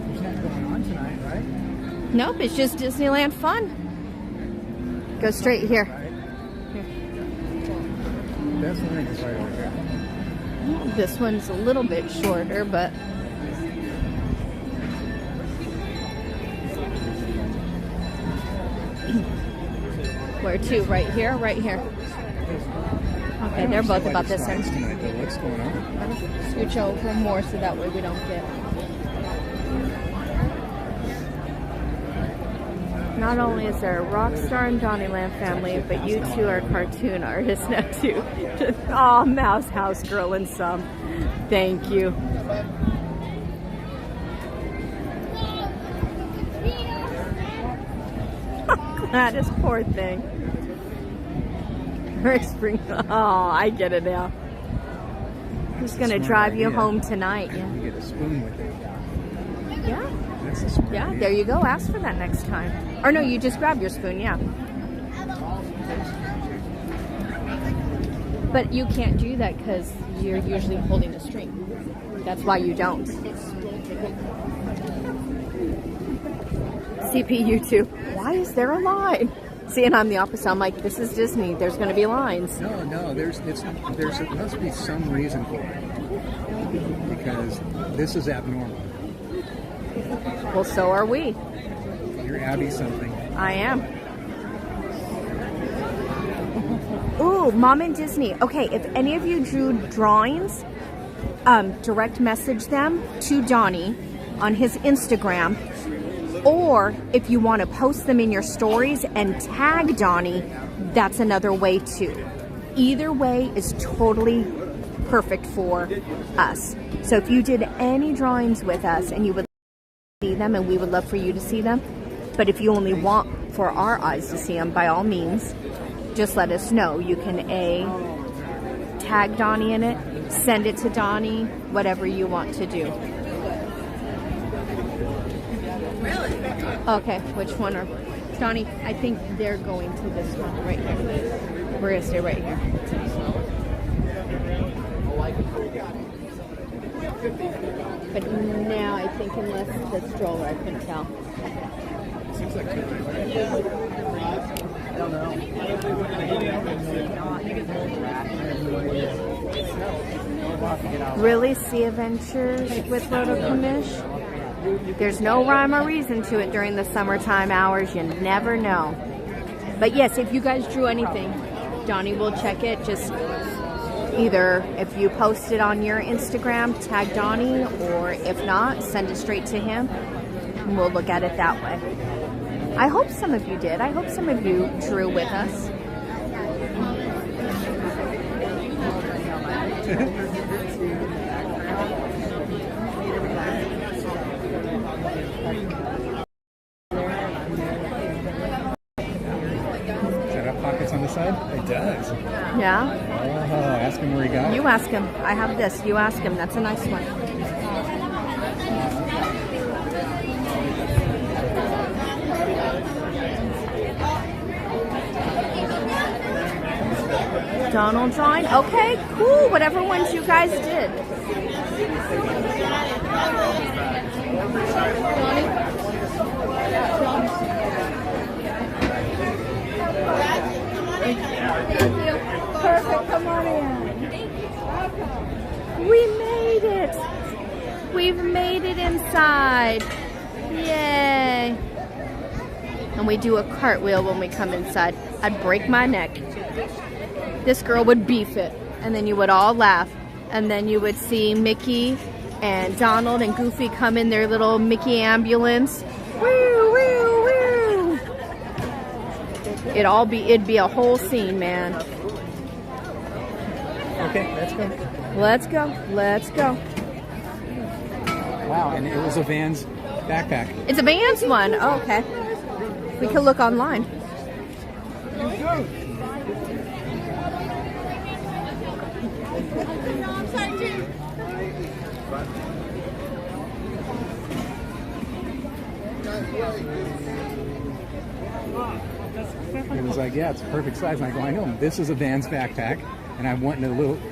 there's nothing going on tonight, right? Nope, it's just Disneyland fun. Go straight here. That's the thing, right over here. This one's a little bit shorter, but... Where to? Right here? Right here. Okay, they're both about this end. Tonight, though. What's going on? Scooch over more so that way we don't get... Not only is there a rock star and DonnieLand family, but you two are cartoon artists now too. Oh, Mouse House Girl and Some. Thank you. Gladys, poor thing. Rick Spring. Oh, I get it now. Who's gonna drive you home tonight? Yeah. You get a spoon with it. Yeah. That's a smart Yeah, idea. there you go. Ask for that next time. Or no, you just grab your spoon, yeah. But you can't do that because you're usually holding a string. That's why you don't. CP YouTube. Why is there a line? See, and I'm the opposite. I'm like, this is Disney. There's going to be lines. No, there must be some reason for it. Because this is abnormal. Well, so are we. You're Abby something. I am. Ooh, Mom and Disney. Okay, if any of you drew drawings, direct message them to Donnie on his Instagram. Or if you want to post them in your stories and tag Donnie, that's another way too. Either way is totally perfect for us. So if you did any drawings with us and you would see them, and we would love for you to see them, but if you only want for our eyes to see them, by all means, just let us know. You can tag Donnie in it, send it to Donnie, whatever you want to do. Really? Okay, which one are... Donnie, I think they're going to this one right here. We're going to stay right here. But now I think unless the stroller, I couldn't tell. Seems like two. I don't know. Really? Sea Adventures with Roto Commish? There's no rhyme or reason to it during the summertime hours. You never know. But yes, if you guys drew anything, Donnie will check it. Just either if you post it on your Instagram, tag Donnie, or if not, send it straight to him. And we'll look at it that way. I hope some of you did. I hope some of you drew with us. Does that have pockets on the side? It does. Yeah? Oh, ask him where he got it. You ask him. I have this. You ask him. That's a nice one. Donald drawing? Okay, cool. Whatever ones you guys did. Perfect. Come on in. We made it. We've made it inside. Yay. And we do a cartwheel when we come inside. I'd break my neck. This girl would beef it, and then you would all laugh, and then you would see Mickey and Donald and Goofy come in their little Mickey ambulance. Woo, woo, woo! It'd be a whole scene, man. Okay, let's go. Let's go. Let's go. Wow, and it was a Vans backpack. It's a Vans one. Oh, okay. We can look online. It was like, yeah, it's a perfect size. And I go, I know, this is a Vans backpack, and I wanted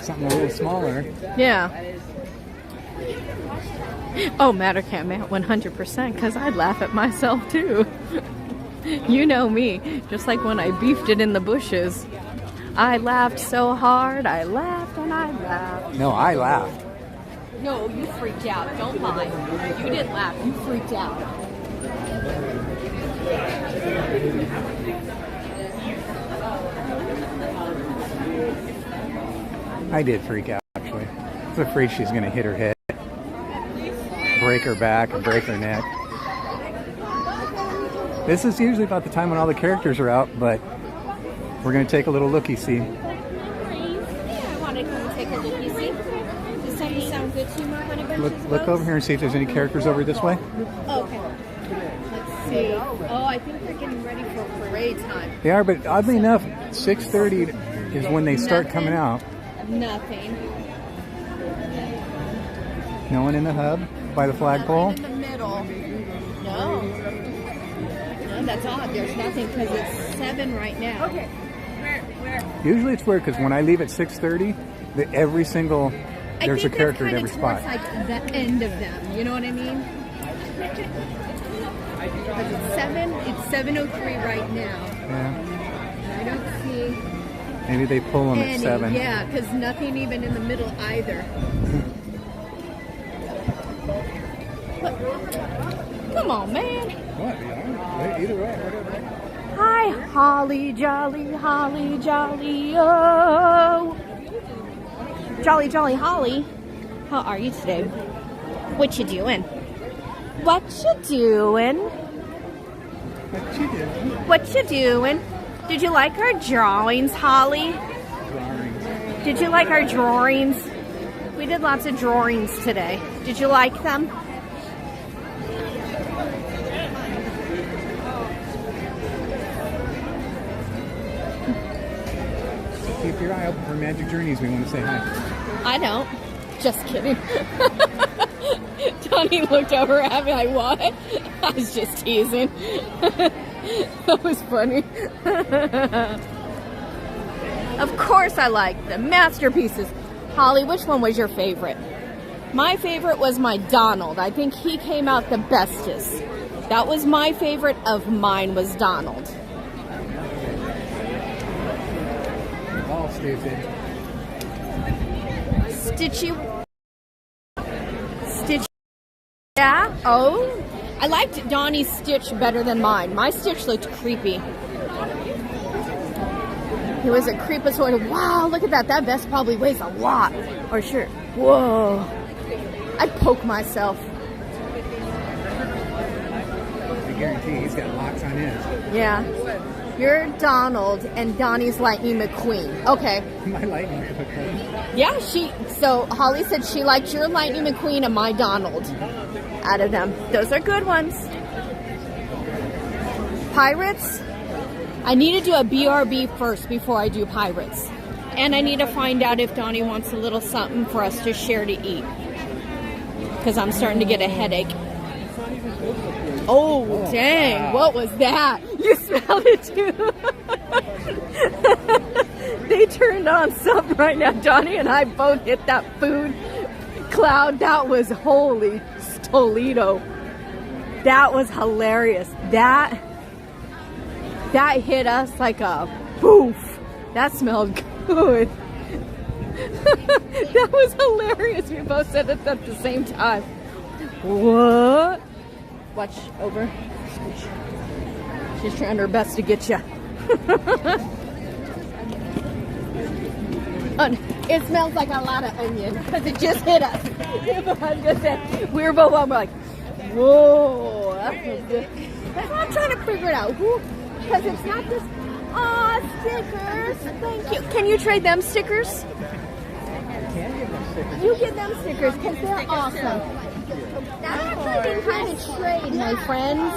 something a little smaller. Yeah. Oh, Matter can't mount 100%, because I'd laugh at myself too. You know me, just like when I beefed it in the bushes. I laughed so hard, I laughed and I laughed. No, I laughed. No, you freaked out. Don't lie. You didn't laugh. You freaked out. I did freak out, actually. I was afraid she's going to hit her head, break her back, or break her neck. This is usually about the time when all the characters are out, but we're going to take a little looky-see. I want to come take a look. You see? Does something sound good to you, Mom? Look over here and see if there's any characters over this way. Okay. Let's see. Oh, I think they're getting ready for parade time. They are, but oddly enough, 6:30 is when they start coming out. Nothing. No one in the hub by the flagpole? In the middle. No. No, that's odd. There's nothing because it's 7 right now. Okay. Where? Usually it's weird because when I leave at 6:30, every single there's a character at every spot. Like the end of them. You know what I mean? Because it's 7. It's 7:03 right now. Yeah. I don't see. Maybe they pull them at 7. Yeah, because nothing even in the middle either. Come on, man. What? Yeah. Either way, whatever. Hi, holly jolly, oh. Jolly, jolly, Holly. How are you today? What you doing? What you doing? What you doing? Did you like our drawings, Holly? Did you like our drawings? We did lots of drawings today. Did you like them? Keep your eye open for Magic Journeys. We want to say hi. I don't. Just kidding. Donnie looked over at me like, what? I was just teasing. That was funny. Of course I like them. Masterpieces. Holly, which one was your favorite? My favorite was my Donald. I think he came out the bestest. That was my favorite of mine was Donald. All stupid. Stitchy. Yeah? Oh? I liked Donnie's Stitch better than mine. My Stitch looked creepy. He was a creep of sort of, wow, look at that. That vest probably weighs a lot. Or sure. Whoa. I'd poke myself. I guarantee he's got locks on his. Yeah. You're Donald and Donnie's Lightning McQueen. Okay. My Lightning McQueen. Yeah, so Holly said she liked your Lightning McQueen and my Donald out of them. Those are good ones. Pirates? I need to do a BRB first before I do Pirates. And I need to find out if Donnie wants a little something for us to share to eat. Because I'm starting to get a headache. Oh, dang. What was that? You smelled it too. They turned on something right now. Donnie and I both hit that food cloud. That was holy Toledo. That was hilarious. That hit us like a poof. That smelled good. That was hilarious. We both said it at the same time. What? Watch over. She's trying her best to get you. It smells like a lot of onion because it just hit us. We were both on like, whoa, that was good. That's why I'm trying to figure it out. Because it's not just, aw, stickers. Thank you. Can you trade them stickers? You get them stickers because they're awesome. That's actually been kind of trade, my friends.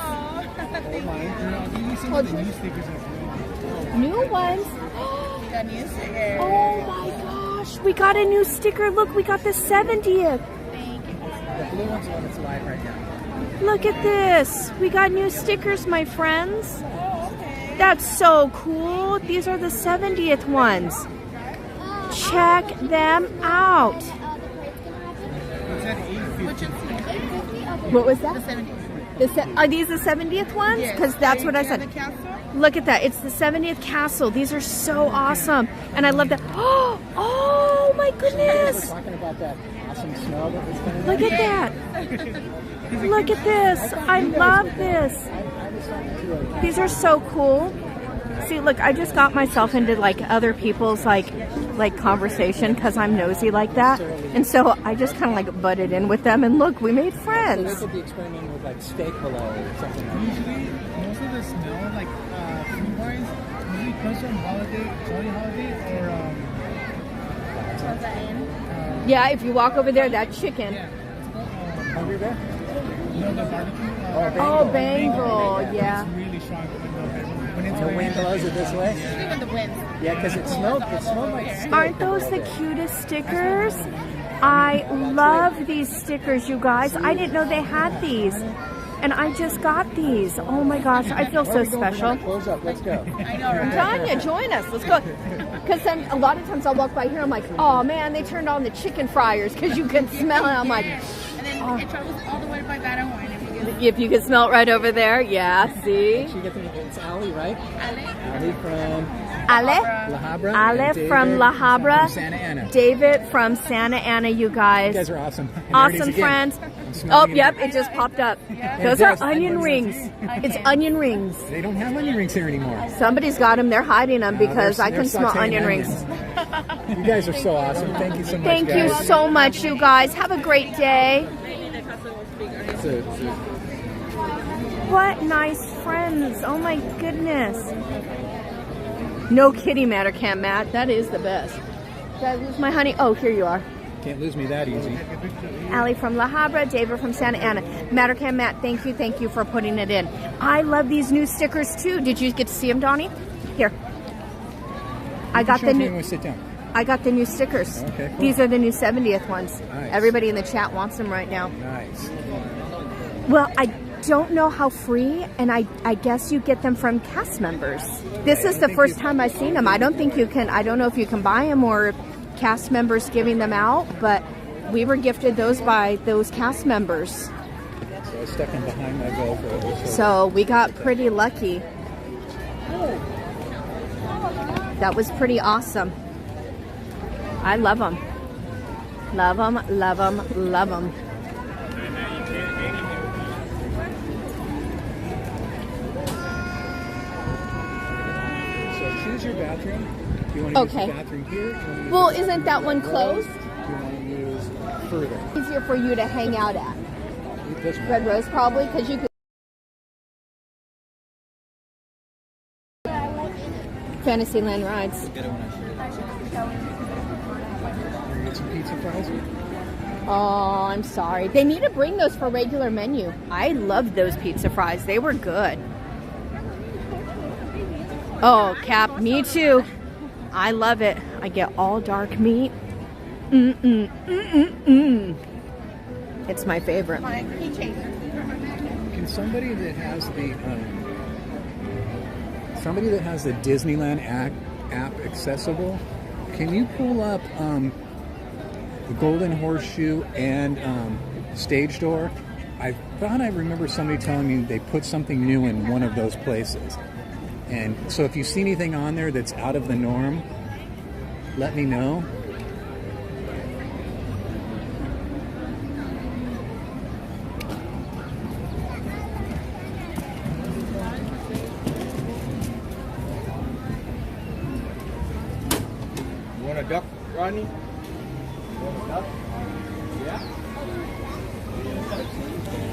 New ones. Oh my gosh, we got a new sticker. Look, we got the 70th. The blue one's the one that's live right now. Look at this. We got new stickers, my friends. That's so cool. These are the 70th ones. Check them out. What was that? Are these the 70th ones? Because that's what I said. Look at that. It's the 70th castle. These are so awesome. And I love that. Oh my goodness. We're talking about that awesome smell that was coming. Look at that. Look at this. I love this. These are so cool. See, look, I just got myself into like other people's like conversation because I'm nosy like that. And so I just kind of like butted in with them and look, we made friends. So they could be experimenting with like steak below or something like that. Usually, most of the smell, like food-wise, usually comes from Jolly Holiday or yeah, if you walk over there, that chicken. Hungry Bear? No, the barbecue. Oh, Bengal, yeah. It's really strong when it's The wind blows it this way? Even the wind. Yeah, because it smelled like steak. Aren't those the cutest stickers? I love these stickers, you guys. I didn't know they had these. And I just got these. Oh my gosh, I feel so special. Close up, let's go. Tanya, join us. Let's go. Because then a lot of times I'll walk by here, I'm like, oh man, they turned on the chicken fryers because you can smell it. I'm like, and then it travels all the way by Bayou. if you can smell it right over there, yeah, see? It's Ali, right? Ali from Ale? La Habra. Ale from La Habra. From Santa Ana. David from Santa Ana, you guys. You guys are awesome. Awesome friends. Oh, yep, it just popped up. Those are onion rings. It's onion rings. They don't have onion rings here anymore. Somebody's got them. They're hiding them because I can smell onion rings. You guys are so awesome. Thank you so much, Thank you so much, you guys. Have a great day. What nice friends. Oh, my goodness. No kidding, Mattercam Matt. That is the best. Did I lose my honey? Oh, here you are. Can't lose me that easy. Ali from La Habra, David from Santa Ana. Mattercam Matt, thank you for putting it in. I love these new stickers too. Did you get to see them, Donnie? Here. I got the new. Sit down. I got the new stickers. Okay, cool. These are the new 70th ones. Nice. Everybody in the chat wants them right now. Nice. Well, I don't know how free, and I guess you get them from cast members. This is the first time I've seen them. I don't think you can. I don't know if you can buy them or cast members giving them out, but we were gifted those by those cast members. So I stuck them behind my GoPro. So we got pretty lucky. That was pretty awesome. I love them. Love them, love them, love them. So choose your bathroom. Do you want to use the bathroom here? Well, isn't that one closed? Do you want to use further? Easier for you to hang out at. Red Rose probably, because you could. Fantasyland rides. Get some pizza fries. Oh, I'm sorry. They need to bring those for regular menu. I loved those pizza fries. They were good. Oh, Cap, me too. I love it. I get all dark meat. It's my favorite. Can somebody that has the Disneyland app accessible, can you pull up the Golden Horseshoe and Stage Door? I thought I remember somebody telling me they put something new in one of those places. And so if you see anything on there that's out of the norm, let me know. You want a duck, Ronnie? You want a duck? Yeah?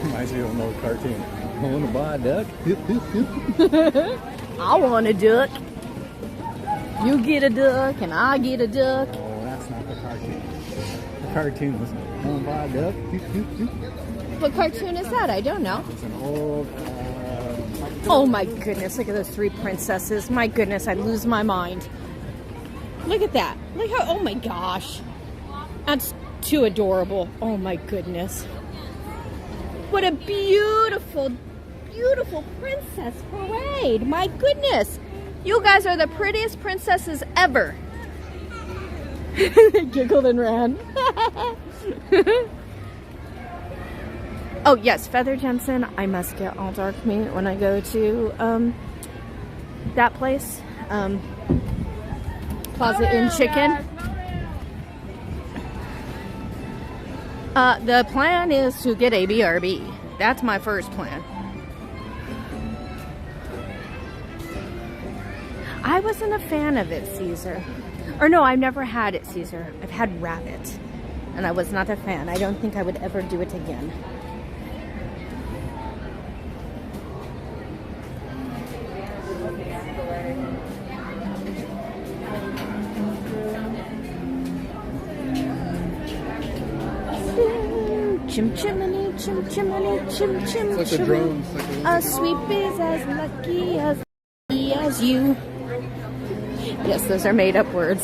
Reminds me of an old cartoon. I want to buy a duck. I want a duck. You get a duck and I get a duck. Oh, that's not the cartoon. The cartoon was, I want to buy a duck. What cartoon is that? I don't know. It's an old... Oh my goodness, look at those three princesses. My goodness, I lose my mind. Look at that. Look how, oh my gosh. That's too adorable. Oh my goodness. What a beautiful, beautiful princess parade. My goodness. You guys are the prettiest princesses ever. They giggled and ran. Oh yes, Feather Jensen. I must get all dark meat when I go to that place. Plaza Inn Chicken. The plan is to get a BRB. That's my first plan. I wasn't a fan of it, Caesar. Or no, I've never had it, Caesar. I've had rabbit. And I was not a fan. I don't think I would ever do it again. Chim chimney, chim chimney, chim chim It's like chim. a drone. A sweep is as lucky as you. Yes, those are made up words.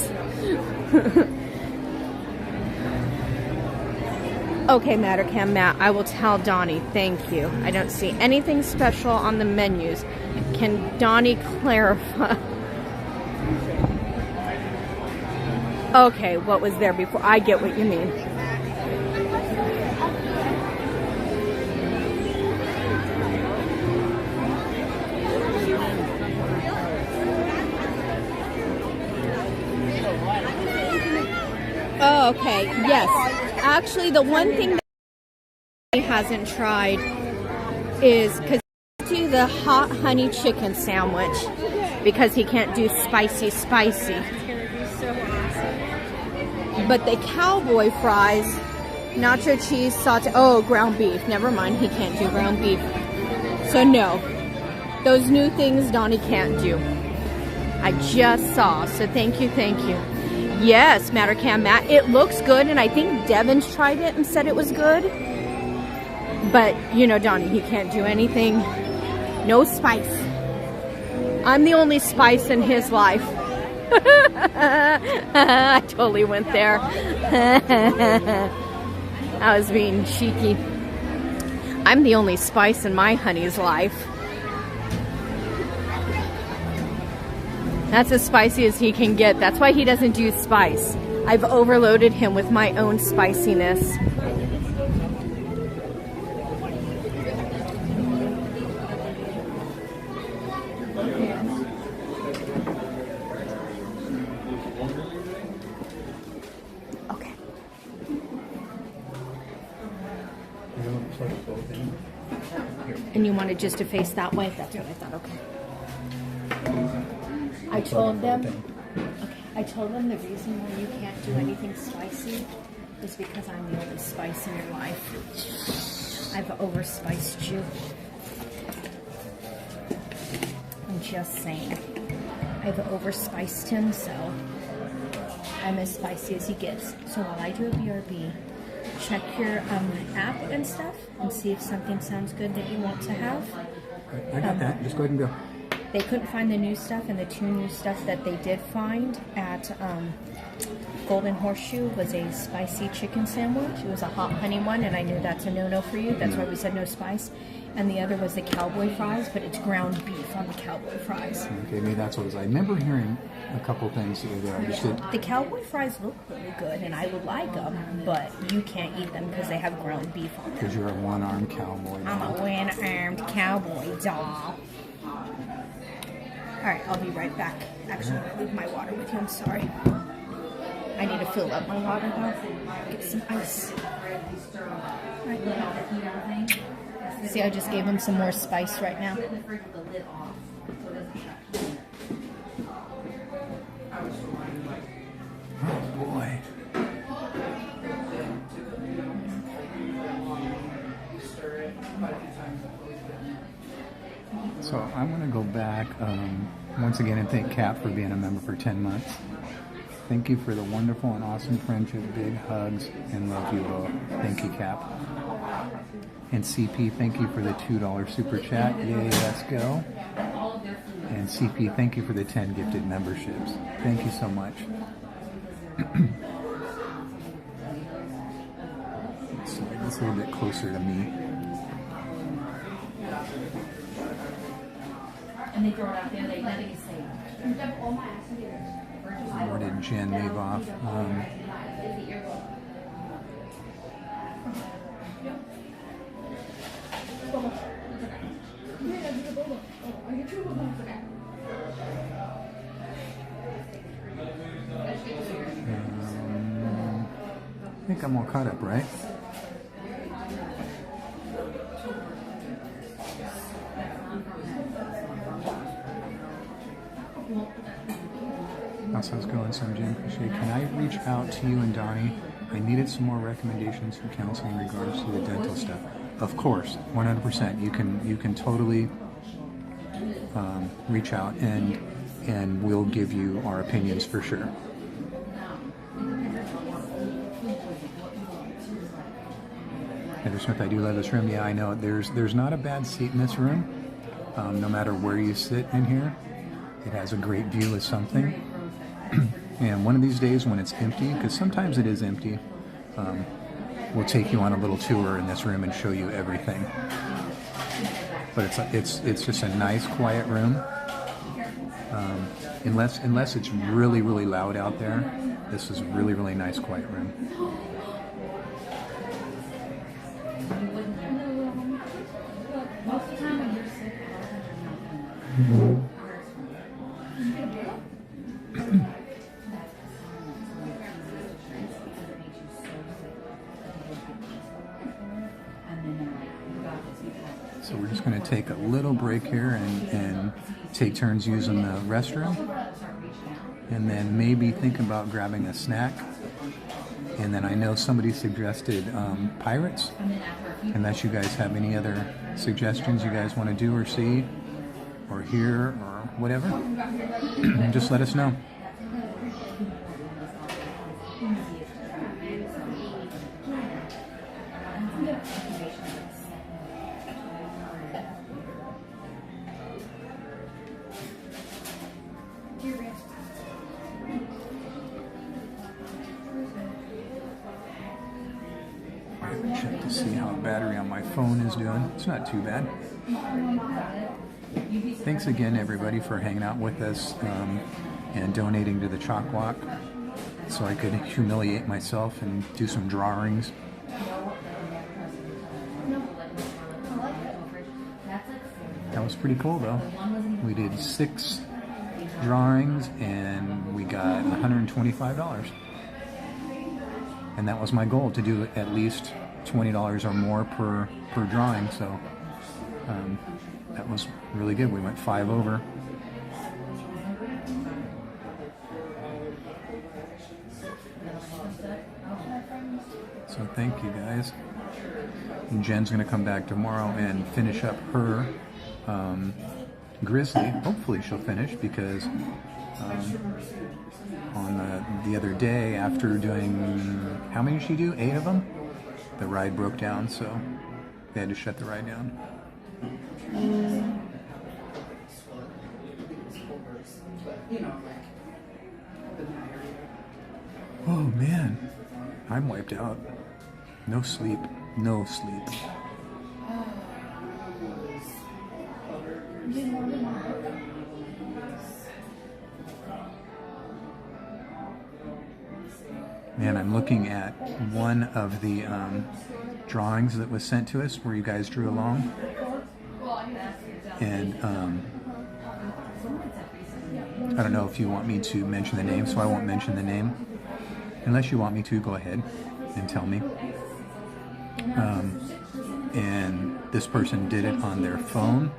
Okay, Mattercam Matt, I will tell Donnie, thank you. I don't see anything special on the menus. Can Donnie clarify? Okay, what was there before? I get what you mean. Oh, okay, yes. Actually, the one thing that he hasn't tried is because he do the hot honey chicken sandwich because he can't do spicy. But the cowboy fries, nacho cheese, saute, oh, ground beef. Never mind, he can't do ground beef. So no, those new things Donnie can't do. I just saw, so thank you. Yes, Mattercam Matt, it looks good, and I think Devin's tried it and said it was good. But, you know, Donnie, he can't do anything. No spice. I'm the only spice in his life. I totally went there. I was being cheeky. I'm the only spice in my honey's life. That's as spicy as he can get. That's why he doesn't do spice. I've overloaded him with my own spiciness. Okay. And you wanted just to face that way? That's what I thought, okay. I told them the reason why you can't do anything spicy is because I'm the only spice in your life. I've overspiced you. I'm just saying. I've overspiced him, so I'm as spicy as he gets. So while I do a BRB, check your app and stuff and see if something sounds good that you want to have. I got that. Just go ahead and go. They couldn't find the new stuff, and the two new stuff that they did find at Golden Horseshoe was a spicy chicken sandwich. It was a hot honey one, and I knew that's a no-no for you. That's why we said no spice. And the other was the cowboy fries, but it's ground beef on the cowboy fries. Okay, maybe that's what it was. I remember hearing a couple things that were there. I just did. The cowboy fries look really good, and I would like them, but you can't eat them because they have ground beef on them. Because you're a one-armed cowboy. I'm a one-armed cowboy doll. Alright, I'll be right back. Actually, I'm going to leave my water with you. I'm sorry. I need to fill up my water now. Get some ice. Right. See, I just gave him some more spice right now. Oh boy. So I'm going to go back once again and thank Cap for being a member for 10 months. Thank you for the wonderful and awesome friendship, big hugs, and love you both. Thank you, Cap. And CP, thank you for the $2 super chat. Yay, let's go. And CP, thank you for the 10 gifted memberships. Thank you so much. So it's a little bit closer to me. And they throw it out there, they let it say. Where did Jen leave off? I think I'm all caught up, right? That's how's it going, Sam Jim. Appreciate it. Can I reach out to you and Donnie? I needed some more recommendations for counseling in regards to the dental stuff. Of course, 100%. You can totally reach out and we'll give you our opinions for sure. Heather Smith, I do love this room. Yeah, I know. There's not a bad seat in this room. No matter where you sit in here, it has a great view of something. And one of these days when it's empty, because sometimes it is empty, we'll take you on a little tour in this room and show you everything. But it's just a nice quiet room. Unless it's really, really loud out there, this is a really, really nice quiet room. So we're just going to take a little break here and take turns using the restroom, and then maybe think about grabbing a snack. And then I know somebody suggested Pirates, unless you guys have any other suggestions you guys want to do or see or hear or whatever, just let us know. Check to see how the battery on my phone is doing. It's not too bad. Thanks again, everybody, for hanging out with us and donating to the CHOC Walk so I could humiliate myself and do some drawings. That was pretty cool, though. We did 6 drawings and we got $125. And that was my goal, to do at least $20 or more per drawing. So that was really good. We went 5 over. So thank you guys. And Jen's going to come back tomorrow and finish up her Grizzly. Hopefully she'll finish, because on the other day, after doing, how many did she do? 8 of them? The ride broke down, so they had to shut the ride down. Oh man, I'm wiped out. No sleep. No sleep. Man, I'm looking at one of the drawings that was sent to us where you guys drew along. And I don't know if you want me to mention the name, so I won't mention the name. Unless you want me to, go ahead and tell me. And this person did it on their phone.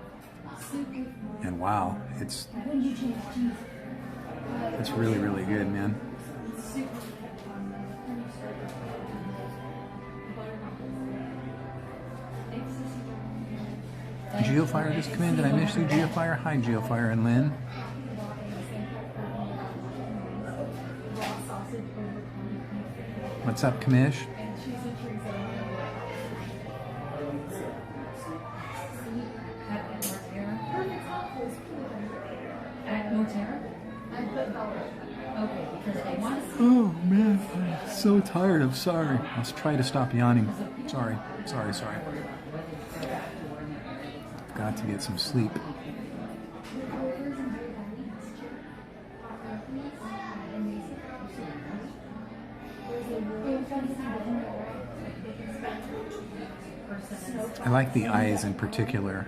And wow, it's really, really good, man. Geofire just come in. Did I miss you, Geofire? Hi, Geofire and Lynn. What's up, Kamish? Oh man, I'm so tired. I'm sorry. I'll try to stop yawning. Sorry. Got to get some sleep. I like the eyes in particular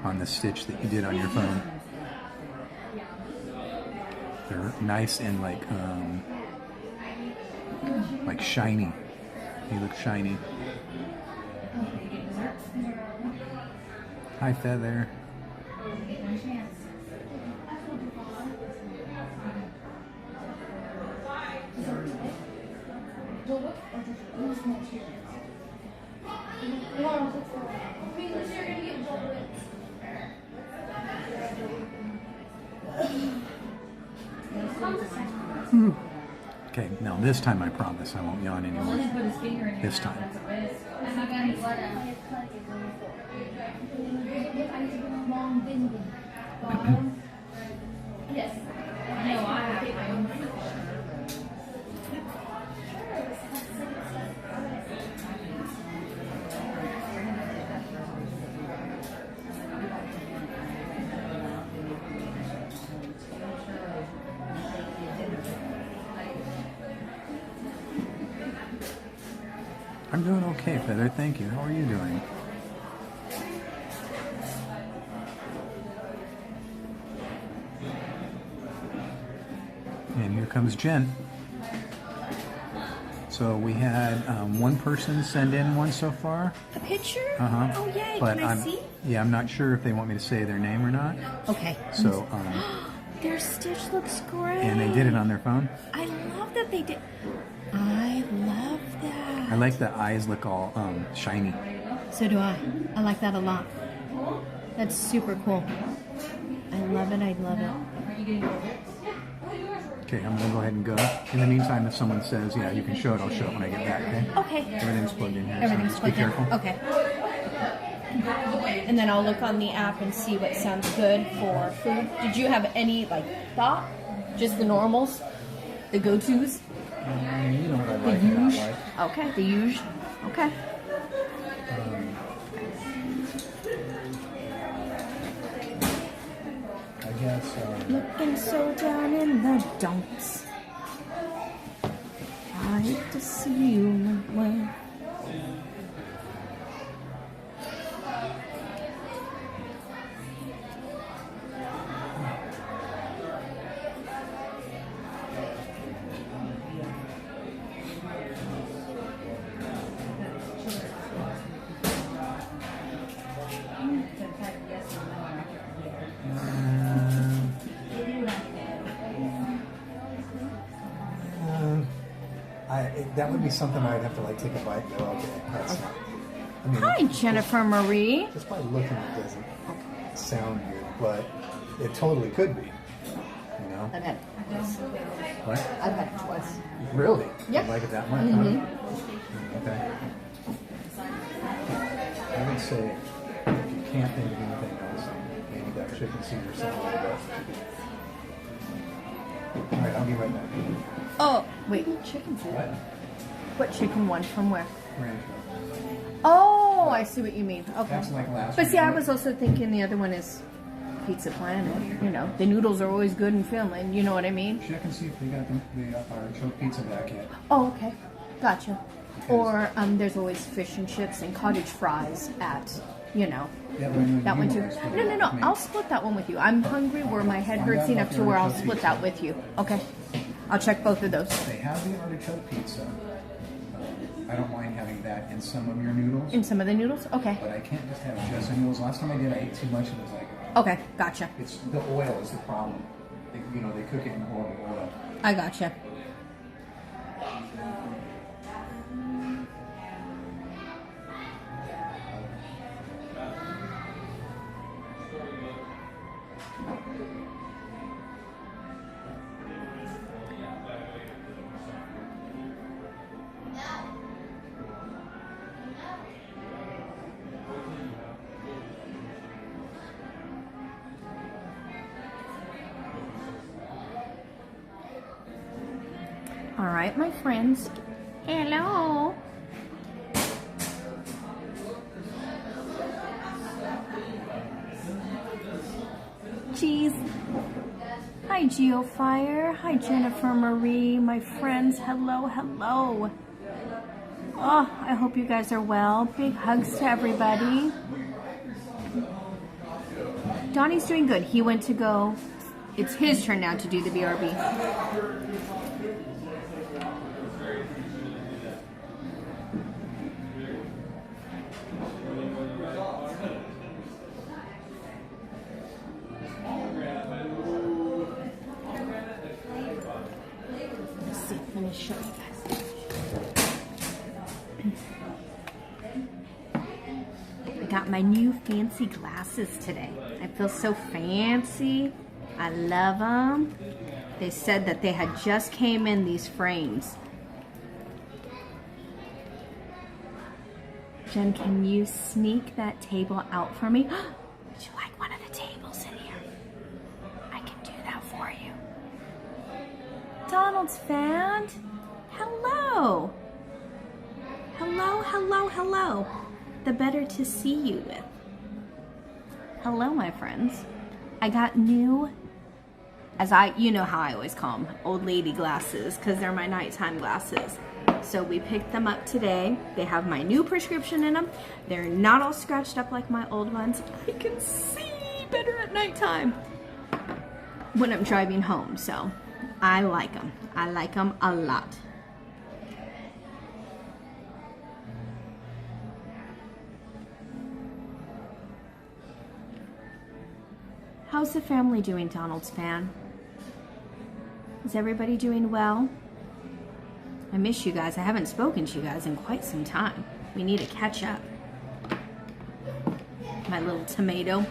on the stitch that you did on your phone. They're nice and like shiny. They look shiny. Hi, Feather. Okay, now this time I promise I won't yawn anymore. This time. I'm doing okay, Feather. Thank you. How are you doing? And here comes Jen. So we had one person send in one so far. A picture? Uh-huh. Oh, yay. But Can I see? Yeah, I'm not sure if they want me to say their name or not. Okay. So, their stitch looks great. and they did it on their phone. I love that they did. I love that. I like the eyes look all shiny. So do I. I like that a lot. That's super cool. I love it. I love it. Okay, I'm gonna go ahead and go. In the meantime, if someone says, yeah, you can show it, I'll show it when I get back, okay? Okay. Everything's plugged in here. Everything's so plugged be in. careful. Okay. And then I'll look on the app and see what sounds good for food. Did you have any, like, thought? Just the normals? The go-tos? You know what I like and not like. Okay, the usual. Okay. I guess. Looking so down in the dumps. I hate to see you away. That would be something I'd have to like take a bite and go, okay, that's not. I mean, Hi, Jennifer Marie. Just by looking at it doesn't sound good, but it totally could be. You know? I've had it twice. What? I've had it twice. Really? Yep. You like it that much? Mm-hmm. Okay. I would say if you can't think of anything else, maybe that chicken Caesar something like that. All right, I'll be right back. Oh, wait, chicken food. What chicken one? From where? Rancho. Oh, I see what you mean. Okay. That's like last But week. see, I was also thinking the other one is Pizza Planet. You know, the noodles are always good in Finland. You know what I mean? Check and see if they got the artichoke pizza back yet. Oh, okay. Gotcha. Or there's always fish and chips and cottage fries at, you know, that one too. No. I'll split that one with you. I'm hungry where my head hurts enough to where I'll split that with you. Okay. I'll check both of those. They have the artichoke pizza. I don't mind having that in some of your noodles. In some of the noodles? Okay. But I can't just have just the noodles. Last time I did, I ate too much and it was like... Okay, gotcha. It's the oil is the problem. They cook it in horrible oil. I gotcha. All right, my friends. Hello. Jeez. Hi, Geofire. Hi, Jennifer Marie. My friends, hello, hello. Oh, I hope you guys are well. Big hugs to everybody. Donnie's doing good. He went to go. It's his turn now to do the BRB. Let me show you guys. I got my new fancy glasses today. I feel so fancy. I love them. They said that they had just came in these frames. Jen, can you sneak that table out for me? Would you like one of the tables in here? I can do that for you. Donald's found. Hello. Hello, hello, hello. The better to see you with. Hello, my friends. I got new, you know how I always call them, old lady glasses, because they're my nighttime glasses. So we picked them up today. They have my new prescription in them. They're not all scratched up like my old ones. I can see better at nighttime when I'm driving home, so I like them. I like them a lot. How's the family doing, Donald's fan? Is everybody doing well? I miss you guys. I haven't spoken to you guys in quite some time. We need to catch up. My little tomato.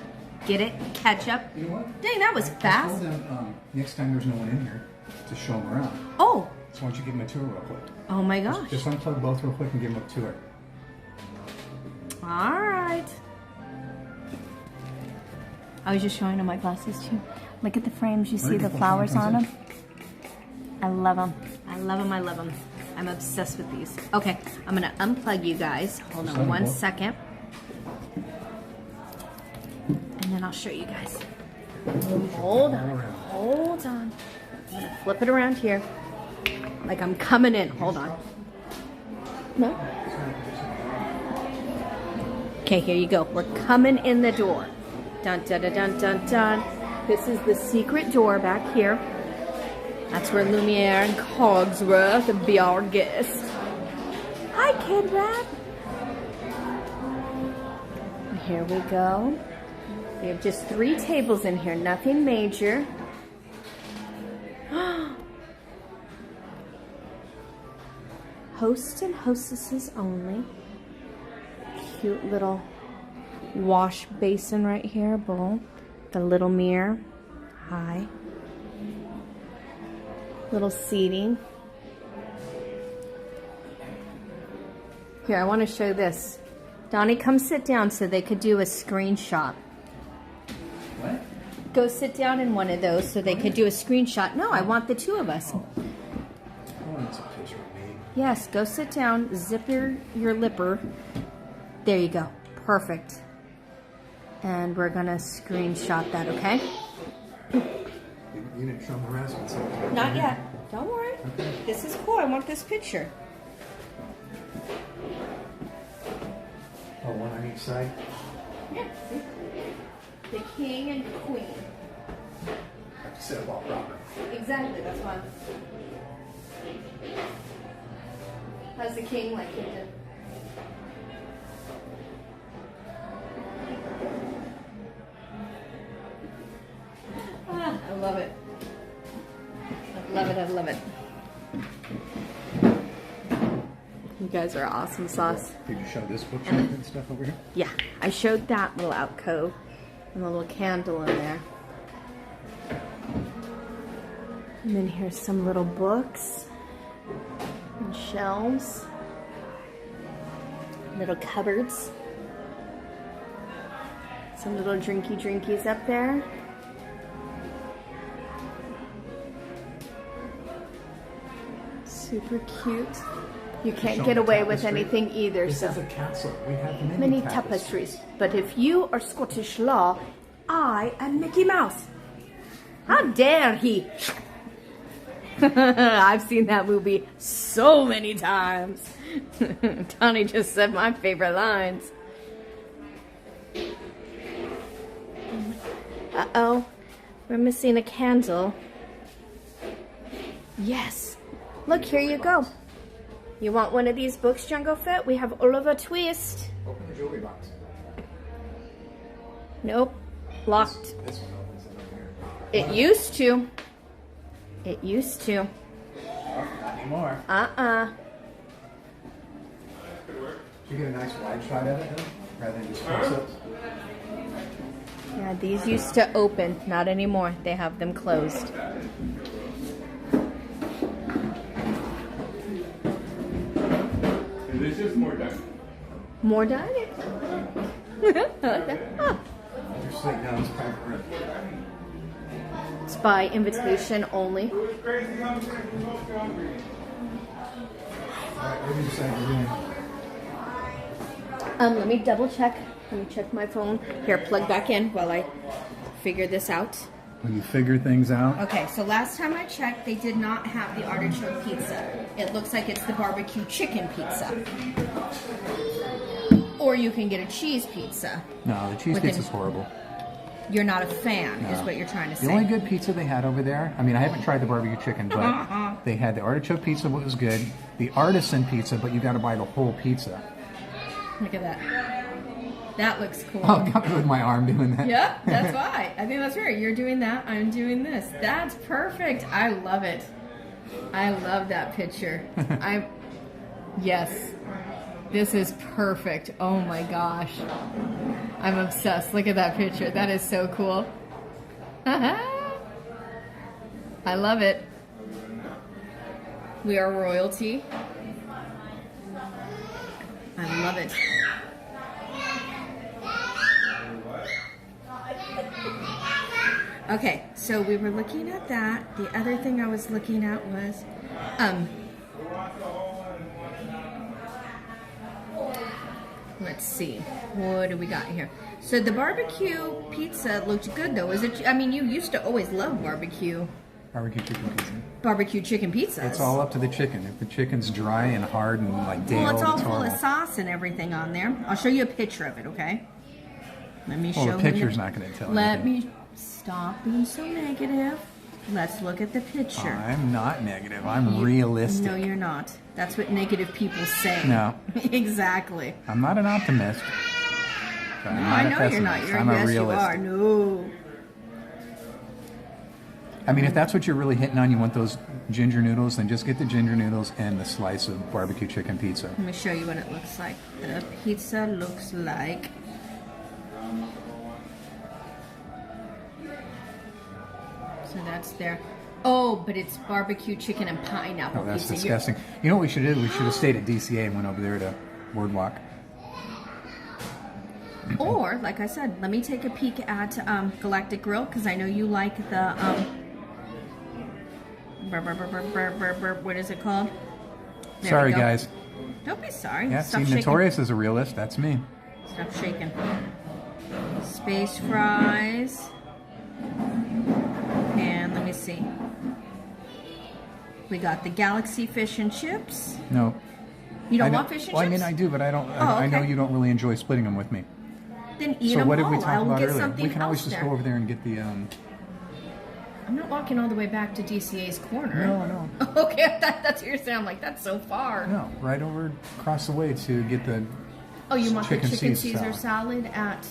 Get it? Catch up. You know what? Dang, that was I fast. told them next time there's no one in here to show them around. Oh. So why don't you give them a tour real quick? Oh my gosh. Just unplug both real quick and give them a tour. All right. I was just showing them my glasses too. Look at the frames. You see the flowers on them? I love them. I love them. I love them. I'm obsessed with these. Okay, I'm going to unplug you guys. Hold on one second. And then I'll show you guys. Hold on. Hold on. I'm going to flip it around here. Like I'm coming in. Hold on. No? Okay, here you go. We're coming in the door. Dun, dun, dun, dun, dun, dun. This is the secret door back here. That's where Lumiere and Cogsworth will be our guest. Hi, Kid Rat. Here we go. We have just 3 tables in here, nothing major. Hosts and hostesses only. Cute little wash basin right here, bowl. The little mirror. Hi. Little seating. Here, I want to show this. Donnie, come sit down so they could do a screenshot. What? Go sit down in one of those so they could do a screenshot. No, I want the 2 of us. Oh, that's a picture of me. Yes, go sit down, zip your lipper. There you go. Perfect. And we're going to screenshot that, okay? You didn't show them the rest of it. Not yet. Don't worry. Okay. This is cool. I want this picture. Oh, one on each side? Yeah. The king and queen. Have to set up all proper. Exactly. That's why. How's the king like you did? I love it. I love it. I love it. You guys are awesome sauce. Did you show this bookshelf and stuff over here? Yeah, I showed that little alcove and the little candle in there. And then here's some little books and shelves. Little cupboards. Some little drinkies up there. Super cute. You can't get away with anything either. This so is a castle. We have many tapestries. But if you are Scottish law, I am Mickey Mouse. How dare he? I've seen that movie so many times. Donnie just said my favorite lines. Uh-oh. We're missing a candle. Yes. Look, here you go. You want one of these books, Jungle Fit? We have Oliver Twist. Open the jewelry box. Nope. Locked. This one opens it over here. It used to. It used to. Oh, not anymore. Did you get a nice wide shot of it, though, rather than just close ups? Yeah, these used to open. Not anymore. They have them closed. Is this just more done? More done? Oh. Just like down this private room. It's by invitation only. Alright, what did you say you're doing? Let me double check. Let me check my phone. Here, plug back in while I figure this out. When you figure things out. Okay, so last time I checked, they did not have the artichoke pizza. It looks like it's the barbecue chicken pizza. Or you can get a cheese pizza. No, the cheese pizza's horrible. You're not a fan, No. is what you're trying to say. The only good pizza they had over there, I mean, I haven't tried the barbecue chicken, but they had the artichoke pizza, what was good. The artisan pizza, but you got to buy the whole pizza. Look at that. That looks cool. Oh, got me with my arm doing that. Yeah, that's why. I think that's right. You're doing that. I'm doing this. That's perfect. I love it. I love that picture. Yes. This is perfect. Oh my gosh. I'm obsessed. Look at that picture. That is so cool. I love it. We are royalty. I love it. Okay, so we were looking at that. The other thing I was looking at was, let's see, what do we got here? So the barbecue pizza looked good though. Is it? I mean, you used to always love barbecue. Barbecue chicken pizza. Barbecue chicken pizza. It's all up to the chicken. If the chicken's dry and hard and like day well, it's all full horrible. of sauce and everything on there. I'll show you a picture of it, okay? Let me show you. Well, the picture's not going to tell Let anything. me stop being so negative. Let's look at the picture. I'm not negative. I'm realistic. No, you're not. That's what negative people say. No. Exactly. I'm not an optimist. No, I know you're not. You're, I'm a yes, realist. you are. No. I mean, if that's what you're really hitting on, you want those ginger noodles, then just get the ginger noodles and the slice of barbecue chicken pizza. Let me show you what it looks like. The pizza looks like... So that's there. Oh, but it's barbecue chicken and pineapple Oh, that's pizza. disgusting. You know what we should do? We should have stayed at DCA and went over there to Boardwalk. Or, like I said, let me take a peek at Galactic Grill, because I know you like the, what is it called? There Sorry, we go. guys. Don't be sorry. Yeah, Stop see, shaking. Notorious is a realist. That's me. Stop shaking. Space fries. And let me see. We got the Galaxy fish and chips. No. You don't I want fish and well, chips? I mean, I do, but I don't. Oh, I know okay. you don't really enjoy splitting them with me. Then eat So them what did all. we talk I'll about get earlier? something We can always else just there. go over there and get the. I'm not walking all the way back to DCA's corner. No. Okay, that's what you're saying. I'm like, that's so far. No, right over across the way to get the. Oh, you want the chicken Caesar Caesar salad at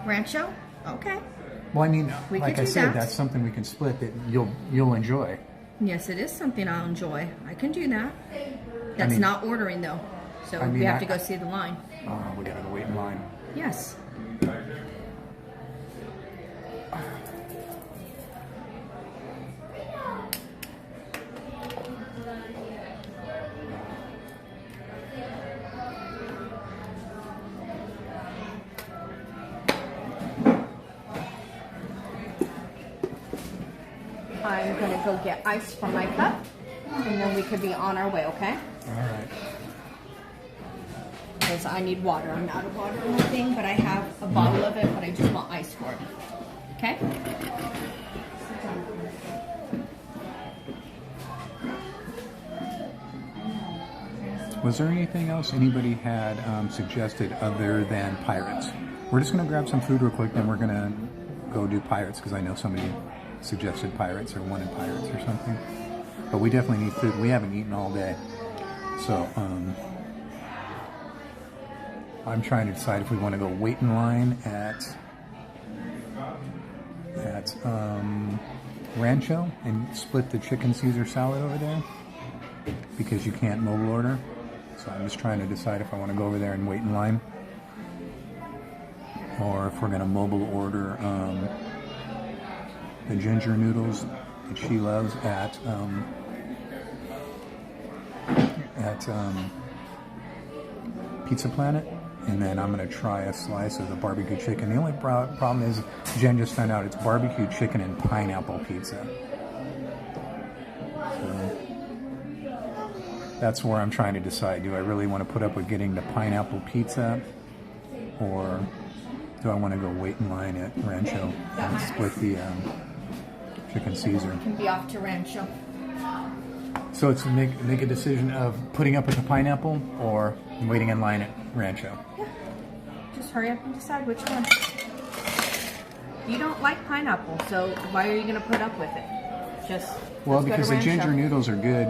Rancho? Okay. Well, I mean, We like could I do said, that. that's something we can split that you'll enjoy. Yes, it is something I'll enjoy. I can do that. That's mean- not ordering though, so I mean, we have to go see the line. Oh, we gotta go wait in line. Yes. I'm gonna go get ice from my cup, and then we could be on our way, okay? All right. Because I need water. I'm out of water or anything, but I have a bottle of it, but I just want ice for it. Okay? Was there anything else anybody had suggested other than pirates? We're just gonna grab some food real quick, then we're gonna go do pirates because I know somebody suggested pirates or wanted pirates or something. But we definitely need food. We haven't eaten all day, so I'm trying to decide if we want to go wait in line at Rancho and split the chicken Caesar salad over there because you can't mobile order. So I'm just trying to decide if I want to go over there and wait in line, or if we're going to mobile order the ginger noodles that she loves at Pizza Planet, and then I'm going to try a slice of the barbecue chicken. The only problem is Jen just found out it's barbecue chicken and pineapple pizza. So that's where I'm trying to decide. Do I really want to put up with getting the pineapple pizza, or do I want to go wait in line at Rancho and split the chicken Caesar. Can be off to Rancho. So it's make a decision of putting up with the pineapple or waiting in line at Rancho. Yeah. Just hurry up and decide which one. You don't like pineapple, so why are you going to put up with it? Just well, because the ginger noodles are good.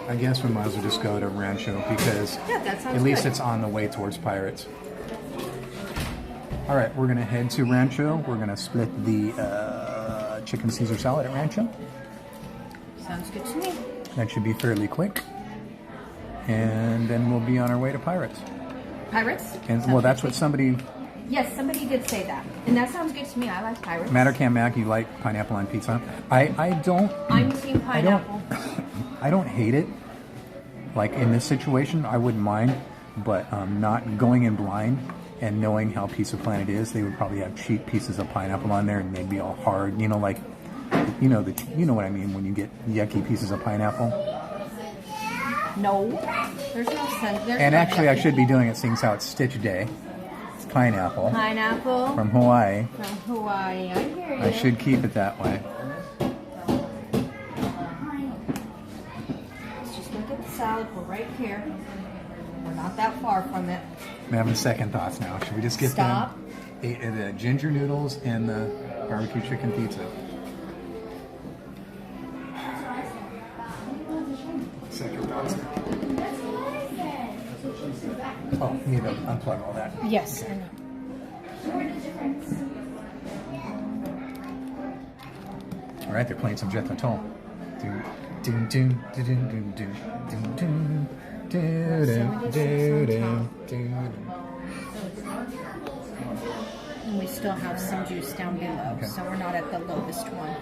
I guess we might as well just go to Rancho because at least it's on the way towards Pirates. All right, we're gonna head to Rancho. We're gonna split the chicken Caesar salad at Rancho. Sounds good to me. That should be fairly quick. And then we'll be on our way to Pirates. Pirates? And well, that's what somebody... Yes, somebody did say that. And that sounds good to me. I like Pirates. Mattercam Mac, you like pineapple on pizza? I don't... I'm team pineapple. I don't hate it. Like in this situation, I wouldn't mind. But not going in blind and knowing how Pizza Planet is, they would probably have cheap pieces of pineapple on there and they'd be all hard. You know, like... You know what I mean when you get yucky pieces of pineapple? No. There's no sense. And actually, I should be doing it seeing how it's Stitch Day. It's pineapple. Pineapple. From Hawaii. From Hawaii. I hear you. I should keep it that way. Let's just look at the salad. We're right here. We're not that far from it. I'm having second thoughts now. Should we just get the ginger noodles and the barbecue chicken pizza? Second thoughts. Oh, you need to unplug all that. Yes, okay. I know. All right, they're playing some Jethro Tull. Doom, doom, doom, doom, doom, doom, doom, doom, doom, doom. And we still have some juice down below, so we're not at the lowest one.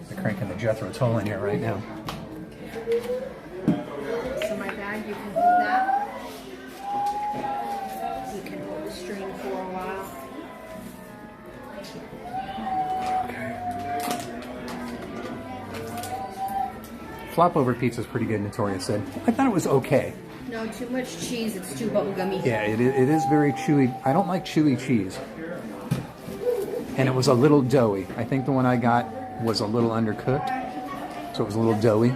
They're cranking the Jethro Tull in here right now. So my bag, you can hold that. You can hold the string for a while. Flop over pizza is pretty good, Notorious said. I thought it was okay. No, too much cheese. It's too bubblegummy. Yeah, it is very chewy. I don't like chewy cheese. And it was a little doughy. I think the one I got was a little undercooked. So it was a little doughy.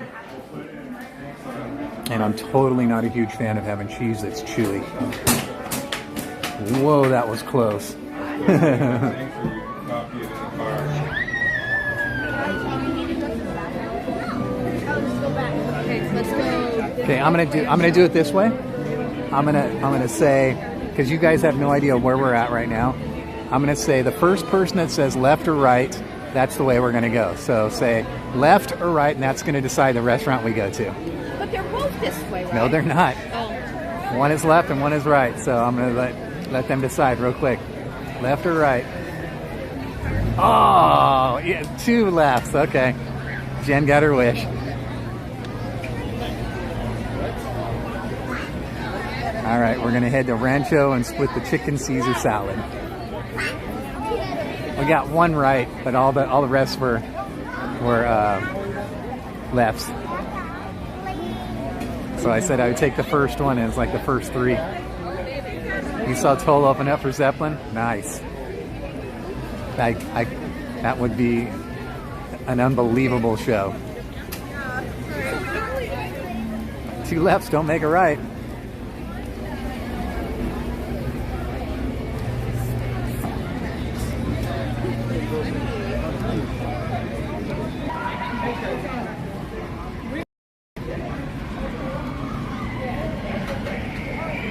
And I'm totally not a huge fan of having cheese that's chewy. Whoa, that was close. Okay, I'm gonna do it this way. I'm gonna say, because you guys have no idea where we're at right now. I'm gonna say the first person that says left or right, that's the way we're gonna go. So say left or right, and that's gonna decide the restaurant we go to. But they're both this way, right? No, they're not. Oh. One is left and one is right. So I'm gonna let them decide real quick. Left or right? Oh, yeah, 2 lefts. Okay, Jen got her wish. All right, we're gonna head to Rancho and split the chicken Caesar salad. We got 1 right, but all the rest were lefts. So I said I would take the first one, and it's like the first 3. You saw Toll open up for Zeppelin? Nice. That would be an unbelievable show. 2 lefts don't make a right.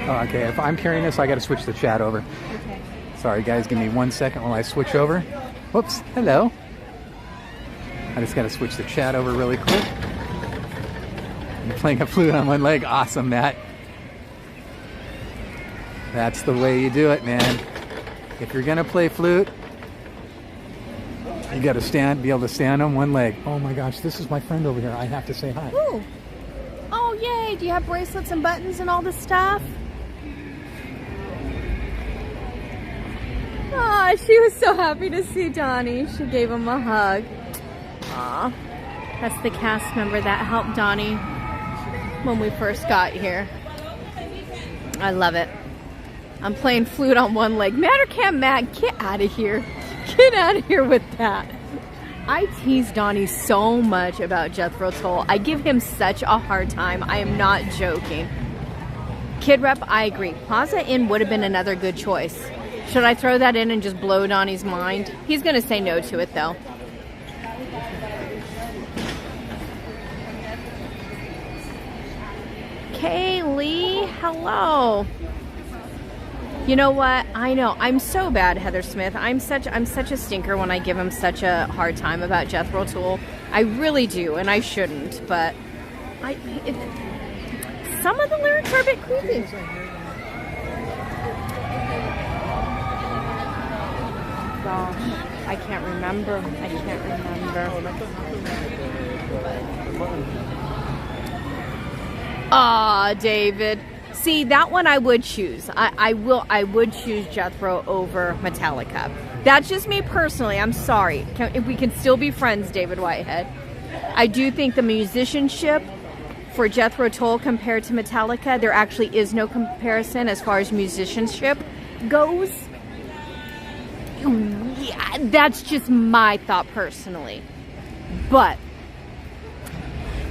Okay, if I'm carrying this, I got to switch the chat over. Okay. Sorry, guys, give me 1 second while I switch over. Whoops, hello. I just got to switch the chat over really quick. I'm playing a flute on 1 leg. Awesome, Matt. That's the way you do it, man. If you're gonna play flute, you got to be able to stand on 1 leg. Oh my gosh, this is my friend over here. I have to say hi. Ooh. Oh, yay. Do you have bracelets and buttons and all this stuff? Aw, she was so happy to see Donnie. She gave him a hug. Aw. That's the cast member that helped Donnie when we first got here. I love it. I'm playing flute on one leg. Mad or can't mad? Get out of here. Get out of here with that. I tease Donnie so much about Jethro Tull. I give him such a hard time. I am not joking. Kid Rep, I agree. Plaza Inn would have been another good choice. Should I throw that in and just blow Donnie's mind? He's going to say no to it, though. Kaylee, hello. You know what? I know. I'm so bad, Heather Smith. I'm such a stinker when I give him such a hard time about Jethro Tull. I really do, and I shouldn't, but some of the lyrics are a bit creepy. Gosh, I can't remember. Aw, David. See, that one I would choose. I would choose Jethro over Metallica. That's just me personally. I'm sorry. If we can still be friends, David Whitehead. I do think the musicianship for Jethro Tull compared to Metallica, there actually is no comparison as far as musicianship goes. Yeah, that's just my thought personally. But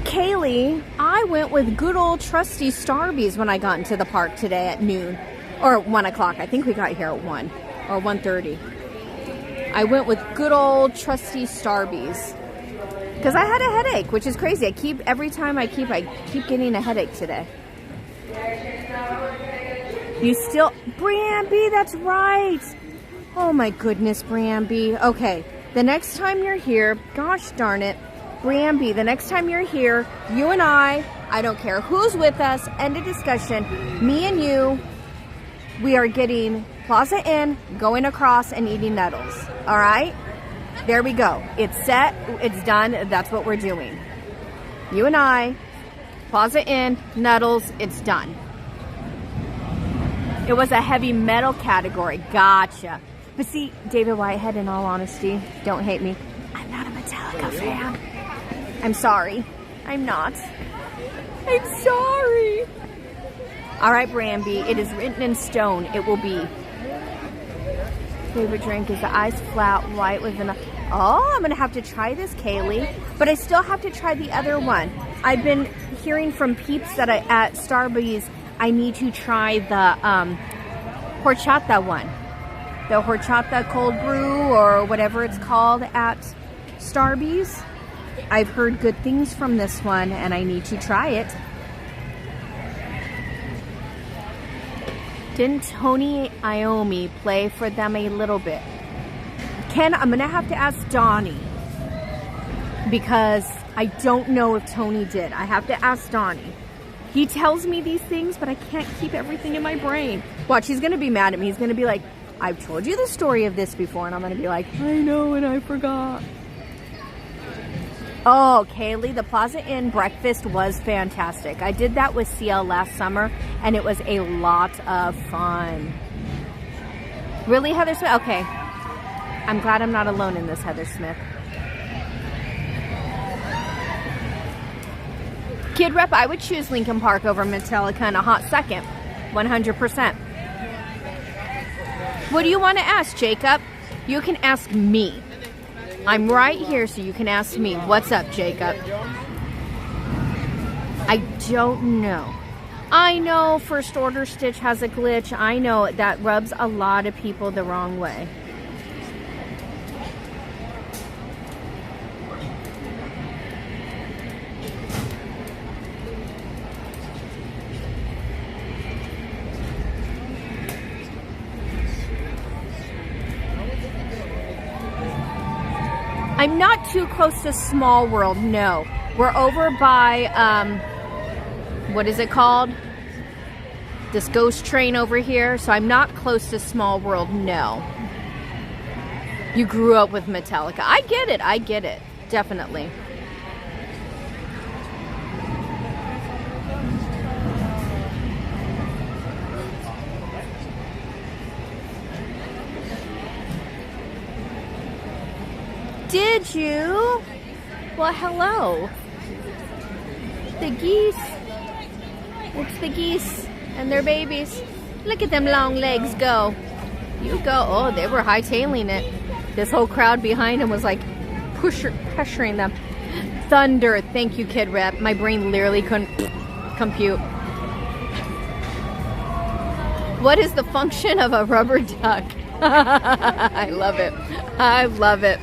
Kaylee, I went with good old trusty Starbies when I got into the park today at noon. Or 1 o'clock. I think we got here at 1 or 1:30. I went with good old trusty Starbies. Because I had a headache, which is crazy. Every time I keep getting a headache today. You still, Bramby, that's right. Oh my goodness, Bramby. Okay, the next time you're here, gosh darn it, Bramby, the next time you're here, you and I don't care who's with us, end of discussion, me and you, we are getting Plaza Inn, going across and eating Nettles, all right? There we go. It's set, it's done, that's what we're doing. You and I, Plaza Inn, Nettles, it's done. It was a heavy metal category, gotcha. But see, David Whitehead, in all honesty, don't hate me, I'm not a Metallica fan. I'm sorry. I'm not. I'm sorry. All right, Bramby, it is written in stone. It will be. Favorite drink is the ice flat white with vanilla. Oh, I'm going to have to try this, Kaylee. But I still have to try the other one. I've been hearing from peeps that at Starbucks, I need to try the horchata one. The horchata cold brew or whatever it's called at Starbucks. I've heard good things from this one and I need to try it. Didn't Tony Iommi play for them a little bit? Ken, I'm gonna have to ask Donnie because I don't know if Tony did. I have to ask Donnie. He tells me these things, but I can't keep everything in my brain. Watch, he's gonna be mad at me. He's gonna be like, I've told you the story of this before, and I'm gonna be like, I know and I forgot. Oh, Kaylee, the Plaza Inn breakfast was fantastic. I did that with CL last summer, and it was a lot of fun. Really, Heather Smith? Okay. I'm glad I'm not alone in this, Heather Smith. Kid Rep, I would choose Lincoln Park over Metallica in a hot second. 100%. What do you want to ask, Jacob? You can ask me. I'm right here, so you can ask me. What's up, Jacob? I don't know. I know First Order Stitch has a glitch. I know that rubs a lot of people the wrong way. I'm not too close to Small World, no. We're over by, what is it called? This ghost train over here. So I'm not close to Small World, no. You grew up with Metallica. I get it, definitely. Did you? Well, hello. The geese. It's the geese and their babies. Look at them long legs go. You go. Oh, they were hightailing it. This whole crowd behind them was like pressuring them. Thunder. Thank you, Kid Rep. My brain literally couldn't compute. What is the function of a rubber duck? I love it. I love it.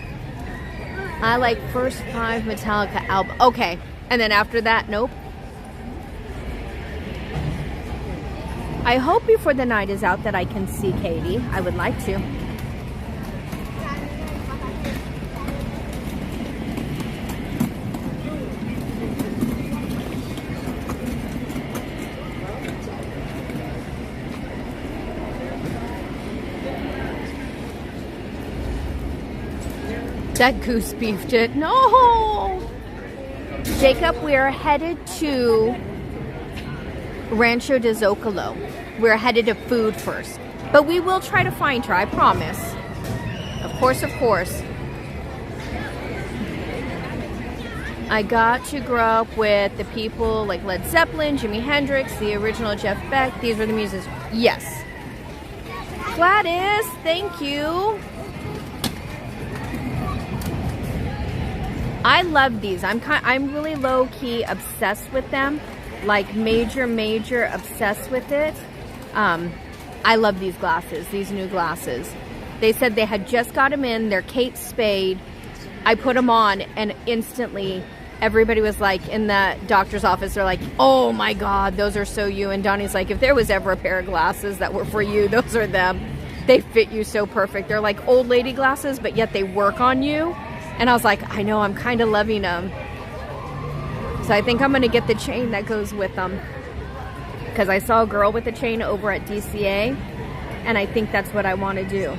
I like first 5 Metallica albums. Okay. And then after that, nope. I hope before the night is out that I can see Katie. I would like to. That goose beefed it. No! Jacob, we are headed to Rancho de Zocalo. We're headed to food first. But we will try to find her, I promise. Of course, of course. I got to grow up with the people like Led Zeppelin, Jimi Hendrix, the original Jeff Beck. These were the musicians. Yes. Gladys, thank you. I love these. I'm really low-key obsessed with them. Like major obsessed with it. I love these glasses, these new glasses. They said they had just got them in. They're Kate Spade. I put them on and instantly everybody was like in the doctor's office, they're like, oh my God, those are so you. And Donnie's like, if there was ever a pair of glasses that were for you, those are them. They fit you so perfect. They're like old lady glasses, but yet they work on you. And I was like, I know, I'm kind of loving them. So I think I'm going to get the chain that goes with them. Because I saw a girl with a chain over at DCA. And I think that's what I want to do.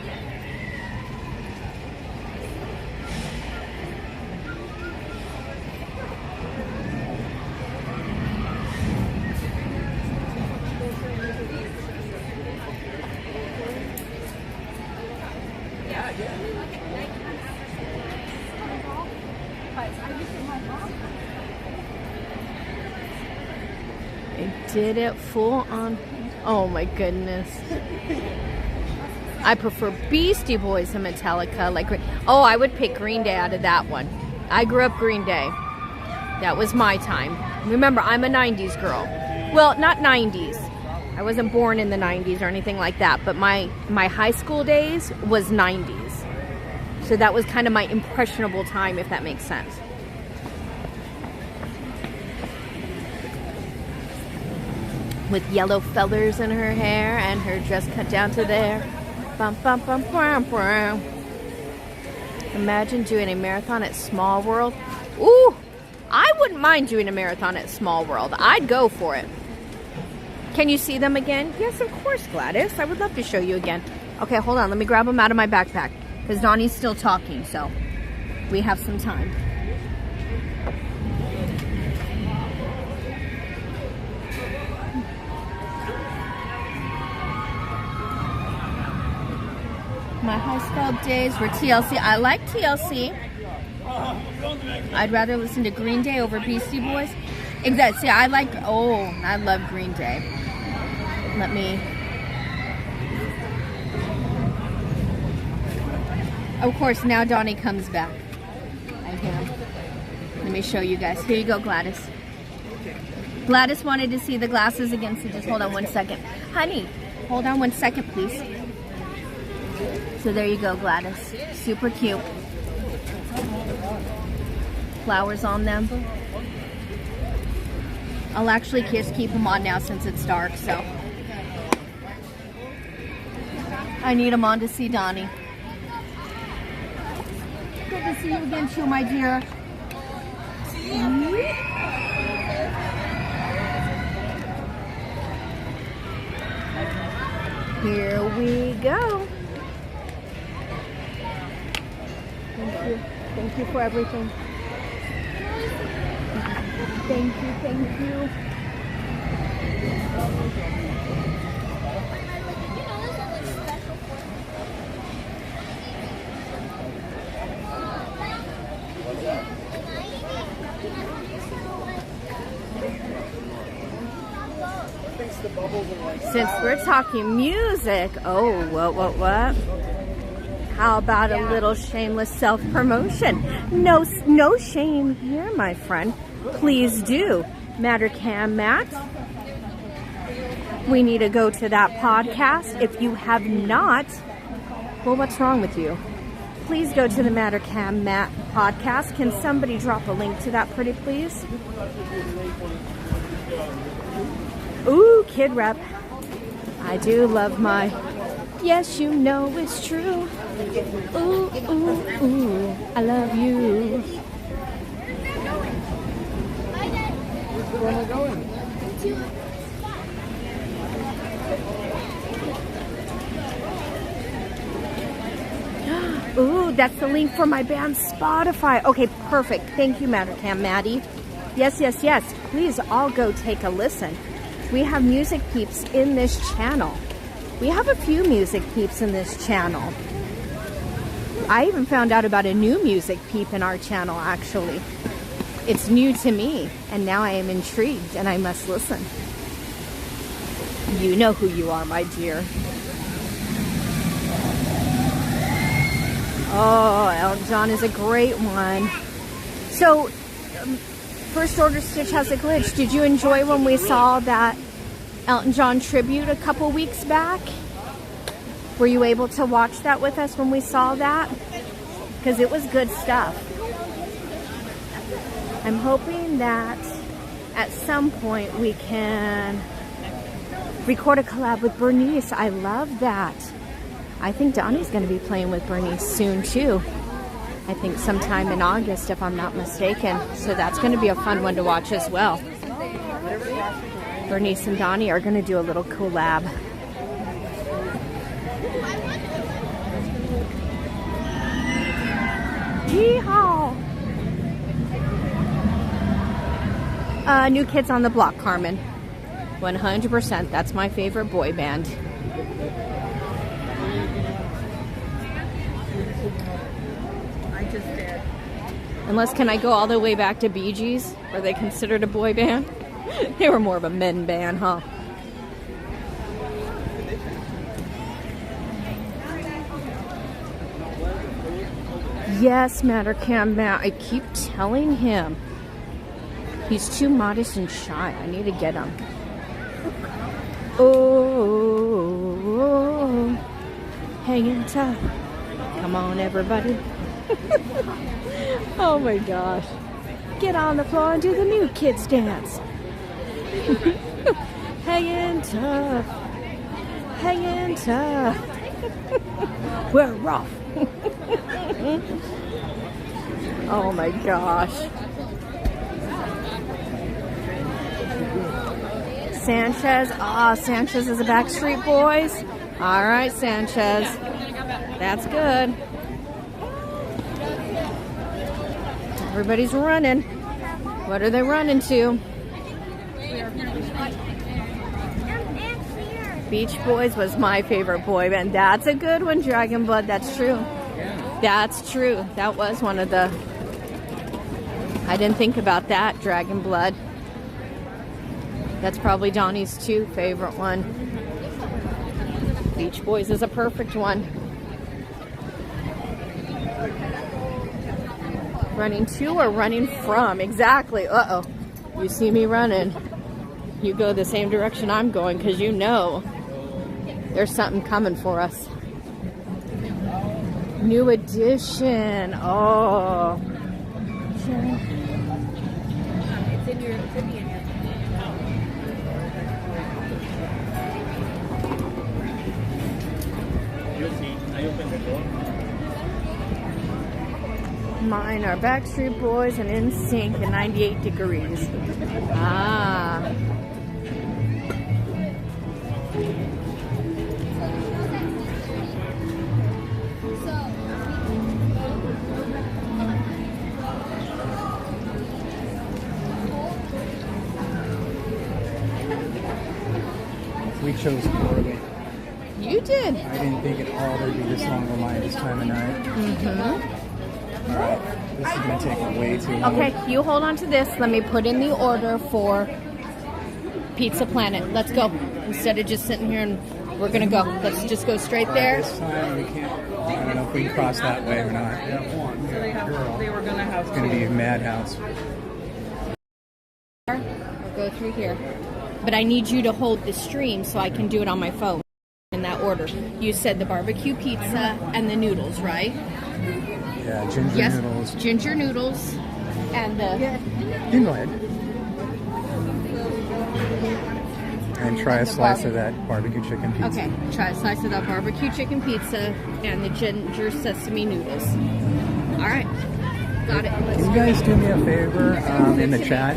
Did it full on. Oh my goodness. I prefer Beastie Boys and Metallica. Like, oh, I would pick Green Day out of that one. I grew up Green Day. That was my time. Remember, I'm a 90s girl. Well, not 90s. I wasn't born in the 90s or anything like that. But my high school days was 90s. So that was kind of my impressionable time, if that makes sense. With yellow feathers in her hair and her dress cut down to there. Bum, bum, bum, bum, bum. Imagine doing a marathon at Small World. Ooh, I wouldn't mind doing a marathon at Small World. I'd go for it. Can you see them again? Yes, of course, Gladys. I would love to show you again. Okay, hold on. Let me grab them out of my backpack. Because Donnie's still talking, so we have some time. My high school days were TLC. I like TLC. I'd rather listen to Green Day over Beastie Boys. Exactly. See, I love Green Day. Let me. Of course, now Donnie comes back. I hear him. Let me show you guys. Here you go, Gladys. Gladys wanted to see the glasses again, so just hold on 1 second. Honey, hold on 1 second, please. So there you go, Gladys. Super cute. Flowers on them. I'll actually just keep them on now since it's dark, so. I need them on to see Donnie. Good to see you again, too, my dear. Here we go. Thank you. Thank you for everything. Thank you, thank you. Since we're talking music, oh, what? How about a little shameless self-promotion? No shame here, my friend. Please do. Mattercam Matt. We need to go to that podcast. If you have not, well, what's wrong with you? Please go to the Mattercam Matt podcast. Can somebody drop a link to that pretty please? Ooh, Kid Rep. I do love my yes, you know it's true. Ooh, ooh, ooh, I love you. Where am I going? Ooh, that's the link for my band's Spotify. Okay, perfect. Thank you, Mattercam Maddie. Yes. Please all go take a listen. We have music peeps in this channel. We have a few music peeps in this channel. I even found out about a new music peep in our channel, actually. It's new to me, and now I am intrigued, and I must listen. You know who you are, my dear. Oh, Elton John is a great one. So, First Order Stitch has a glitch. Did you enjoy when we saw that Elton John tribute a couple weeks back? Were you able to watch that with us when we saw that? Because it was good stuff. I'm hoping that at some point we can record a collab with Bernice. I love that. I think Donnie's going to be playing with Bernice soon too. I think sometime in August, if I'm not mistaken. So that's going to be a fun one to watch as well. Bernice and Donnie are going to do a little collab. Yeehaw! New Kids on the Block, Carmen. 100%. That's my favorite boy band. I just did. Unless, can I go all the way back to Bee Gees? Were they considered a boy band? They were more of a men band, huh? Yes, Mattercam Matt. I keep telling him. He's too modest and shy. I need to get him. Oh, hanging tough. Come on, everybody. Oh my gosh. Get on the floor and do the New Kids dance. Hanging tough. Hanging tough. We're rough. Oh my gosh. Sanchez. Sanchez is a Backstreet Boys. All right, Sanchez. That's good. Everybody's running. What are they running to? Beach Boys was my favorite boy band. That's a good one, Dragon Blood. That's true. That's true. That was one of the... I didn't think about that, Dragon Blood. That's probably Donnie's too favorite one. Beach Boys is a perfect one. Running to or running from? Exactly. Uh-oh. You see me running. You go the same direction I'm going because you know there's something coming for us. New edition. Oh. It's in your I opened the door. Mine are Backstreet Boys and NSYNC and 98 Degrees. Ah. We chose poorly. You did. I didn't think at all there'd be this long of a line this time of night. Mm-hmm. Alright, this is going to take way too long. Okay, you hold on to this. Let me put in the order for Pizza Planet. Let's go. Instead of just sitting here and we're going to go. Let's just go straight there. This time we can't. I don't know if we can cross that way or not. They were going to have It's going to be a madhouse. We'll go through here. But I need you to hold the stream so I can do it on my phone in that order. You said the barbecue pizza and the noodles, right? Yeah, ginger noodles. Ginger noodles and the... You can go ahead. And try a slice of that barbecue chicken pizza. Okay, try a slice of that barbecue chicken pizza and the ginger sesame noodles. All right, got it. Can you guys do me a favor in the chat?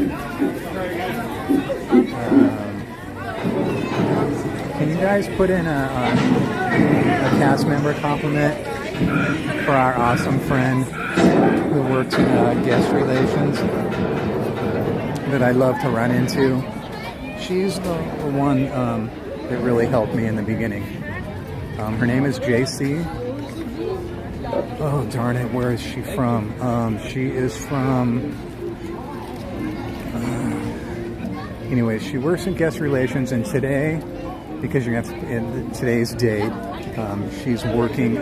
Can you guys put in a cast member compliment for our awesome friend who works in guest relations that I love to run into? She's the one that really helped me in the beginning. Her name is JC. Oh, darn it, where is she from? She is from... anyway, she works in guest relations, and today, because you have to, in today's date, she's working,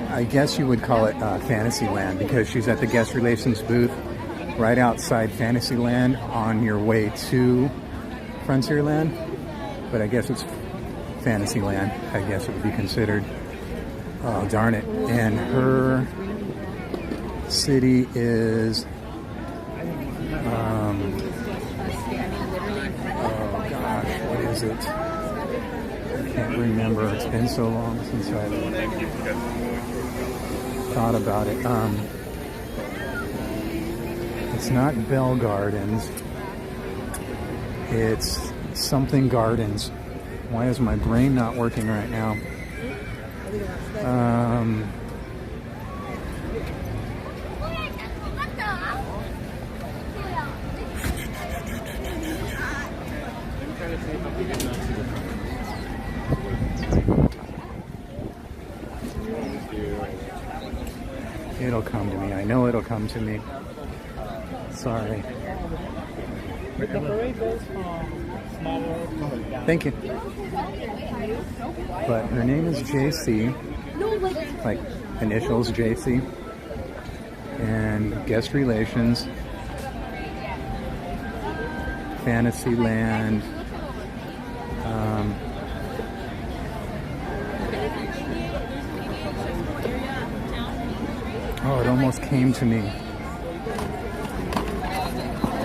I guess you would call it Fantasyland, because she's at the guest relations booth right outside Fantasyland on your way to Frontierland, but I guess it's Fantasyland, I guess it would be considered. Oh, darn it. And her city is, oh gosh, what is it? I can't remember. It's been so long since I thought about it. It's not Bell Gardens. It's something Gardens. Why is my brain not working right now? It'll come to me. I know it'll come to me. Sorry. Thank you. But her name is JC, like initials JC, and guest relations, Fantasyland, oh, it almost came to me.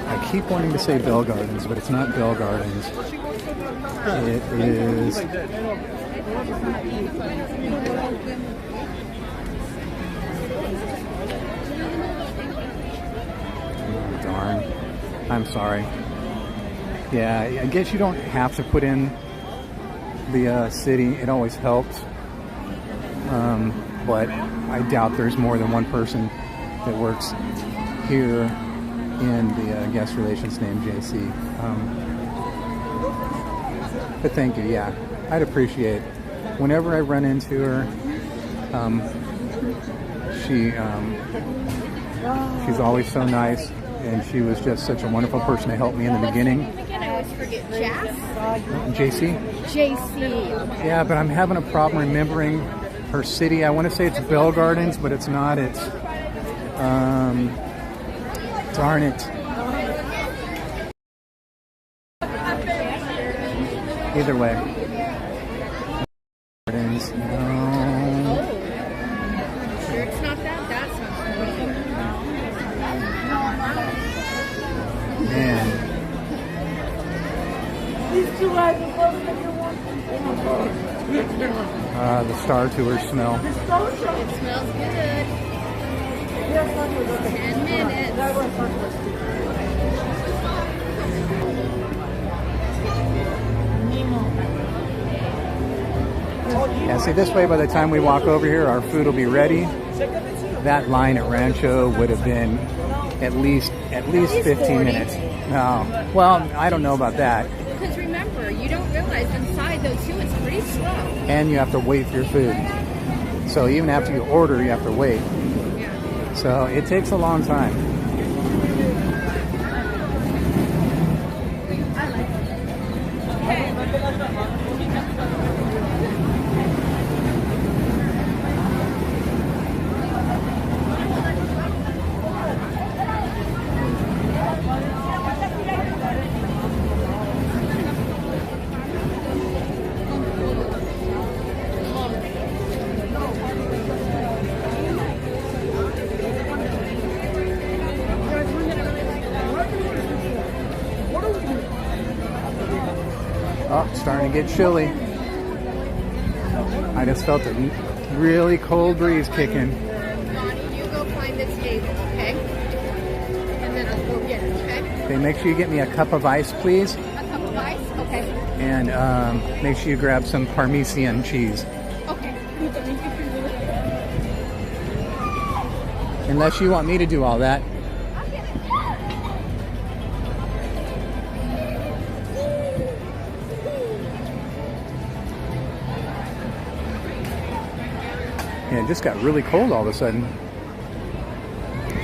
I keep wanting to say Bell Gardens, but it's not Bell Gardens. It is... Oh, darn. I'm sorry. Yeah, I guess you don't have to put in the city. It always helps. But I doubt there's more than one person that works here in the guest relations named JC. But thank you, yeah. I'd appreciate it. Whenever I run into her, she's always so nice, and she was just such a wonderful person to help me in the beginning. I always forget Jazz. JC? JC. Okay. Yeah, but I'm having a problem remembering her city. I want to say it's Bell Gardens, but it's not. It's, darn it. Either way. Gardens, no. Sure it's not that? That sounds familiar. Man. These two eyes are close to The Star Tours smell. It smells good. 10 minutes. Yeah, see, this way, by the time we walk over here, our food will be ready. That line at Rancho would have been at least 15 minutes. No, well, I don't know about that. Because remember, you don't realize inside though too, it's pretty slow. And you have to wait for your food. So even after you order, you have to wait. So it takes a long time. Oh, it's starting to get chilly. I just felt a really cold breeze kicking. Donnie, you go find this table, okay? And then I'll go get it, okay? Okay, make sure you get me a cup of ice, please. A cup of ice? Okay. And make sure you grab some Parmesan cheese. Okay. Unless you want me to do all that. Yeah, it just got really cold all of a sudden.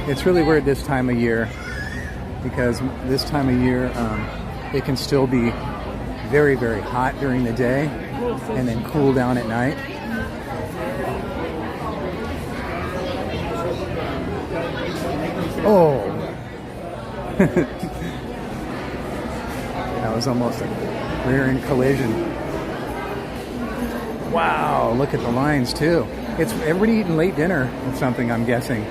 It's really weird this time of year, because this time of year it can still be very, very hot during the day and then cool down at night. Oh! That was almost a rear-end collision. Wow, look at the lines too. It's everybody eating late dinner or something, I'm guessing.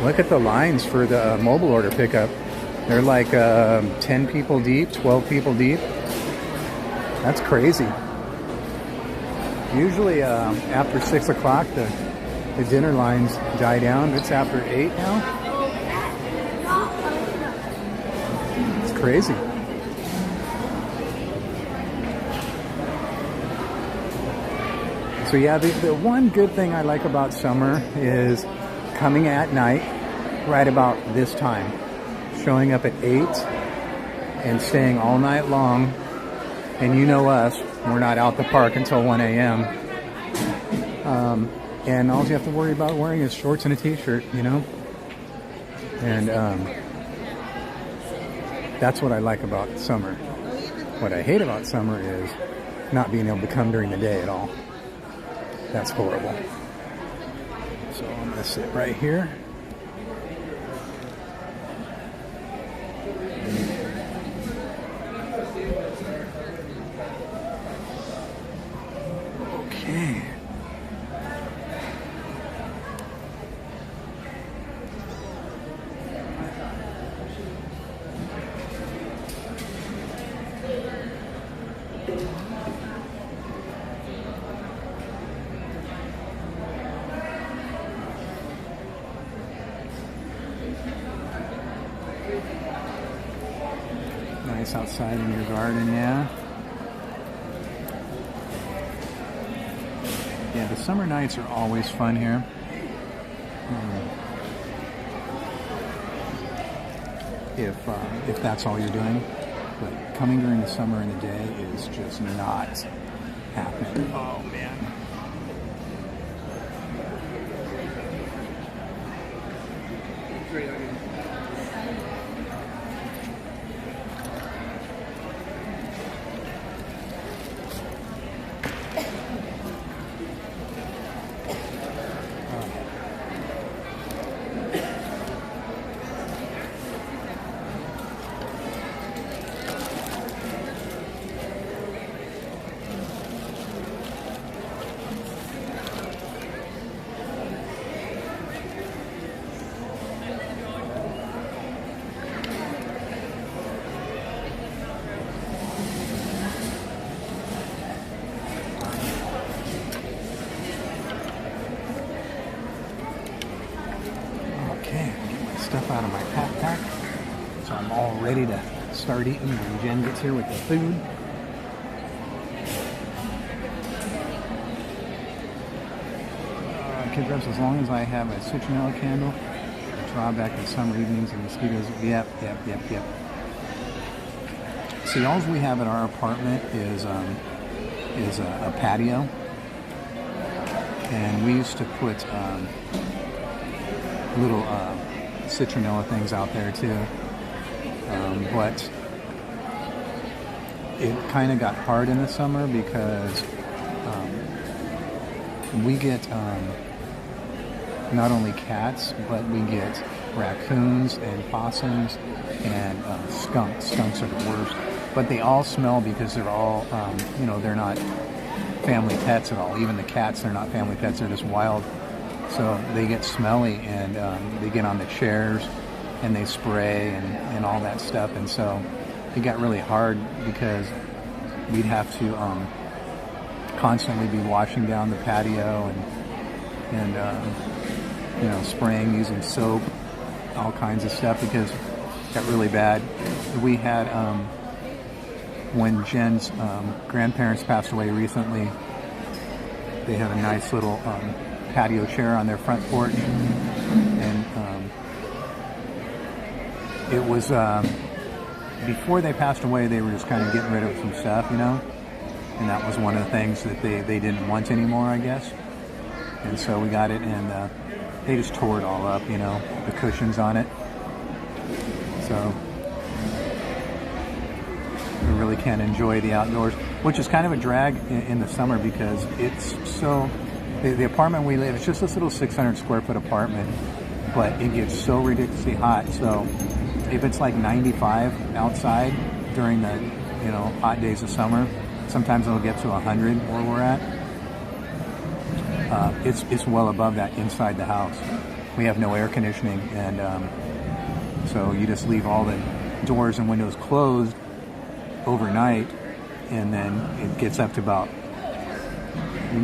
Look at the lines for the mobile order pickup. They're like 10 people deep, 12 people deep. That's crazy. Usually after 6 o'clock, the dinner lines die down. It's after 8 now. It's crazy. So yeah, the one good thing I like about summer is coming at night, right about this time. Showing up at 8 and staying all night long. And you know us, we're not out the park until 1 a.m. And all you have to worry about wearing is shorts and a t-shirt, you know? And that's what I like about summer. What I hate about summer is not being able to come during the day at all. That's horrible. So I'm going to sit right here. Okay. Nice outside in your garden, yeah. Yeah, the summer nights are always fun here. If that's all you're doing. But coming during the summer in the day is just not happening. Oh man. Stuff out of my backpack, so I'm all ready to start eating when Jen gets here with the food. Kid Reps, as long as I have a citronella candle, a drawback of summer evenings and mosquitoes. Yep. See, all we have at our apartment is a patio, and we used to put little citronella things out there too, but it kind of got hard in the summer because we get not only cats, but we get raccoons and possums and skunks. Skunks are the worst, but they all smell because they're all they're not family pets at all. Even the cats, they're not family pets, they're just wild. So they get smelly, and they get on the chairs and they spray and all that stuff. And so it got really hard because we'd have to constantly be washing down the patio and you know, spraying, using soap, all kinds of stuff because it got really bad. We had when Jen's grandparents passed away recently, they had a nice little patio chair on their front porch, and it was before they passed away, they were just kind of getting rid of some stuff, you know, and that was one of the things that they didn't want anymore, I guess. And so we got it, and they just tore it all up, you know, the cushions on it. So we really can't enjoy the outdoors, which is kind of a drag in the summer because it's so, the apartment we live, it's just this little 600 square foot apartment, but it gets so ridiculously hot. So if it's like 95 outside during the, you know, hot days of summer, sometimes it'll get to 100 where we're at. It's well above that inside the house. We have no air conditioning, and so you just leave all the doors and windows closed overnight, and then it gets up to about,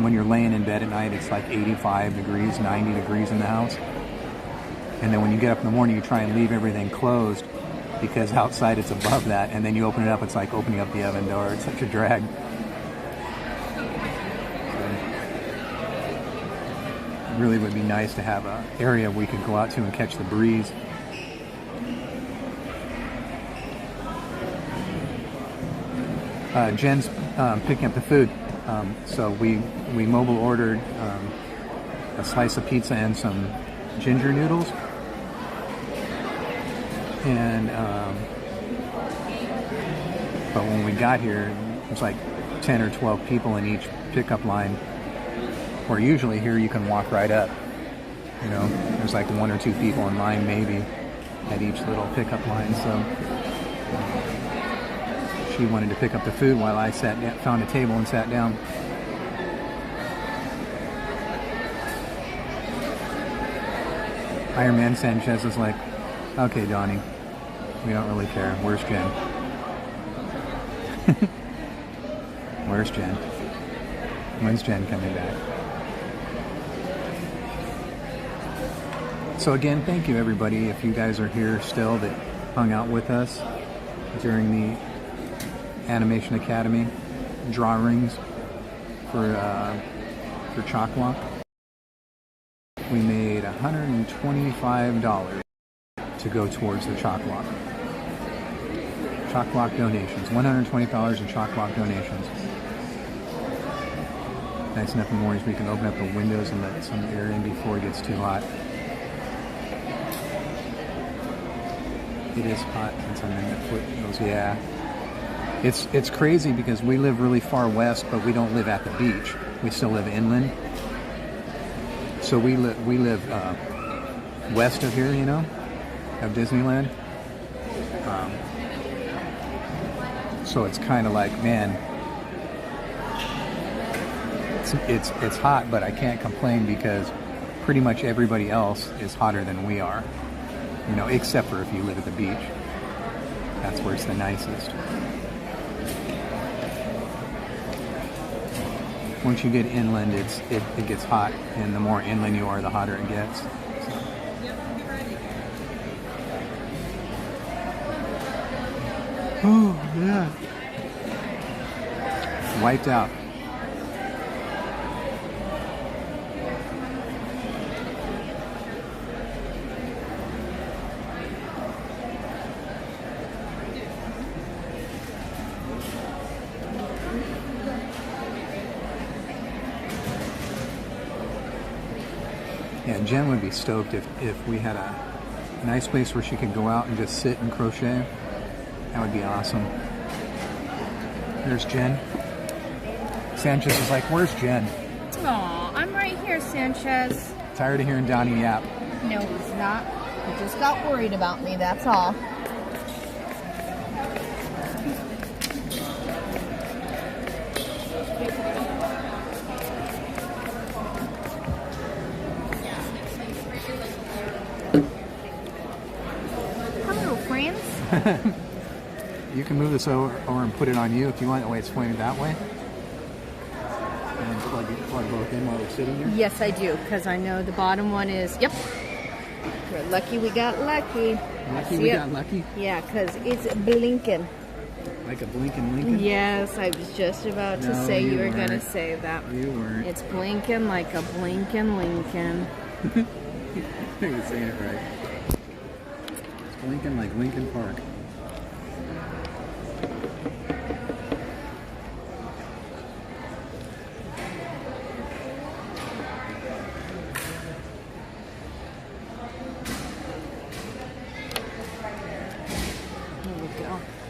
when you're laying in bed at night, it's like 85 degrees, 90 degrees in the house. And then when you get up in the morning, you try and leave everything closed because outside it's above that, and then you open it up, it's like opening up the oven door. It's such a drag. It really would be nice to have an area we could go out to and catch the breeze. Jen's picking up the food, so we mobile ordered a slice of pizza and some ginger noodles, and but when we got here, it was like 10 or 12 people in each pickup line, where usually here you can walk right up, you know, there's like 1 or 2 people in line maybe at each little pickup line. So she wanted to pick up the food while I sat down, found a table and sat down. Iron Man Sanchez is like, okay, Donnie, we don't really care. Where's Jen? Where's Jen? When's Jen coming back? So again, thank you everybody if you guys are here still that hung out with us during the Animation Academy drawings for CHOC Walk. We made $125 to go towards the CHOC Walk. CHOC Walk donations, $120 in CHOC Walk donations. Nice enough in the mornings we can open up the windows and let some air in before it gets too hot. It is hot since I'm in the foothills, yeah. It's crazy because we live really far west, but we don't live at the beach. We still live inland. So we live west of here, you know, of Disneyland. So it's kind of like, man, it's hot, but I can't complain because pretty much everybody else is hotter than we are. You know, except for if you live at the beach. That's where it's the nicest. Once you get inland, it gets hot, and the more inland you are, the hotter it gets. So. Oh, yeah. Wiped out. Yeah, Jen would be stoked if we had a nice place where she could go out and just sit and crochet. That would be awesome. There's Jen. Sanchez is like, where's Jen? Aw, I'm right here, Sanchez. Tired of hearing Donnie yap. No, he's not. He just got worried about me, that's all. You can move this over and put it on you if you want. That way it's pointed that way. And plug both in while it's sitting here. Yes, I do, because I know the bottom one is. Yep. We're lucky we got lucky. Lucky we got lucky? Yeah, because it's blinking. Like a blinking Lincoln? Yes, I was just about to say you were going to say that. You weren't. It's blinking like a blinking Lincoln. You're saying it right. It's blinking like Lincoln Park.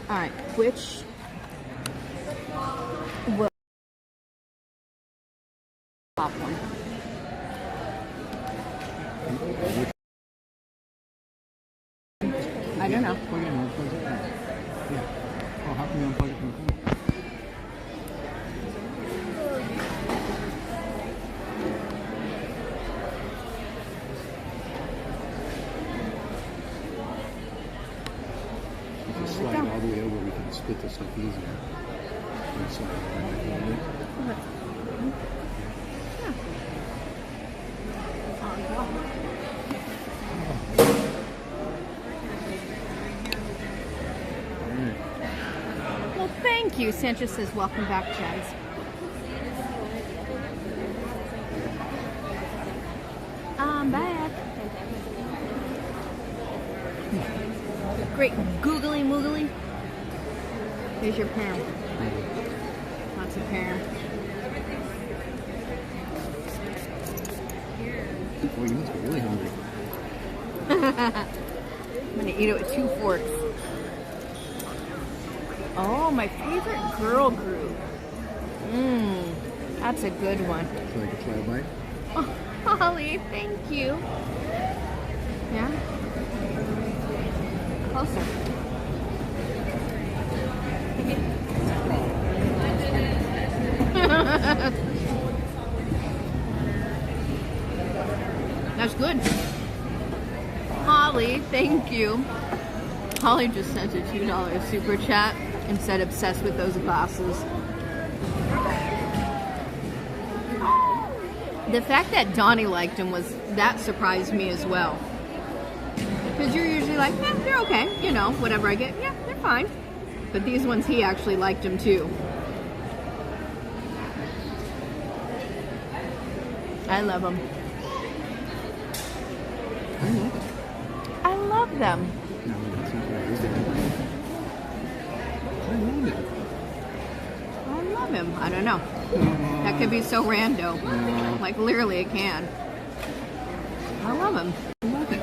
All right, which will top one? I don't know. Plug it in. Plug it in. Yeah. Oh, how can you unplug it from the phone? Slide it all the way over, we can split this stuff easier. And slide it all the way over. Well, thank you. Sandra says, welcome back, Jazz. I'm back. Great googly moogly. Here's your parent. Lots of parent. Boy, you must be really hungry. I'm gonna eat it with 2 forks. Oh, my favorite girl group. That's a good one. So I can try a bite? Oh, Holly, thank you. Yeah? Closer. That's good. Holly, thank you. Holly just sent a $2 super chat and said obsessed with those glasses. The fact that Donnie liked them that surprised me as well. Because you're usually like, they're okay, you know, whatever I get, yeah, they're fine. But these ones, he actually liked them too. I love them. I love them. No, that's not right. I love him. I don't know. That could be so rando. Like, literally, it can. I love him. I love it.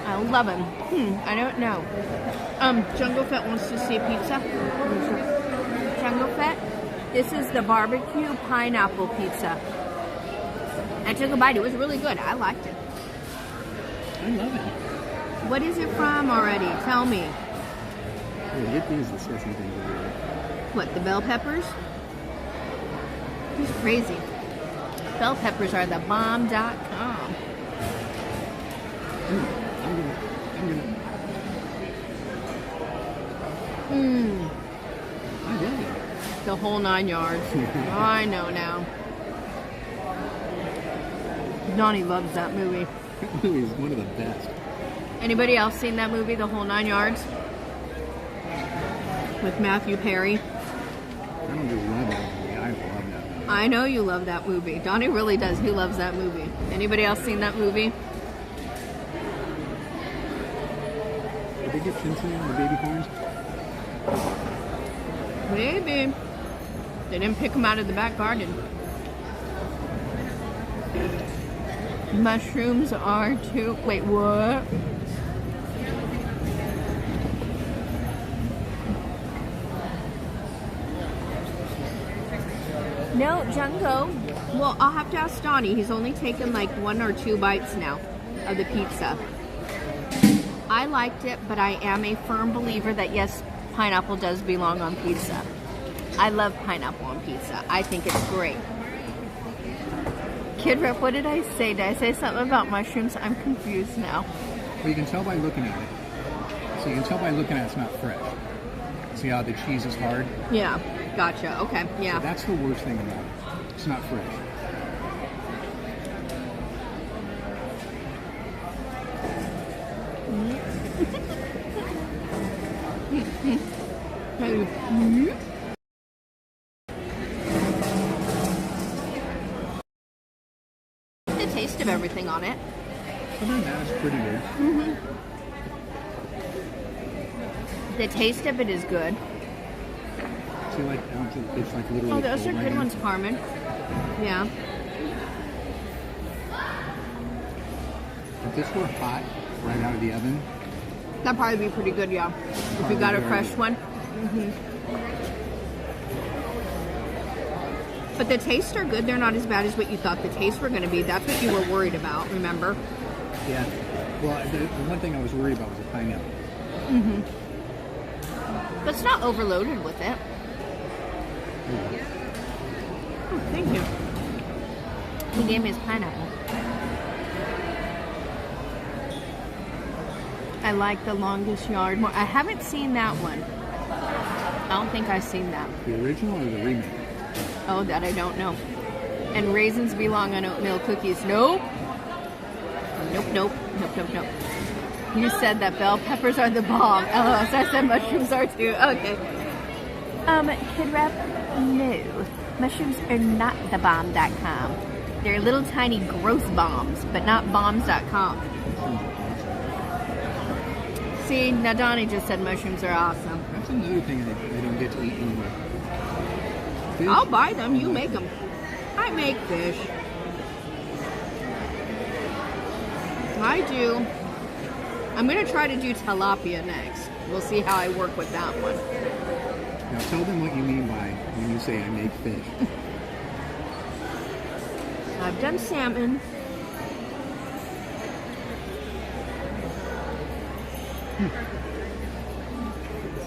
I love him. I don't know. Jungle Fett wants to see pizza. Jungle Fett, this is the barbecue pineapple pizza. I took a bite. It was really good. I liked it. I love it. What is it from already? Tell me. Yeah, get these disgusting things over here. What, the bell peppers? He's crazy. Bell peppers are the bomb.com. I love it. The whole 9 yards. I know now. Donnie loves that movie. That movie is one of the best. Anybody else seen that movie, The Whole 9 Yards? With Matthew Perry? I don't just love that movie. I love that movie. I know you love that movie. Donnie really does. He loves that movie. Anybody else seen that movie? Did they get sensitive on the baby corns? Maybe. They didn't pick them out of the back garden. Mushrooms are too... Wait, what? No, Jungo. Well, I'll have to ask Donnie. He's only taken like 1 or 2 bites now of the pizza. I liked it, but I am a firm believer that yes, pineapple does belong on pizza. I love pineapple on pizza. I think it's great. Kid Rep, what did I say? Did I say something about mushrooms? I'm confused now. Well, you can tell by looking at it. So you can tell by looking at it, it's not fresh. See how the cheese is hard? Yeah, gotcha. Okay, yeah. So that's the worst thing about it. It's not fresh. The taste of everything on it. Other than that, it's pretty good. The taste of it is good. See, like, it's like literally. Oh, those are good ones, Carmen. Yeah. If this were hot, right out of the oven, that'd probably be pretty good, yeah. If you got a fresh one. But the tastes are good. They're not as bad as what you thought the tastes were going to be. That's what you were worried about, remember? Yeah. Well, the one thing I was worried about was the pineapple. But it's not overloaded with it. Oh, thank you. He gave me his pineapple. I like The Longest Yard more. I haven't seen that one. I don't think I've seen that. The original or the remake? Oh, that I don't know. And raisins belong on oatmeal cookies. Nope. Nope, nope, nope, nope, nope. You said that bell peppers are the bomb. Oh, so I said mushrooms are too. Okay. Kid Rep, no. Mushrooms are not the bomb.com. They're little tiny gross bombs, but not bombs.com. See, now Donnie just said mushrooms are awesome. That's another thing that I don't get to eat anymore. Fish? I'll buy them. You make them. I make fish. I do. I'm going to try to do tilapia next. We'll see how I work with that one. Now tell them what you mean by when you say I make fish. I've done salmon.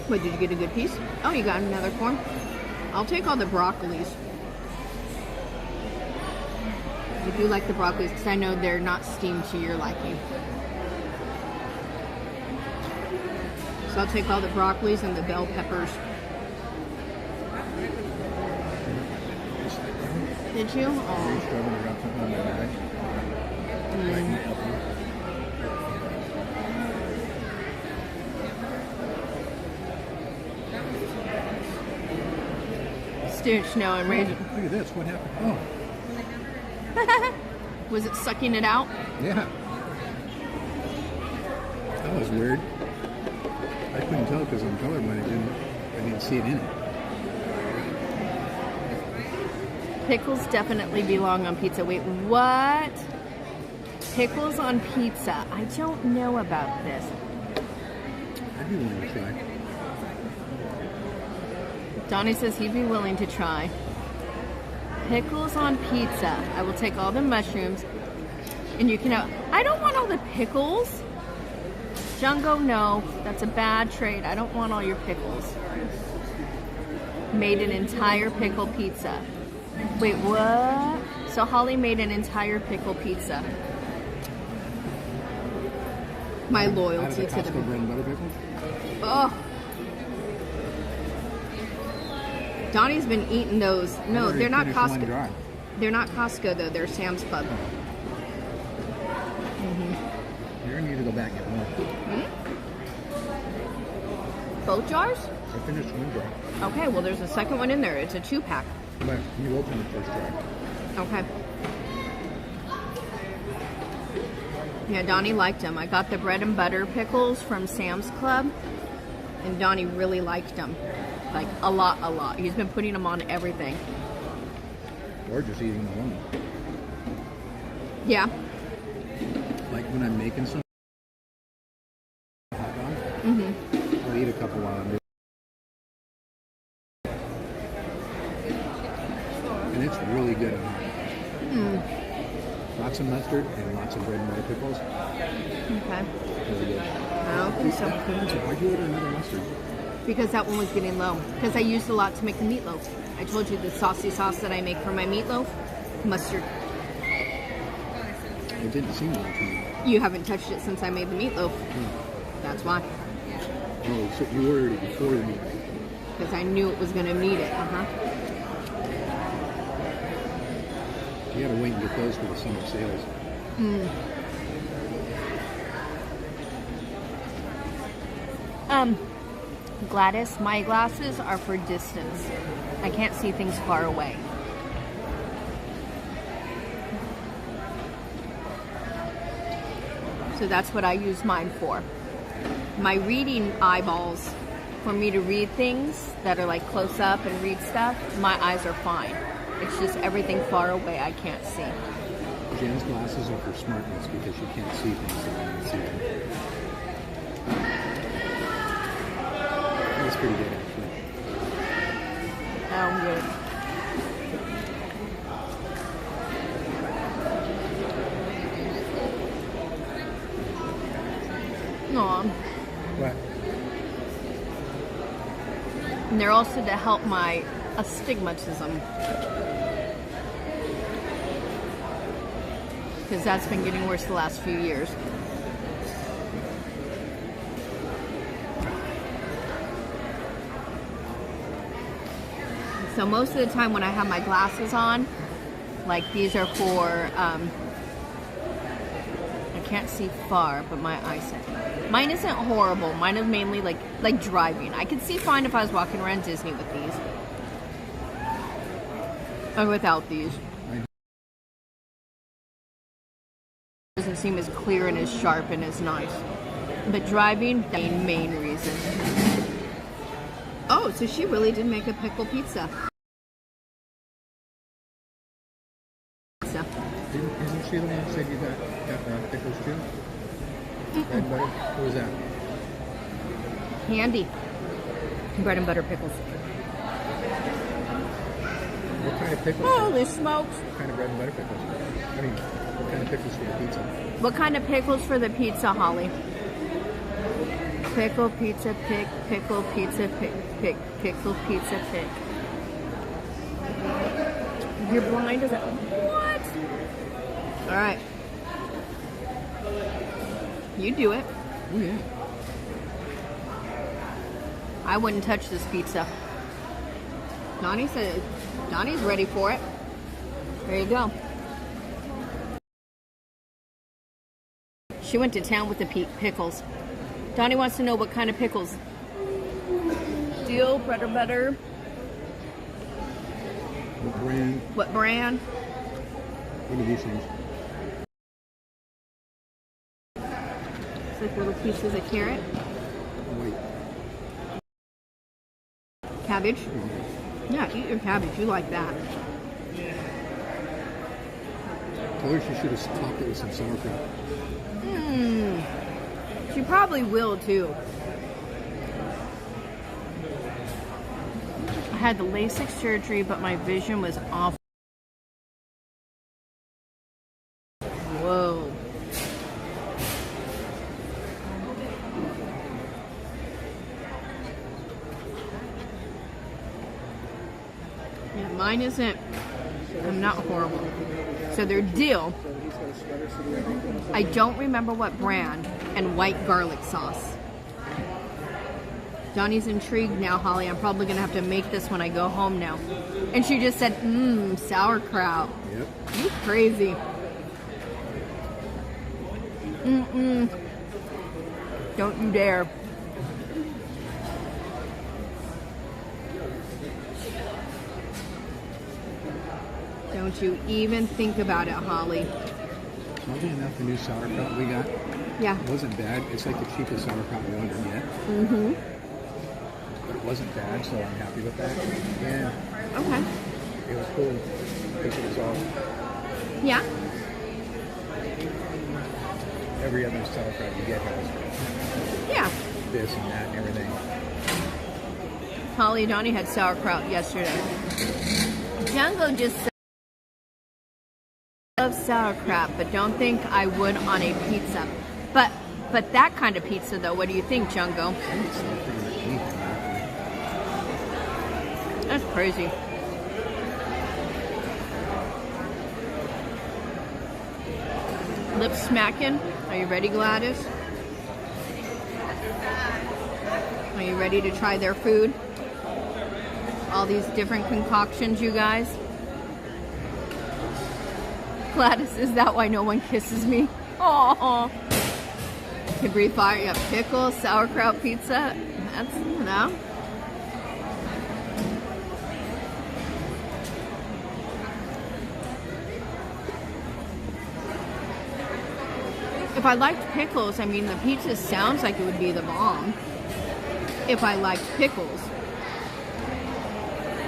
Wait, did you get a good piece? Oh, you got another corn? I'll take all the broccolis. I do like the broccolis because I know they're not steamed to your liking. So I'll take all the broccolis and the bell peppers. Did you? Oh. Stitch, no, and raisin. Look at this. What happened? Oh. Was it sucking it out? Yeah. That was weird. I couldn't tell because I'm colorblind. I didn't see it in it. Pickles definitely belong on pizza. Wait, what? Pickles on pizza. I don't know about this. I'd be willing to try. Donnie says he'd be willing to try. Pickles on pizza. I will take all the mushrooms. And you can have... I don't want all the pickles. Jungo, no. That's a bad trade. I don't want all your pickles. Made an entire pickle pizza. Wait, what? So Holly made an entire pickle pizza. My loyalty to the bread and butter pickles? Oh. Donnie's been eating those. No, they're not Costco. They're not Costco though. They're Sam's Club. You're gonna need to go back and get more. Both jars? I finished one jar. Okay, well there's a second one in there. It's a 2-pack. But you open the first jar. Okay. Yeah, Donnie liked them. I got the bread and butter pickles from Sam's Club, and Donnie really liked them. Like, a lot. He's been putting them on everything. Or just eating them alone. Yeah. Like when I'm making some hot dog, I'll eat a couple while I'm doing it. And it's really good. Lots of mustard and lots of bread and butter pickles. Okay. Really good. I don't think so. Why'd you order another mustard? Because that one was getting low. Because I used a lot to make the meatloaf. I told you the saucy sauce that I make for my meatloaf, mustard. It didn't seem like it. You haven't touched it since I made the meatloaf. That's why. Oh, so you ordered it before the meat. Because I knew it was going to need it. You gotta wait and get those for the summer sales. Gladys, my glasses are for distance. I can't see things far away. So that's what I use mine for. My reading eyeballs, for me to read things that are like close up and read stuff, my eyes are fine. It's just everything far away I can't see. Jen's glasses are for smartness because she can't see things that I can see them. That's pretty good, actually. Oh, good. Aw. What? And they're also to help my astigmatism. Because that's been getting worse the last few years. So most of the time when I have my glasses on, like these are for, I can't see far, but my eyesight. Mine isn't horrible. Mine is mainly like driving. I could see fine if I was walking around Disney with these. Or without these. Doesn't seem as clear and as sharp and as nice. But driving, the main reason. Oh, so she really did make a pickle pizza. Isn't she the one that said you got pickles too? Bread and butter? What was that? Handy. Bread and butter pickles. What kind of pickles? Holy smokes. What kind of bread and butter pickles? I mean, what kind of pickles for the pizza? What kind of pickles for the pizza, Holly? Pickle pizza pick, pickle pizza pick, pickle pizza pick. You're blind as a... What? Alright. You do it. Oh, yeah. I wouldn't touch this pizza. Donnie said... Donnie's ready for it. There you go. She went to town with the pickles. Donnie wants to know what kind of pickles. Deal, bread or butter. What brand? What brand? What are these things? It's like little pieces of carrot. Wait. Cabbage? Yeah, eat your cabbage. You like that. Tell her she should have topped it with some sauerkraut. She probably will too. I had the LASIK surgery, but my vision was awful. Whoa. Yeah, mine isn't. I'm not horrible. So they're dill. I don't remember what brand, and white garlic sauce. Donnie's intrigued now, Holly. I'm probably going to have to make this when I go home now. And she just said, sauerkraut. Yep. You crazy. Don't you dare. Don't you even think about it, Holly. Oddly enough, the new sauerkraut we got, yeah, it wasn't bad. It's like the cheapest sauerkraut we wanted yet. But it wasn't bad, so I'm happy with that. Yeah. Okay. It was cool because it was all. Yeah. Every other sauerkraut you get has. Yeah. This and that and everything. Holly and Donnie had sauerkraut yesterday. Django just said, I love sauerkraut, but don't think I would on a pizza. But that kind of pizza, though, what do you think, Django? That's crazy. Lip smacking. Are you ready, Gladys? Are you ready to try their food? All these different concoctions, you guys. Gladys, is that why no one kisses me? Oh, Cabri fire, you have pickles, sauerkraut pizza. That's, you know. If I liked pickles, I mean, the pizza sounds like it would be the bomb. If I liked pickles.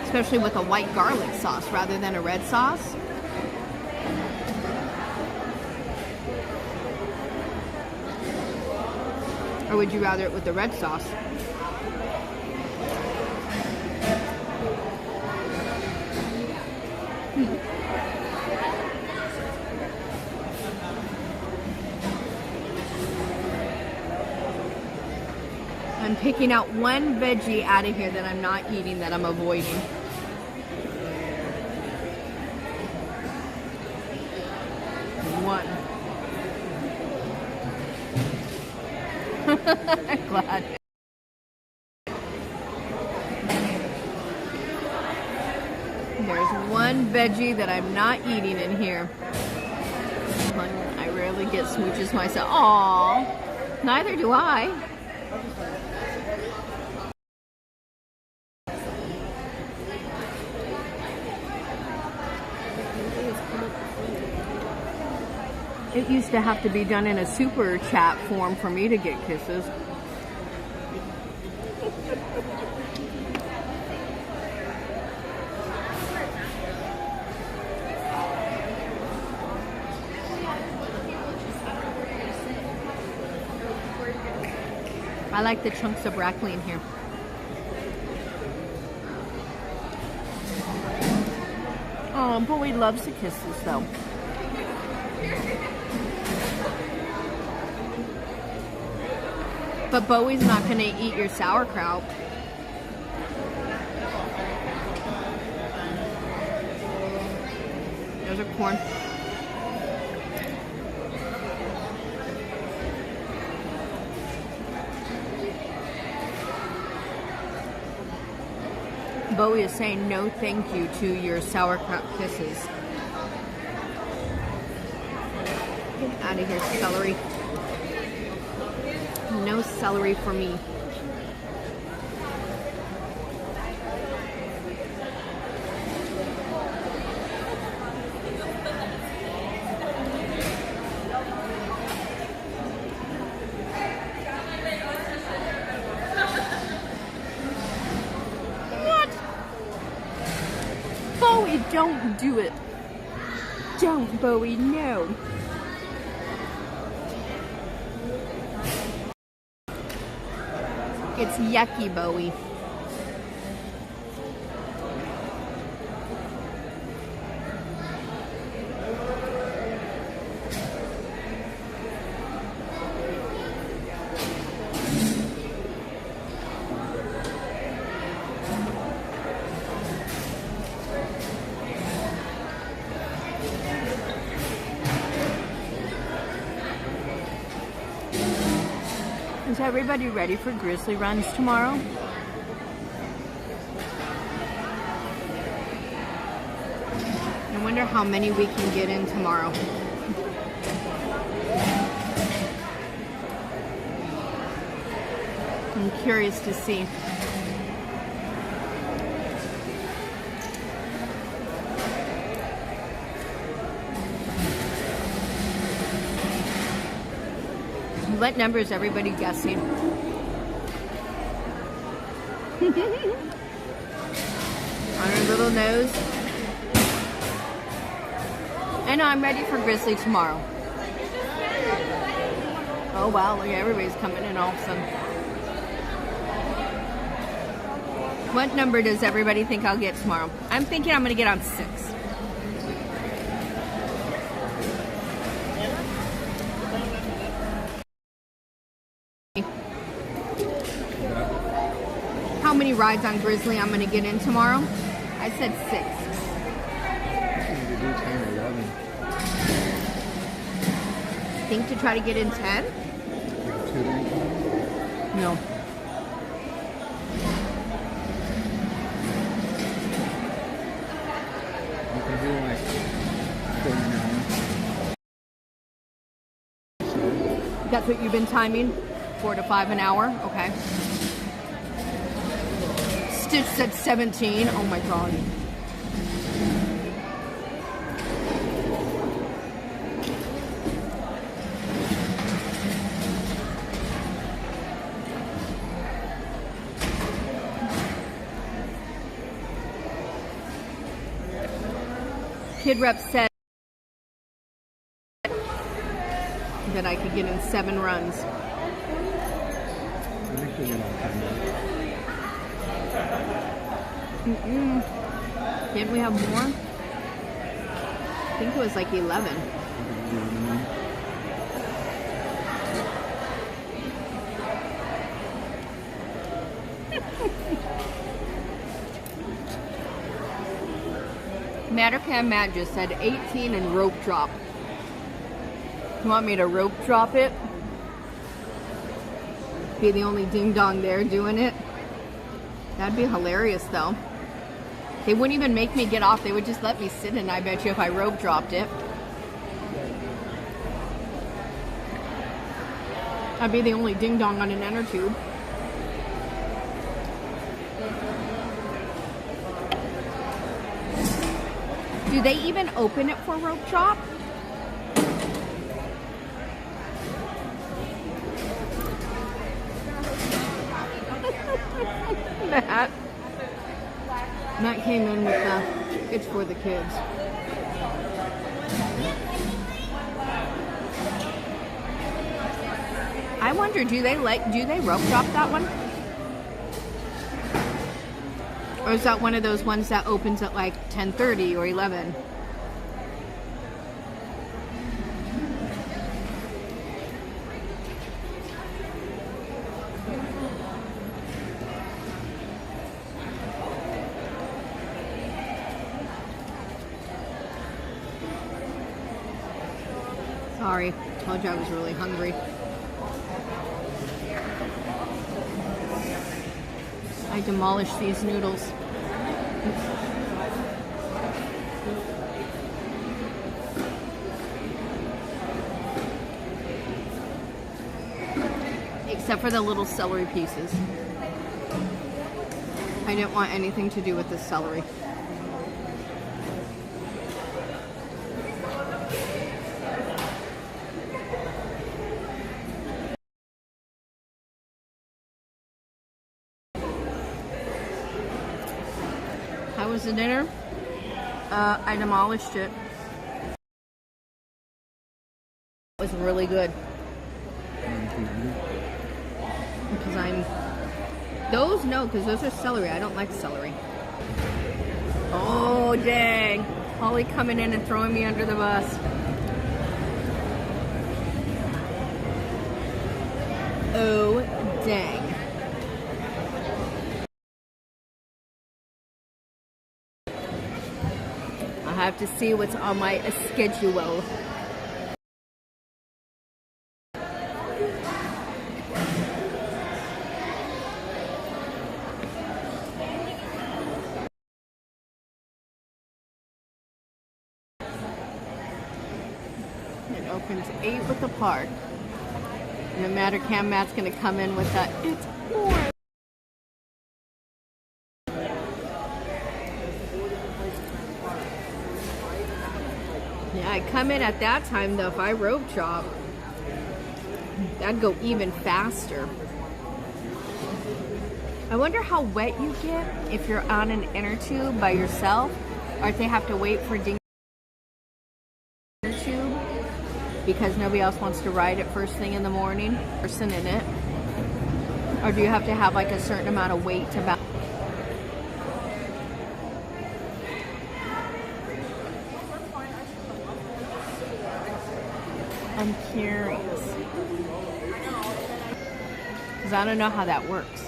Especially with a white garlic sauce rather than a red sauce. Or would you rather it with the red sauce? I'm picking out one veggie out of here that I'm not eating, that I'm avoiding. One. I'm glad. There's one veggie that I'm not eating in here. I rarely get smooches myself. Aww. Neither do I. It used to have to be done in a super chat form for me to get kisses. I like the chunks of broccoli in here. Oh, Bowie loves the kisses though. But Bowie's not going to eat your sauerkraut. There's a corn. Bowie is saying no thank you to your sauerkraut kisses. Get out of here, celery. No celery for me. What? Bowie, don't do it. Don't, Bowie, no. It's yucky, Bowie. Is everybody ready for grizzly runs tomorrow? I wonder how many we can get in tomorrow. I'm curious to see. What number is everybody guessing? On her little nose. I know, I'm ready for Grizzly tomorrow. Oh wow, look, everybody's coming in all of a sudden. What number does everybody think I'll get tomorrow? I'm thinking I'm going to get on 6. How many rides on Grizzly I'm going to get in tomorrow? I said 6. think to try to get in 10? No. You can do like 4 an hour. That's what you've been timing? 4 to 5 an hour? Okay. Stitch said 17. Oh my god. Kid Rep said that I could get in 7 runs. Didn't we have more? I think it was like 11. Mattercam Matt just said 18 and rope drop. You want me to rope drop it? Be the only ding dong there doing it? That'd be hilarious though. They wouldn't even make me get off. They would just let me sit in, I bet you, if I rope dropped it. I'd be the only ding dong on an inner tube. Do they even open it for rope drop? Matt came in with the, it's for the kids. I wonder, do they rope drop that one? Or is that one of those ones that opens at like 10:30 or 11? Sorry, told you I was really hungry. I demolished these noodles. Except for the little celery pieces. I didn't want anything to do with the celery. How was the dinner? I demolished it. It was really good. Because those are celery. I don't like celery. Oh, dang. Holly coming in and throwing me under the bus. Oh, dang. I have to see what's on my schedule. It opens 8 with the park. And no matter, Cam Matt's gonna come in with that. It's more. Yeah, I come in at that time though. If I rope drop, that'd go even faster. I wonder how wet you get if you're on an inner tube by yourself, or if they have to wait for ding inner tube because nobody else wants to ride it first thing in the morning, person in it, or do you have to have like a certain amount of weight to balance? I'm curious because I don't know how that works.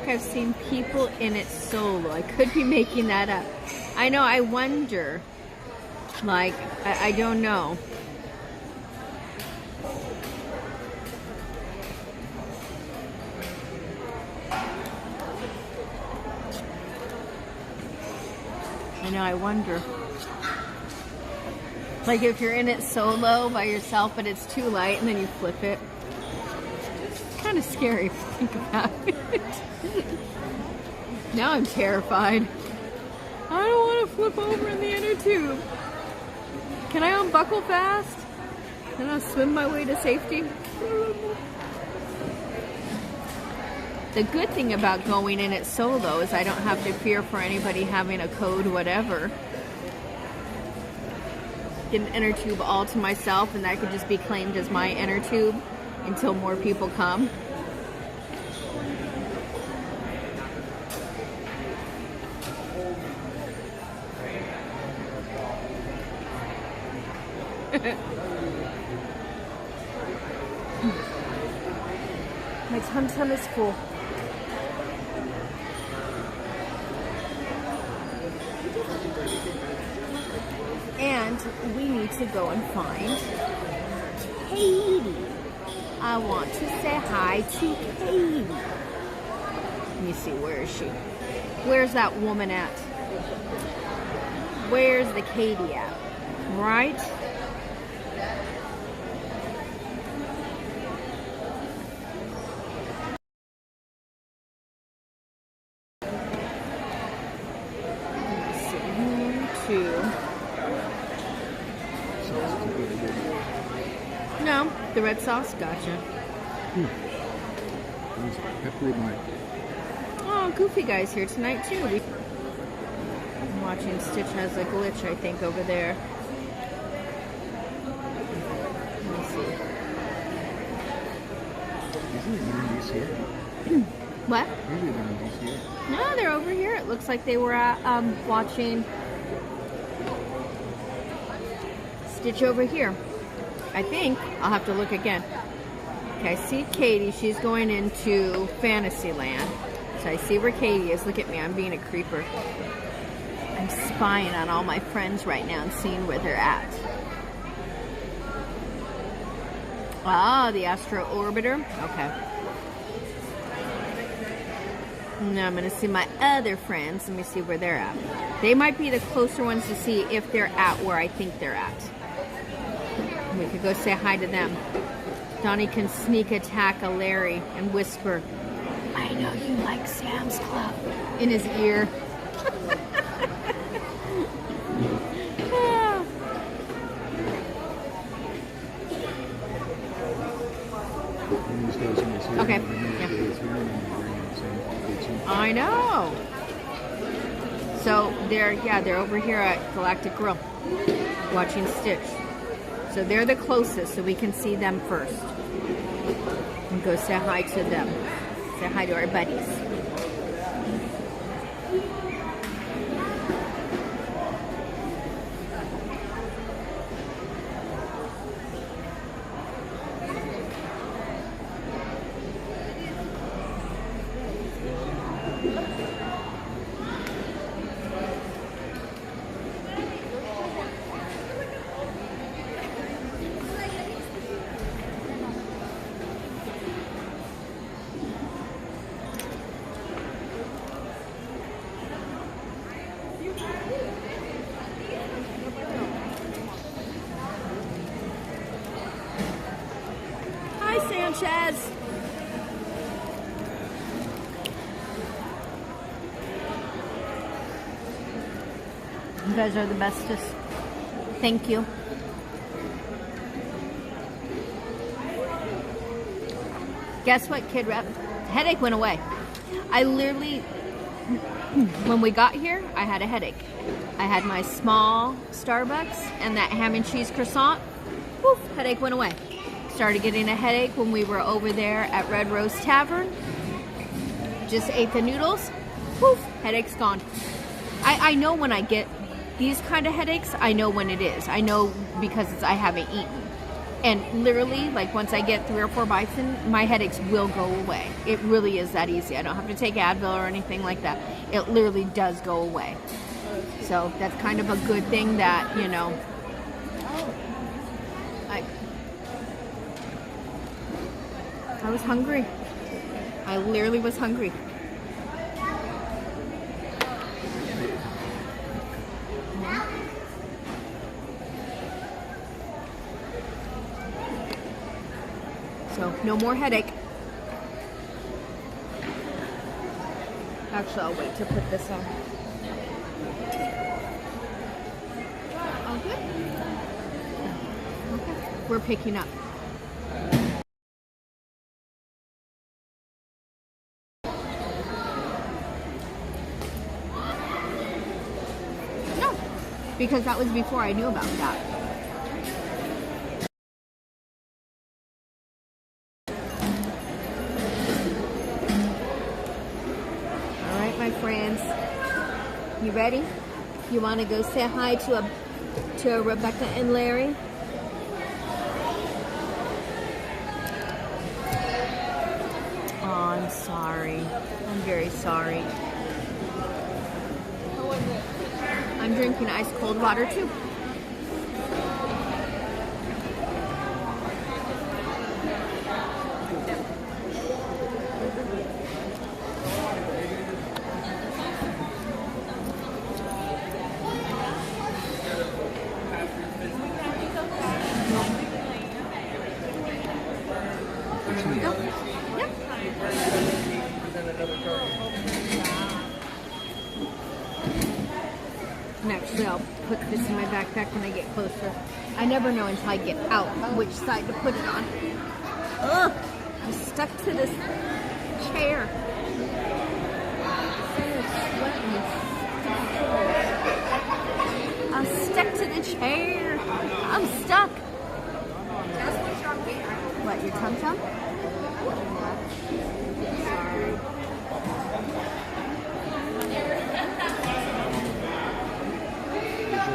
like I've seen people in it solo. I could be making that up. I know, I wonder. Like, I don't know. I know, I wonder. Like if you're in it solo by yourself, but it's too light, and then you flip it. It's kind of scary if you think about it. Now I'm terrified. I don't want to flip over in the inner tube. Can I unbuckle fast? Can I swim my way to safety? The good thing about going in it solo is I don't have to fear for anybody having a code, whatever. Get an inner tube all to myself, and that could just be claimed as my inner tube until more people come. My tum-tum is full. And we need to go and find Katie. I want to say hi to Katie. Let me see, where is she? Where's that woman at? Where's the Katie at? Right? No, the red sauce, gotcha. Oh, Goofy Guy's here tonight too. I'm watching Stitch has a glitch, I think, over there. Let me see. What? No, they're over here. It looks like they were watching Stitch over here. I think. I'll have to look again. Okay, I see Katie. She's going into Fantasyland. So I see where Katie is. Look at me. I'm being a creeper. I'm spying on all my friends right now and seeing where they're at. Ah, the Astro Orbiter. Okay. Now I'm going to see my other friends. Let me see where they're at. They might be the closer ones to see if they're at where I think they're at. We could go say hi to them. Donnie can sneak attack a Larry and whisper, "I know you like Sam's Club," in his ear. Okay. Yeah. I know. So they're over here at Galactic Grill watching Stitch. So they're the closest, so we can see them first. And go say hi to them. Say hi to our buddies. Sanchez. You guys are the bestest. Thank you. Guess what, Kid Rep? Headache went away. I literally, when we got here, I had a headache. I had my small Starbucks and that ham and cheese croissant. Woof, headache went away. Started getting a headache when we were over there at Red Rose Tavern. Just ate the noodles. Poof, headache's gone. I know when I get these kind of headaches, I know when it is. I know because I haven't eaten. And literally, like once I get 3 or 4 bites in, my headaches will go away. It really is that easy. I don't have to take Advil or anything like that. It literally does go away. So that's kind of a good thing that, you know, I was hungry. I literally was hungry. So, no more headache. Actually, I'll wait to put this on. All good? Okay. We're picking up. No, because that was before I knew about that. You ready? You want to go say hi to Rebecca and Larry? Oh, I'm sorry. I'm very sorry. I'm drinking ice cold water too. Actually, I'll put this in my backpack when I get closer. I never know until I get out which side to put it on. Ugh! I'm stuck to this chair. I'm stuck to the chair. I'm stuck. What, your tum tum? Sorry.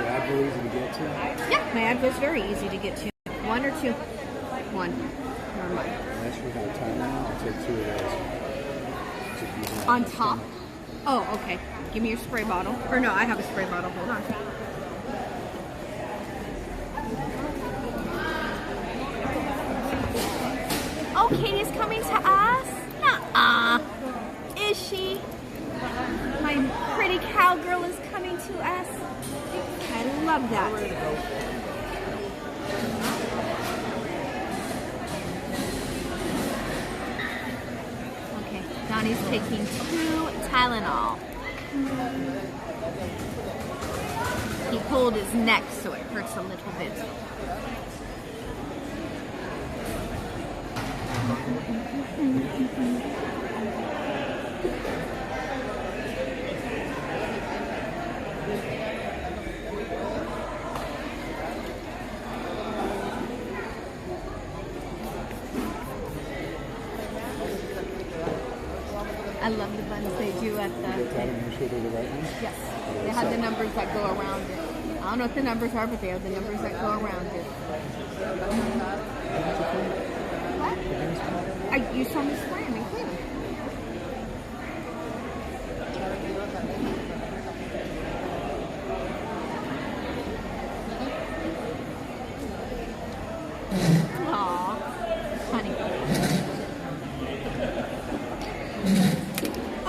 Advil easy to get to? Yeah, my Advil's very easy to get to. 1 or 2? 1. Never mind. Unless you have time now, I'll take 2 of those. On top? Oh, okay. Give me your spray bottle. Or no, I have a spray bottle. Hold on. Oh, Katie's coming to us? Nuh-uh. Is she? My pretty cowgirl is coming to us. I love that. Okay, Donnie's taking 2 Tylenol. He pulled his neck, so it hurts a little bit. I love the buns they do at the... Yes, they have the numbers that go around it. I don't know what the numbers are, but they have the numbers that go around it. What? You saw me slam and clean. Aww, honey.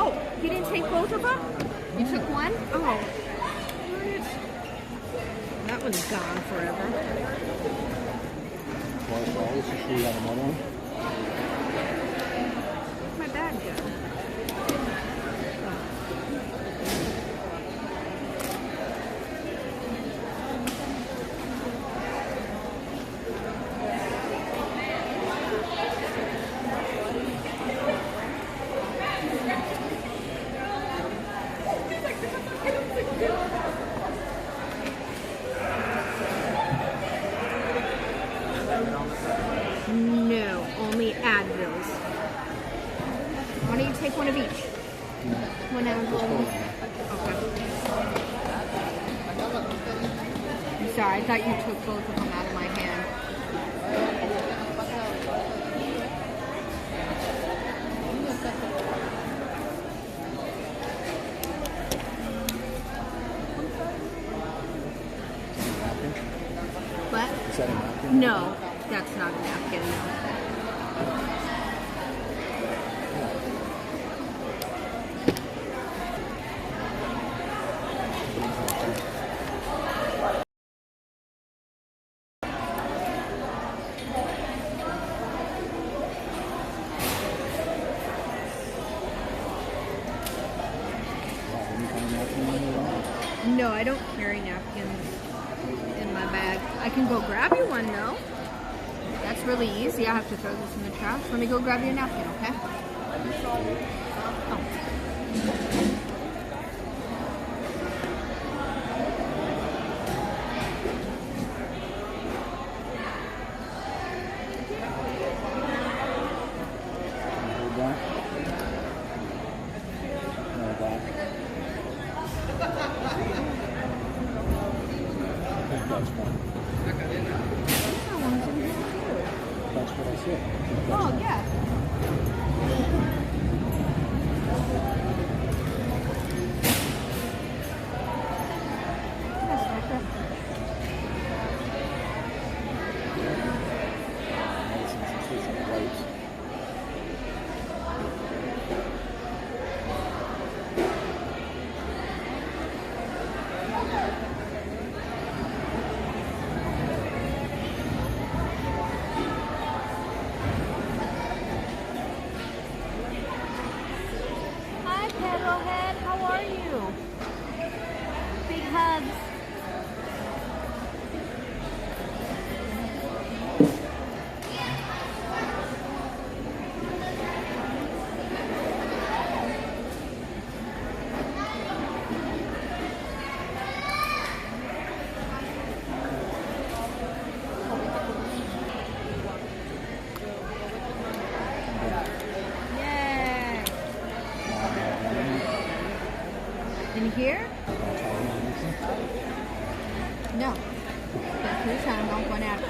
Oh, you didn't take both of them? You took one? Oh. That one's gone forever. Where's my bag go? No, only Advils. Why don't you take one of each? One Advil. Okay. I'm sorry, I thought you took both of them out of my hand. No, that's not a napkin, no. No, I don't carry napkins in my bag. I can go grab you one though. That's really easy. I have to throw this in the trash. Let me go grab you a napkin, okay? Oh. Oh, yeah. In here? No. That's who's time I'm going out.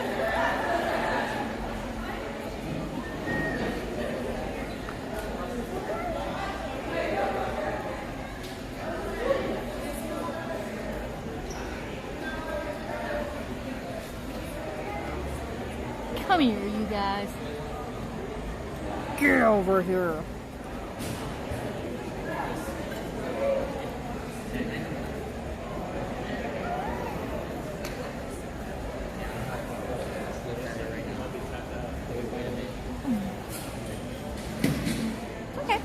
Come here, you guys. Get over here. Okay.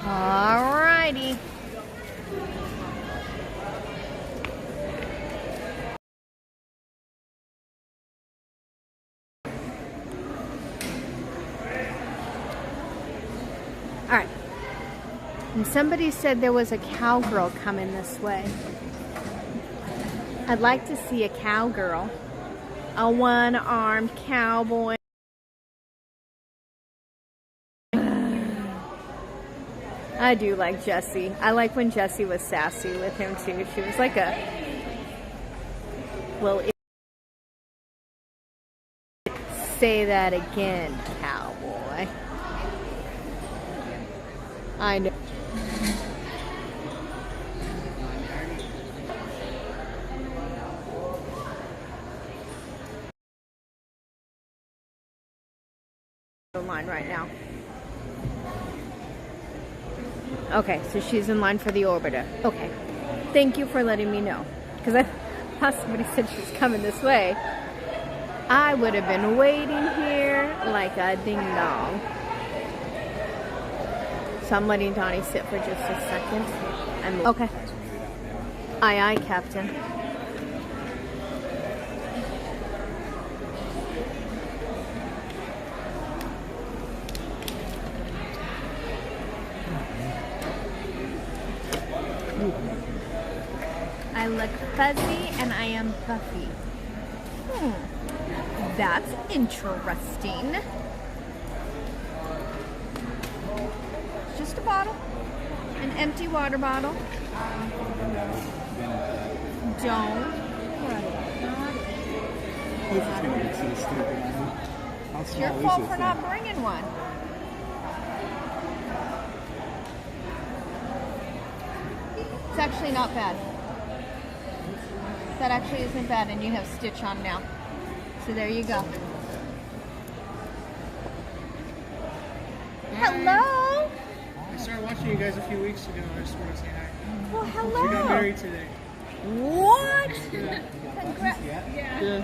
Alrighty. Alright. And somebody said there was a cowgirl coming this way. I'd like to see a cowgirl. A one-armed cowboy. I do like Jessie. I like when Jessie was sassy with him too. She was like a well. Say that again, cowboy. I know. Line right now. Okay, so she's in line for the orbiter. Okay, thank you for letting me know. Because I thought somebody said she was coming this way. I would have been waiting here like a ding-dong. So I'm letting Donnie sit for just a second. Okay. Aye, aye, Captain. I look fuzzy and I am puffy. That's interesting. Just a bottle. An empty water bottle. Don't. It's your fault for not bringing one. That's actually not bad. That actually isn't bad, and you have Stitch on now. So there you go. Hello! I started watching you guys a few weeks ago. I just want to say hi. Well, hello! We got married today. What? Yeah. Congrats. Yeah.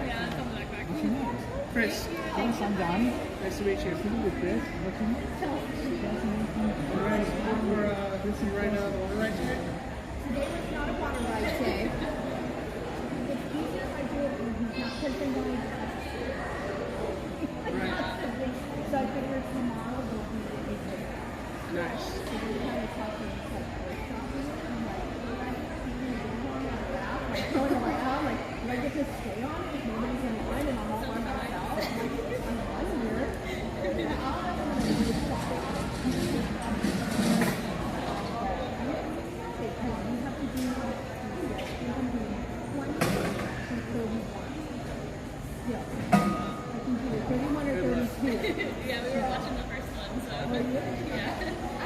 Chris. Yes, I'm Donnie. Nice to meet you. Chris. What's your name? We're right now on the water ride today. Today was not a water ride day. It's easier if I do it when he's not, because then going so I figured tomorrow will be a day. Nice. So we're kind of talking like workshopping and like going around, like, do I get to stay on it if nobody's in line and I'm all by myself? I'm here. Yeah, we were watching the first one, so yeah.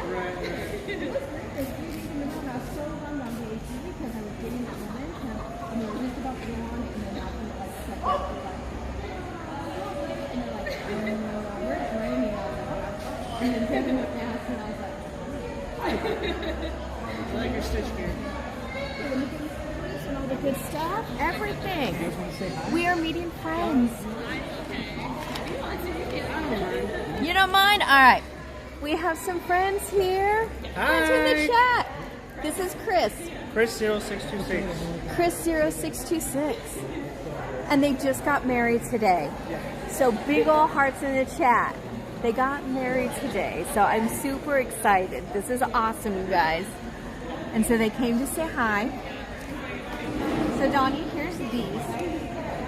Right. It was great. This week, I was so bummed on Bayou because I was getting that momentum and they were just about to go on it and then that's when it like stepped up and they're like, Robert, Rainy, and then Kevin went past and I was like, I like your Stitch gear. and all the good stuff, everything. We are meeting friends. You don't mind? All right. We have some friends here. Friends in the chat. This is Chris. Chris 0626. Chris 0626. And they just got married today. So big ol' hearts in the chat. They got married today. So I'm super excited. This is awesome, you guys. And so they came to say hi. So Donnie, here's these.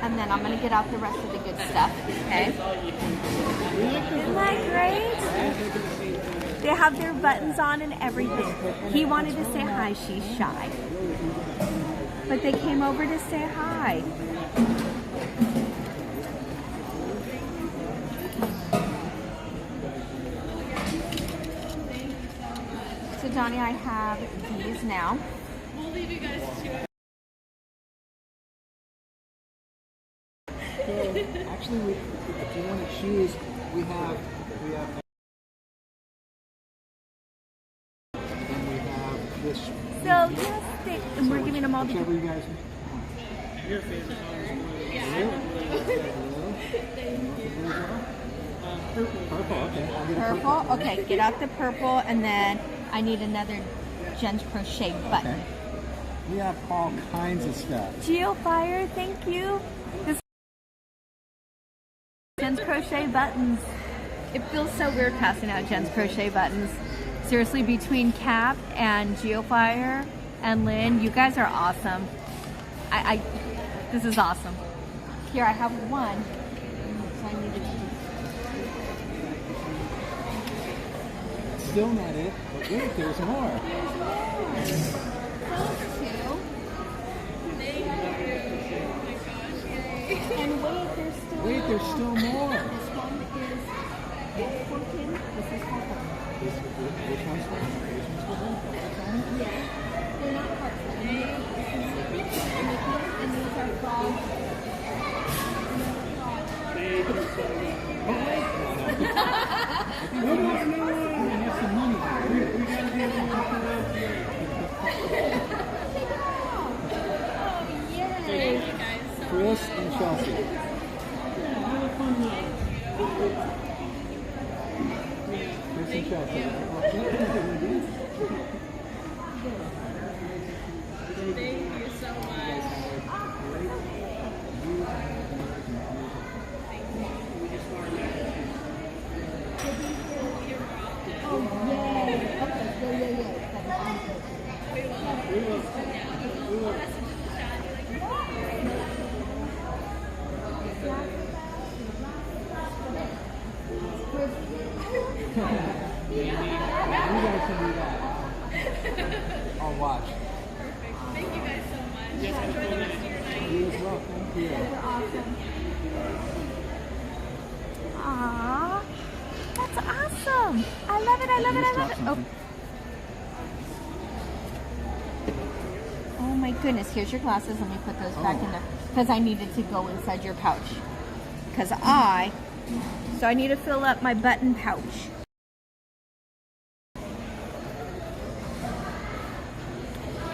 And then I'm going to get out the rest of the good stuff. Okay? Isn't that great? They have their buttons on and everything. He wanted to say hi. She's shy. But they came over to say hi. So Donnie, I have these now. We'll leave you guys to Actually, if you want to choose, we have this. So yes, and we're giving them all the. Whichever you guys. Your favorite Purple. Okay. I'll get a Purple. Okay, get out the purple, and then I need another Jen's crochet button. Okay. We have all kinds of stuff. Geofire, thank you. This Jen's crochet buttons. It feels so weird passing out Jen's crochet buttons. Seriously, between Cap and Geofire and Lynn, you guys are awesome. This is awesome. Here, I have one. So I need to. Still not it, but wait, there's more. And wait, there's still more. This one is pumpkin. This is purple. Which one's one? Yeah. They're not hearts. And these are frogs. Chris and Chelsea. Chris and Chelsea. Thank you so much. Oh, yay. Okay, yay. You guys can do that. I'll watch. Perfect. Thank you guys so much. Enjoy the rest of your night. You as well. Thank you. They're awesome. Aww. That's awesome. I love it. Oh. my goodness. Here's your glasses. Let me put those back in there. Because I needed to go inside your pouch. So I need to fill up my button pouch.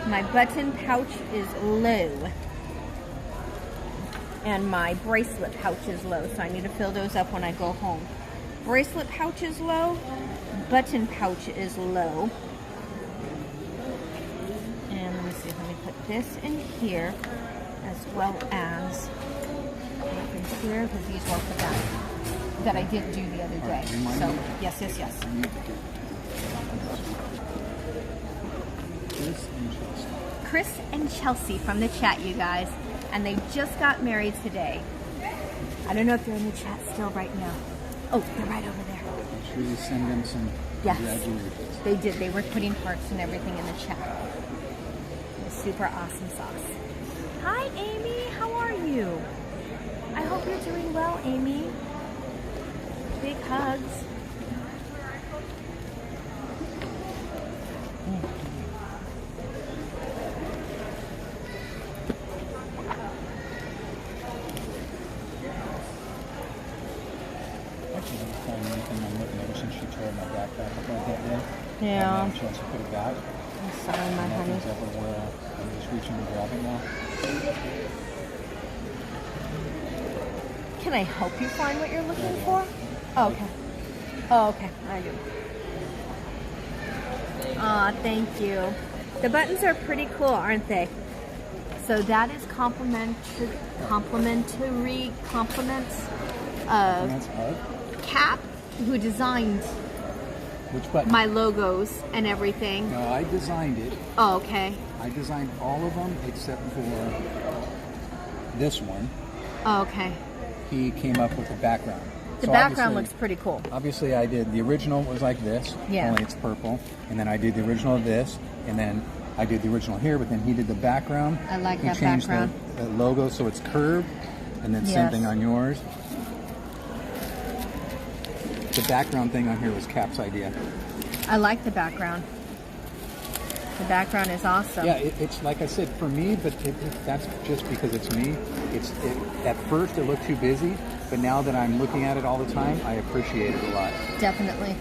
My button pouch is low. And my bracelet pouch is low. So I need to fill those up when I go home. Bracelet pouch is low. Button pouch is low. And let me see. Let me put this in here as well as in here because these were for that I did do the other day. So yes. Chris and Chelsea from the chat, you guys, and they just got married today. I don't know if they're in the chat still right now. Oh, they're right over there. Make sure you send them some congratulations. They did. They were putting hearts and everything in the chat. It was super awesome sauce. Hi, Amy. How are you? I hope you're doing well, Amy. Big hugs. Yeah. And chance to put it back. I'm sorry, my honey. I'm just reaching and grabbing now. Can I help you find what you're looking for? Oh, okay. Oh, okay. I do. Aw, thank you. The buttons are pretty cool, aren't they? So that is complimentary compliments of Cap, who designed which button? My logos and everything. No, I designed it. Oh, okay. I designed all of them except for this one. Oh, okay. He came up with a background. The background looks pretty cool. Obviously, I did the original was like this. Yeah. Only it's purple. And then I did the original of this. And then I did the original here, but then he did the background. I like that background. He background. changed the logo so it's curved. And then same thing on yours. The background thing on here was Cap's idea. I like the background. The background is awesome. Yeah, it's like I said, for me, but that's just because it's me. At first, it looked too busy, but now that I'm looking at it all the time, I appreciate it a lot. Definitely.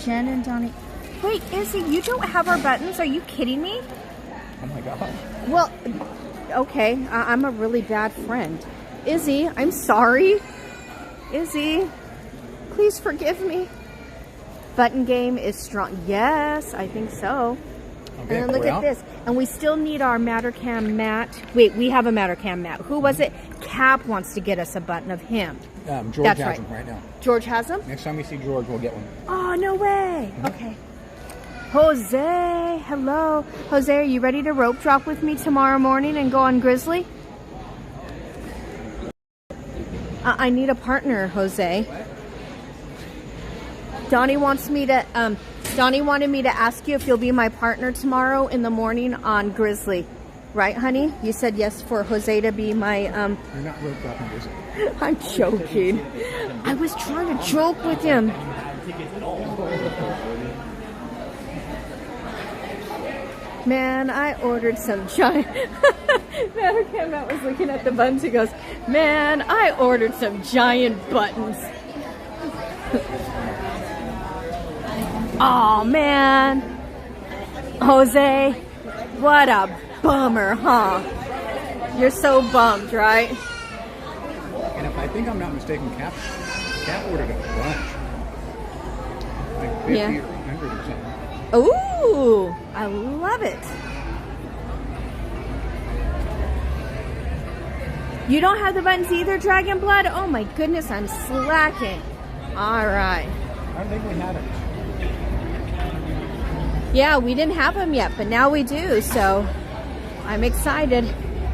Jen and Donnie. Wait, Izzy, you don't have our buttons? Are you kidding me? Oh my God. Well, okay, I'm a really bad friend. Izzy, I'm sorry. Izzy, please forgive me. Button game is strong. Yes, I think so. Okay, and then look at this. And we still need our Mattercam mat. Wait, we have a Mattercam mat. Who was it? Cap wants to get us a button of him. George has them right now. George has them? Next time we see George, we'll get one. Oh, no way. Okay. Jose, hello. Jose, are you ready to rope drop with me tomorrow morning and go on Grizzly? I need a partner, Jose. Donnie wants me to, Donnie wanted me to ask you if you'll be my partner tomorrow in the morning on Grizzly. Right, honey? You said yes for Jose to be my, You're not rope dropping, is it? I'm joking. I was trying to joke with him. Man, I ordered some giant... Mattercam Matt was looking at the buttons. He goes, man, I ordered some giant buttons. Oh man, Jose, what a bummer, huh? You're so bummed, right? And if I think I'm not mistaken, Cap ordered a bunch. Like 50 or 100 or something. Ooh, I love it. You don't have the buttons either, Dragon Blood? Oh my goodness, I'm slacking. All right. I don't think we have it. Yeah, we didn't have them yet, but now we do, so I'm excited.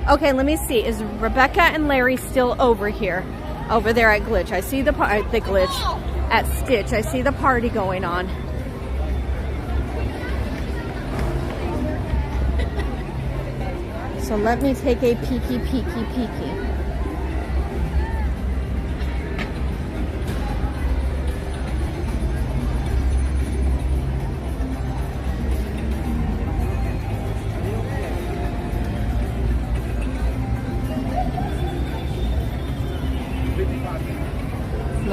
Okay, let me see. Is Rebecca and Larry still over here? Over there at Glitch. I see the Glitch. At Stitch, I see the party going on. So let me take a peeky.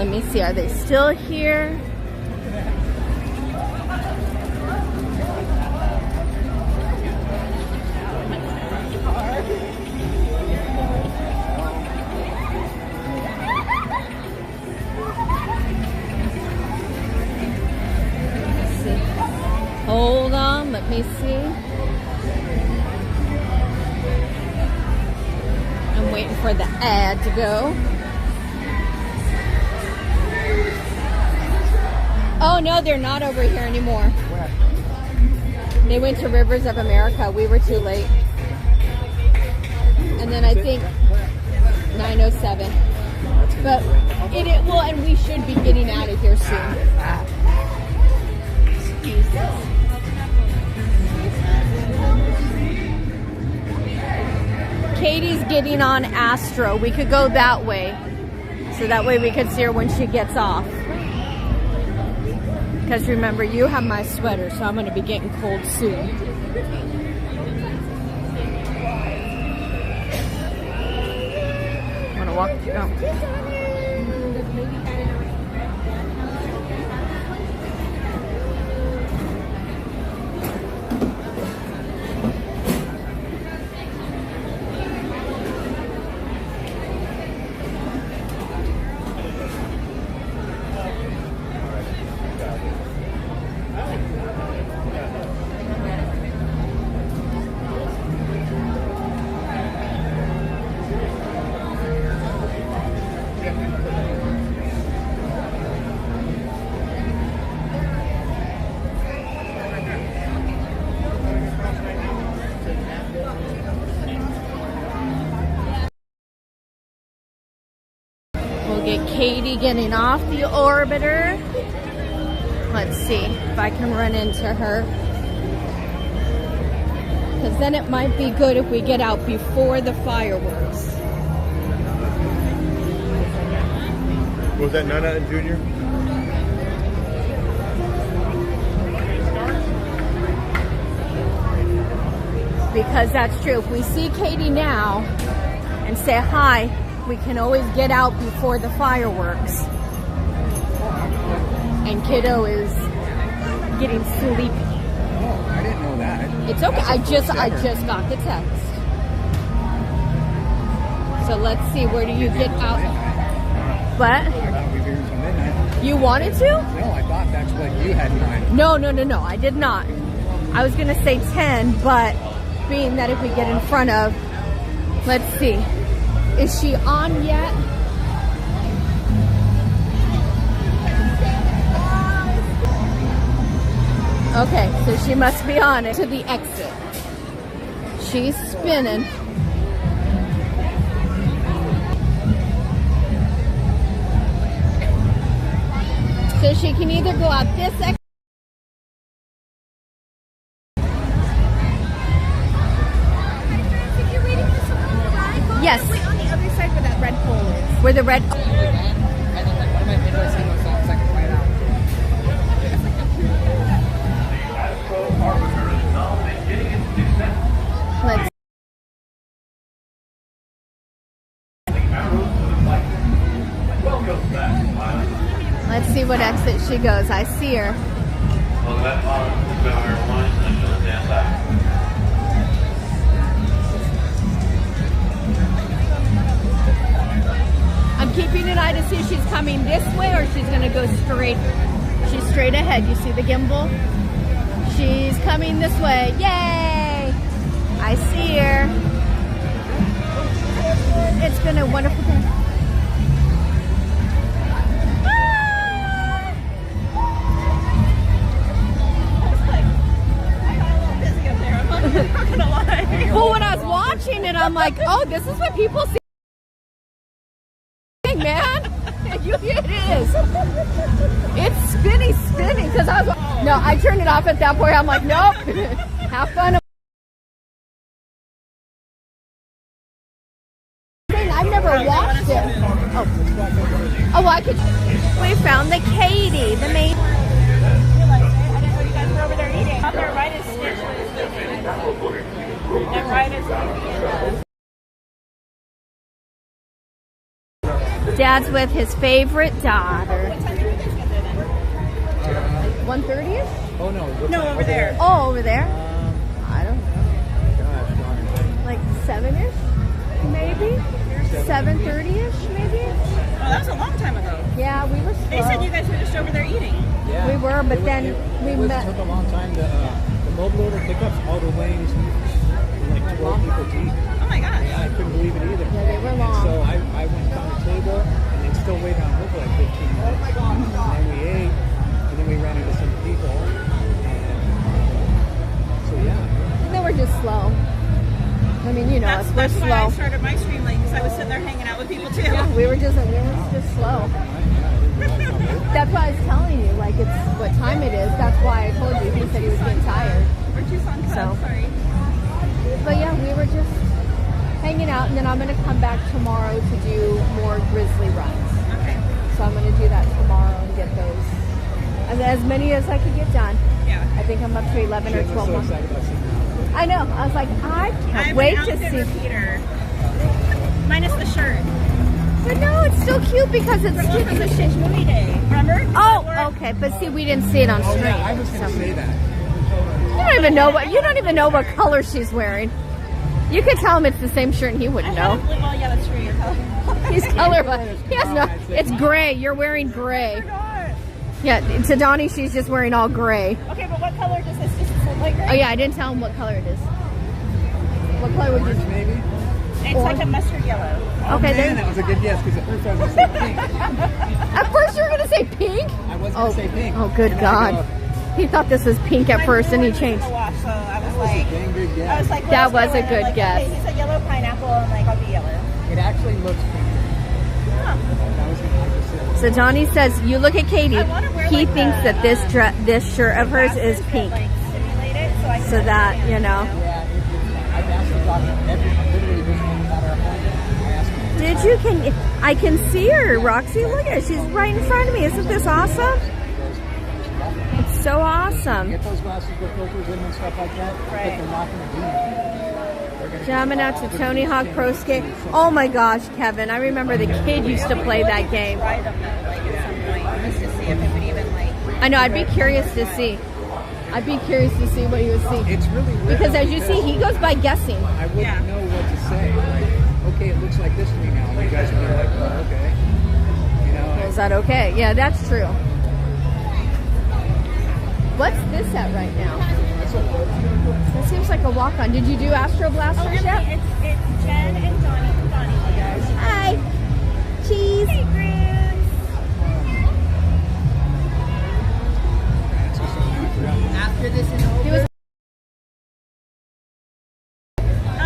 Let me see, are they still here? Hold on, let me see. I'm waiting for the ad to go. Oh no, they're not over here anymore. They went to Rivers of America. We were too late. And then I think 9:07. But it will, and we should be getting out of here soon. Jesus. Katie's getting on Astro. We could go that way. So that way we could see her when she gets off. Because remember, you have my sweater, so I'm going to be getting cold soon. I'm going to walk you out. Get Katie getting off the orbiter. Let's see if I can run into her. Because then it might be good if we get out before the fireworks. Was that Nana and Junior? Because that's true. If we see Katie now and say hi, we can always get out before the fireworks. And Kiddo is getting sleepy. Oh, I didn't know that. It's okay. I just got the text. So let's see. Where do you get out? What? I thought we were here until midnight. You wanted to? No, I thought that's what you had in mind. No. I did not. I was gonna say 10, but being that if we get in front of, let's see. Is she on yet? Okay, so she must be on it to the exit. She's spinning. So she can either go out this exit. Yes. Wait on the other side where that red pole is. Where the red... Let's see what exit she goes. I see her. I'm keeping an eye to see if she's coming this way or she's going to go straight. She's straight ahead. You see the gimbal? She's coming this way. Yay! I see her. It's been a wonderful day. Well, when I was watching it, I'm like, oh, this is what people see. Man, it is. It's spinny, because I was. No, I turned it off at that point. I'm like, nope. Have fun. I've never watched it. Oh, I could. We found the Katie, the main. I didn't know you guys were over there eating. Out there, right as Stitch was eating. And right as Dad's with his favorite daughter. What time did you guys get there then? 1:30ish? Oh no. No, over there. Oh, over there? I don't know. Gosh darn it. Like 7ish? Maybe? 7:30ish, maybe? Oh, that was a long time ago. Yeah, we were slow. They said you guys were just over there eating. Yeah. We were, but then we met. It took a long time. The mobile order pickups, all the lanes, like 12 people deep. Oh my gosh. Yeah, I couldn't believe it either. Yeah, they were long. And so I went down the table and then still waited on hold for like 15 minutes. And then we ate, and then we ran into some people. And so yeah. They were just slow. I mean, you know, That's we're why I slow. started my stream late, because I was sitting there hanging out with people too. Yeah, we were just slow. That's why I was telling you, like, it's what time it is. That's why I told you. He said he was getting tired. We're Tucson Cubs, So. sorry. But yeah, we were just hanging out, and then I'm going to come back tomorrow to do more grizzly runs. Okay. So I'm going to do that tomorrow and get those, as many as I could get done. Yeah. I think I'm up to 11 or 12 more. I know. I was like, I can't wait to see. Repeater. Minus the shirt. But no, it's still cute because it's From the Stage Movie Day. Remember? Oh, okay. But see, we didn't see it on stream. Yeah, I was going to say that. You don't even know what color she's wearing. You could tell him it's the same shirt and he wouldn't know. Well, yeah, that's true. You're colorblind. He's colorblind. He has no. It's gray. You're wearing gray. Yeah, to Donnie, she's just wearing all gray. Okay, but what color does this? Is it light gray? Oh yeah, I didn't tell him what color it is. What color would you? Maybe. It's like a mustard yellow. Okay, Man, that was a good guess because at first I was going to say pink. At first you were going to say pink? I was going to say pink. Oh, good God. He thought this was pink at first and he changed. So I was like, That was a good guess. Okay, he said yellow pineapple, and like, I'll be yellow. It actually looks pink. So Donnie says, you look at Katie. He thinks that this shirt of hers is pink. So that, you know. I've asked the doctor literally this matter of fact. Did you? I can see her, Roxy. Look at her. She's right in front of me. Isn't this awesome? It's so awesome. Get those glasses with filters in and stuff like that. Right. They're not going to do that. Jamming out to Tony Hawk Pro Skate. Oh my gosh, Kevin. I remember the kid used to play that game. I know, I'd be curious to see. I'd be curious to see what he would see. It's really weird. Because as you see, he goes by guessing. I wouldn't know what to say. Like, okay, it looks like this to me now. And you guys would be like, oh, okay. You know, Is that okay? Yeah, that's true. What's this at right now? That seems like a walk-on. Did you do Astro Blasters yet? It's Jen and Donnie. Hi. Cheese. Hey, Bruce. After this is over. He was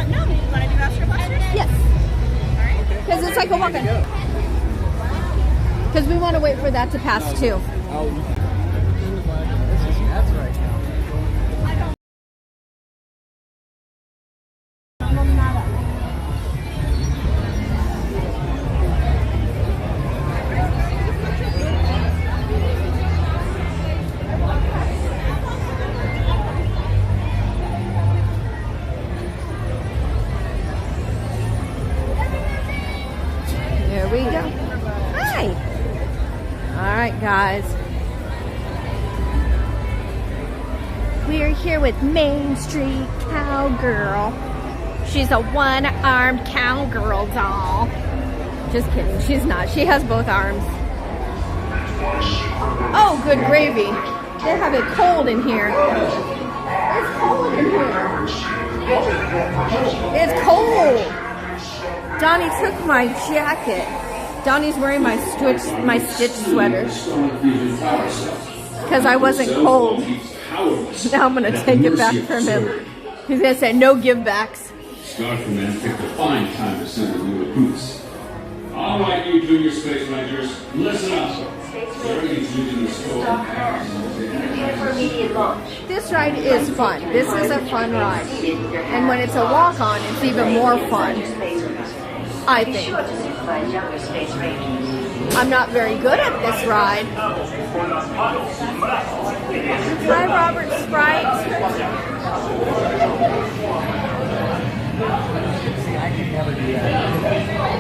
no, you want to do Astro Blasters? Yes. Alright. Because it's like a walk-on. Because we want to wait for that to pass too. That's right. There we go. Hi. All right, guys. We are here with Main Street Cowgirl. She's a one-armed cowgirl doll. Just kidding. She's not. She has both arms. Oh, good gravy. They have it cold in here. It's cold in here. It's cold. Donnie took my jacket. Donnie's wearing my stitch sweater because I wasn't cold. Now I'm gonna take it back from him. He's gonna say no give backs. Scarfman picked a fine time to send the new recruits. All right, you junior space rangers, listen up. Everything's leaving the store. This ride is fun. This is a fun ride, and when it's a walk-on, it's even more fun. I think. I'm not very good at this ride. Hi, Robert Sprite.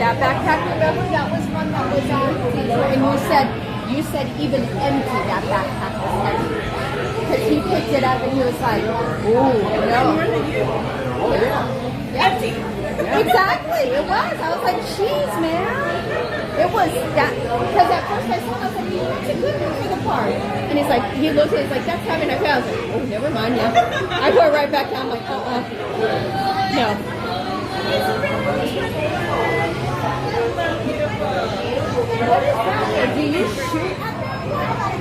That backpack, remember, that was one that was on feature, and you said even empty, that backpack was heavy. Because he picked it up and he was like, ooh, no. Yeah. Empty. Exactly, it was. I was like, jeez, man. It was that, because at first I saw it, I was like, that's a good one for the park. And he's like, he looked at it, he's like, that's heavy. And I was like, oh, never mind, yeah. I go right back down, I'm like, no. What is that? Do you shoot at that?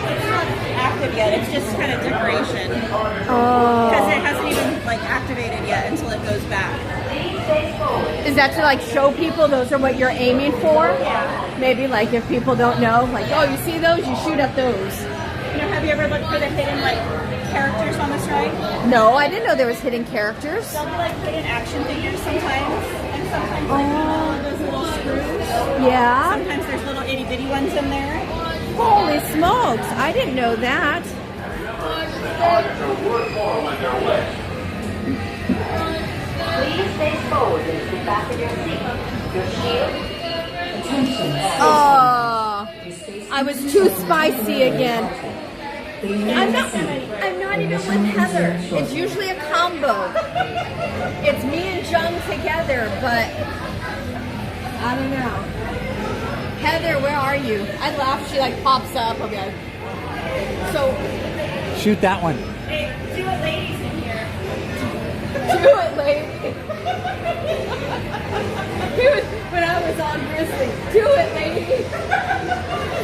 It's not active yet. It's just kind of decoration. Oh. Because it hasn't even like activated yet until it goes back. Is that to like show people those are what you're aiming for? Yeah. Maybe like if people don't know, like, oh, you see those, you shoot at those. You know, have you ever looked for the hidden like characters on this ride? No, I didn't know there was hidden characters. They'll be like hidden action figures sometimes, and sometimes like those little screws. Yeah. Sometimes there's little itty bitty ones in there. Holy smokes! I didn't know that. Please face forward into the back of your seat. Your shield. Attention. Oh, I was too spicy again. I'm not even with Heather. It's usually a combo. It's me and Jung together, but I don't know. Heather, where are you? I laugh. She like pops up. I'll be like, so. Shoot that one. Hey, do it, ladies in here. Do it, lady. When I was on Grizzly, do it, lady.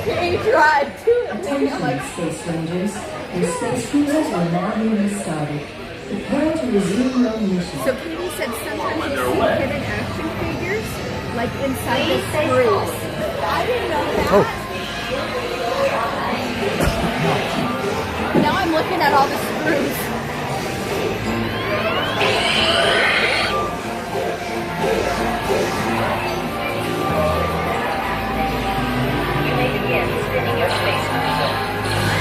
He tried. Do it, lady. I'm like, Space Rangers. Your space cruisers will now be restarted. Prepare to resume your mission. so Katie said sometimes you see hidden action figures, like inside the screws. I didn't know that. Now I'm looking at all the screws. You may begin spinning your space cruiser.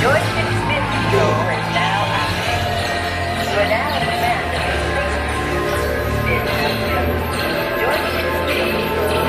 Joystick spin control is now active. You are now in command of your space cruiser. Spin active. Joystick spin control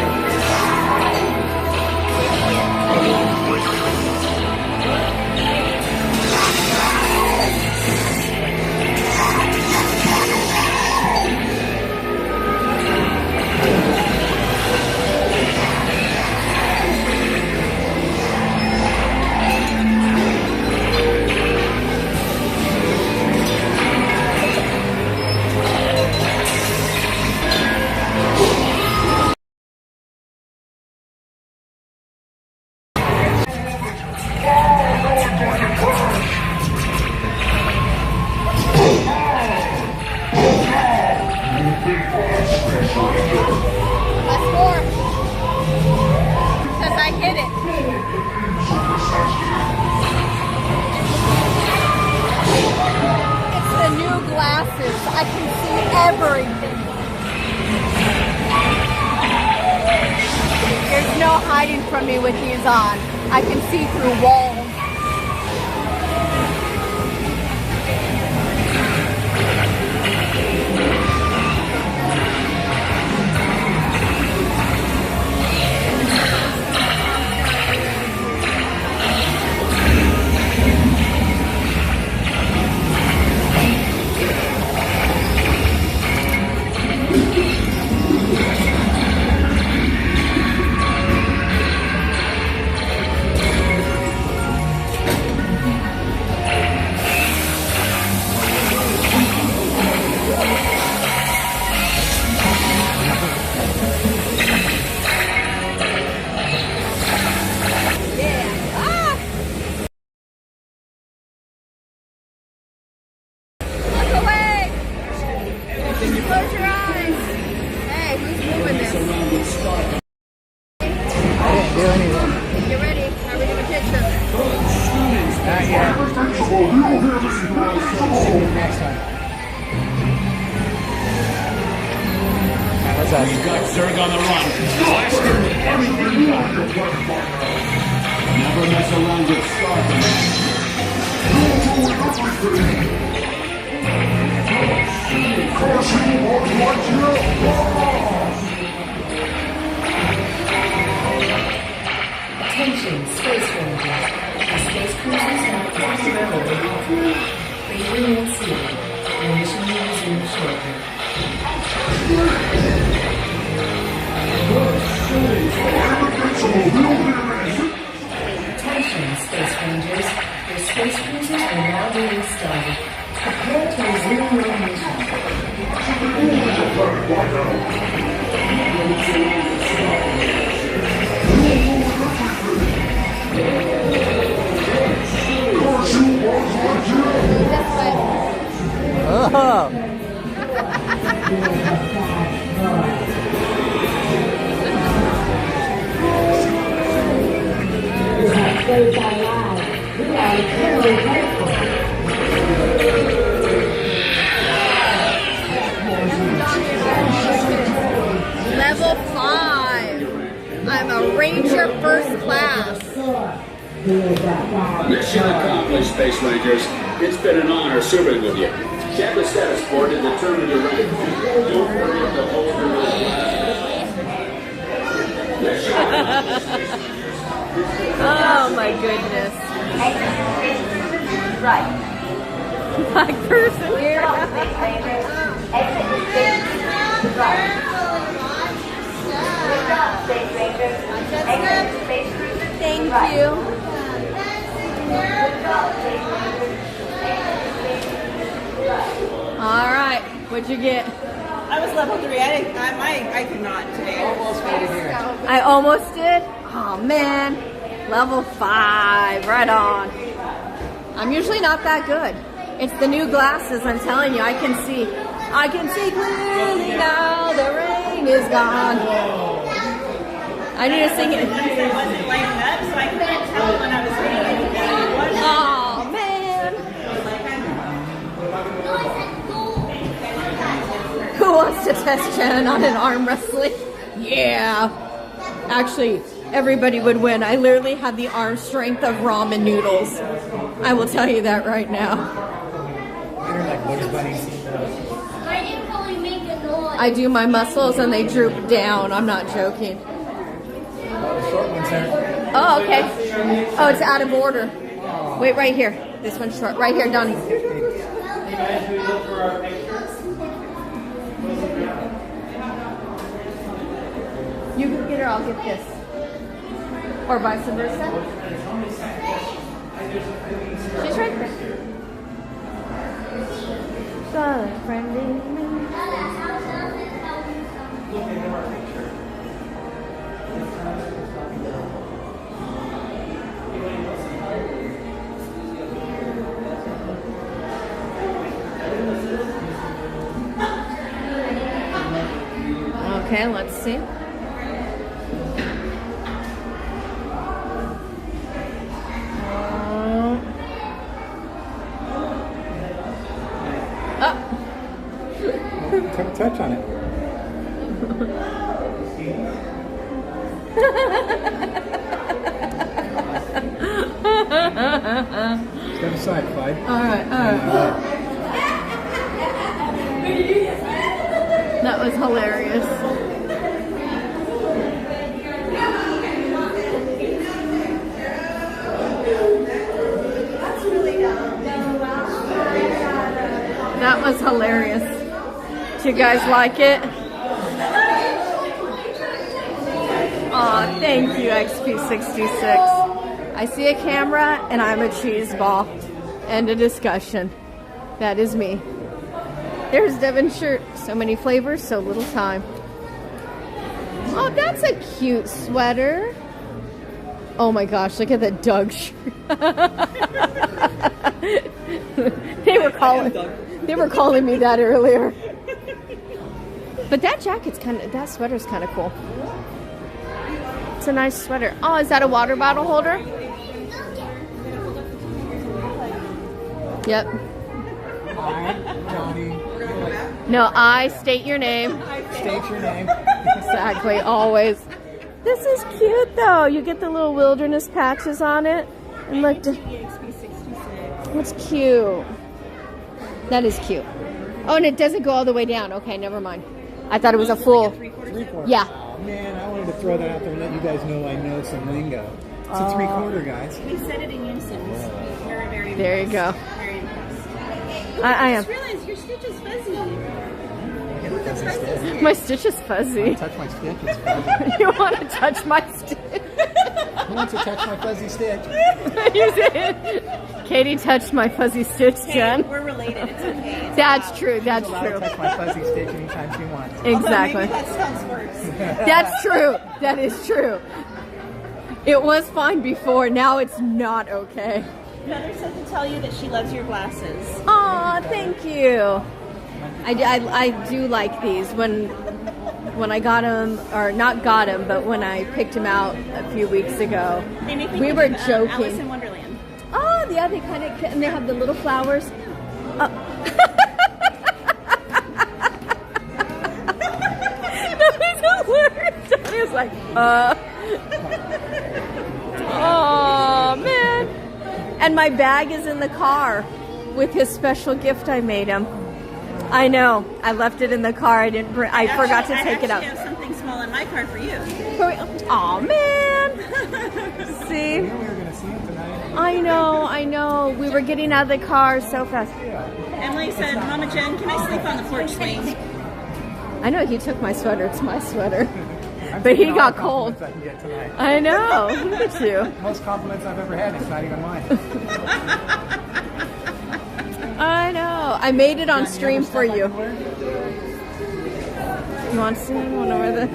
is I can see everything. There's no hiding from me with these on. I can see through walls. Level 5. I'm a Ranger first class. Mission accomplished, Space Rangers. It's been an honor serving with you. Check the status board to determine your rank. Don't forget to hold your Oh my goodness. Right. Black person. We're on Space Rangers. Exit the station. Right. Good job, Space Rangers. Exit the Space Cruiser. Thank right. you. Good job, Space Rangers. Exit the Space Cruiser. Right. All right. What'd you get? I was level 3. I could not today. Almost made it here. I almost did? Oh man. Level 5. Right on. I'm usually not that good. It's the new glasses, I'm telling you. I can see clearly now. The rain is gone. I need to sing it. It wasn't lighting up, so I couldn't tell when I was reading it. Oh man. Who wants to test Jen on an arm wrestling? Yeah. Actually, everybody would win. I literally have the arm strength of ramen noodles. I will tell you that right now. I do my muscles and they droop down. I'm not joking. Oh, okay. Oh, it's out of order. Wait, right here. This one's short. Right here, Donnie. You can get her, I'll get this. Or vice versa. She's right there. Solid friendly. Okay, let's see. Touch on it. Step aside, Clyde. All right. That was hilarious. That was hilarious. Do you guys like it? Aw, thank you, XP66. I see a camera and I'm a cheese ball. End of discussion. That is me. There's Devin's shirt. So many flavors, so little time. Oh, that's a cute sweater. Oh my gosh, look at that Doug shirt. They were calling me that earlier. But that jacket's that sweater's kind of cool. It's a nice sweater. Oh, is that a water bottle holder? Yep. No, I state your name. State your name. Exactly, always. This is cute though. You get the little wilderness patches on it. And look, it's cute. That is cute. Oh, and it doesn't go all the way down. Okay, never mind. I thought it was a full. Three-quarter. Yeah. Oh, man, I wanted to throw that out there and let you guys know I know some lingo. It's a 3/4, guys. We said it in unison. Very, very There you go. Very impressed. I am. just realized your stitch is fuzzy. My stitch is fuzzy. Touch my stitch, it's fuzzy. You want to touch my stitch? Who wants to touch my fuzzy stitch? You did. Katie touched my fuzzy stitch, Jen. We're related. It's okay. That's true. That's She's allowed true. to touch my fuzzy stitch anytime she wants. Exactly. Maybe that sounds worse. That's true. That is true. It was fine before. Now it's not okay. Mother said to tell you that she loves your glasses. Aw, thank you. I do like these. When I got them, or not got them, but when I picked them out a few weeks ago, They make me we think were of, joking. Alice in Wonderland. Oh, yeah, they kind of, and they have the little flowers. That was hilarious. like, oh man. And my bag is in the car with his special gift I made him. I know. I left it in the car. I forgot to take it out. I have something small in my car for you. Oh man. See? We were going to see him tonight. I know. We were getting out of the car so fast. Emily said, Mama Jen, can I sleep on the porch swing? I know, he took my sweater. It's my sweater. But he got cold. I can get tonight. I know. Look at you. Most compliments I've ever had. It's not even mine. I know. I made it on stream for you. You want to see one over the...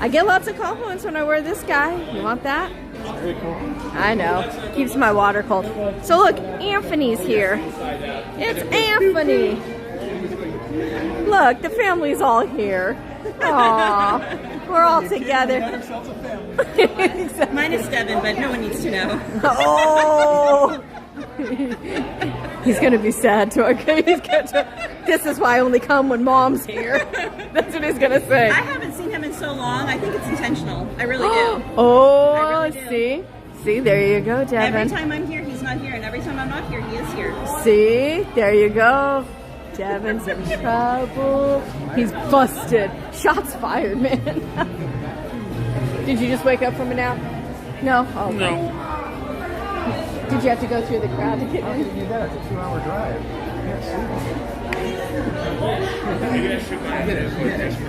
I get lots of compliments when I wear this guy. You want that? Very cool. I know. Keeps my water cold. So look, Anthony's here. It's Anthony. Look, the family's all here. Aww. We're all together. Exactly. Mine is Devin, but no one needs to know. Oh! He's gonna be sad too. Okay, this is why I only come when Mom's here. That's what he's gonna say. I haven't seen him in so long. I think it's intentional. I really do. Oh, I really do. See, there you go, Devin. Every time I'm here, he's not here, and every time I'm not here, he is here. See, there you go. Devin's in trouble. He's busted. Shots fired, man. Did you just wake up from a nap? No? Oh, no. Did you have to go through the crowd to get in? How did you do that? It's a 2-hour drive.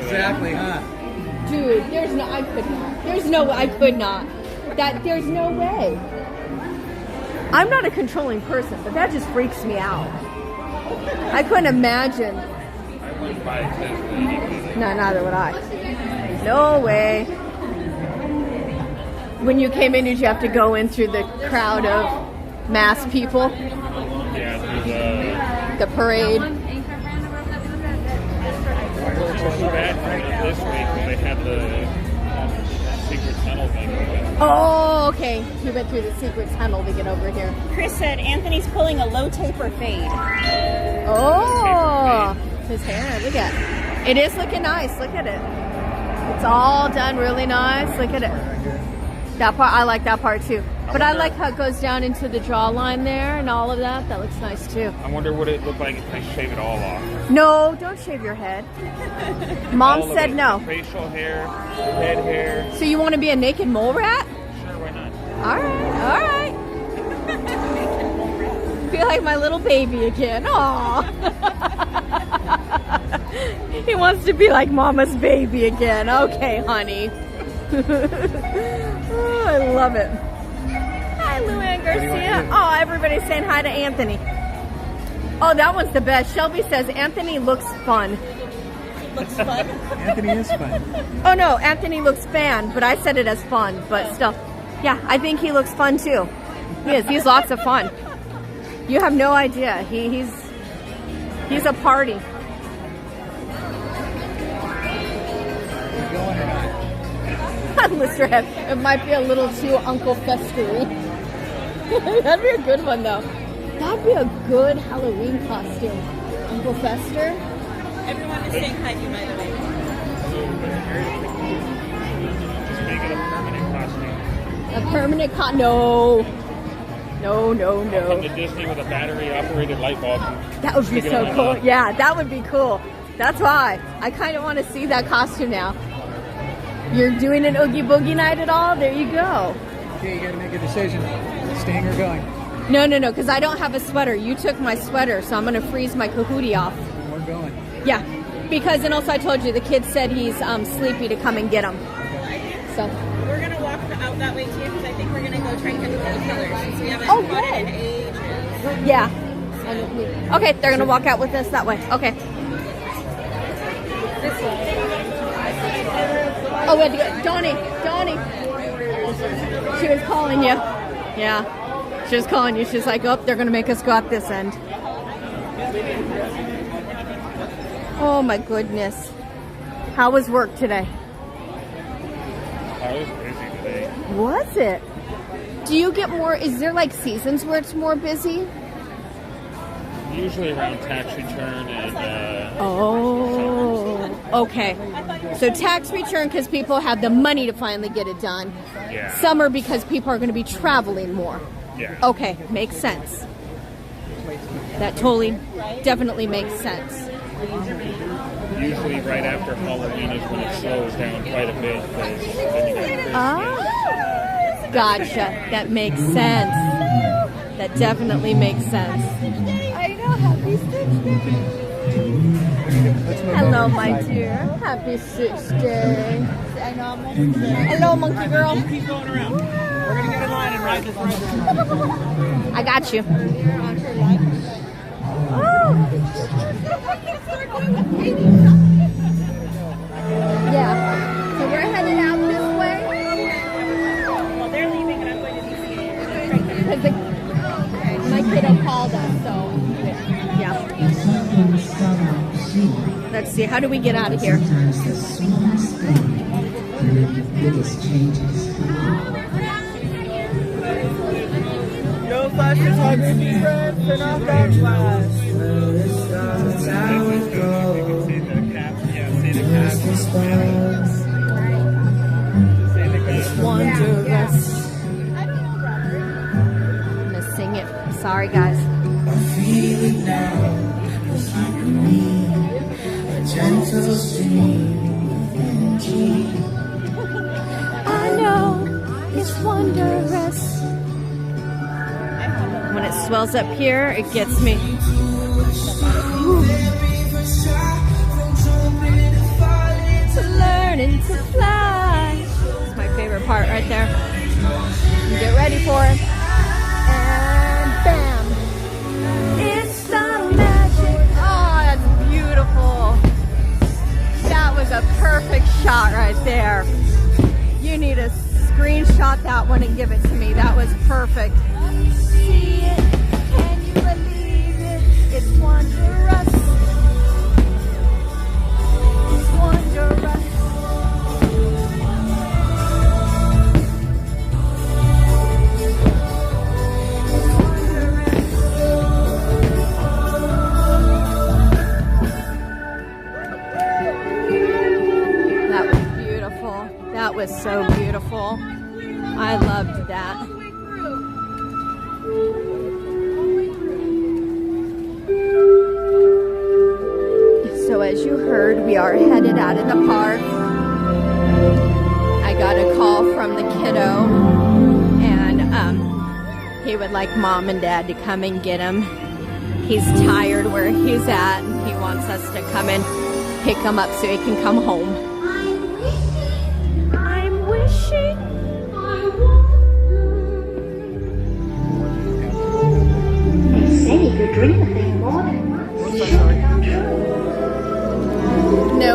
Exactly, huh? Dude, there's no way. I'm not a controlling person, but that just freaks me out. I couldn't imagine. No, neither would I. No way. When you came in, did you have to go in through the crowd of mass people? Yeah, through the parade. This week when they had the secret tunnel thing. Oh, okay. You went through the secret tunnel to get over here. Chris said Anthony's pulling a low taper fade. Oh, his hair. Look at it. It is looking nice. Look at it. It's all done really nice. Look at it. That part, I like that part too. But I like how it goes down into the jawline there and all of that. That looks nice too. I wonder what it looked like if they shave it all off. No, don't shave your head. Mom said no. Facial hair, head hair. So you want to be a naked mole rat? Sure, why not? All right. Feel like my little baby again. Aw. He wants to be like Mama's baby again. Okay, honey. Oh, I love it. Hi, Luann Garcia. Oh, everybody's saying hi to Anthony. Oh, that one's the best. Shelby says Anthony looks fun. Looks fun? Anthony is fun. Oh, no, Anthony looks fan, but I said it as fun, but still. Yeah, I think he looks fun too. He is. He's lots of fun. You have no idea. He's a party. Mr. Head. It might be a little too Uncle Festery. That'd be a good one, though. That'd be a good Halloween costume. Uncle Fester. Everyone is saying hi to you, by the way. Just make it a permanent costume. A permanent No. No. Come to Disney with a battery-operated light bulb. That would be so cool. Yeah, that would be cool. That's why. I kind of want to see that costume now. You're doing an Oogie Boogie night at all? There you go. Okay, you gotta make a decision. Staying or going? No, because I don't have a sweater. You took my sweater, so I'm gonna freeze my cahooti off. We're going. Yeah, because, and also I told you, the kid said he's sleepy to come and get him. So. We're gonna walk out that way too, because I think we're gonna go try and get the colors, since we haven't bought it in ages. Yeah. Okay, they're gonna walk out with us that way. Okay. This way. Oh, we had to go. Donnie. She was calling you. Yeah. She was calling you. She's like, oh, they're going to make us go out this end. Oh, my goodness. How was work today? I was busy today. Was it? Do you get more, is there like seasons where it's more busy? Usually around tax return and. Oh, okay. So tax return because people have the money to finally get it done. Yeah. Summer because people are going to be traveling more. Yeah. Okay, makes sense. That totally, definitely makes sense. Usually right after Halloween is when it slows down quite a bit. Then you got Christmas. Ah, gotcha. That makes sense. That definitely makes sense. I know. Happy Stitch Day. Hello, my dear. Happy Stitch Day. Hello, monkey girl. Keep going around. We're gonna get in line and ride this ride. I got you. Yeah. So we're headed out this way. Well, they're leaving and I'm going to DCA. My kiddo called us, so yeah. Let's see, how do we get out of here? No flash photography, friends. Turn off that flash. Wondrous. I'm gonna sing it. Sorry, guys. I feel it now. A gentle stream of energy. I know it's wondrous. When it swells up here, it gets me. Learning to fly. It's my favorite part right there. You get ready for it. And bam. It's the magic. Oh, that's beautiful. That was a perfect shot right there. You need to screenshot that one and give it to me. That was perfect. See it? Can you believe it? It's wondrous. It's wondrous. That was beautiful. That was so beautiful. I loved that. So as you heard, we are headed out of the park. I got a call from the kiddo, and he would like mom and dad to come and get him. He's tired where he's at, and he wants us to come and pick him up so he can come home. I'm wishing. They say if you dream a thing more than once, it should come true. No.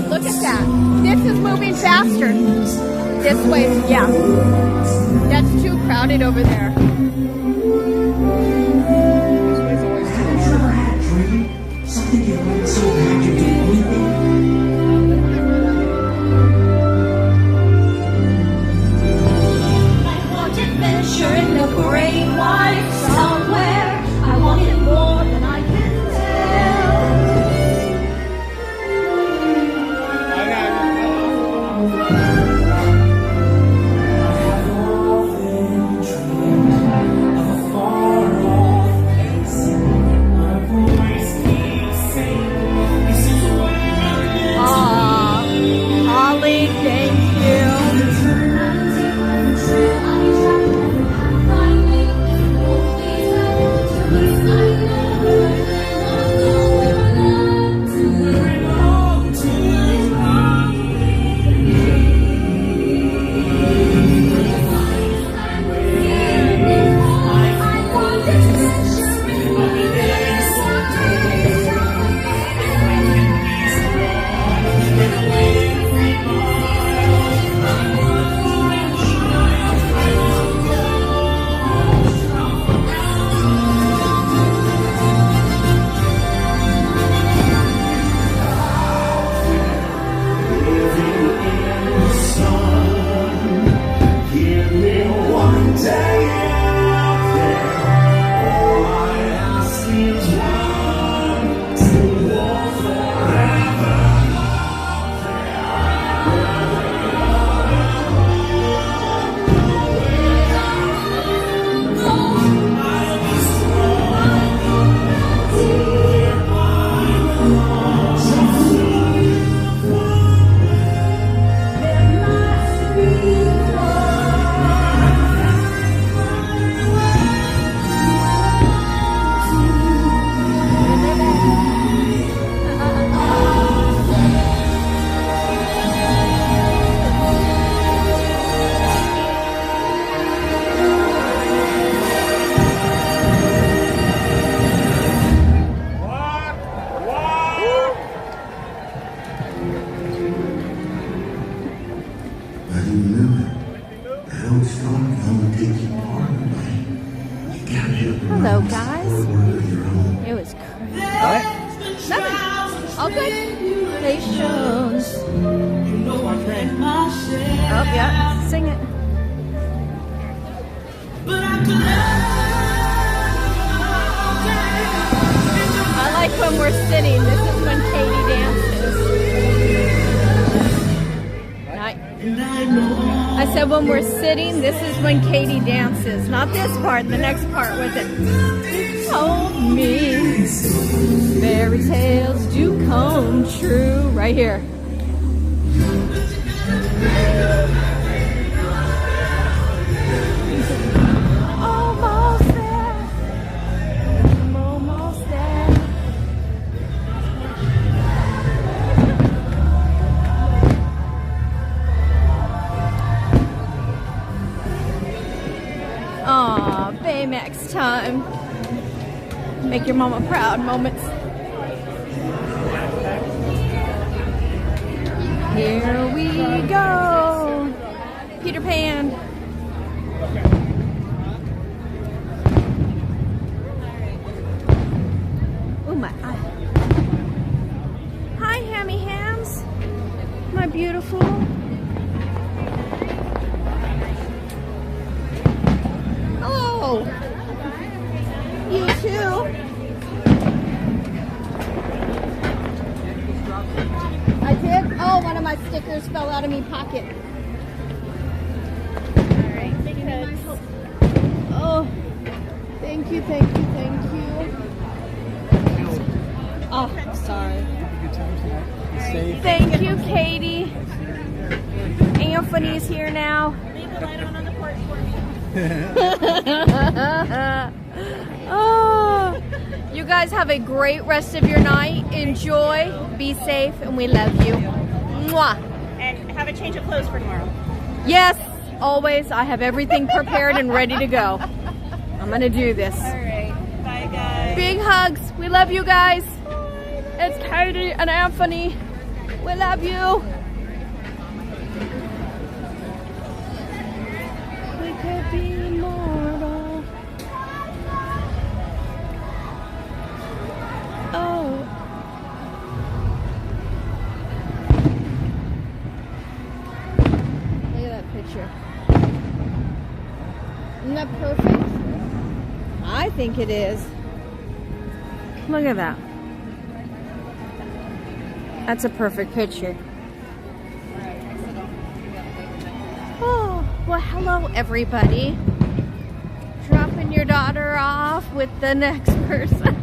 Look at that. This is moving faster. This way, yeah. That's too crowded over there. Ever had a dream? Something you want so bad you do anything? I want adventure in the great white somewhere. I want it more than I can tell. Hello, guys. It was crazy. Nothing. All good. Patience. Oh, yeah. Sing it. I like when we're sitting. This is when Katie dances. I said when we're sitting, this is when Katie dances. Not this part, the next part with it. You told me fairy tales do come true. Right here. Almost there. I'm almost there. Aw, Baymax time. Make your mama proud moments. Here we go. Peter Pan. Oh my eye. Hi, Hammy Hams. My beautiful. Hello. You too. I did? Oh, one of my stickers fell out of my pocket. Alright, oh, thank you, thank you, thank you. Oh, sorry. Thank you, Katie. Anthony's here now. Leave the light on the porch for me. Oh, you guys have a great rest of your night. Enjoy, be safe, and we love you. Mwah. And have a change of clothes for tomorrow. Yes, always. I have everything prepared and ready to go. I'm gonna do this. All right. Bye, guys. Big hugs. We love you guys. It's Katie and Anthony. We love you. We could be immortal. Oh. Look at that picture. Isn't that perfect? I think it is. Look at that. That's a perfect picture. Oh, well, hello, everybody. Dropping your daughter off with the next person.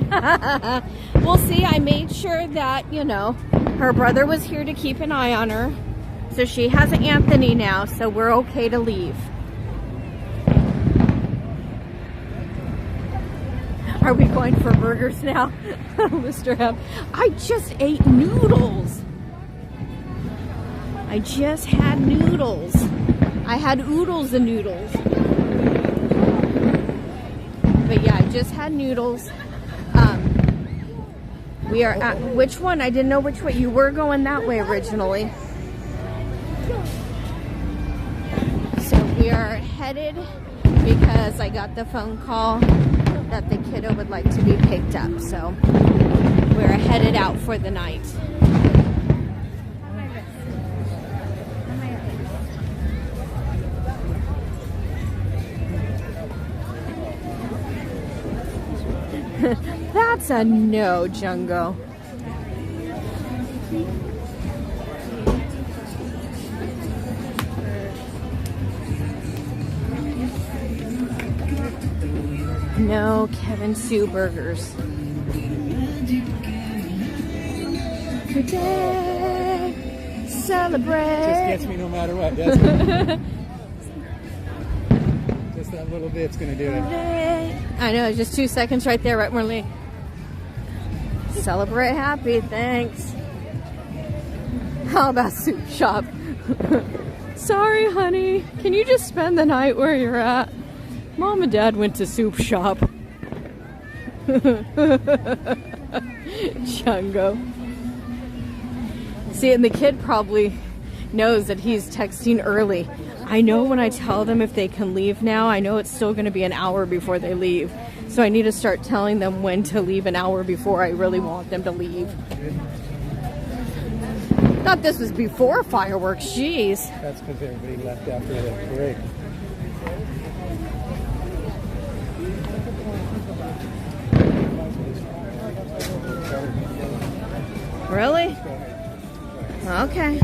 We'll see. I made sure that, you know, her brother was here to keep an eye on her. So she has Anthony now, so we're okay to leave. Are we going for burgers now? Mr. Hep. I just ate noodles. I just had noodles. I had oodles and noodles. But yeah, I just had noodles. We are at, which one? I didn't know which way. You were going that way originally. So we are headed because I got the phone call that the kiddo would like to be picked up. So we're headed out for the night. That's a no, Jungo. No Kevin Sue burgers. Today, celebrate. Just gets me no matter what, doesn't it? Just that little bit's gonna do it. I know, just 2 seconds right there, right, Marlene? Celebrate happy, thanks. How about soup shop? Sorry, honey. Can you just spend the night where you're at? Mom and Dad went to soup shop. Chungo. See, and the kid probably knows that he's texting early. I know when I tell them if they can leave now, I know it's still going to be an hour before they leave. So I need to start telling them when to leave an hour before I really want them to leave. Thought this was before fireworks, jeez. That's because everybody left after the break. Really? Okay.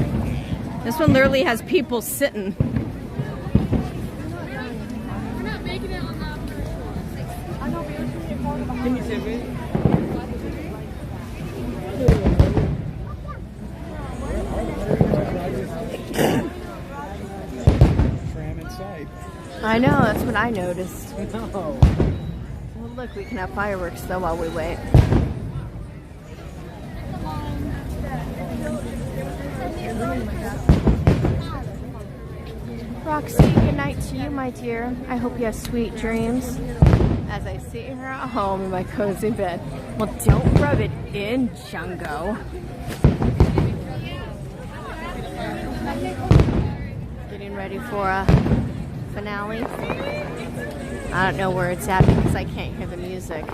This one literally has people sitting. Tram in sight. I know, that's what I noticed. No. Well, look, we can have fireworks though while we wait. Roxy, good night to you, my dear. I hope you have sweet dreams. As I sit here at home in my cozy bed. Well, don't rub it in, Jungo. Getting ready for a finale. I don't know where it's at because I can't hear the music.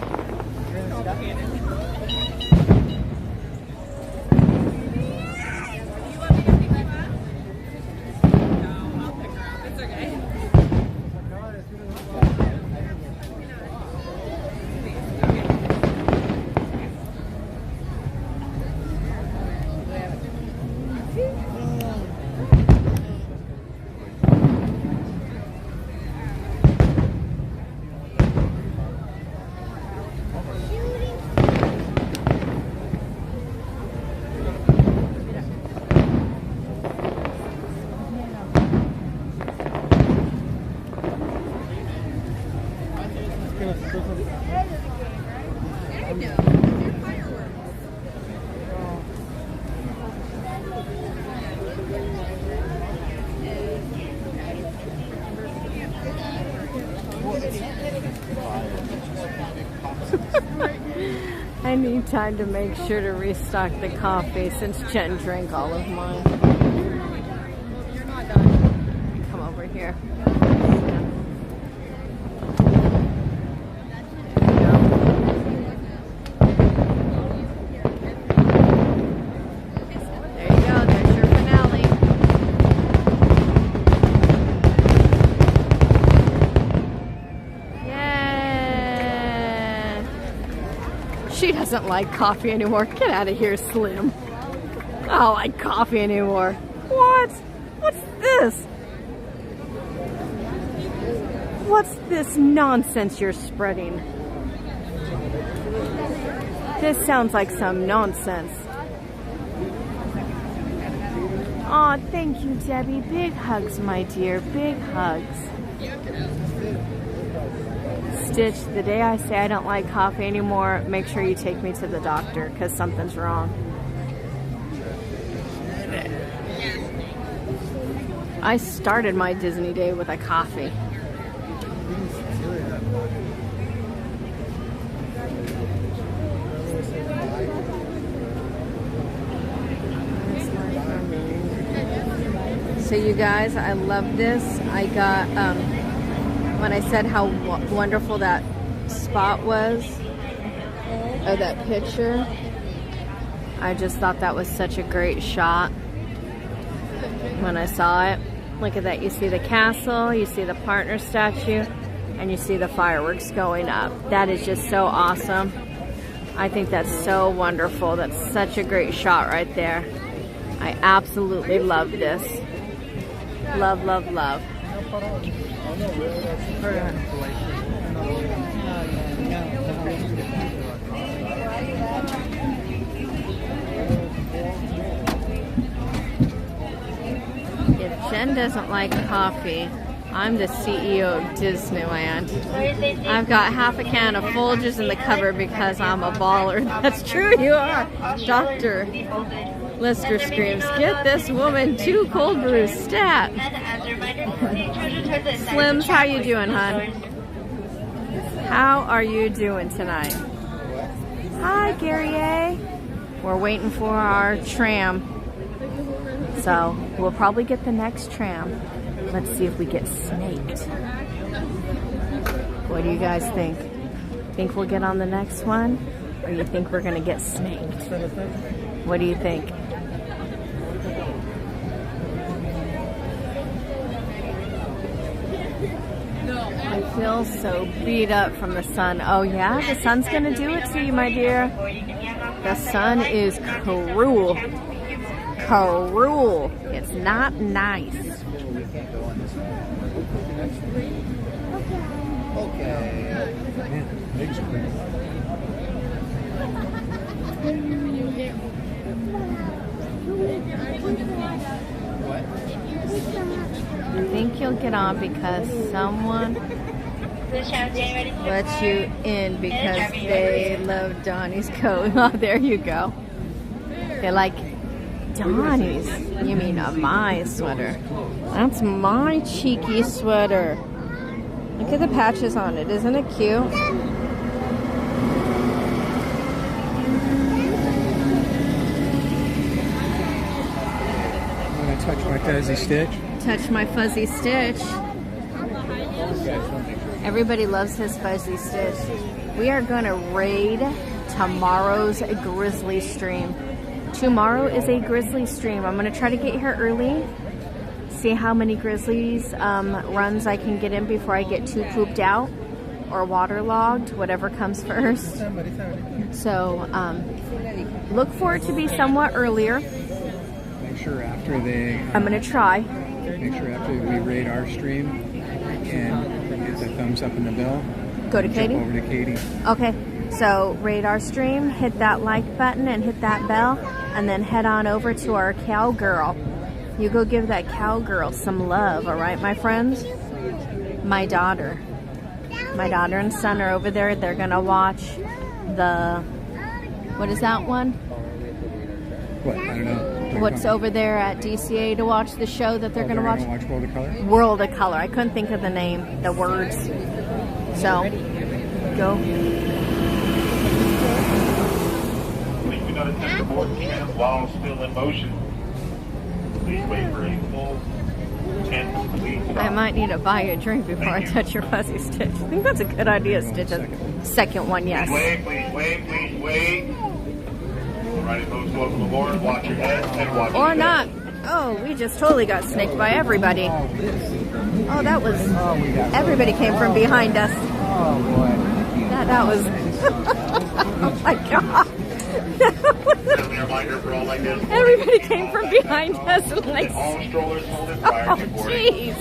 I need time to make sure to restock the coffee since Jen drank all of mine. Come over here. There you go, there's your finale. She doesn't like coffee anymore. Get out of here, Slim. I don't like coffee anymore. What? What's this? What's this nonsense you're spreading? This sounds like some nonsense. Aw, thank you, Debbie. Big hugs, my dear. Big hugs. Stitch, the day I say I don't like coffee anymore, make sure you take me to the doctor because something's wrong. I started my Disney day with a coffee. So you guys, I love this. I got, when I said how wonderful that spot was, or that picture, I just thought that was such a great shot when I saw it. Look at that, you see the castle, you see the partner statue, and you see the fireworks going up. That is just so awesome. I think that's so wonderful. That's such a great shot right there. I absolutely love this. Love, love, love. If Jen doesn't like coffee, I'm the CEO of Disneyland. I've got half a can of Folgers in the cupboard because I'm a baller. That's true, you are. Dr. Lister screams, get this woman 2 cold brews, stat. Slims, how you doing, hon? How are you doing tonight? Hi, Gary A. We're waiting for our tram. So, we'll probably get the next tram. Let's see if we get snaked. What do you guys think? Think we'll get on the next one? Or you think we're gonna get snaked? What do you think? I feel so beat up from the sun. Oh yeah, the sun's gonna do it to you, my dear. The sun is cruel. Cruel. It's not nice. I think you'll get on because someone lets you in because they love Donnie's coat. Oh, there you go. They like Donnie's. You mean my sweater. That's my cheeky sweater. Look at the patches on it. Isn't it cute? Want to touch my fuzzy stitch? Touch my fuzzy stitch. Everybody loves his fuzzy stitch. We are going to raid tomorrow's grizzly stream. Tomorrow is a grizzly stream. I'm going to try to get here early. See how many grizzlies runs I can get in before I get too pooped out or waterlogged, whatever comes first. So look for it to be somewhat earlier. Make sure after they... I'm going to try. Make sure after we raid our stream and get the thumbs up in the bell. Go to Katie? Jump over to Katie. Okay. So raid our stream, hit that like button and hit that bell, and then head on over to our cowgirl. You go give that cowgirl some love, all right, my friends? My daughter and son are over there. They're gonna watch the, what is that one? What? I don't know. What's over there at DCA to watch the show that they're gonna watch? World of Color? World of Color. I couldn't think of the name, the words. So, go. Please do not attempt to board cans while still in motion. Please wait for a full and complete stop. I might need to buy you a drink before I touch your fuzzy stitch. I think that's a good idea, Stitch. Second one, yes. Please wait, please wait. Alrighty, folks, welcome aboard. Watch your head and watch your Or not. Oh, we just totally got snaked by everybody. Oh, that was... Everybody came from behind us. Oh, boy. That was... Oh, my God. Everybody came from behind us. Like, all strollers holding prior to boarding. Jeez.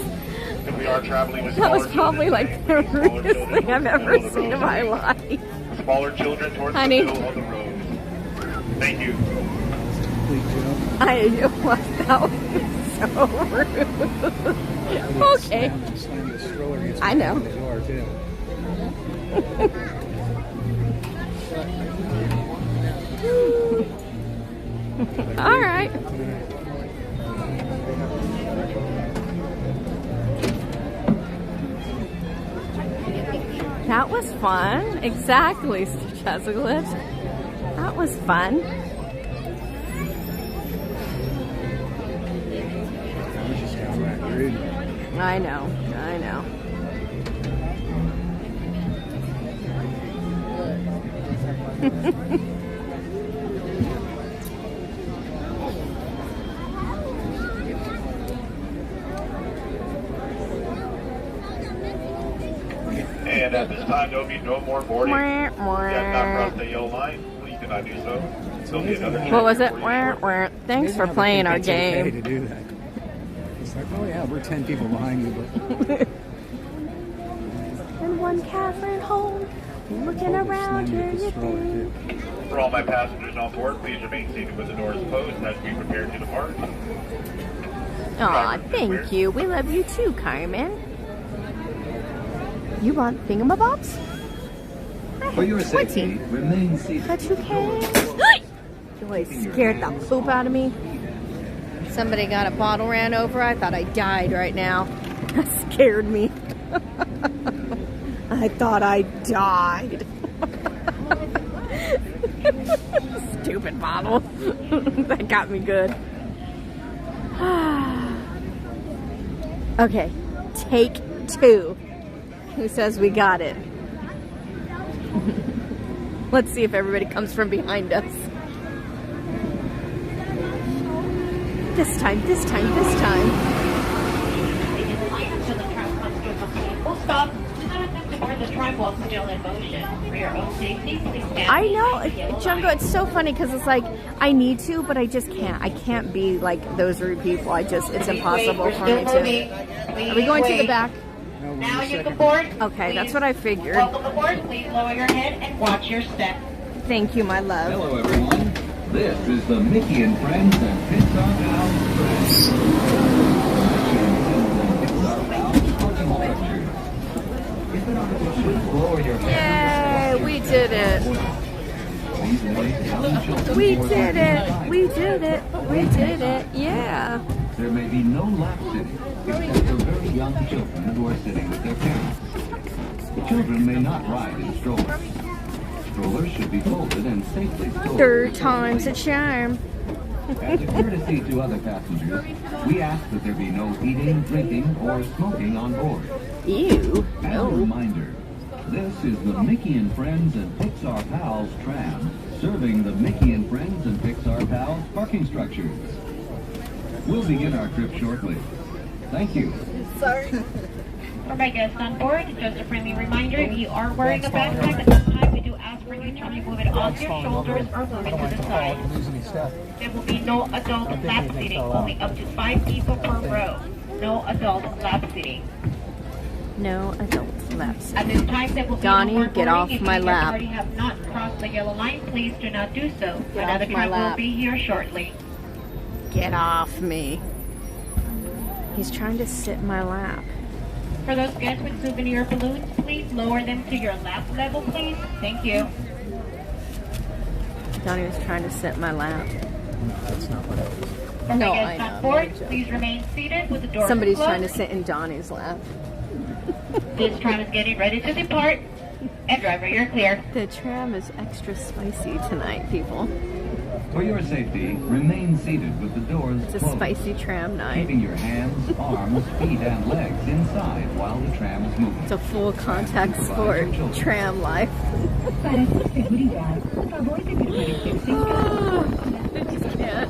If we are traveling with That was probably like the rudest thing I've ever seen in my life. Smaller children towards Honey. the middle of the road. Thank you. That was so rude. Okay. I know. All right. That was fun. Exactly, Stitch has a glitch. That was fun. I know. I know. And at this time, there will be no more boarding. If you have not crossed the yellow line, please do not do so. There'll be another What was it? Thanks for playing our game. Okay to do that. It's like, oh yeah, we're 10 people behind you, but... And one Catherine home, looking around here, you think. For all my passengers on board, please remain seated with the doors closed as we prepare to depart. Aw, thank you. We love you too, Carmen. You want thingamabobs? For your safety, remain seated. But you can't. You always scared the poop out of me. Somebody got a bottle ran over. I thought I died right now. That scared me. I thought I died. Stupid bottle. That got me good. Okay, take 2. Who says we got it? Let's see if everybody comes from behind us. This time, this time, this time. We'll stop. The tram while still in motion. For your own safety, please stand. I know, Jungo, it's so funny because it's like, I need to, but I just can't. I can't be like those rude people. It's impossible for me to. Are we going to the back? Now you can board. Okay, that's what I figured. Welcome aboard. Please lower your head and watch your step. Thank you, my love. Hello, everyone. This is the Mickey and Friends and Pixar Pals Yay, we did it. We did it. We did it. We did it. Yeah. There may be no lap sitting, except for very young children who are sitting with their parents. The children may not ride in strollers. Strollers should be folded and safely stored. 3rd time's a charm. As a courtesy to other passengers, we ask that there be no eating, drinking, or smoking on board. Ew. As a reminder, this is the Mickey and Friends and Pixar Pals tram, serving the Mickey and Friends and Pixar Pals parking structures. We'll begin our trip shortly. Thank you. Sorry. For my guests on board, just a friendly reminder, if you are wearing a backpack at this time, we do ask for you to remove it off your shoulders or move it to the side. There will be no adult lap seating, only up to 5 people per row. No adult lap seating. No adult lap seating. At this time, there will be Donnie, no more get boarding. off my If you lap. already have not crossed the yellow line, please do not do so. Get Another off my train will lap. be here shortly. Get off me. He's trying to sit in my lap. For those guests with souvenir balloons, please lower them to your lap level, please. Thank you. Donnie was trying to sit in my lap. That's not what I was. For No, my I guests know. on board, please remain seated with the doors Somebody's closed. trying to sit in Donnie's lap. This tram is getting ready to depart. And driver, you're clear. The tram is extra spicy tonight, people. For your safety, remain seated with the doors It's a closed. spicy tram night. Keeping your hands, arms, feet, and legs inside while the tram is moving. It's a full contact sport tram life. Para su seguridad, por favor de permanecer sentado. I just can't.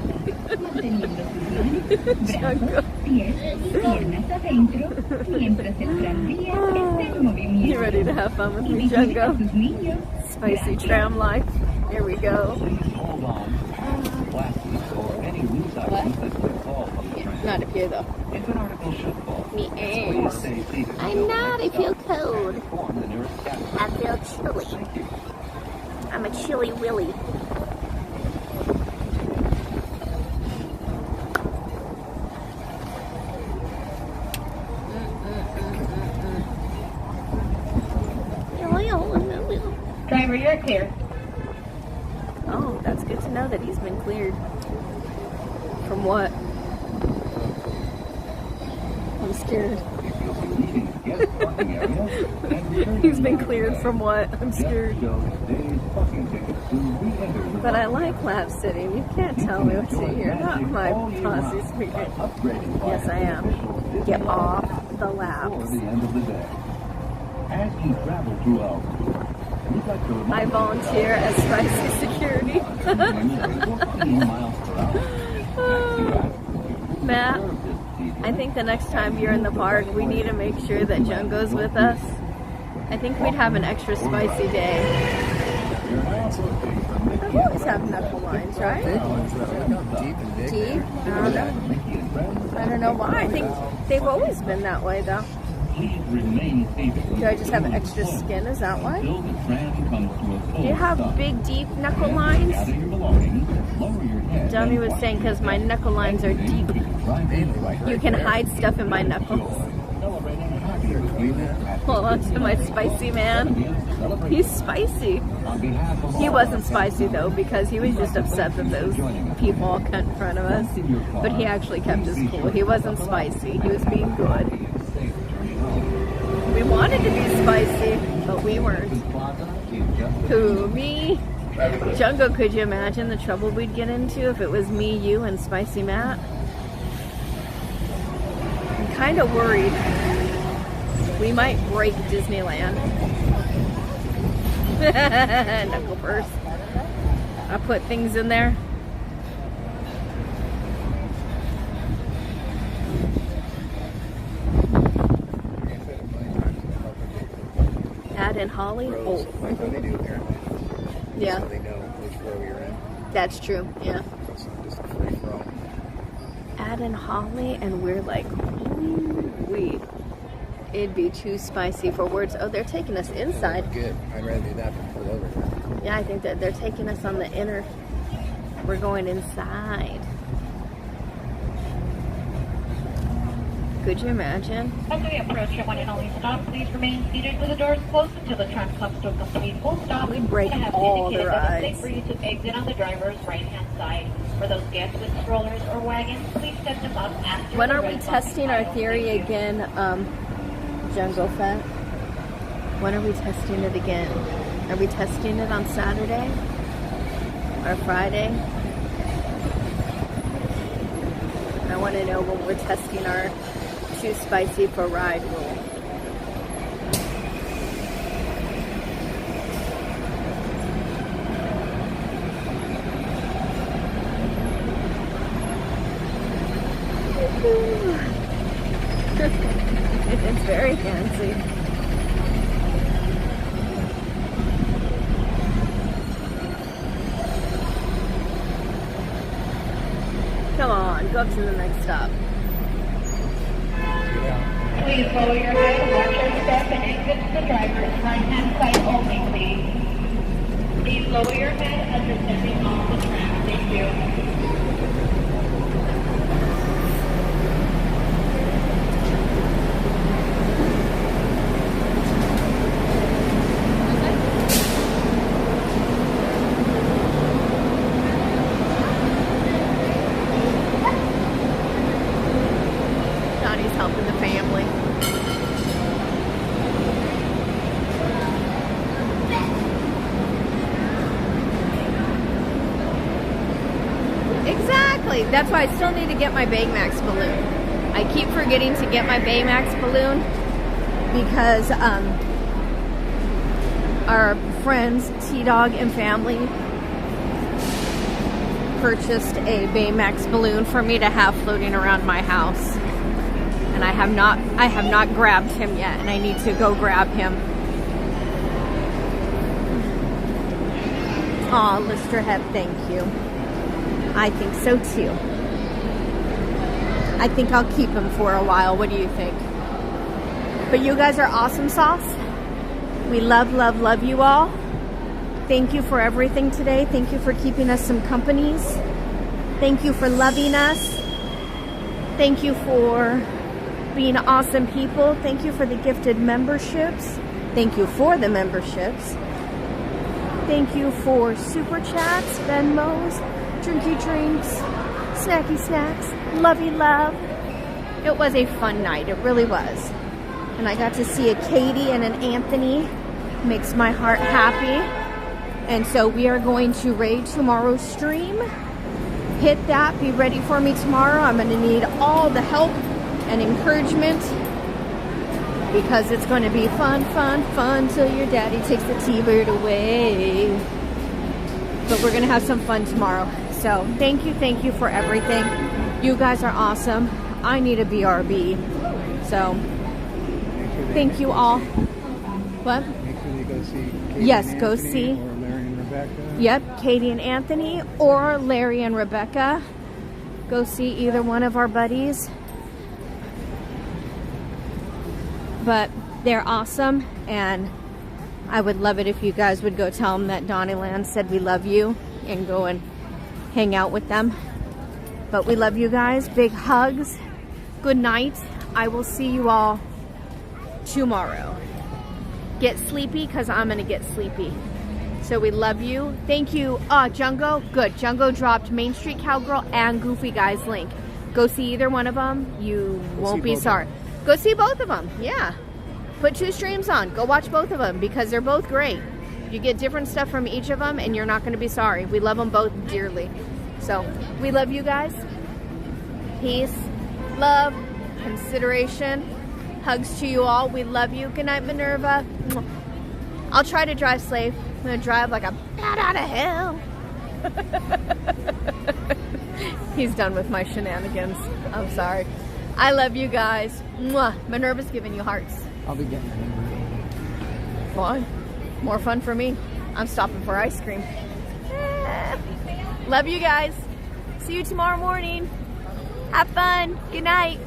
Manteniendo sus manos, brazos, pies y piernas adentro, mientras el tranvía esté en movimiento. You ready to have fun with me, Y vigile a Jungo? sus niños. Spicy tram life. Here we go. Hold on. Glasses or any loose items that could fall from the tram. Not up here, though. If an article should fall, Me please ass. stay seated. I'm not. I feel cold. Form the nearest gap. I feel chilly. I'm a chilly willy. Driver, you're clear. Oh, that's good to know that he's been cleared. From what? I'm scared. He's been cleared from what? I'm scared. But I like lap sitting. You can't tell me what to do. You're not my posse speaker. Yes, I am. Get off the laps. As you travel throughout, I volunteer as spicy security. Matt, I think the next time you're in the park, we need to make sure that Jungo's with us. I think we'd have an extra spicy day. I've always had knuckle lines, right? Deep? I don't know why. I think they've always been that way, though. Do I just have extra skin? Is that why? Do you have big, deep knuckle lines? Donnie was saying because my knuckle lines are deep. You can hide stuff in my knuckles. Hold on to my spicy man. He's spicy. He wasn't spicy though because he was just upset that those people cut in front of us. But he actually kept his cool. He wasn't spicy. He was being good. We wanted to be spicy, but we weren't. Who, me? Jungo, could you imagine the trouble we'd get into if it was me, you, and Spicy Matt? kind of worried we might break Disneyland. Knuckle purse. I put things in there. Ad and Holly? Rows, Oh. like when they do here. Yeah. So they know which row you're in. That's true, yeah. So it's not just a free for all. Ad and Holly, and we're like, ooh-wee. It'd be too spicy for words. Oh, they're taking us inside. Good. I'd rather do that than pull over. Yeah, I think that they're taking us on the inner. We're going inside. Could you imagine? As we approach your one and only stop, please remain seated with the doors closed until the tram comes to a complete full stop. We break all the rides. It's safe for you to exit on the driver's right-hand side. For those guests with strollers or wagons, please set them up after. When are we testing our theory again, Jungle Fett? When are we testing it again? Are we testing it on Saturday or Friday? I want to know when we're testing our too spicy for ride rule. It's very fancy. Come on, go up to the next stop. Please lower your head, watch your step, and exit to the driver's right-hand side only, please. Please lower your head as you're stepping off the tram. Thank you. Helping the family. Exactly. That's why I still need to get my Baymax balloon. I keep forgetting to get my Baymax balloon because our friends T-Dog and family purchased a Baymax balloon for me to have floating around my house. And I have not grabbed him yet, and I need to go grab him. Aw, Listerhead, thank you. I think so too. I think I'll keep him for a while. What do you think? But you guys are awesome sauce. We love, love, love you all. Thank you for everything today. Thank you for keeping us some companies. Thank you for loving us. Thank you for being awesome people. Thank you for the gifted memberships. Thank you for the memberships. Thank you for super chats, Venmos, drinky drinks, snacky snacks, lovey love. It was a fun night. It really was. And I got to see a Katie and an Anthony. Makes my heart happy. And so we are going to raid tomorrow's stream. Hit that. Be ready for me tomorrow. I'm going to need all the help and encouragement because it's going to be fun, fun, fun till your daddy takes the T-bird away. But we're going to have some fun tomorrow. So thank you for everything. You guys are awesome. I need a BRB. So thank you all. What? Make sure you go see Katie yes, and go Anthony see. Or Larry and Rebecca. Yep, Katie and Anthony or Larry and Rebecca. Go see either one of our buddies. But they're awesome, and I would love it if you guys would go tell them that DonnieLand said we love you and go and hang out with them. But we love you guys. Big hugs. Good night. I will see you all tomorrow. Get sleepy because I'm going to get sleepy. So we love you. Thank you. Jungo. Good. Jungo dropped Main Street Cowgirl and Goofy Guy's link. Go see either one of them. You won't be sorry. Go see both of them. Yeah. Put 2 streams on. Go watch both of them because they're both great. You get different stuff from each of them and you're not going to be sorry. We love them both dearly. So we love you guys. Peace, love, consideration. Hugs to you all. We love you. Good night, Minerva. I'll try to drive safe. I'm gonna drive like a bat out of hell. He's done with my shenanigans. I'm sorry. I love you guys. Mwah. Minerva's giving you hearts. I'll be getting it. Fun. More fun for me. I'm stopping for ice cream. Love you guys. See you tomorrow morning. Have fun. Good night.